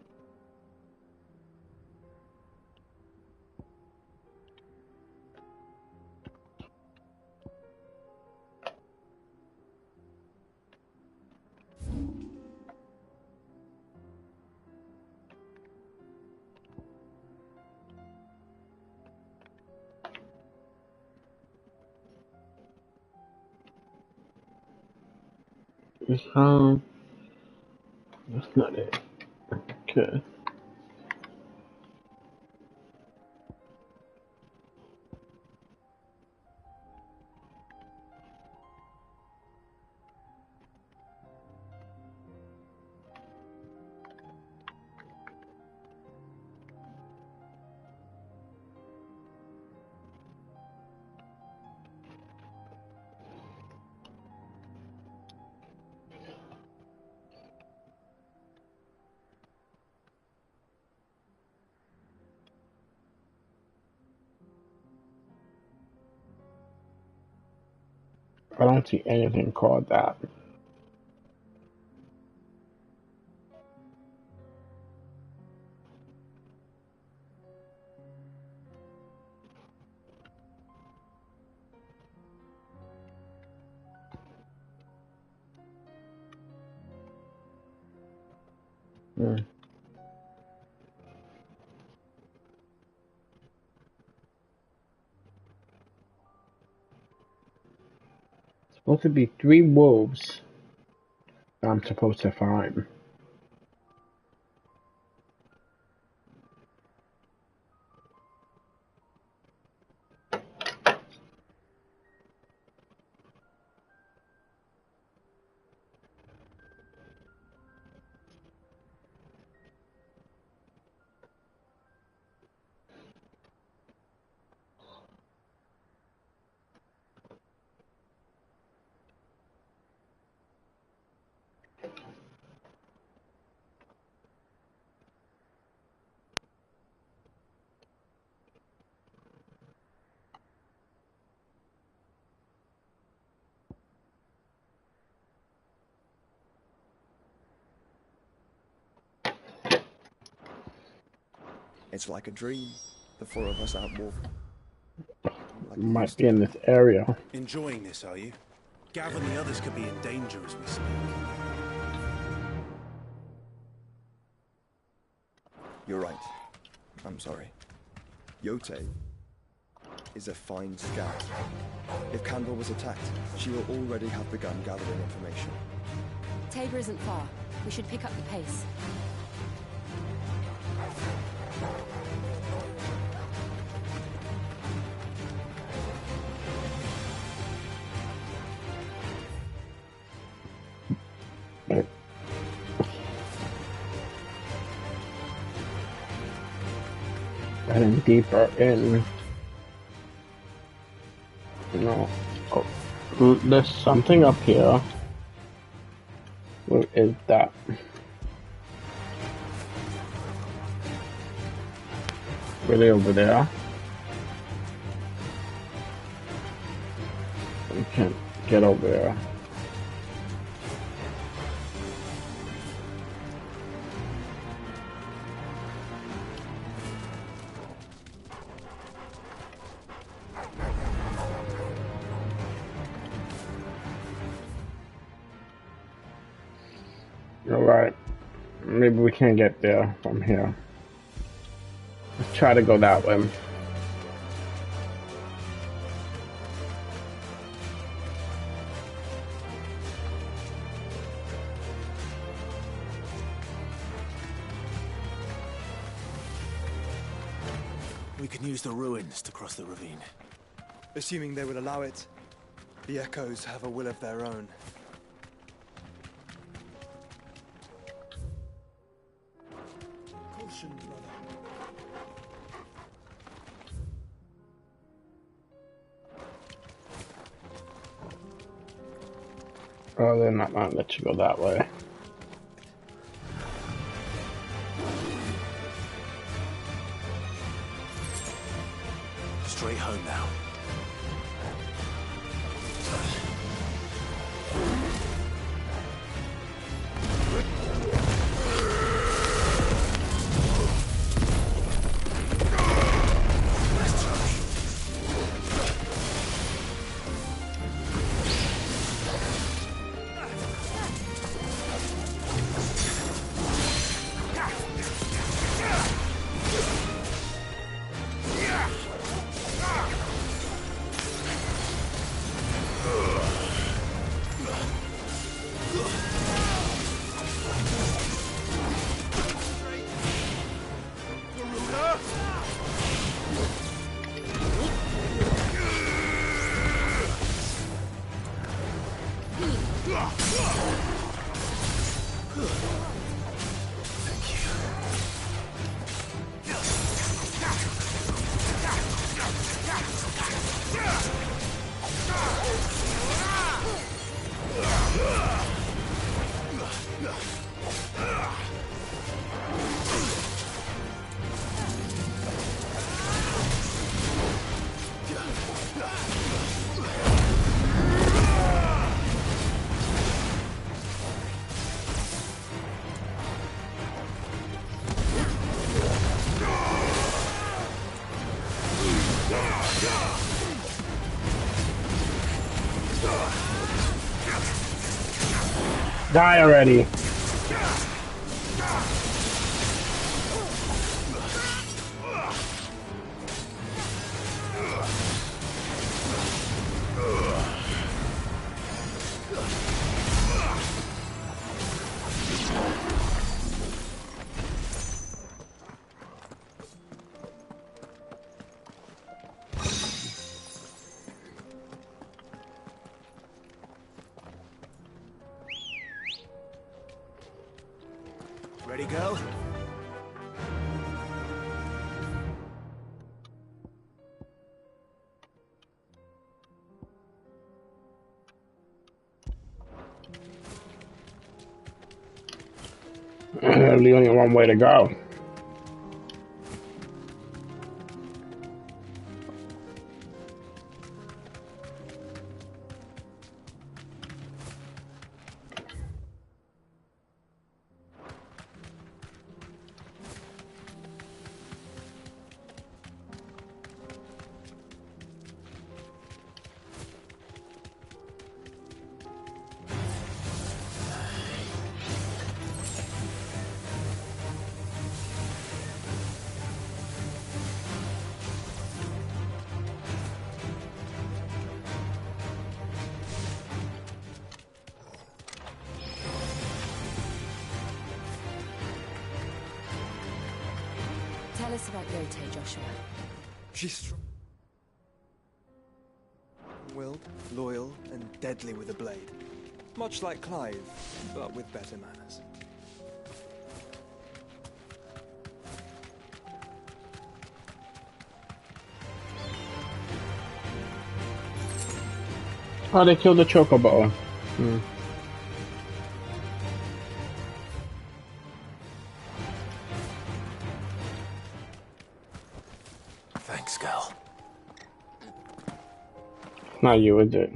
A: That's not it. Okay. I don't see anything called that. Hmm. Supposed to be 3 wolves I'm supposed to find.
E: It's like a dream. The four of us out walking.
A: Might be in this area.
U: Enjoying this, are you? Gavin, the others could be in danger as we speak.
E: You're right. I'm sorry. Yote is a fine scout. If Kandor was attacked, she will already have begun gathering information.
G: Tabor isn't far. We should pick up the pace.
A: Getting deeper in. No. Oh, there's something up here. Where is that? Really over there? We can't get over there. Alright. Maybe we can't get there from here. Let's try to go that way.
B: We can use the ruins to cross the ravine.
E: Assuming they would allow it, the Echoes have a will of their own. Caution, brother.
A: Oh, they're not gonna let you go that way.
B: Straight home now.
A: Die already.
B: Ready, go?
A: There's only one way to go.
G: Tell us about Yote, Joshua.
E: She's willed, loyal, and deadly with a blade. Much like Clive, but with better manners.
A: Oh, they killed the chocobo. Hmm.
B: Thanks, Gal.
A: Not you, is it?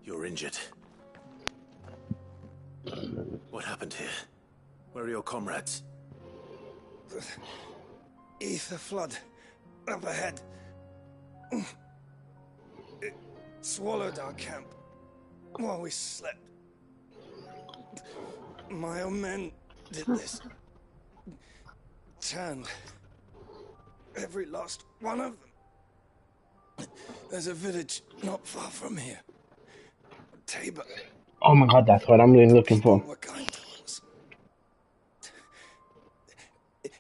B: You're injured. What happened here? Where are your comrades?
S: Ether flood. Up ahead. It swallowed our camp while we slept. My own men did this. Turned every last one of them. There's a village not far from here. Tabor.
A: Oh my god, that's what I'm really looking for.
S: Were kind to us.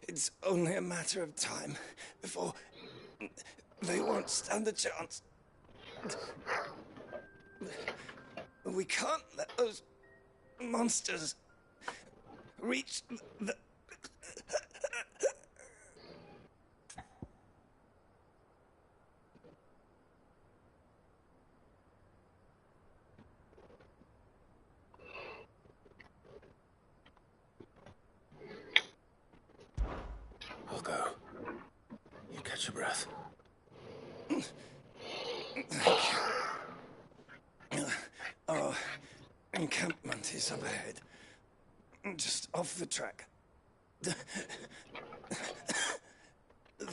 S: It's only a matter of time before they won't stand a chance. We can't let those monsters reach the...
B: I'll go. You catch your breath.
S: Our encampment is up ahead. Just off the track.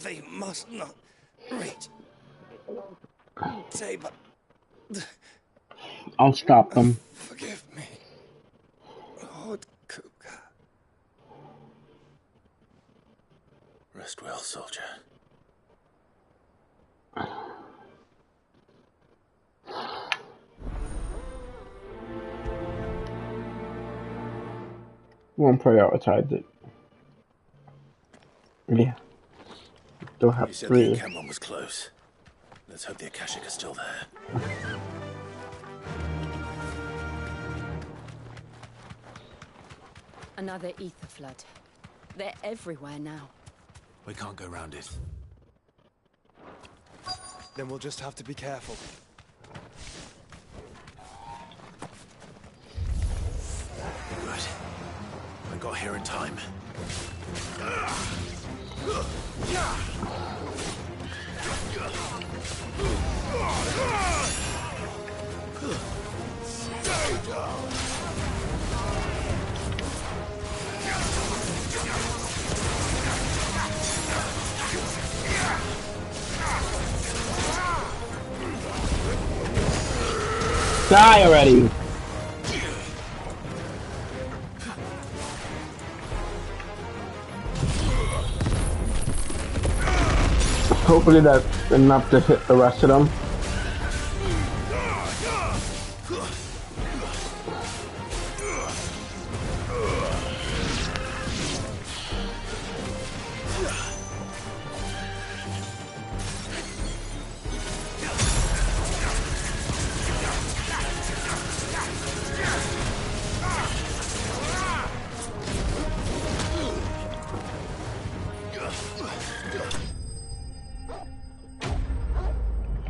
S: They must not reach Tabor.
A: I'll stop them.
S: Forgive me, Lord Kuka.
B: Rest well, soldier.
A: Won't prioritize it. Yeah. Still have
B: You said the
A: 3.
B: encampment was close. Let's hope the Akashic is still there.
G: Another ether flood. They're everywhere now.
B: We can't go round it.
E: Then we'll just have to be careful.
B: Good. I got here in time.
S: Stay down.
A: Die already! Hopefully that's enough to hit the rest of them.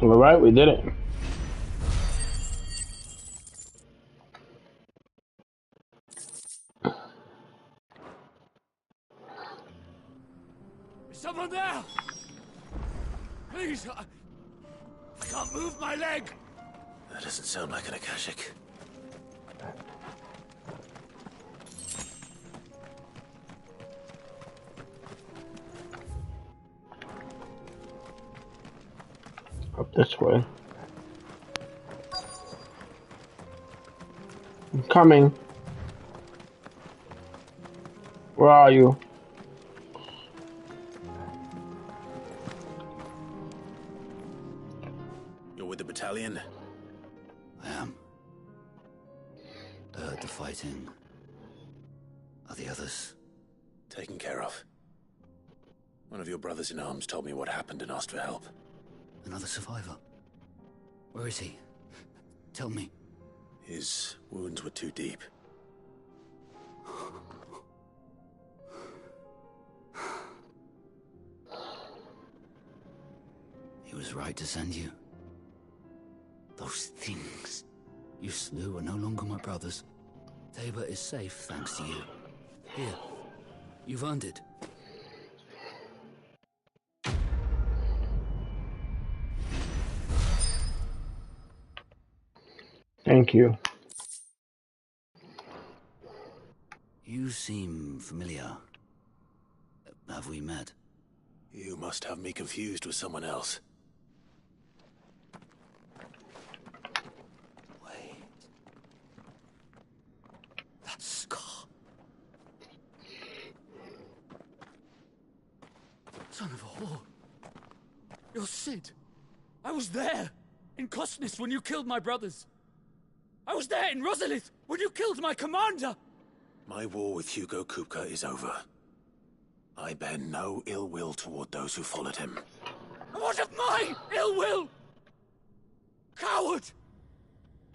A: Alright, we did it.
O: Is someone there? Please, I can't move my leg.
B: That doesn't sound like an Akashic.
A: Up this way. I'm coming. Where are you?
B: You're with the battalion?
F: I am. I heard the fighting. Are the others?
B: Taken care of. One of your brothers in arms told me what happened and asked for help.
F: Another survivor? Where is he? Tell me.
B: His wounds were too deep.
F: He was right to send you. Those things you slew are no longer my brothers. Tabor is safe thanks to you. Here, you've earned it.
A: Thank you.
F: You seem familiar. Have we met?
B: You must have me confused with someone else.
F: Wait. That scar.
O: Son of a whore. You're Sid. I was there, in Cosnes, when you killed my brothers. I was there in Rosalith, when you killed my commander.
B: My war with Hugo Kupka is over. I bear no ill will toward those who followed him.
O: What of my ill will? Coward!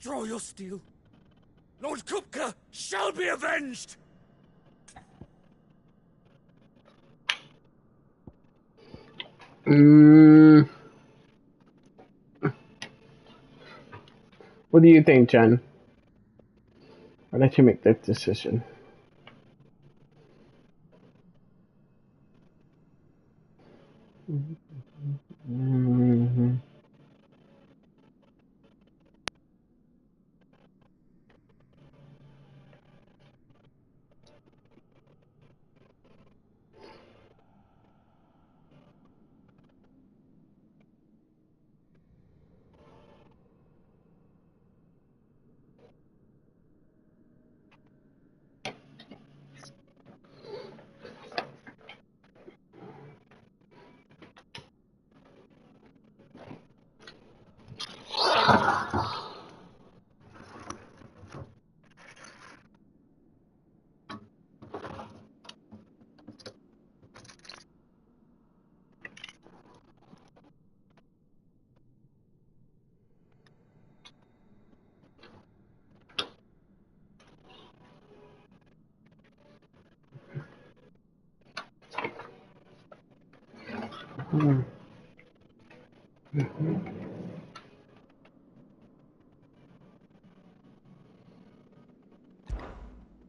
O: Draw your steel. Lord Kupka shall be avenged!
A: What do you think, Jen? I'll let you make that decision. Mm-hmm.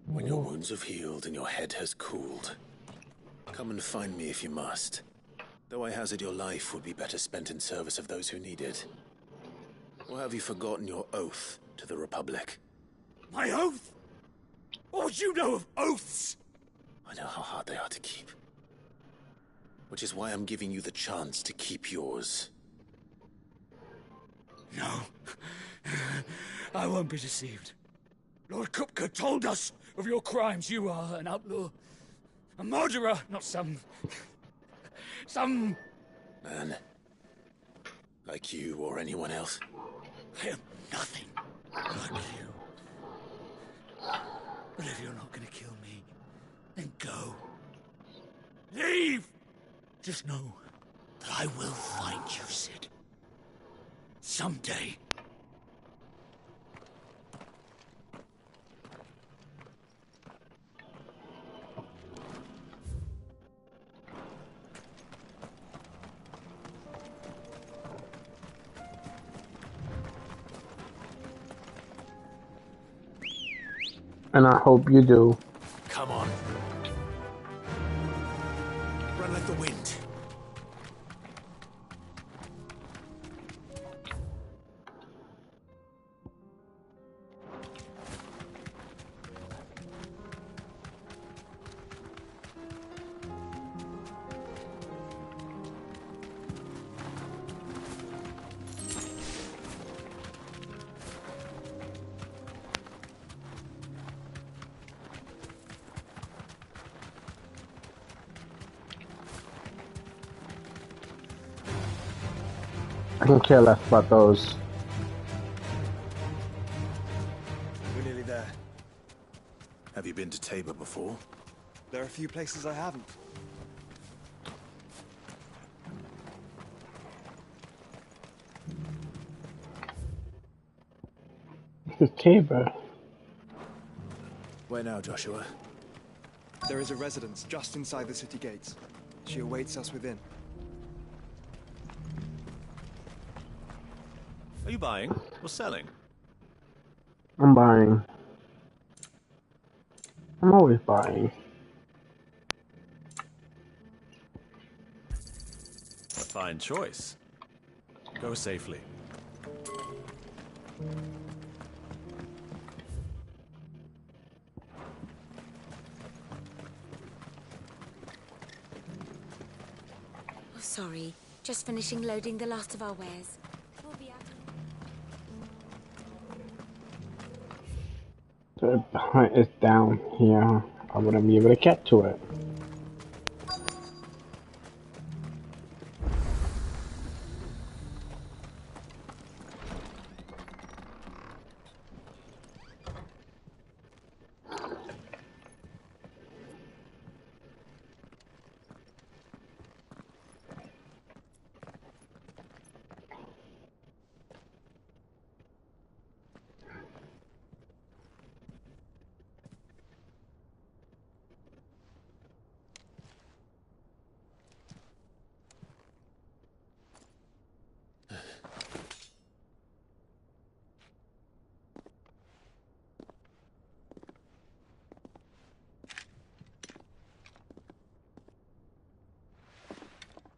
B: When your wounds have healed and your head has cooled, come and find me if you must. Though I hazard your life would be better spent in service of those who need it. Or have you forgotten your oath to the Republic?
O: My oath? What would you know of oaths?
B: I know how hard they are to keep. Which is why I'm giving you the chance to keep yours.
O: No. I won't be deceived. Lord Kupka told us of your crimes. You are an outlaw. A murderer, not some
B: man. Like you or anyone else.
O: I am nothing like you. But if you're not gonna kill me, then go. Leave! Just know that I will find you, Sid. Someday.
A: And I hope you do.
B: Come on. Run like the wind.
A: I can care less about those.
E: We're nearly there.
B: Have you been to Tabor before?
E: There are a few places I haven't.
A: Tabor.
B: Where now, Joshua?
E: There is a residence just inside the city gates. She awaits us within.
B: Are you buying or selling?
A: I'm buying. I'm always buying.
B: A fine choice. Go safely.
C: Oh, sorry. Just finishing loading the last of our wares. We'll be out.
A: So behind it's down here. I wouldn't be able to get to it.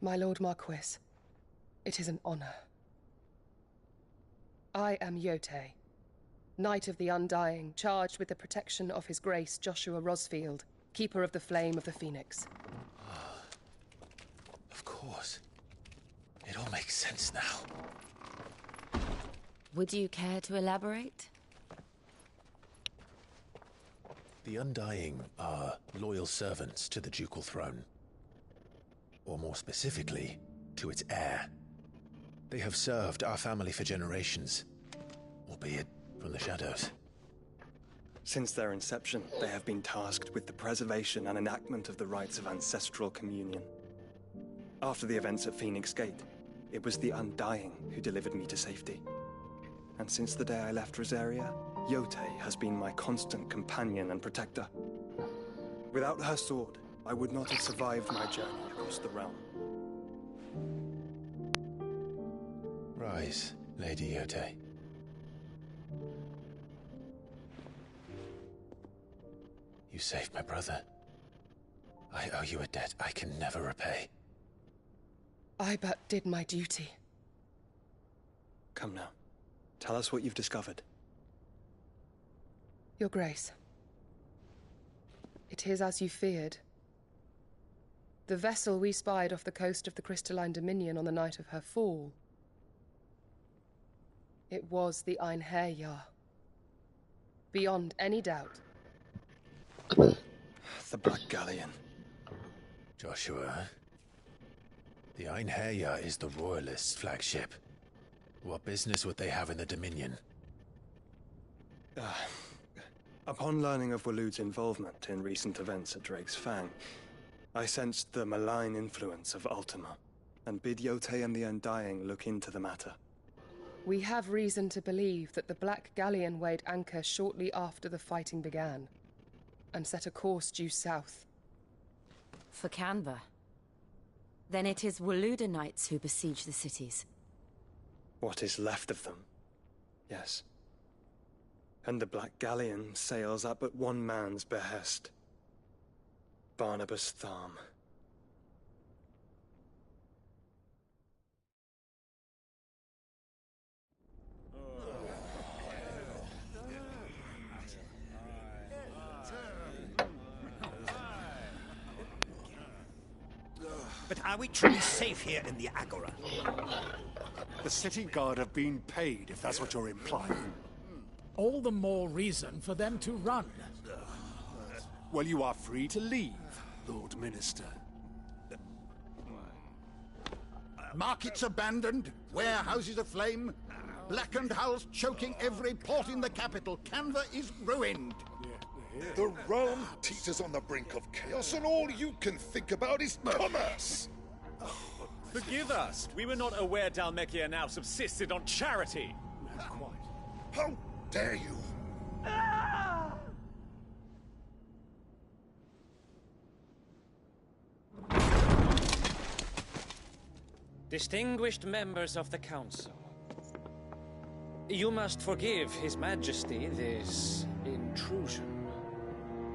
J: My Lord Marquis, it is an honor. I am Yotei, Knight of the Undying, charged with the protection of His Grace Joshua Rosfield, Keeper of the Flame of the Phoenix.
B: Of course. It all makes sense now.
C: Would you care to elaborate?
B: The Undying are loyal servants to the ducal throne. Or more specifically, to its heir. They have served our family for generations, albeit from the shadows.
E: Since their inception, they have been tasked with the preservation and enactment of the rites of ancestral communion. After the events at Phoenix Gate, it was the Undying who delivered me to safety. And since the day I left Rosaria, Yotei has been my constant companion and protector. Without her sword, I would not have survived my journey across the realm.
B: Rise, Lady Yotei. You saved my brother. I owe you a debt I can never repay.
J: I but did my duty.
E: Come now. Tell us what you've discovered.
J: Your Grace. It is as you feared. The vessel we spied off the coast of the Crystalline Dominion on the night of her fall. It was the Einherjar. Beyond any doubt.
E: The Black Galleon.
B: Joshua, the Einherjar is the Royalists' flagship. What business would they have in the Dominion?
E: Upon learning of Waloed's involvement in recent events at Drake's Fang, I sensed the malign influence of Ultima, and bid Yotei and the Undying look into the matter.
J: We have reason to believe that the Black Galleon weighed anchor shortly after the fighting began, and set a course due south.
C: For Canva. Then it is Waloed Knights who besiege the cities.
E: What is left of them? Yes. And the Black Galleon sails at but one man's behest. Barnabas Tharm.
R: But are we truly safe here in the Agora?
D: The city guard have been paid, if that's what you're implying.
K: All the more reason for them to run.
D: Well, you are free to leave, Lord Minister.
F: Markets abandoned, warehouses aflame, blackened hulls choking every port in the capital. Canva is ruined.
I: The realm teeters on the brink of chaos, and all you can think about is commerce.
T: Forgive us. We were not aware Dhalmekia now subsisted on charity.
I: How dare you?
V: Distinguished members of the Council, you must forgive His Majesty this intrusion.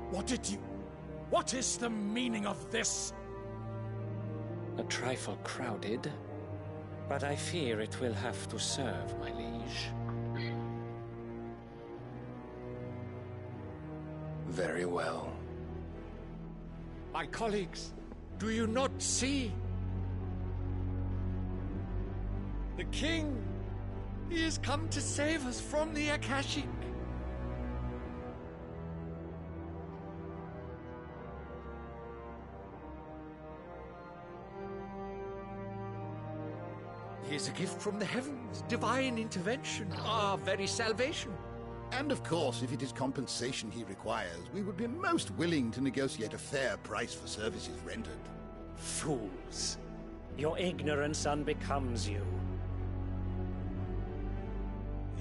X: What is the meaning of this?
V: A trifle crowded, but I fear it will have to serve, my liege.
Y: Very well.
X: My colleagues, do you not see? The king! He has come to save us from the Akashic! He is a gift from the heavens, divine intervention, our very salvation.
F: And of course, if it is compensation he requires, we would be most willing to negotiate a fair price for services rendered.
V: Fools! Your ignorance unbecomes you.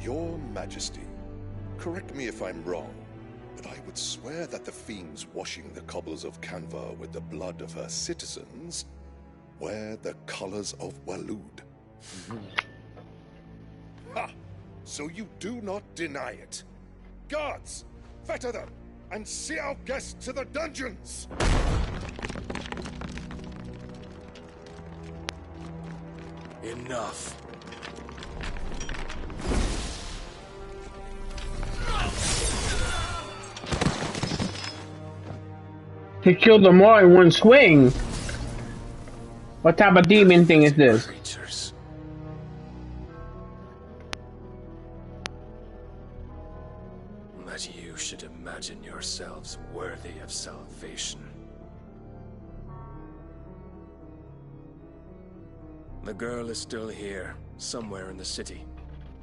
I: Your Majesty, correct me if I'm wrong, but I would swear that the fiends washing the cobbles of Canva with the blood of her citizens wear the colors of Waloed. Ha! So you do not deny it. Guards, fetter them, and see our guests to the dungeons!
T: Enough.
A: He killed them all in one swing. What type of demon thing is this?
Y: Creatures. That you should imagine yourselves worthy of salvation. The girl is still here, somewhere in the city.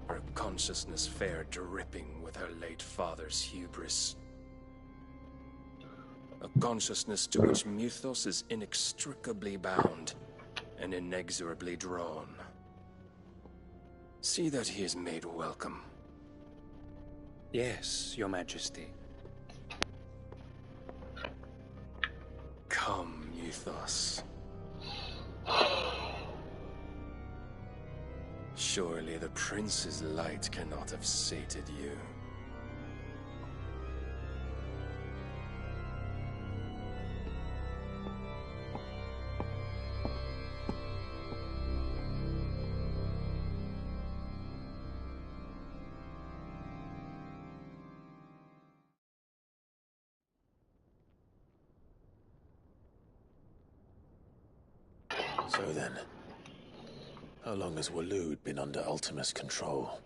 Y: Her consciousness fair dripping with her late father's hubris. A consciousness to which Mythos is inextricably bound and inexorably drawn. See that he is made welcome.
V: Yes, Your Majesty.
Y: Come, Mythos. Surely the prince's light cannot have sated you.
B: So then, how long has Waloed been under Ultima's control?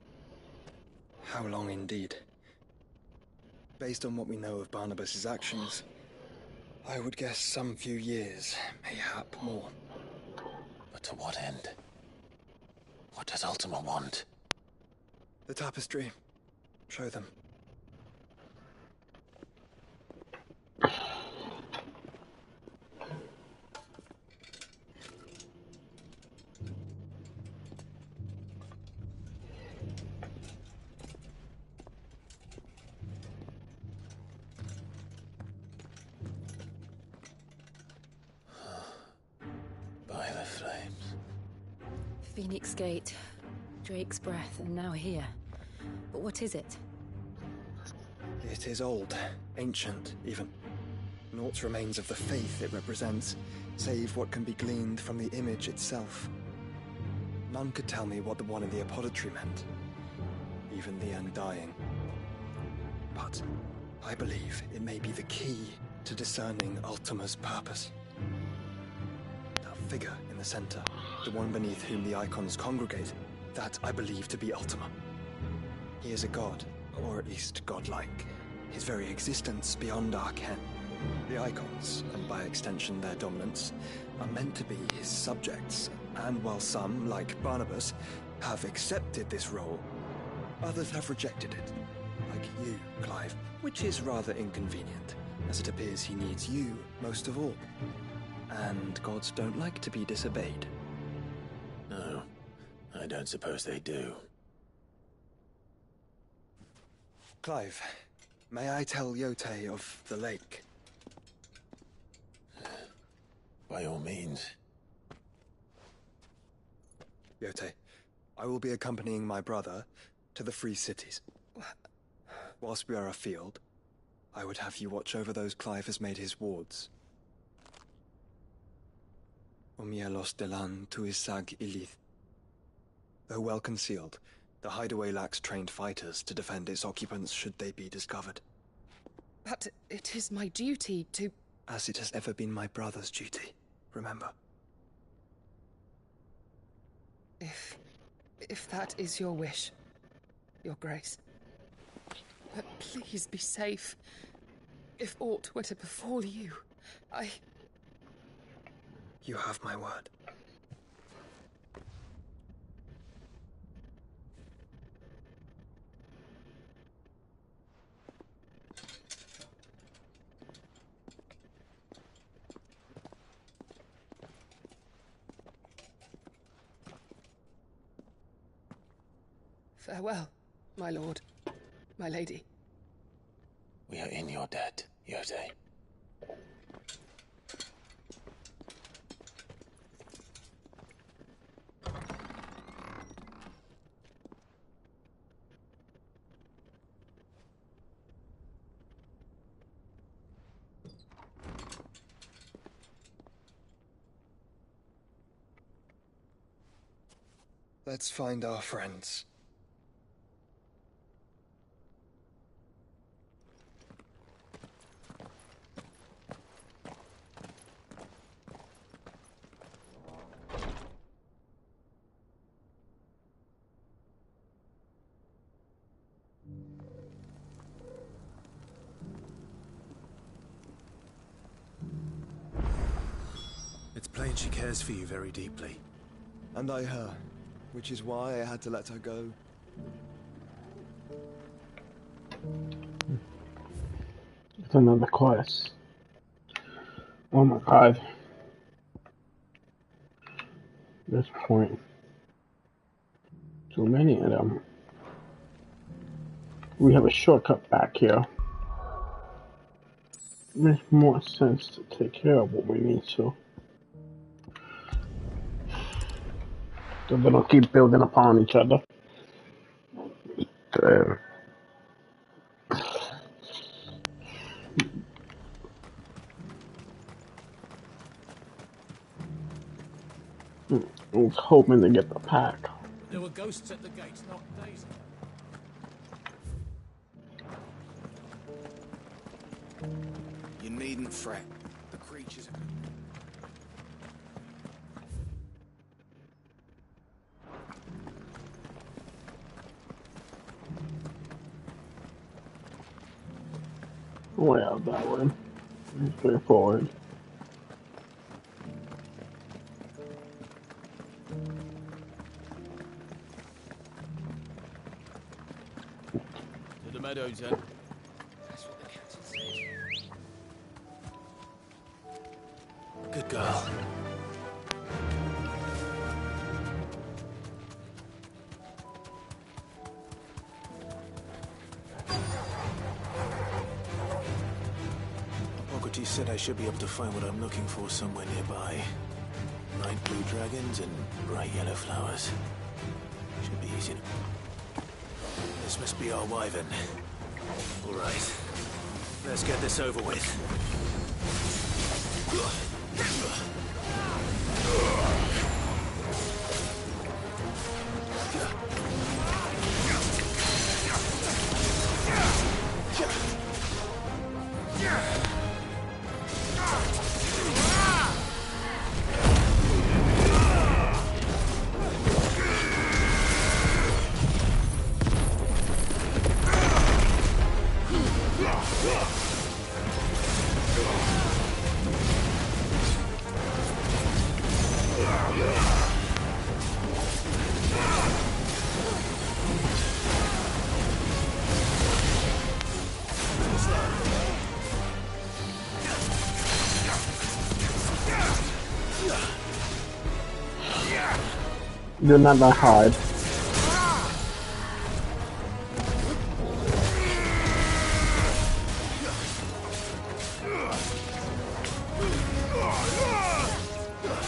E: How long indeed? Based on what we know of Barnabas's actions, I would guess some few years, mayhap more.
B: But to what end? What does Ultima want?
E: The tapestry. Show them.
G: Phoenix Gate, Drake's Breath, and now here. But what is it?
E: It is old, ancient, even. Naught remains of the faith it represents, save what can be gleaned from the image itself. None could tell me what the one in the apothecary meant, even the Undying. But I believe it may be the key to discerning Ultima's purpose. That figure in the center, the one beneath whom the icons congregate, that I believe to be Ultima. He is a god, or at least godlike, his very existence beyond our ken. The icons, and by extension their dominants, are meant to be his subjects, And while some, like Barnabas, have accepted this role, others have rejected it. Like you, Clive, which is rather inconvenient, as it appears he needs you most of all. And gods don't like to be disobeyed.
B: No, I don't suppose they do.
E: Clive, may I tell Yote of the lake?
B: By all means.
E: Yote, I will be accompanying my brother to the Free Cities. Whilst we are afield, I would have you watch over those Clive has made his wards. Omielos delan tuisag ilith. Though well concealed, the hideaway lacks trained fighters to defend its occupants should they be discovered.
J: But it is my duty to...
E: As it has ever been my brother's duty, remember.
J: If that is your wish, Your Grace. But please be safe. If aught were to befall you,
E: You have my word.
J: Farewell, my lord, my lady.
B: We are in your debt, Yote.
E: Let's find our friends.
B: It's plain she cares for you very deeply.
E: And I her, which is why I had to let her go.
A: It's another quest. Oh my god. At this point. Too many of them. We have a shortcut back here. Makes more sense to take care of what we need to. So they don't keep building upon each other. I was hoping to get the pack.
T: There were ghosts at the gates, not Daisy.
S: You needn't fret. The creatures...
A: Way out that way. Straightforward.
T: To the meadows, then.
S: That's what the captain said.
B: Good girl. Hippocrates said I should be able to find what I'm looking for somewhere nearby. Bright blue dragons and bright yellow flowers. Should be easy to... This must be our wyvern. All right. Let's get this over with.
A: They're not that hard.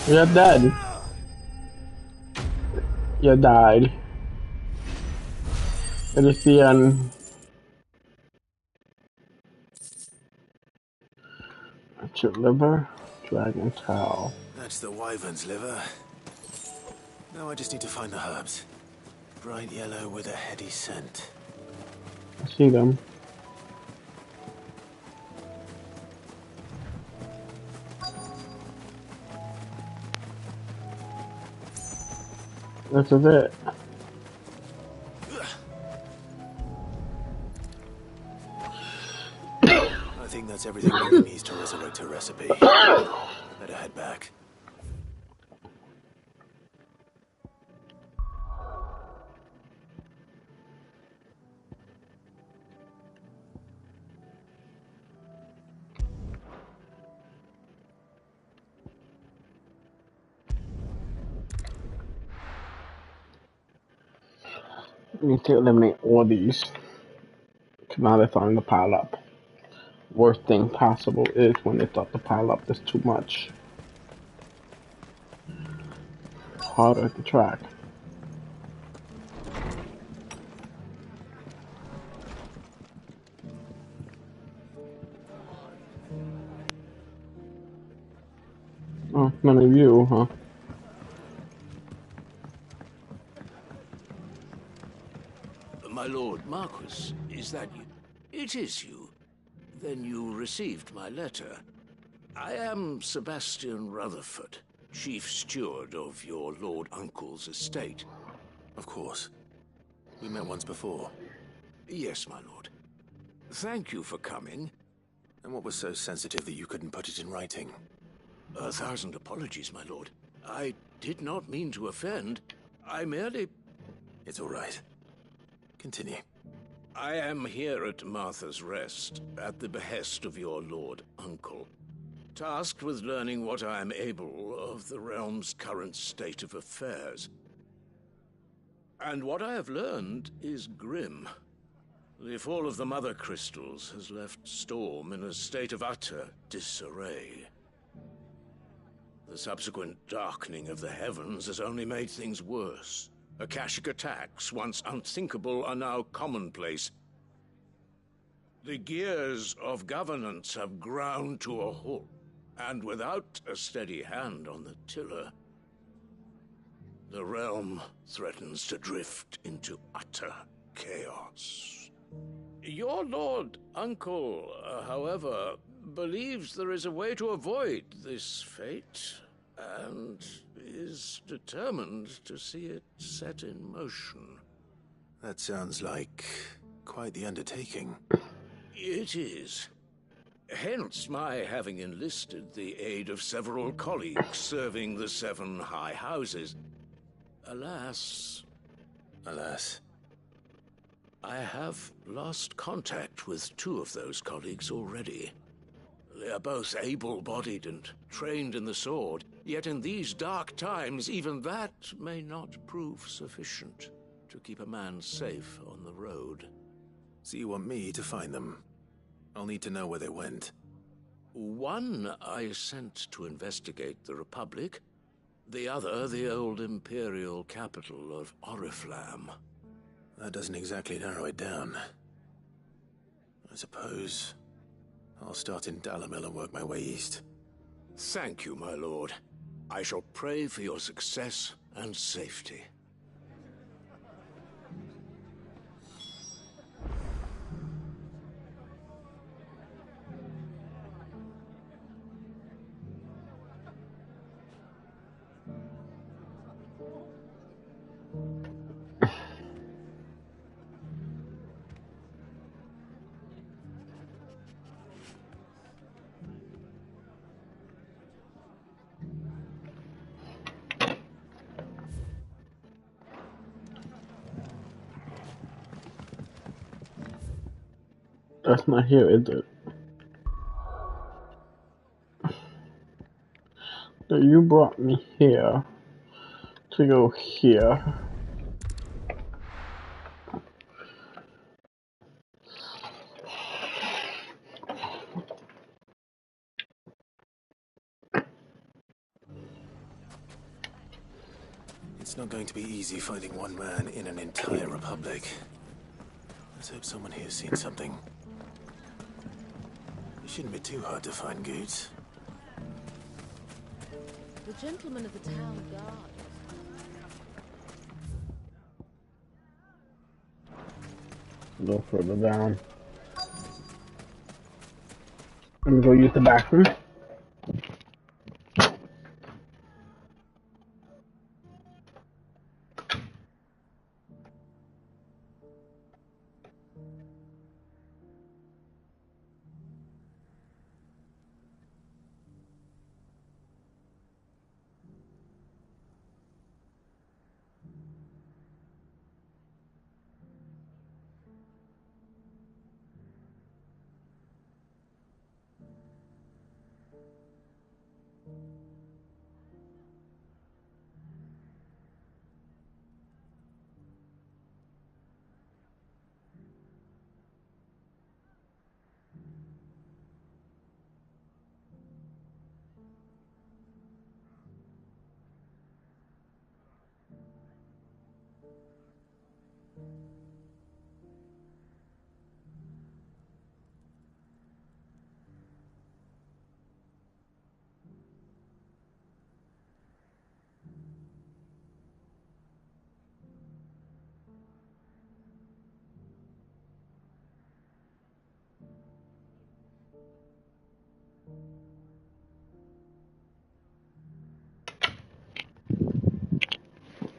A: You're dead. You died. It is the end. That's your liver. Dragon tail.
B: That's the wyvern's liver. Now I just need to find the herbs. Bright yellow with a heady scent.
A: I see them. This is it.
B: I think that's everything Lily needs to resurrect her recipe. Better head back.
A: We need to eliminate all these. Now they're starting to pile up. Worst thing possible is when they start to pile up, there's too much. Harder to track. Oh, none of you, huh?
H: My lord Marquis, is that you? It is you. Then you received my letter. I am Sebastian Rutherford, chief steward of your lord uncle's estate.
B: Of course. We met once before.
H: Yes, my lord. Thank you for coming.
B: And what was so sensitive that you couldn't put it in writing?
H: 1,000 apologies, my lord. I did not mean to offend. I merely...
B: It's all right. Continue.
H: I am here at Martha's Rest, at the behest of your lord uncle, tasked with learning what I am able of the realm's current state of affairs. And what I have learned is grim. The fall of the Mother Crystals has left Storm in a state of utter disarray. The subsequent darkening of the heavens has only made things worse. Akashic attacks, once unthinkable, are now commonplace. The gears of governance have ground to a halt, and without a steady hand on the tiller, the realm threatens to drift into utter chaos. Your lord uncle, however, believes there is a way to avoid this fate, and is determined to see it set in motion.
B: That sounds like quite the undertaking.
H: It is. Hence my having enlisted the aid of several colleagues serving the 7 high houses. Alas, I have lost contact with 2 of those colleagues already. They are both able-bodied and trained in the sword, yet in these dark times, even that may not prove sufficient to keep a man safe on the road.
B: So you want me to find them? I'll need to know where they went.
H: One I sent to investigate the Republic, the other the old Imperial capital of Oriflamme.
B: That doesn't exactly narrow it down. I suppose I'll start in Dalamil and work my way east.
H: Thank you, my lord. I shall pray for your success and safety.
A: That's not here, is it? So you brought me here to go here.
B: It's not going to be easy finding one man in an entire republic. Let's hope someone here's seen something. It shouldn't be too hard to find Goods.
L: The gentleman of the town guard.
A: Go further down. Let me go use the bathroom.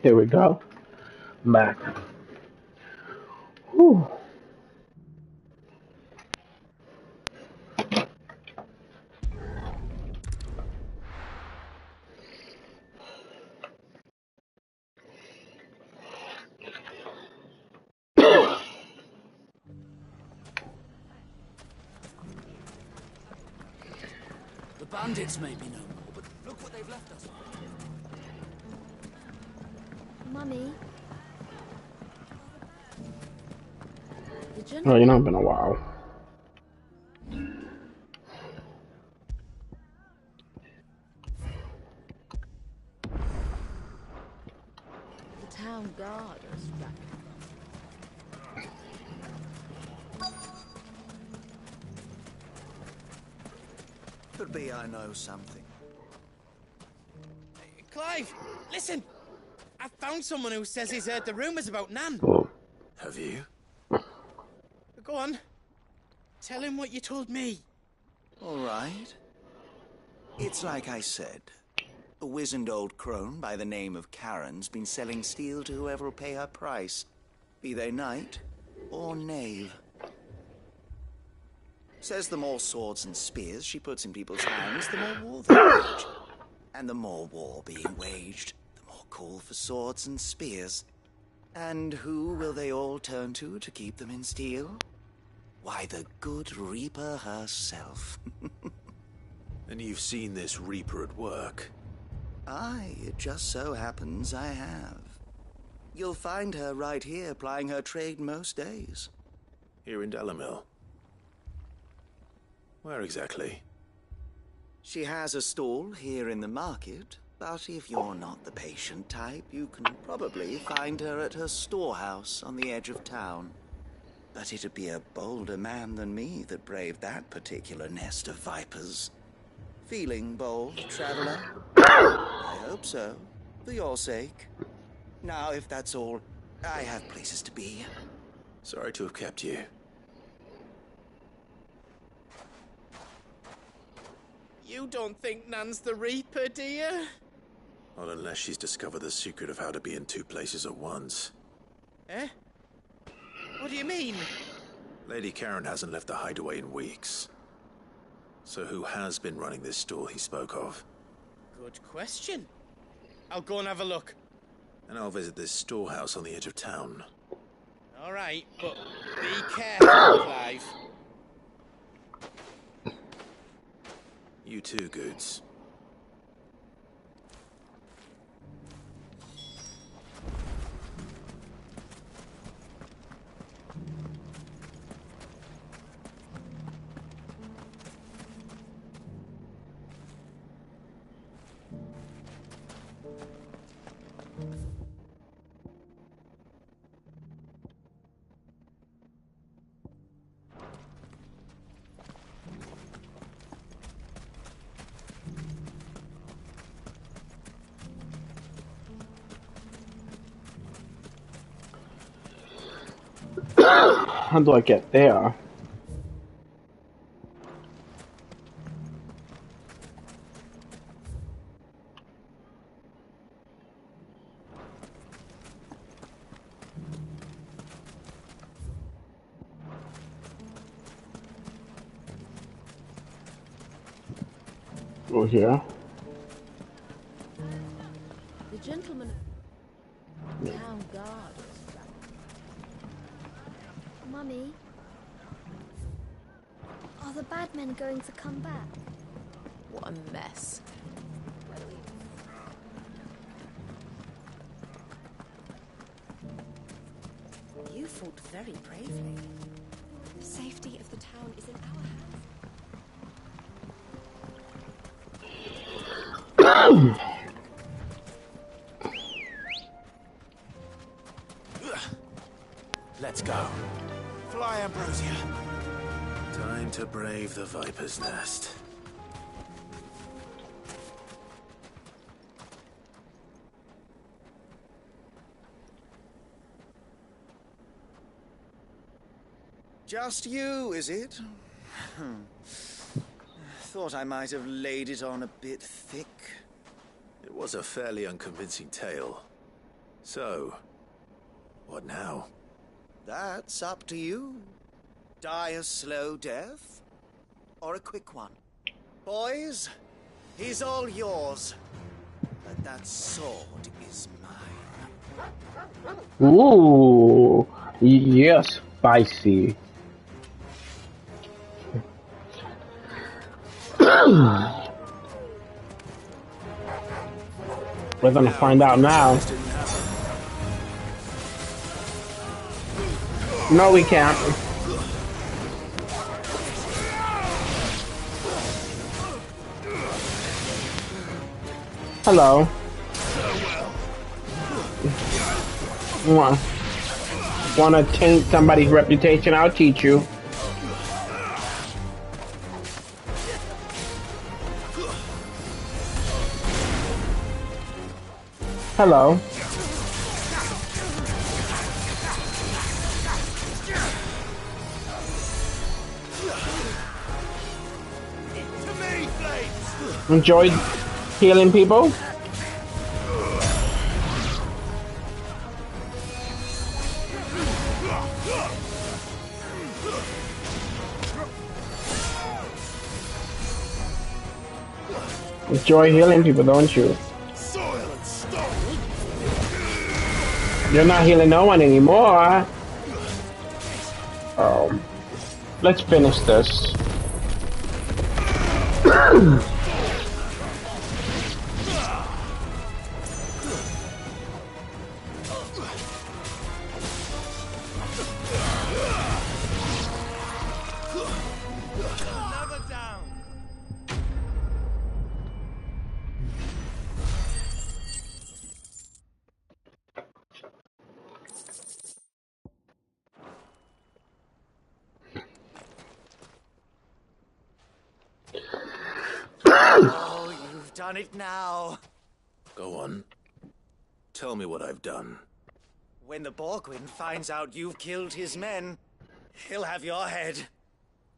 A: Here we go. I'm back. Whew.
O: The bandits may be no more, but look what they've left us.
L: Mummy.
A: Oh, you know, it's been a while.
L: The town guard is back.
R: Could be I know something.
M: Clive, listen! I found someone who says he's heard the rumours about Nan.
B: Have you?
M: Go on. Tell him what you told me.
R: All right. It's like I said. A wizened old crone by the name of Karen's been selling steel to whoever will pay her price, be they knight or knave. Says the more swords and spears she puts in people's hands, the more war they wage. And the more war being waged, the more call for swords and spears. And who will they all turn to keep them in steel? Why, the good Reaper herself.
B: And you've seen this Reaper at work?
R: Aye, it just so happens I have. You'll find her right here plying her trade most days.
B: Here in Delamil? Where exactly?
R: She has a stall here in the market, but if you're not the patient type, you can probably find her at her storehouse on the edge of town. But it'd be a bolder man than me that braved that particular nest of vipers. Feeling bold, traveler? I hope so, for your sake. Now, if that's all, I have places to be.
B: Sorry to have kept you.
M: You don't think Nan's the Reaper, do you?
B: Not unless she's discovered the secret of how to be in two places at once.
M: Eh? What do you mean?
B: Lady Karen hasn't left the hideaway in weeks. So who has been running this store he spoke of?
M: Good question. I'll go and have a look.
B: And I'll visit this storehouse on the edge of town.
M: All right, but be careful, Clive.
B: You too, Goods.
A: How do I get there? Oh, here.
L: The gentleman of town guard.
N: Mummy, are the bad men going to come back?
L: What a mess.
C: You fought very bravely.
G: The safety of the town is in our hands.
B: Let's go. Fly, Ambrosia. Time to brave the Viper's Nest.
R: Just you, is it? Thought I might have laid it on a bit thick.
B: It was a fairly unconvincing tale. So, what now?
R: That's up to you. Die a slow death, or a quick one. Boys, he's all yours. But that sword is mine.
A: Ooh, yes, spicy. We're gonna find out now. No, we can't. Hello. Wanna taint somebody's reputation? I'll teach you. Hello. Enjoyed healing people? Enjoy healing people, don't you? You're not healing no one anymore. Let's finish this.
R: Oh, you've done it now.
B: Go on. Tell me what I've done.
R: When the Borgwyn finds out you've killed his men, he'll have your head.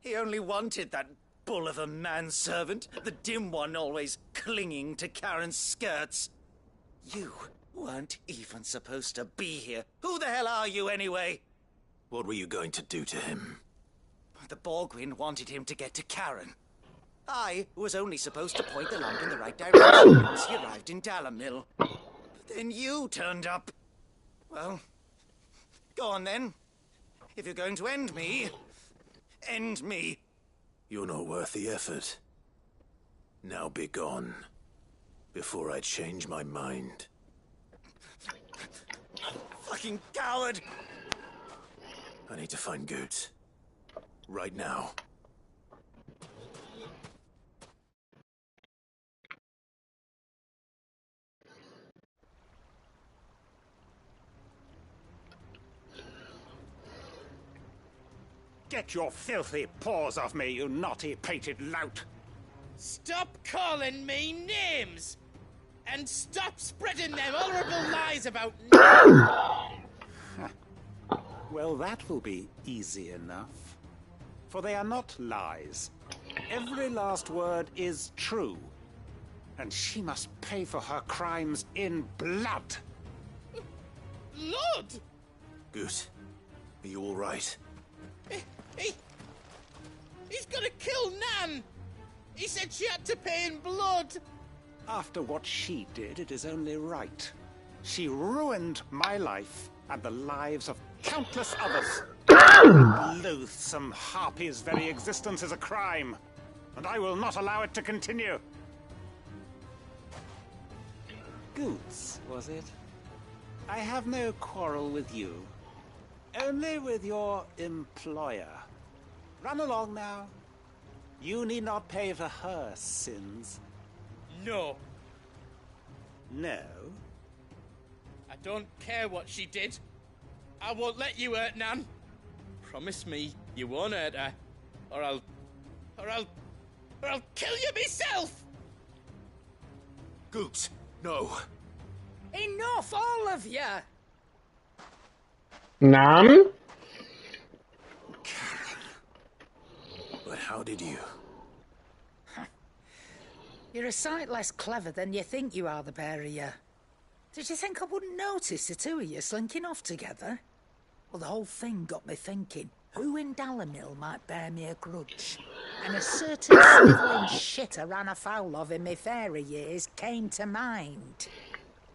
R: He only wanted that bull of a manservant, the dim one always clinging to Karen's skirts. You weren't even supposed to be here. Who the hell are you, anyway?
B: What were you going to do to him?
R: The Borgwyn wanted him to get to Karen. I was only supposed to point the lamp in the right direction once he arrived in Dalamil. But then you turned up. Well, go on then. If you're going to end me, end me.
B: You're not worth the effort. Now be gone, before I change my mind.
R: Fucking coward!
B: I need to find Goetz. Right now.
P: Get your filthy paws off me, you naughty-pated lout!
M: Stop calling me names! And stop spreading them horrible lies about me!
P: Well, that will be easy enough. For they are not lies. Every last word is true. And she must pay for her crimes in blood.
M: Blood?
B: Goose, are you all right?
M: He's gonna kill Nan! He said she had to pay in blood!
P: After what she did, it is only right. She ruined my life and the lives of countless others. Loathsome Harpy's very existence is a crime, and I will not allow it to continue. Goots, was it? I have no quarrel with you. Only with your employer. Run along now. You need not pay for her sins.
M: No.
P: No?
M: I don't care what she did. I won't let you hurt Nan. Promise me you won't hurt her, or I'll kill you myself!
B: Goots, no.
O: Enough, all of you!
A: Nam?
B: But how did you?
O: You're a sight less clever than you think you are, the pair of you. Did you think I wouldn't notice the two of you slinking off together? Well, the whole thing got me thinking, who in Dalimil might bear me a grudge? And a certain snivelling shit I ran afoul of in my fairy years came to mind.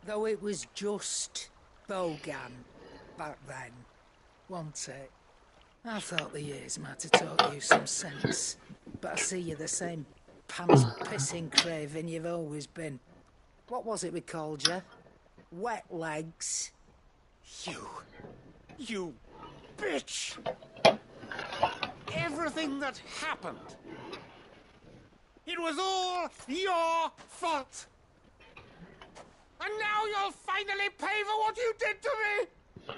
O: Though it was just Bogan back then, wasn't it? I thought the years might have taught you some sense, but I see you're the same pants-pissing craven you've always been. What was it we called you? Wet legs.
P: You bitch! Everything that happened, it was all your fault! And now you'll finally pay for what you did to me!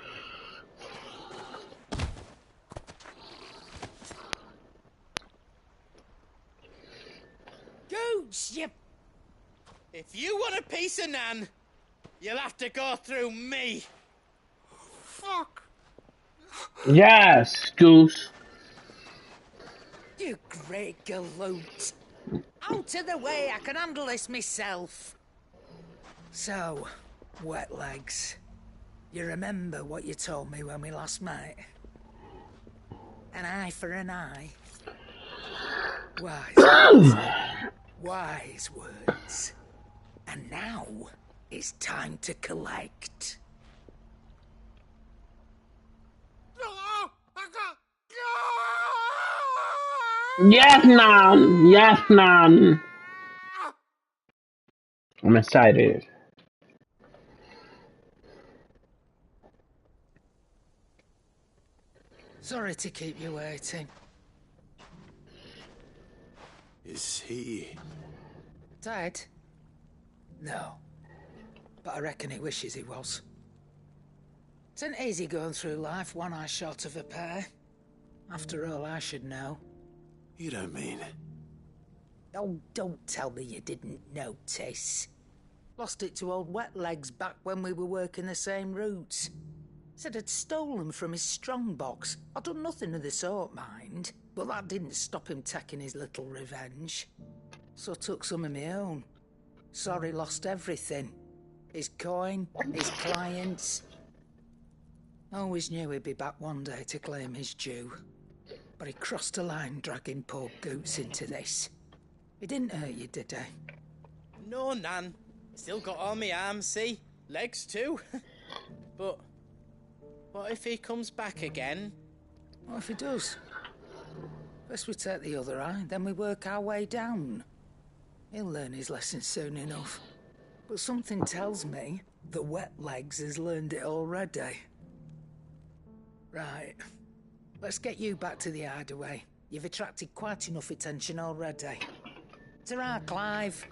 M: Gooch, you... If you want a piece of Nan, you'll have to go through me.
P: Fuck.
A: Yes, Goose.
O: You great galoot. Out of the way, I can handle this myself. So, wet legs. You remember what you told me when we last met? An eye for an eye. Wise words. Wise words. And now it's time to collect.
A: Yes, Nan. Yes, Nan. I'm excited.
O: Sorry to keep you waiting.
B: Is he...
O: Dead? No. But I reckon he wishes he was. It ain't easy going through life one eye short of a pair. After all, I should know.
B: You don't mean...
O: Oh, don't tell me you didn't notice. Lost it to old Wet Legs back when we were working the same routes. Said I'd stolen from his strongbox. I'd done nothing of the sort, mind. But that didn't stop him taking his little revenge. So I took some of my own. Sorry, lost everything. His coin, his clients. Always knew he'd be back one day to claim his due. But he crossed a line dragging poor Goots into this. He didn't hurt you, did he?
M: No, Nan. Still got all my arms, see? Legs too. But what if he comes back again?
O: What if he does? First we take the other eye, then we work our way down. He'll learn his lesson soon enough. But something tells me that Wet Legs has learned it already. Right. Let's get you back to the hideaway. You've attracted quite enough attention already. Ta-ra, Clive.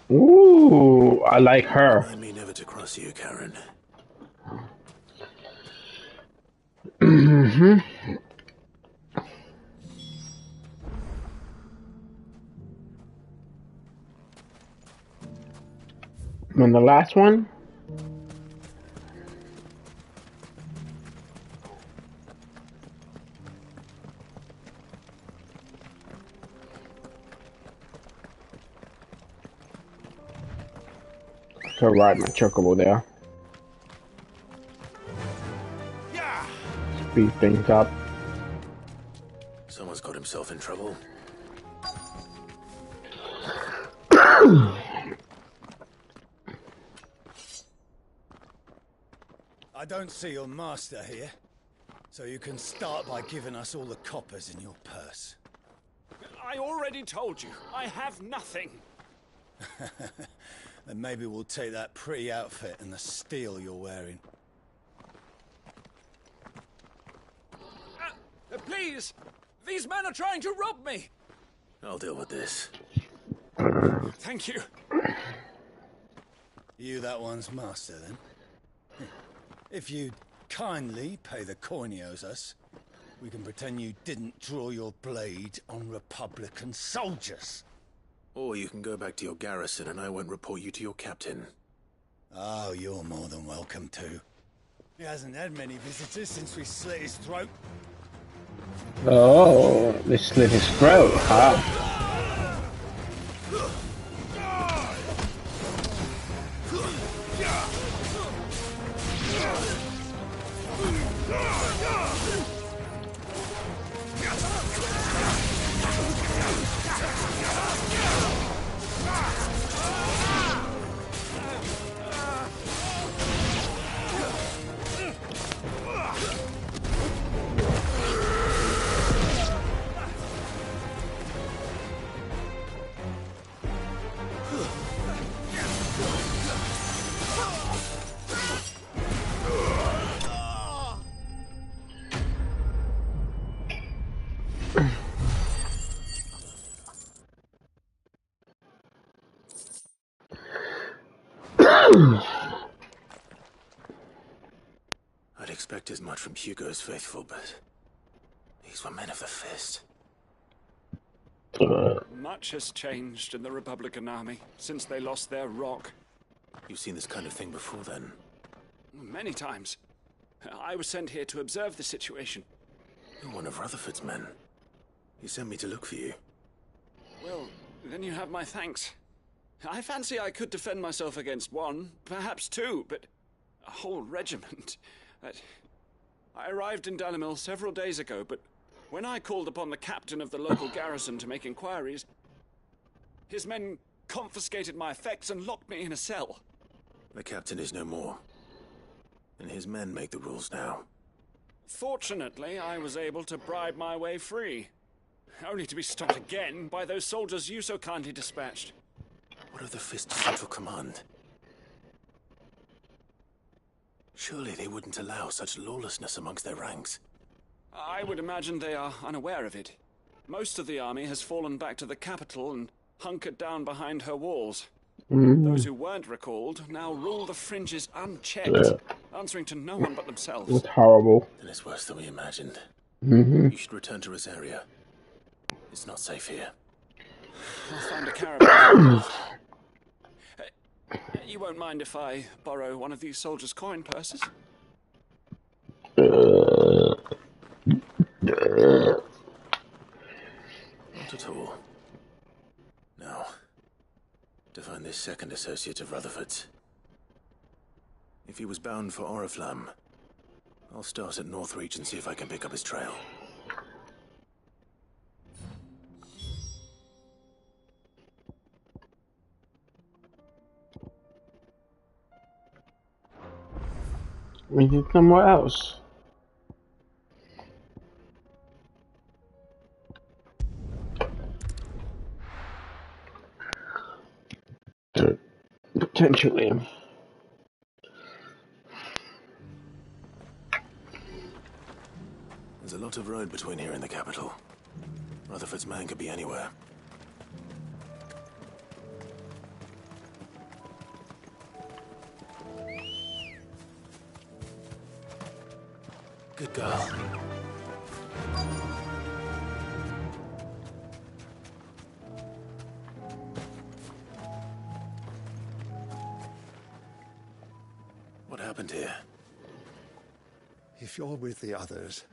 A: Ooh, I like her.
B: Remind me never to cross you, Karen.
A: Mm-hmm. And the last one? to ride my chocobo there. Speed things up.
B: Someone's got himself in trouble.
D: I don't see your master here, so you can start by giving us all the coppers in your purse.
P: I already told you, I have nothing.
D: Then maybe we'll take that pretty outfit and the steel you're wearing.
P: Please! These men are trying to rob me!
B: I'll deal with this.
P: Thank you.
D: You that one's master, then? If you'd kindly pay the coin he owes us, we can pretend you didn't draw your blade on Republican soldiers.
B: Or you can go back to your garrison and I won't report you to your captain.
D: Oh, you're more than welcome to. He hasn't had many visitors since we slit his throat.
A: Oh, they slit his throat, huh?
B: I'd expect as much from Hugo's faithful, but these were men of the fist.
P: Much has changed in the Republican army since they lost their rock.
B: You've seen this kind of thing before, then?
P: Many times. I was sent here to observe the situation.
B: You're one of Rutherford's men. He sent me to look for you.
P: Well, then you have my thanks. I fancy I could defend myself against one, perhaps two, but a whole regiment. I arrived in Dalimil several days ago, but when I called upon the captain of the local garrison to make inquiries, his men confiscated my effects and locked me in a cell.
B: The captain is no more, and his men make the rules now.
P: Fortunately, I was able to bribe my way free, only to be stopped again by those soldiers you so kindly dispatched.
B: What of the Fist's central command? Surely they wouldn't allow such lawlessness amongst their ranks.
P: I would imagine they are unaware of it. Most of the army has fallen back to the capital and hunkered down behind her walls. Those who weren't recalled now rule the fringes unchecked, answering to no one but themselves.
A: It's horrible.
B: And it's worse than we imagined.
A: You
B: should return to Rosaria. It's not safe here.
P: I'll find a caravan. You won't mind if I borrow one of these soldiers' coin purses?
B: Not at all. Now, to find this second associate of Rutherford's. If he was bound for Oriflamme, I'll start at Northreach and see if I can pick up his trail.
A: We need somewhere else. Potentially.
B: There's a lot of road between here and the capital. Rutherford's man could be anywhere. Good girl. What happened here?
I: If you're with the others,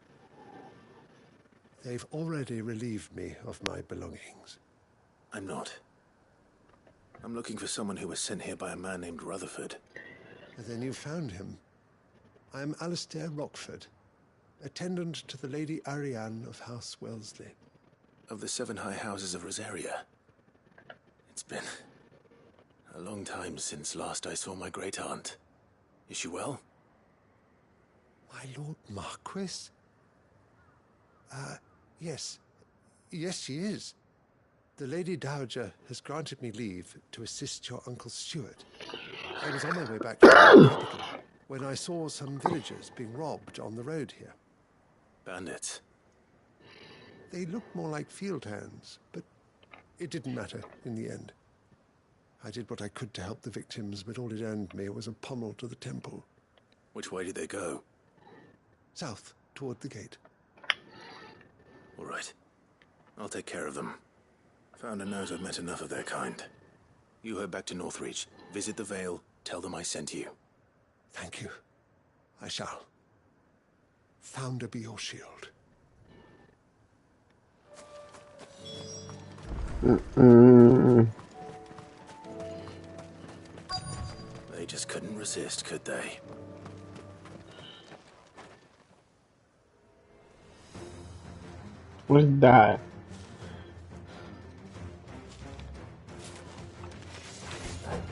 I: they've already relieved me of my belongings.
B: I'm not. I'm looking for someone who was sent here by a man named Rutherford.
K: And then you found him. I am Alistair Rockford, attendant to the Lady Ariane of House Wellesley.
B: Of the 7 high houses of Rosaria. It's been a long time since last I saw my great-aunt. Is she well?
K: My Lord Marquis? Yes. Yes, she is. The Lady Dowager has granted me leave to assist your Uncle Stuart. I was on my way back to the capital when I saw some villagers being robbed on the road here.
B: Bandits?
K: They looked more like field hands, but it didn't matter in the end. I did what I could to help the victims, but all it earned me was a pommel to the temple.
B: Which way did they go?
K: South, toward the gate.
B: All right. I'll take care of them. Founder knows I've met enough of their kind. You head back to Northreach, visit the Vale, tell them I sent you.
K: Thank you. I shall. Founder be your shield.
B: They just couldn't resist, could they?
A: What's that?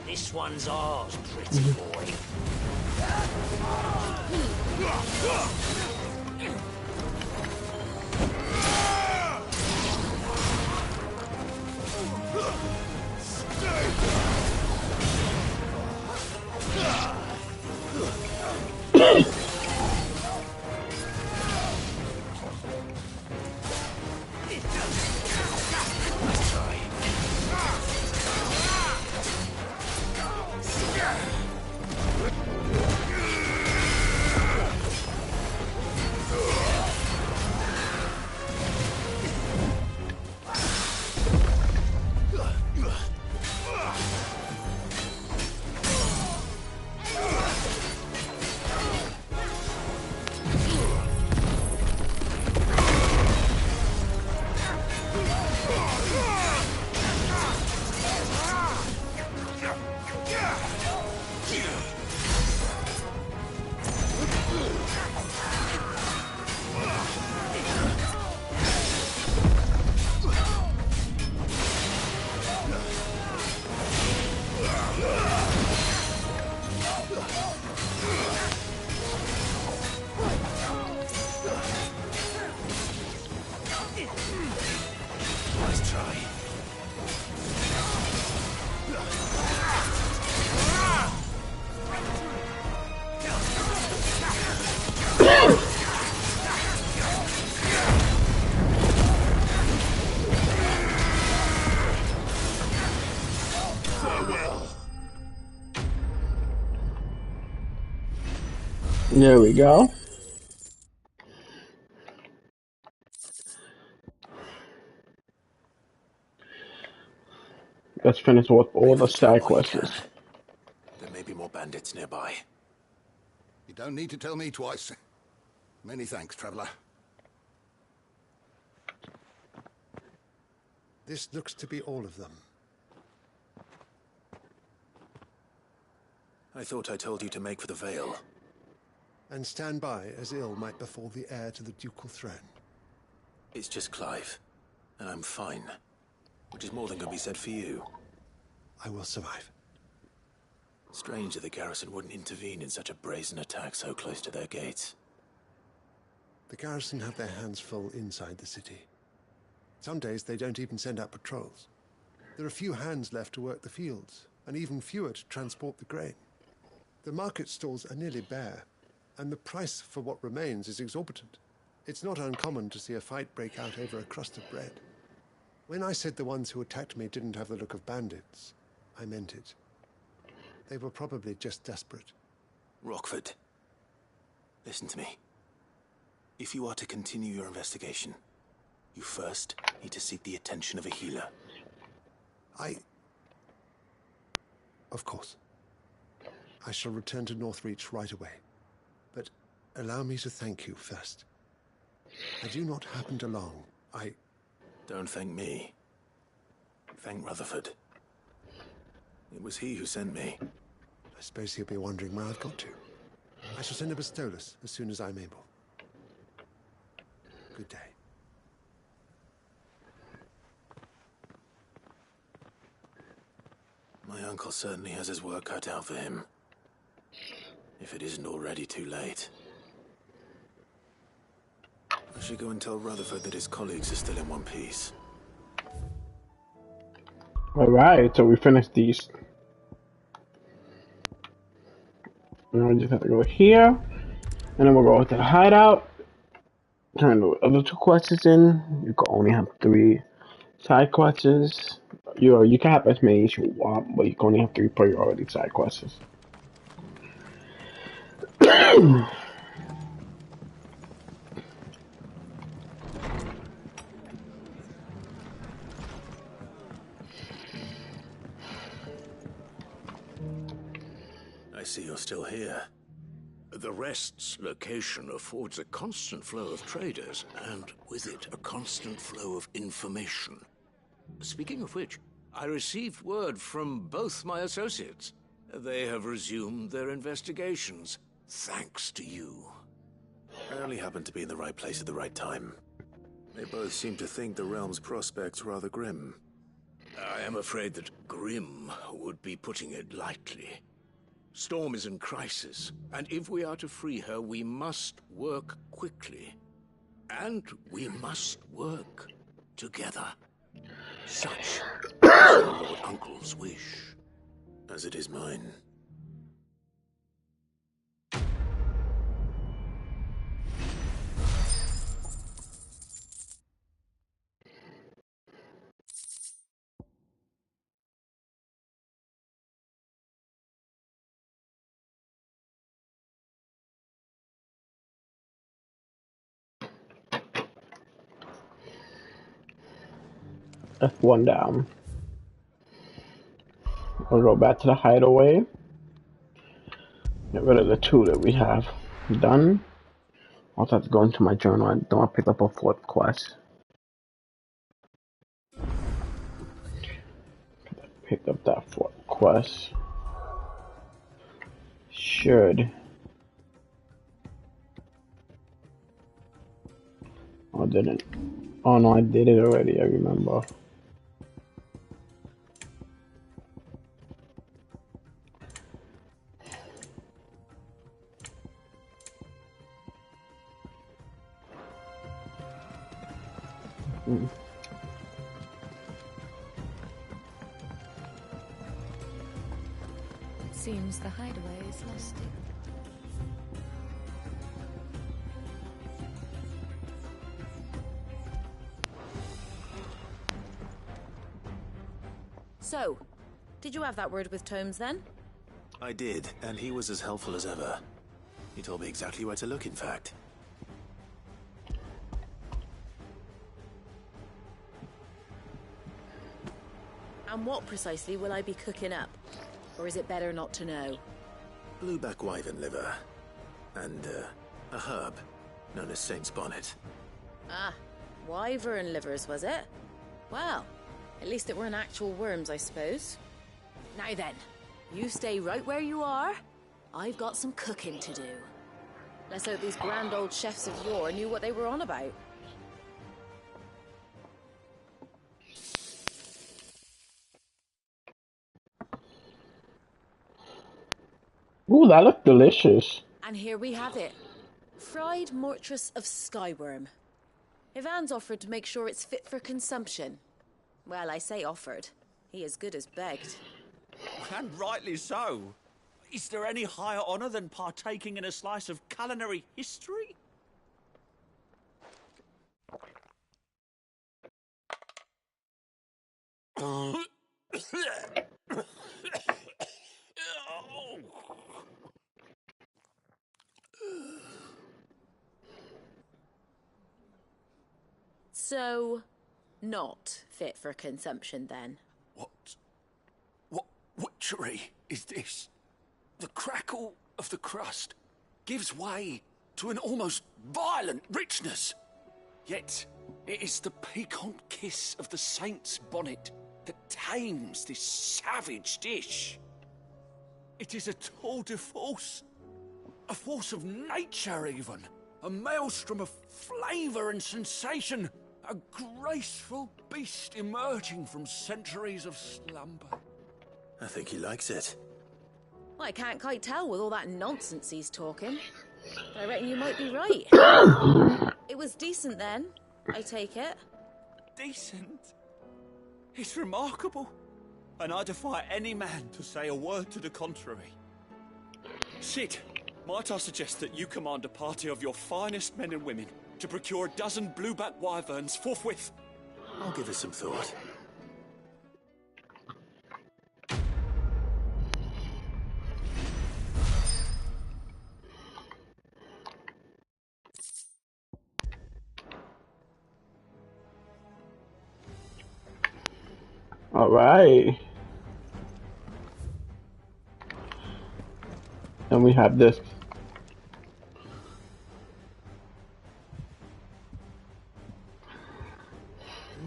Q: This one's ours, pretty boy.
B: Nice try.
A: There we go. Let's finish with all the side quests.
B: There may be more bandits nearby.
F: You don't need to tell me twice. Many thanks, traveler.
K: This looks to be all of them.
B: I thought I told you to make for the Vale.
K: And stand by as ill might befall the heir to the ducal throne.
B: It's just Clive, and I'm fine. Which is more than can be said for you.
K: I will survive.
B: Strange that the garrison wouldn't intervene in such a brazen attack so close to their gates.
K: The garrison have their hands full inside the city. Some days they don't even send out patrols. There are few hands left to work the fields, and even fewer to transport the grain. The market stalls are nearly bare, and the price for what remains is exorbitant. It's not uncommon to see a fight break out over a crust of bread. When I said the ones who attacked me didn't have the look of bandits, I meant it. They were probably just desperate.
B: Rockford, listen to me. If you are to continue your investigation, you first need to seek the attention of a healer.
K: Of course. I shall return to Northreach right away. But allow me to thank you first. Had you not happened along,
B: Don't thank me. Thank Rutherford. It was he who sent me.
K: I suppose he'll be wondering where I've got to. I shall send a Bastolus as soon as I'm able. Good day.
B: My uncle certainly has his work cut out for him. If it isn't already too late. I should go and tell Rutherford that his colleagues are still in one piece.
A: Alright, so we finished these. Now we just have to go here. And then we'll go to the hideout. Turn the other 2 quests in. You can only have 3 side quests. You can have as many as you want, but you can only have 3 priority side quests.
B: I see you're still here.
H: The Rest's location affords a constant flow of traders, and with it, a constant flow of information. Speaking of which, I received word from both my associates. They have resumed their investigations, thanks to you.
B: I only happened to be in the right place at the right time. They both seem to think the realm's prospects rather grim.
H: I am afraid that grim would be putting it lightly. Storm is in crisis, and if we are to free her, we must work quickly. And we must work together. Such is our Lord Uncle's wish.
B: As it is mine.
A: F1 down. We'll go back to the hideaway. Get rid of the 2 that we have done. Also have to go into my journal. I don't want to pick up a 4th quest. Pick up that 4th quest. Should. Oh, I didn't. Oh no, I did it already, I remember.
G: It seems the hideaway is lusty.
L: So, did you have that word with Tomes then?
B: I did, and he was as helpful as ever. He told me exactly where to look, in fact.
L: And what precisely will I be cooking up? Or is it better not to know?
B: Blueback wyvern liver. And, a herb known as Saint's Bonnet.
L: Ah, wyvern livers, was it? Well, at least it weren't actual worms, I suppose. Now then, you stay right where you are. I've got some cooking to do. Let's hope these grand old chefs of yore knew what they were on about.
A: Ooh, that looked delicious.
L: And here we have it. Fried mortress of skyworm. Ivan's offered to make sure it's fit for consumption. Well, I say offered. He as good as begged.
U: And rightly so. Is there any higher honor than partaking in a slice of culinary history?
L: So, not fit for consumption then?
U: What witchery is this? The crackle of the crust gives way to an almost violent richness. Yet, it is the piquant kiss of the Saint's Bonnet that tames this savage dish. It is a tour de force. A force of nature, even. A maelstrom of flavour and sensation. A graceful beast emerging from centuries of slumber.
B: I think he likes it.
L: Well, I can't quite tell with all that nonsense he's talking. But I reckon you might be right. It was decent then, I take it.
U: Decent? It's remarkable. And I defy any man to say a word to the contrary. Sid, might I suggest that you command a party of your finest men and women to procure a dozen blueback wyverns forthwith?
B: I'll give it some thought.
A: All right. And we have this.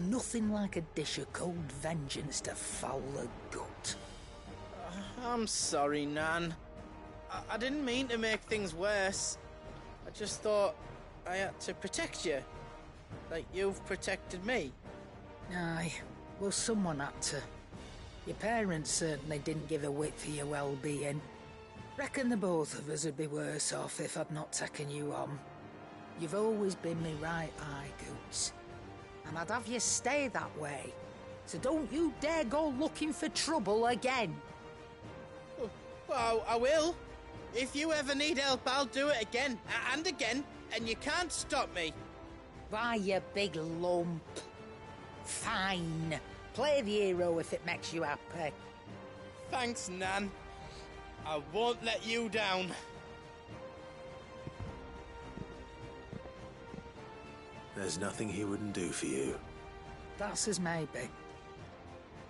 O: Nothing like a dish of cold vengeance to foul the gut.
M: I'm sorry, Nan. I didn't mean to make things worse. I just thought I had to protect you. Like you've protected me.
O: Aye, well, someone had to. Your parents certainly didn't give a whit for your well-being. Reckon the both of us would be worse off if I'd not taken you on. You've always been me right eye, Goots. And I'd have you stay that way. So don't you dare go looking for trouble again.
M: Well, I will. If you ever need help, I'll do it again and again, and you can't stop me.
O: Why, you big lump. Fine. Play the hero if it makes you happy.
M: Thanks, Nan. I won't let you down.
B: There's nothing he wouldn't do for you.
O: That's as maybe.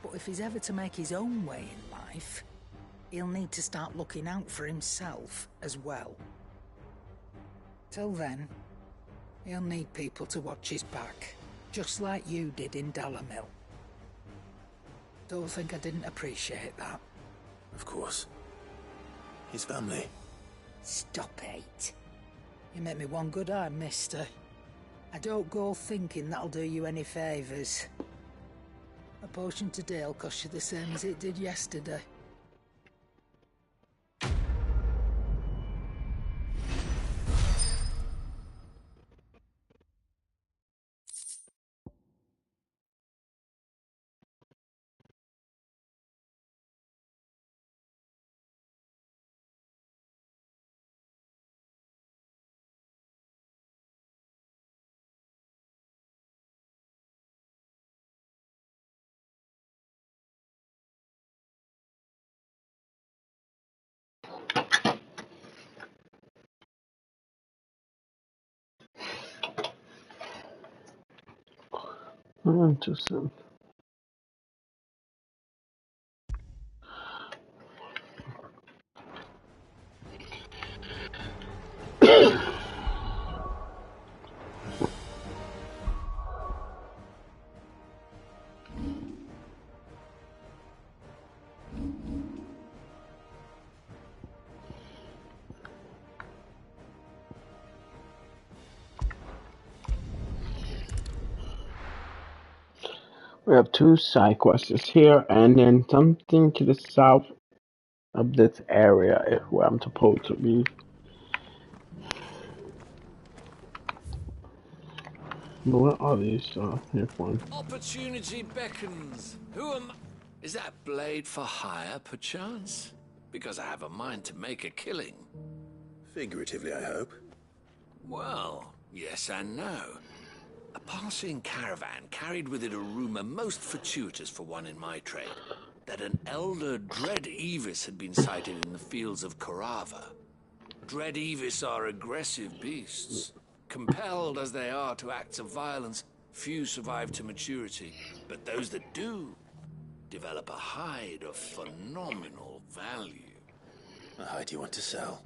O: But if he's ever to make his own way in life, he'll need to start looking out for himself as well. Till then, he'll need people to watch his back, just like you did in Dalamil. Don't think I didn't appreciate that.
B: Of course. His family.
O: Stop it. You make me one good eye, mister. I don't go thinking that'll do you any favours. A potion today'll cost you the same as it did yesterday.
A: Too soon. We have two side quests here, and then something to the south of this area is where I'm supposed to be. But what are these? Here's one.
H: Opportunity beckons. Who am I? Is that blade for hire, perchance? Because I have a mind to make a killing.
B: Figuratively, I hope.
H: Well, yes and no. A passing caravan carried with it a rumor most fortuitous for one in my trade, that an elder Dread Evis had been sighted in the fields of Korava. Dread Evis are aggressive beasts. Compelled as they are to acts of violence, few survive to maturity, but those that do develop a hide of phenomenal value.
B: A hide you want to sell?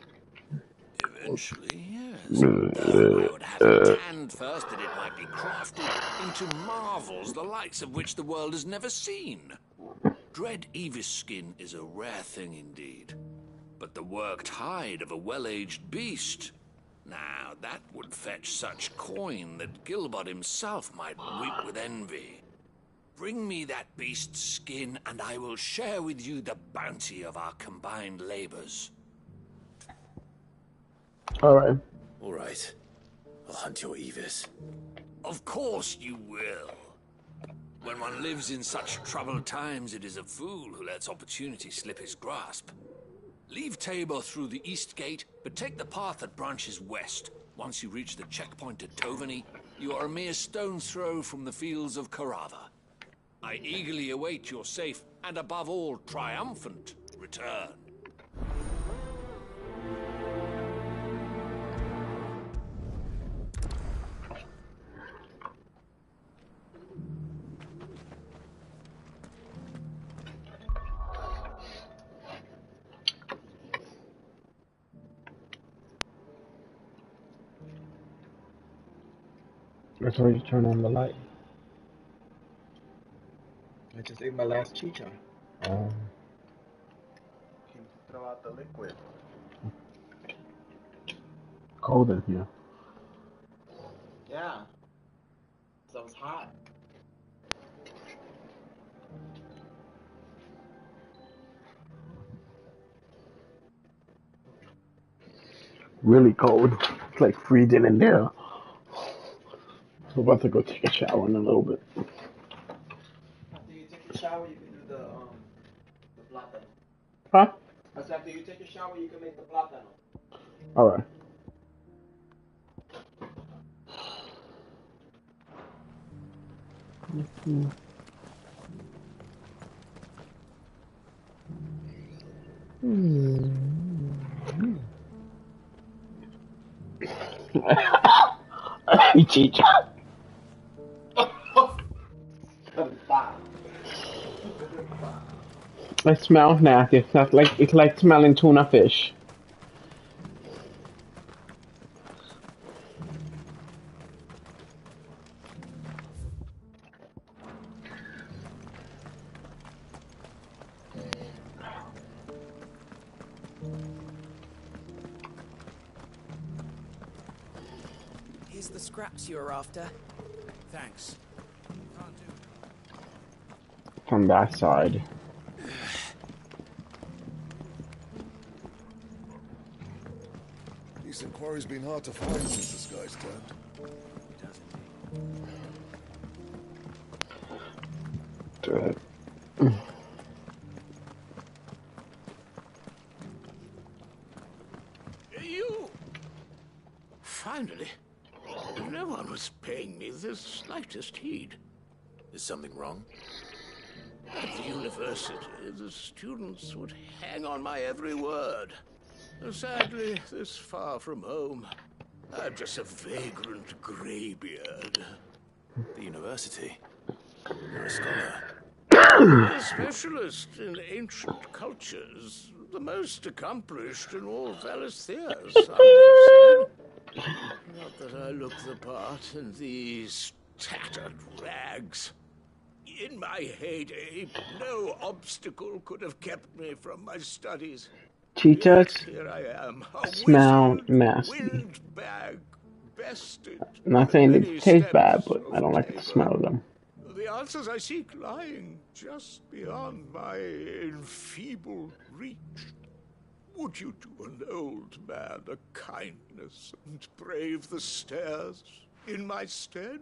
H: Eventually, years. I would have it tanned first that it might be crafted into marvels the likes of which the world has never seen. Dread Evis skin is a rare thing indeed. But the worked hide of a well-aged beast, now that would fetch such coin that Gilbert himself might weep with envy. Bring me that beast's skin, and I will share with you the bounty of our combined labors.
A: Alright.
U: Alright. I'll hunt your Evis.
H: Of course you will. When one lives in such troubled times, it is a fool who lets opportunity slip his grasp. Leave Tabor through the east gate, but take the path that branches west. Once you reach the checkpoint at Tovany, you are a mere stone's throw from the fields of Carava. I eagerly await your safe, and above all, triumphant return.
A: That's why you turn on the light.
J: I just ate my last chicha.
A: Um,
J: Can you throw out the liquid?
A: cold in here.
J: Yeah. So it's hot.
A: Really cold. It's like freezing in there. I'm about to go take a shower in a little bit.
J: After you take a shower, you can do the plátano.
A: Huh?
J: I said after you take a shower, you can make the plátano.
A: Alright. Chicha. It smells nasty. It's like smelling tuna fish.
V: Here's the scraps you were after.
H: Thanks.
A: From that side.
I: Decent quarry's been hard to find since the sky's turned.
A: Good.
H: You... Finally. No one was paying me the slightest heed.
B: Is something wrong?
H: At the university, the students would hang on my every word. Sadly, this far from home, I'm just a vagrant greybeard.
B: The university? You're a scholar.
H: A specialist in ancient cultures, the most accomplished in all Valisthea, some have said. Not that I look the part in these tattered rags. In my heyday, no obstacle could have kept me from my studies.
A: Chichas
H: Here I am,
A: smell nasty.
H: windbag, bested.
A: I'm not saying
H: many
A: they taste bad,
H: steps
A: but I don't like the smell of them.
H: The answers I seek lying just beyond my enfeebled reach. Would you do an old man a kindness and brave the stairs in my stead?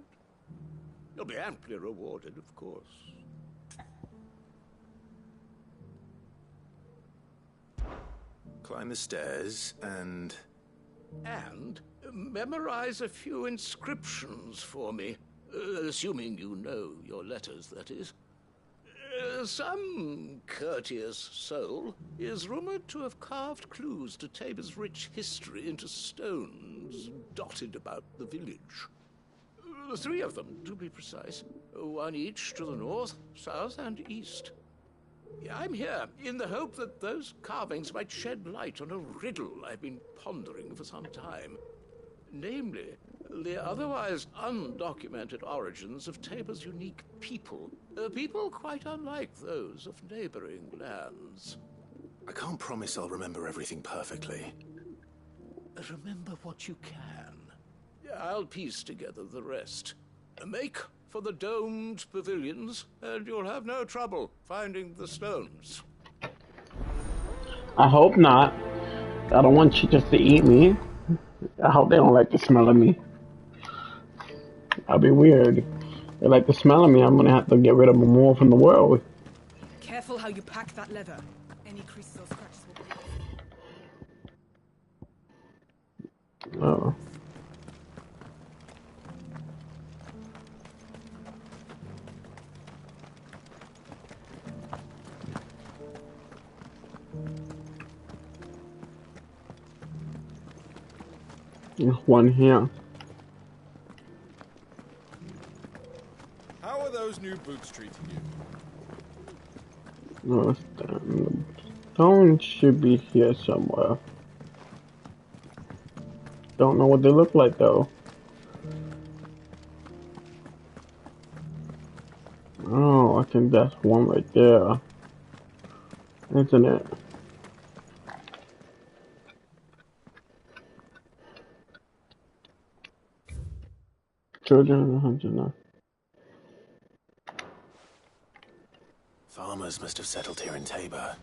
H: You'll be amply rewarded, of course.
B: Climb the stairs and...
H: And memorize a few inscriptions for me, assuming you know your letters, that is. Some courteous soul is rumored to have carved clues to Tabor's rich history into stones dotted about the village. 3 of them, to be precise. 1 each to the north, south, and east. I'm here in the hope that those carvings might shed light on a riddle I've been pondering for some time. namely, the otherwise undocumented origins of Tabor's unique people. People quite unlike those of neighboring lands.
B: I can't promise I'll remember everything perfectly.
H: Remember what you can. I'll piece together the rest. Make for the domed pavilions, and you'll have no trouble finding the stones.
A: I hope not. I don't want you just to eat me. I hope they don't like the smell of me. That'll be weird. They like the smell of me, I'm gonna have to get rid of them all from the world.
V: Careful how you pack that leather. Any creases or scratches will be...
A: Oh. There's one here.
E: How are those new boots treating you?
A: No, the stone should be here somewhere. Don't know what they look like though. Oh, I think that's one right there. Isn't it? Children, 100.
B: Farmers must have settled here in Tabor.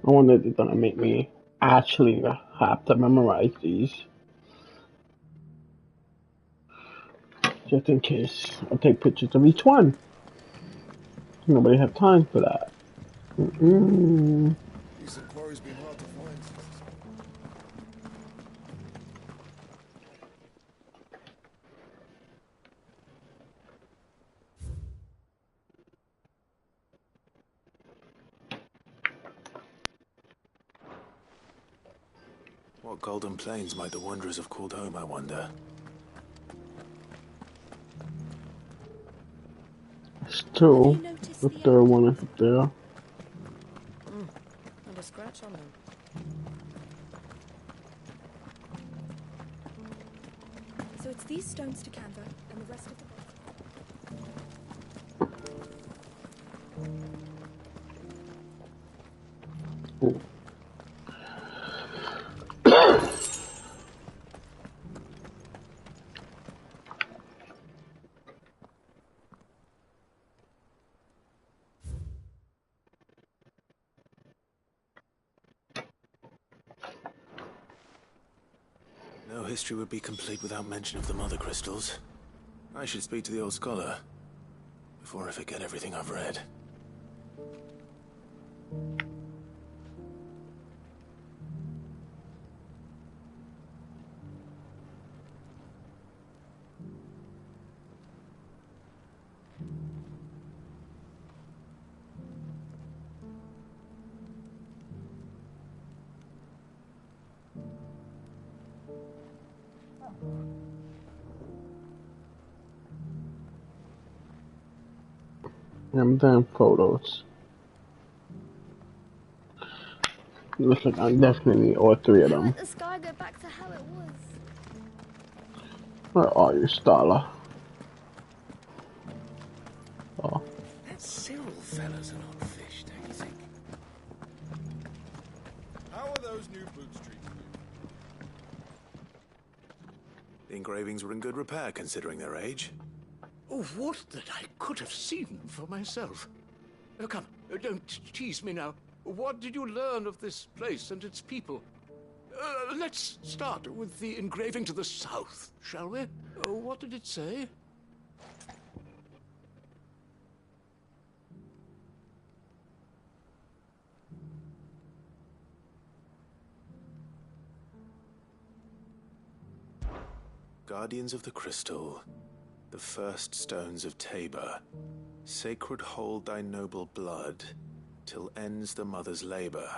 A: I wonder if it's gonna make me actually have to memorize these. Just in case. I'll take pictures of each one. Nobody have time for that.
E: These quarries been hard to find.
B: What golden plains might the wanderers have called home, I wonder?
A: Still, the third one is up there.
V: And a scratch on them.
T: So it's these stones to Canva and the rest of the
A: Ooh.
B: No history would be complete without mention of the Mother Crystals. I should speak to the old scholar before I forget everything I've read.
A: I'm done photos. Looks like I definitely need all three of them.
N: Let the sky go back to how it was.
A: Where are you, Starla? Oh.
U: That Cyril fella's an odd fish, don't you think?
E: How are those new boots treating you?
B: The engravings were in good repair considering their age.
H: Oh, what that I could have seen for myself. Oh, come, don't tease me now. What did you learn of this place and its people? Let's start with the engraving to the south, shall we? What did it say?
B: Guardians of the Crystal, the first stones of Tabor, sacred hold thy noble blood, till ends the mother's labor.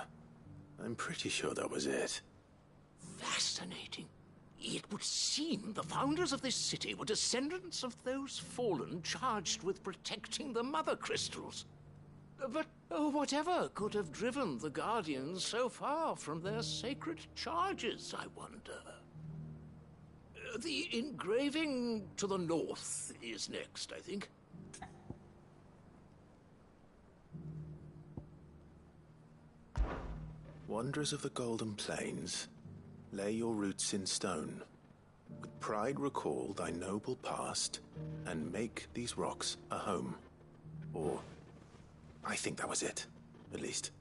B: I'm pretty sure that was it.
H: Fascinating. It would seem the founders of this city were descendants of those fallen charged with protecting the Mother Crystals. But whatever could have driven the Guardians so far from their sacred charges, I wonder? The engraving to the north is next, I think.
B: Wanderers of the Golden Plains, lay your roots in stone. With pride recall thy noble past, and make these rocks a home. Or, I think that was it, at least.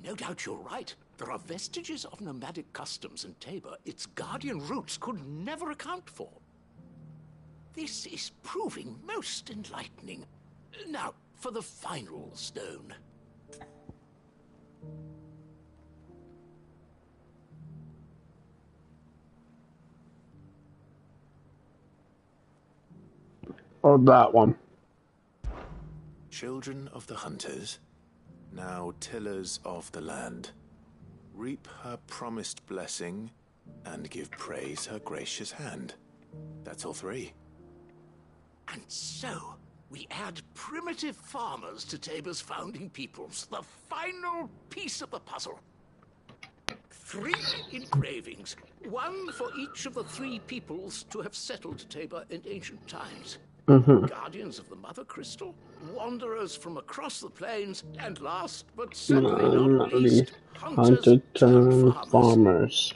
H: No doubt you're right. There are vestiges of nomadic customs in Tabor its guardian roots could never account for. This is proving most enlightening. Now, for the final stone.
A: Or that one.
B: Children of the hunters, now tillers of the land, reap her promised blessing and give praise her gracious hand. That's all three.
H: And so, we add primitive farmers to Tabor's founding peoples, the final piece of the puzzle. 3 engravings, one for each of the 3 peoples to have settled Tabor in ancient times. Guardians of the Mother Crystal, wanderers from across the plains, and last but certainly not least, hunters turned farmers.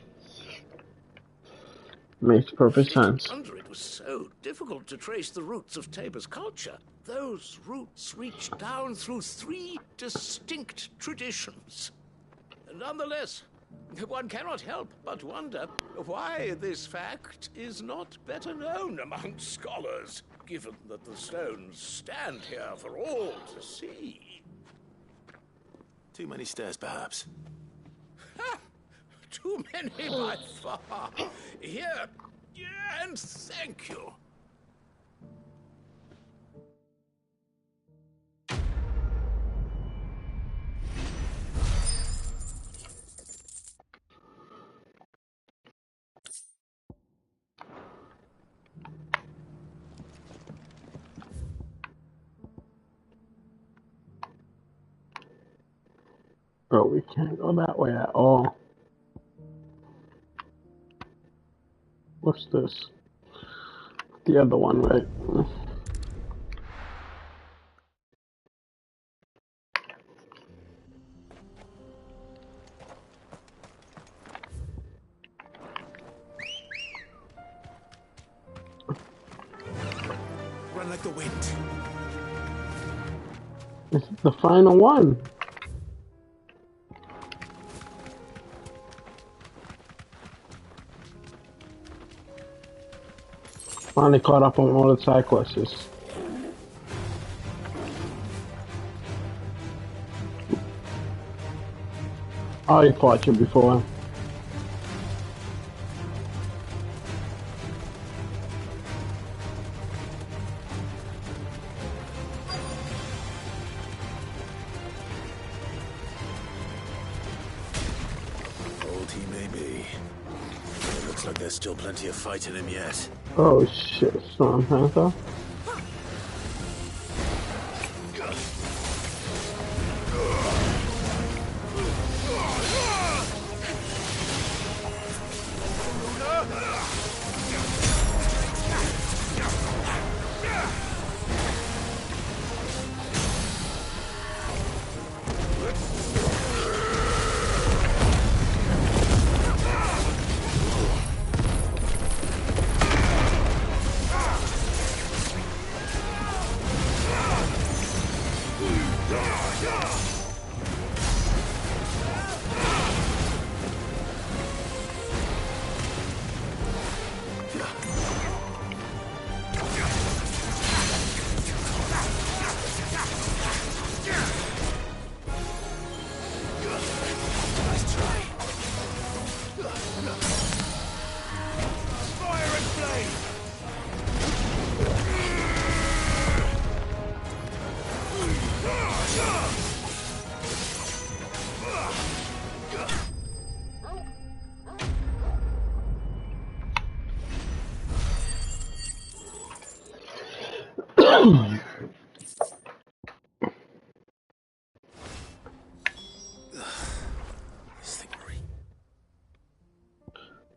A: Makes perfect sense.
H: No wonder it was so difficult to trace the roots of Tabor's culture. Those roots reach down through 3 distinct traditions. Nonetheless, one cannot help but wonder why this fact is not better known among scholars, given that the stones stand here for all to see.
B: Too many stairs, perhaps.
H: Ha! Too many by far. Here, and thank you.
A: Oh, we can't go that way at all. What's this? The other one, right?
B: Run like the wind.
A: This is the final one. Finally caught up on all the side quests. I already fought you before.
B: Old he may be. It looks like there's still plenty of fight in him yet.
A: Oh shit, Storm Panther.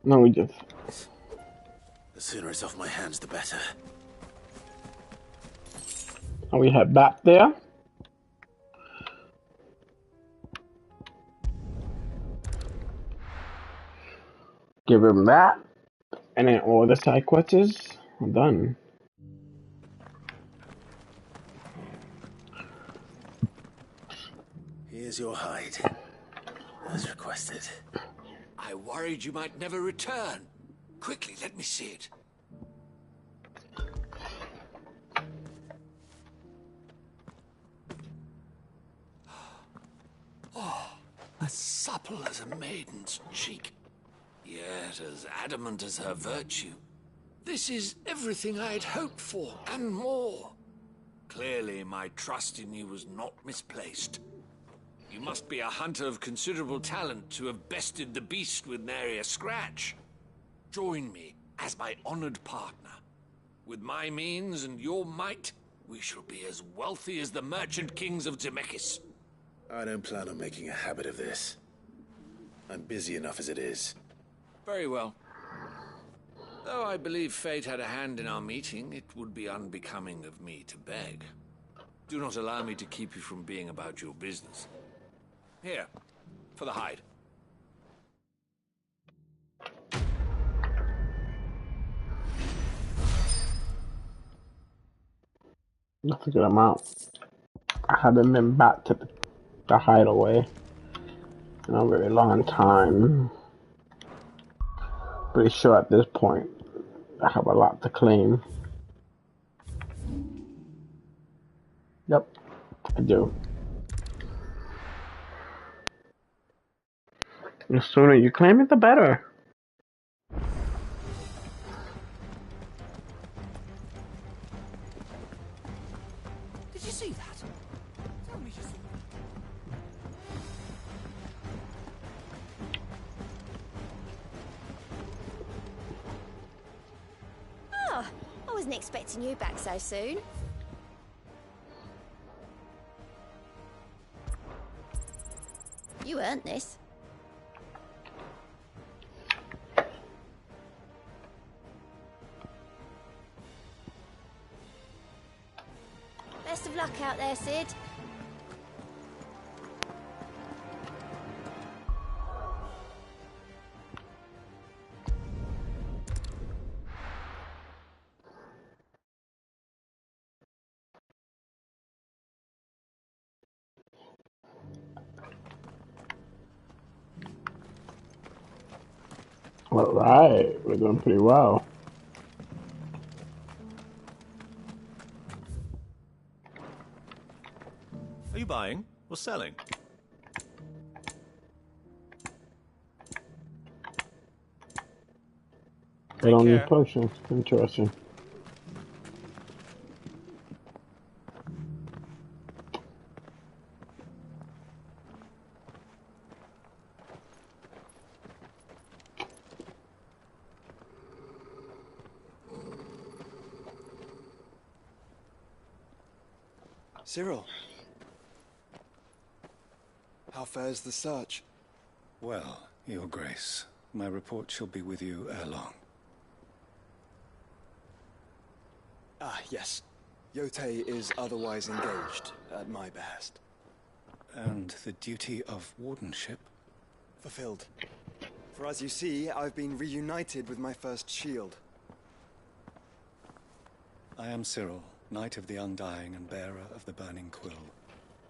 A: No, we just.
B: The sooner it's off my hands, the better.
A: And we head back there. Give him that. And then all the side quests are done.
B: Here's your hide, as requested.
U: I worried you might never return. Quickly, let me see it. Oh, as supple as a maiden's cheek, yet as adamant as her virtue. This is everything I had hoped for, and more. Clearly, my trust in you was not misplaced. You must be a hunter of considerable talent to have bested the beast with nary a scratch. Join me as my honored partner. With my means and your might, we shall be as wealthy as the merchant kings of Zemeckis.
B: I don't plan on making a habit of this. I'm busy enough as it is.
U: Very well. Though I believe fate had a hand in our meeting, it would be unbecoming of me to beg. Do not allow me to keep you from being about your business. Here, for the hide.
A: That's a good amount. I haven't been back to the hideaway in a very long time. Pretty sure at this point I have a lot to claim. Yep, I do. The sooner you claim it, the better.
V: Did you see that? Tell me just.
C: Oh, I wasn't expecting you back so soon. You earned this. Best of luck out there, Sid.
A: Alright, we're doing pretty well.
B: Are you buying or selling?
A: They don't need potions. Interesting.
J: Cyril. How fares the search?
D: Well, Your Grace, my report shall be with you ere long.
J: Ah, yes. Yotei is otherwise engaged, at my behest.
D: And the duty of wardenship?
J: Fulfilled. For as you see, I've been reunited with my first shield.
D: I am Cyril, Knight of the Undying and bearer of the Burning Quill,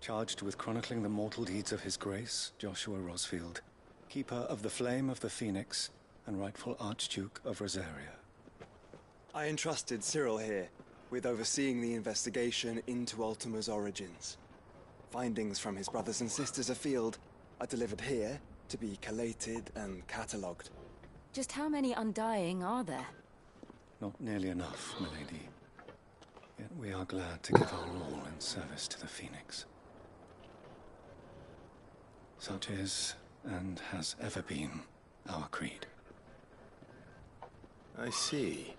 D: charged with chronicling the mortal deeds of His Grace, Joshua Rosfield, Keeper of the Flame of the Phoenix, and rightful Archduke of Rosaria.
J: I entrusted Cyril here with overseeing the investigation into Ultima's origins. Findings from his brothers and sisters afield are delivered here to be collated and catalogued.
G: Just how many Undying are there?
D: Not nearly enough, milady. Yet we are glad to give our all in service to the Phoenix. Such is, and has ever been, our creed.
B: I see.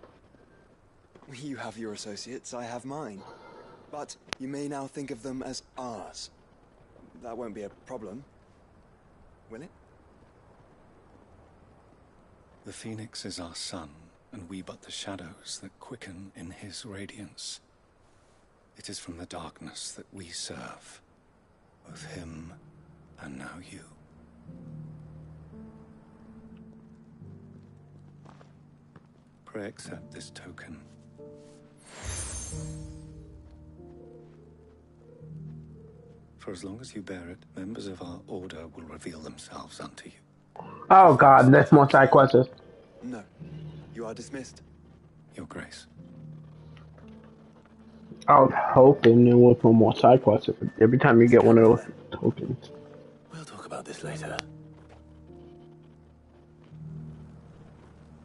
J: You have your associates, I have mine. But you may now think of them as ours. That won't be a problem, will it?
D: The Phoenix is our sun, and we but the shadows that quicken in his radiance. It is from the darkness that we serve, both him and now you. Pray accept this token. For as long as you bear it, members of our order will reveal themselves unto you.
A: Oh god, there's more side quests.
J: No. You are dismissed.
D: Your Grace.
A: I was hoping there was one more side quests. Every time you get one of those tokens.
B: We'll talk about this later.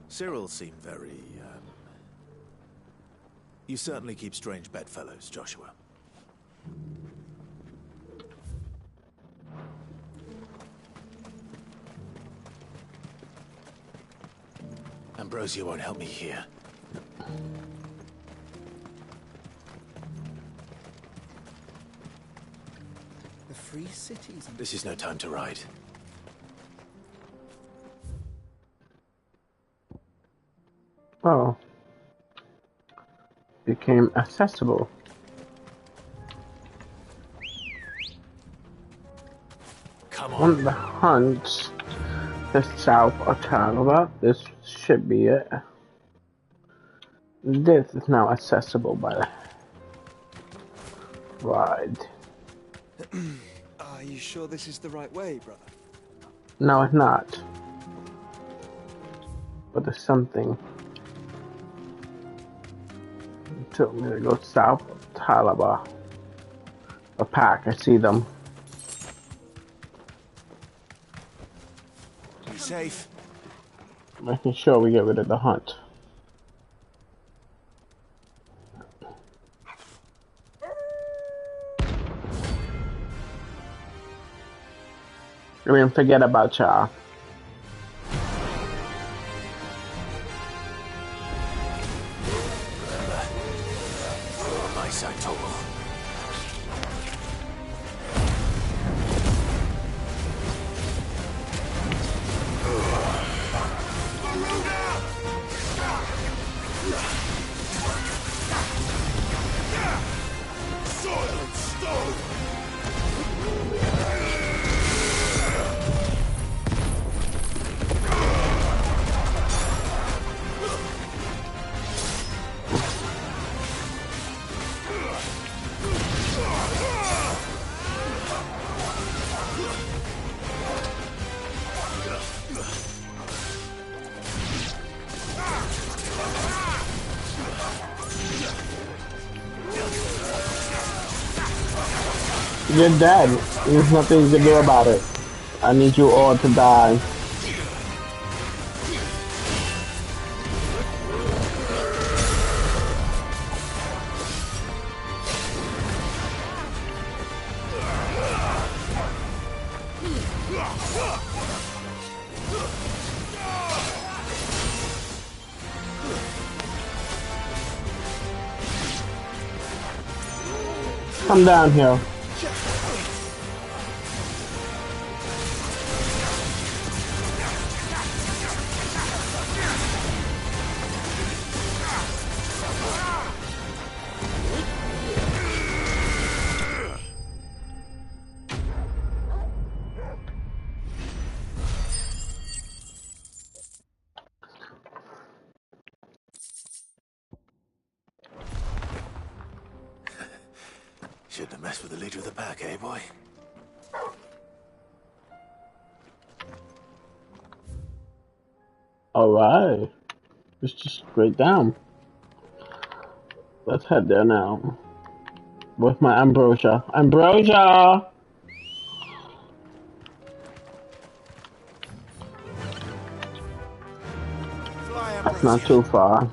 B: Cyril seemed very, You certainly keep strange bedfellows, Joshua. Ambrosia won't help me here.
R: The free cities.
B: This is no time to ride.
A: Oh. Became accessible.
B: Come
A: on. The hunt. The south of Chalaba. This should be it. This is now accessible by the ride.
J: Are you sure this is the right way, brother?
A: No, it's not. But there's something. It took me to go south of Chalaba. A pack, I see them.
B: Be safe.
A: Making sure we get rid of the hunt. I mean, forget about y'all.
B: My side, Total.
A: You're dead. There's nothing you can do about it. I need you all to die. Come down here.
B: Shouldn't have messed with the leader of the pack, eh, boy?
A: Alright. It's just straight down. Let's head there now. With my Ambrosia. Ambrosia! That's not too far.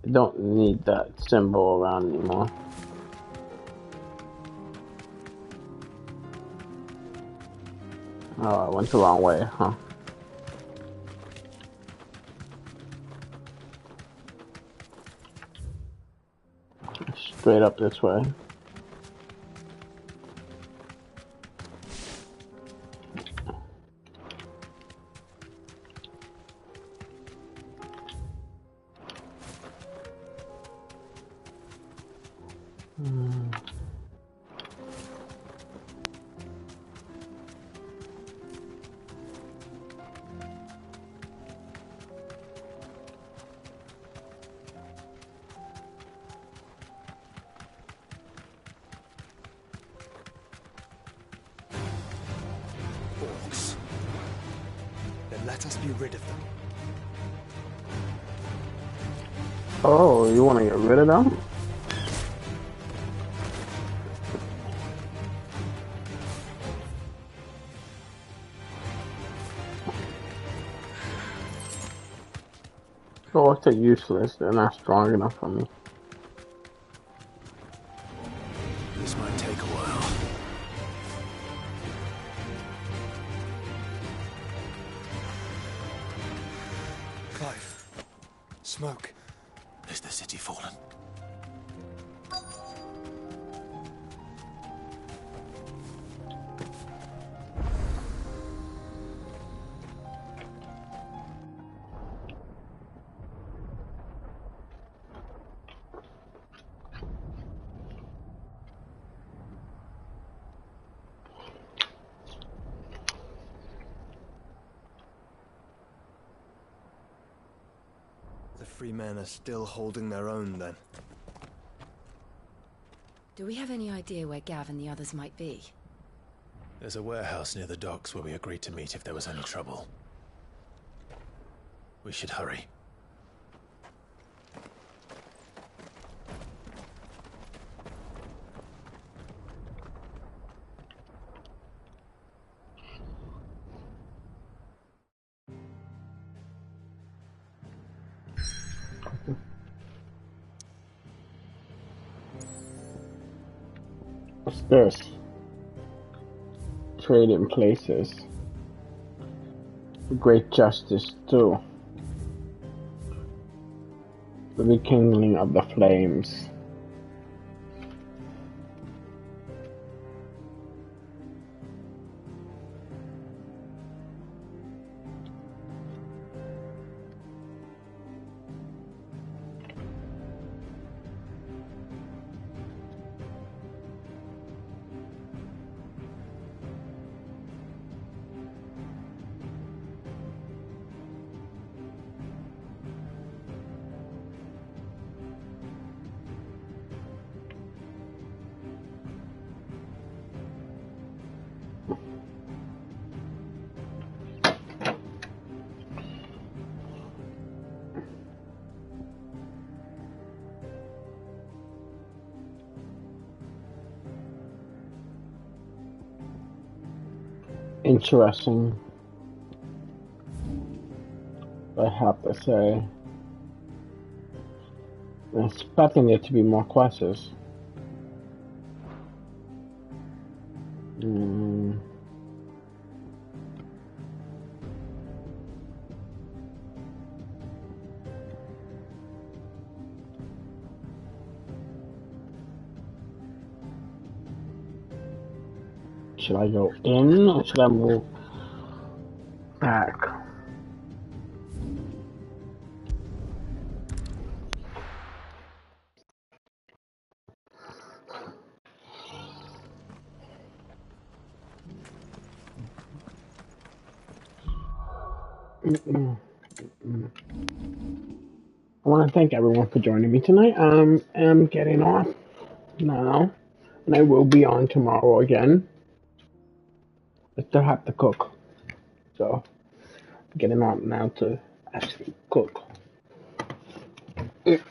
A: I don't need that symbol around anymore. Oh, I went the wrong way, huh? Straight up this way.
J: Then let us be rid of them.
A: Oh, you want to get rid of them? Oh, they're useless. They're not strong enough for me.
B: This might take a while.
J: Clive. Smoke.
B: Is the city fallen?
J: The free men are still holding their own, then.
G: Do we have any idea where Gav and the others might be?
B: There's a warehouse near the docks where we agreed to meet if there was any trouble. We should hurry.
A: What's this? Trading places. Great justice too. The rekindling of the flames. Interesting, I have to say. I'm expecting there to be more quests. Should I go in or should I move back? I want to thank everyone for joining me tonight. I'm getting off now, and I will be on tomorrow again. I still have to cook, so I'm getting on now to actually cook. But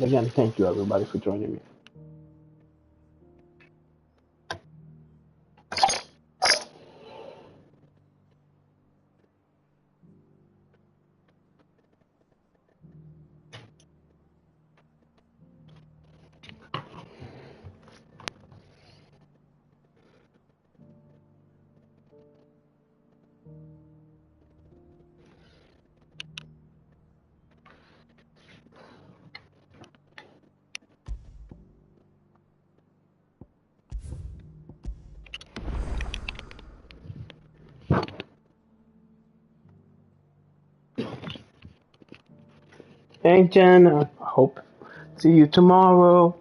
A: again, thank you everybody for joining me. Thanks, Jen. I hope see you tomorrow.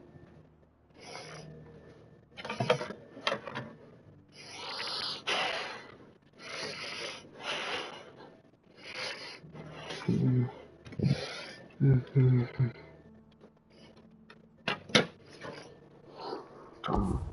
A: from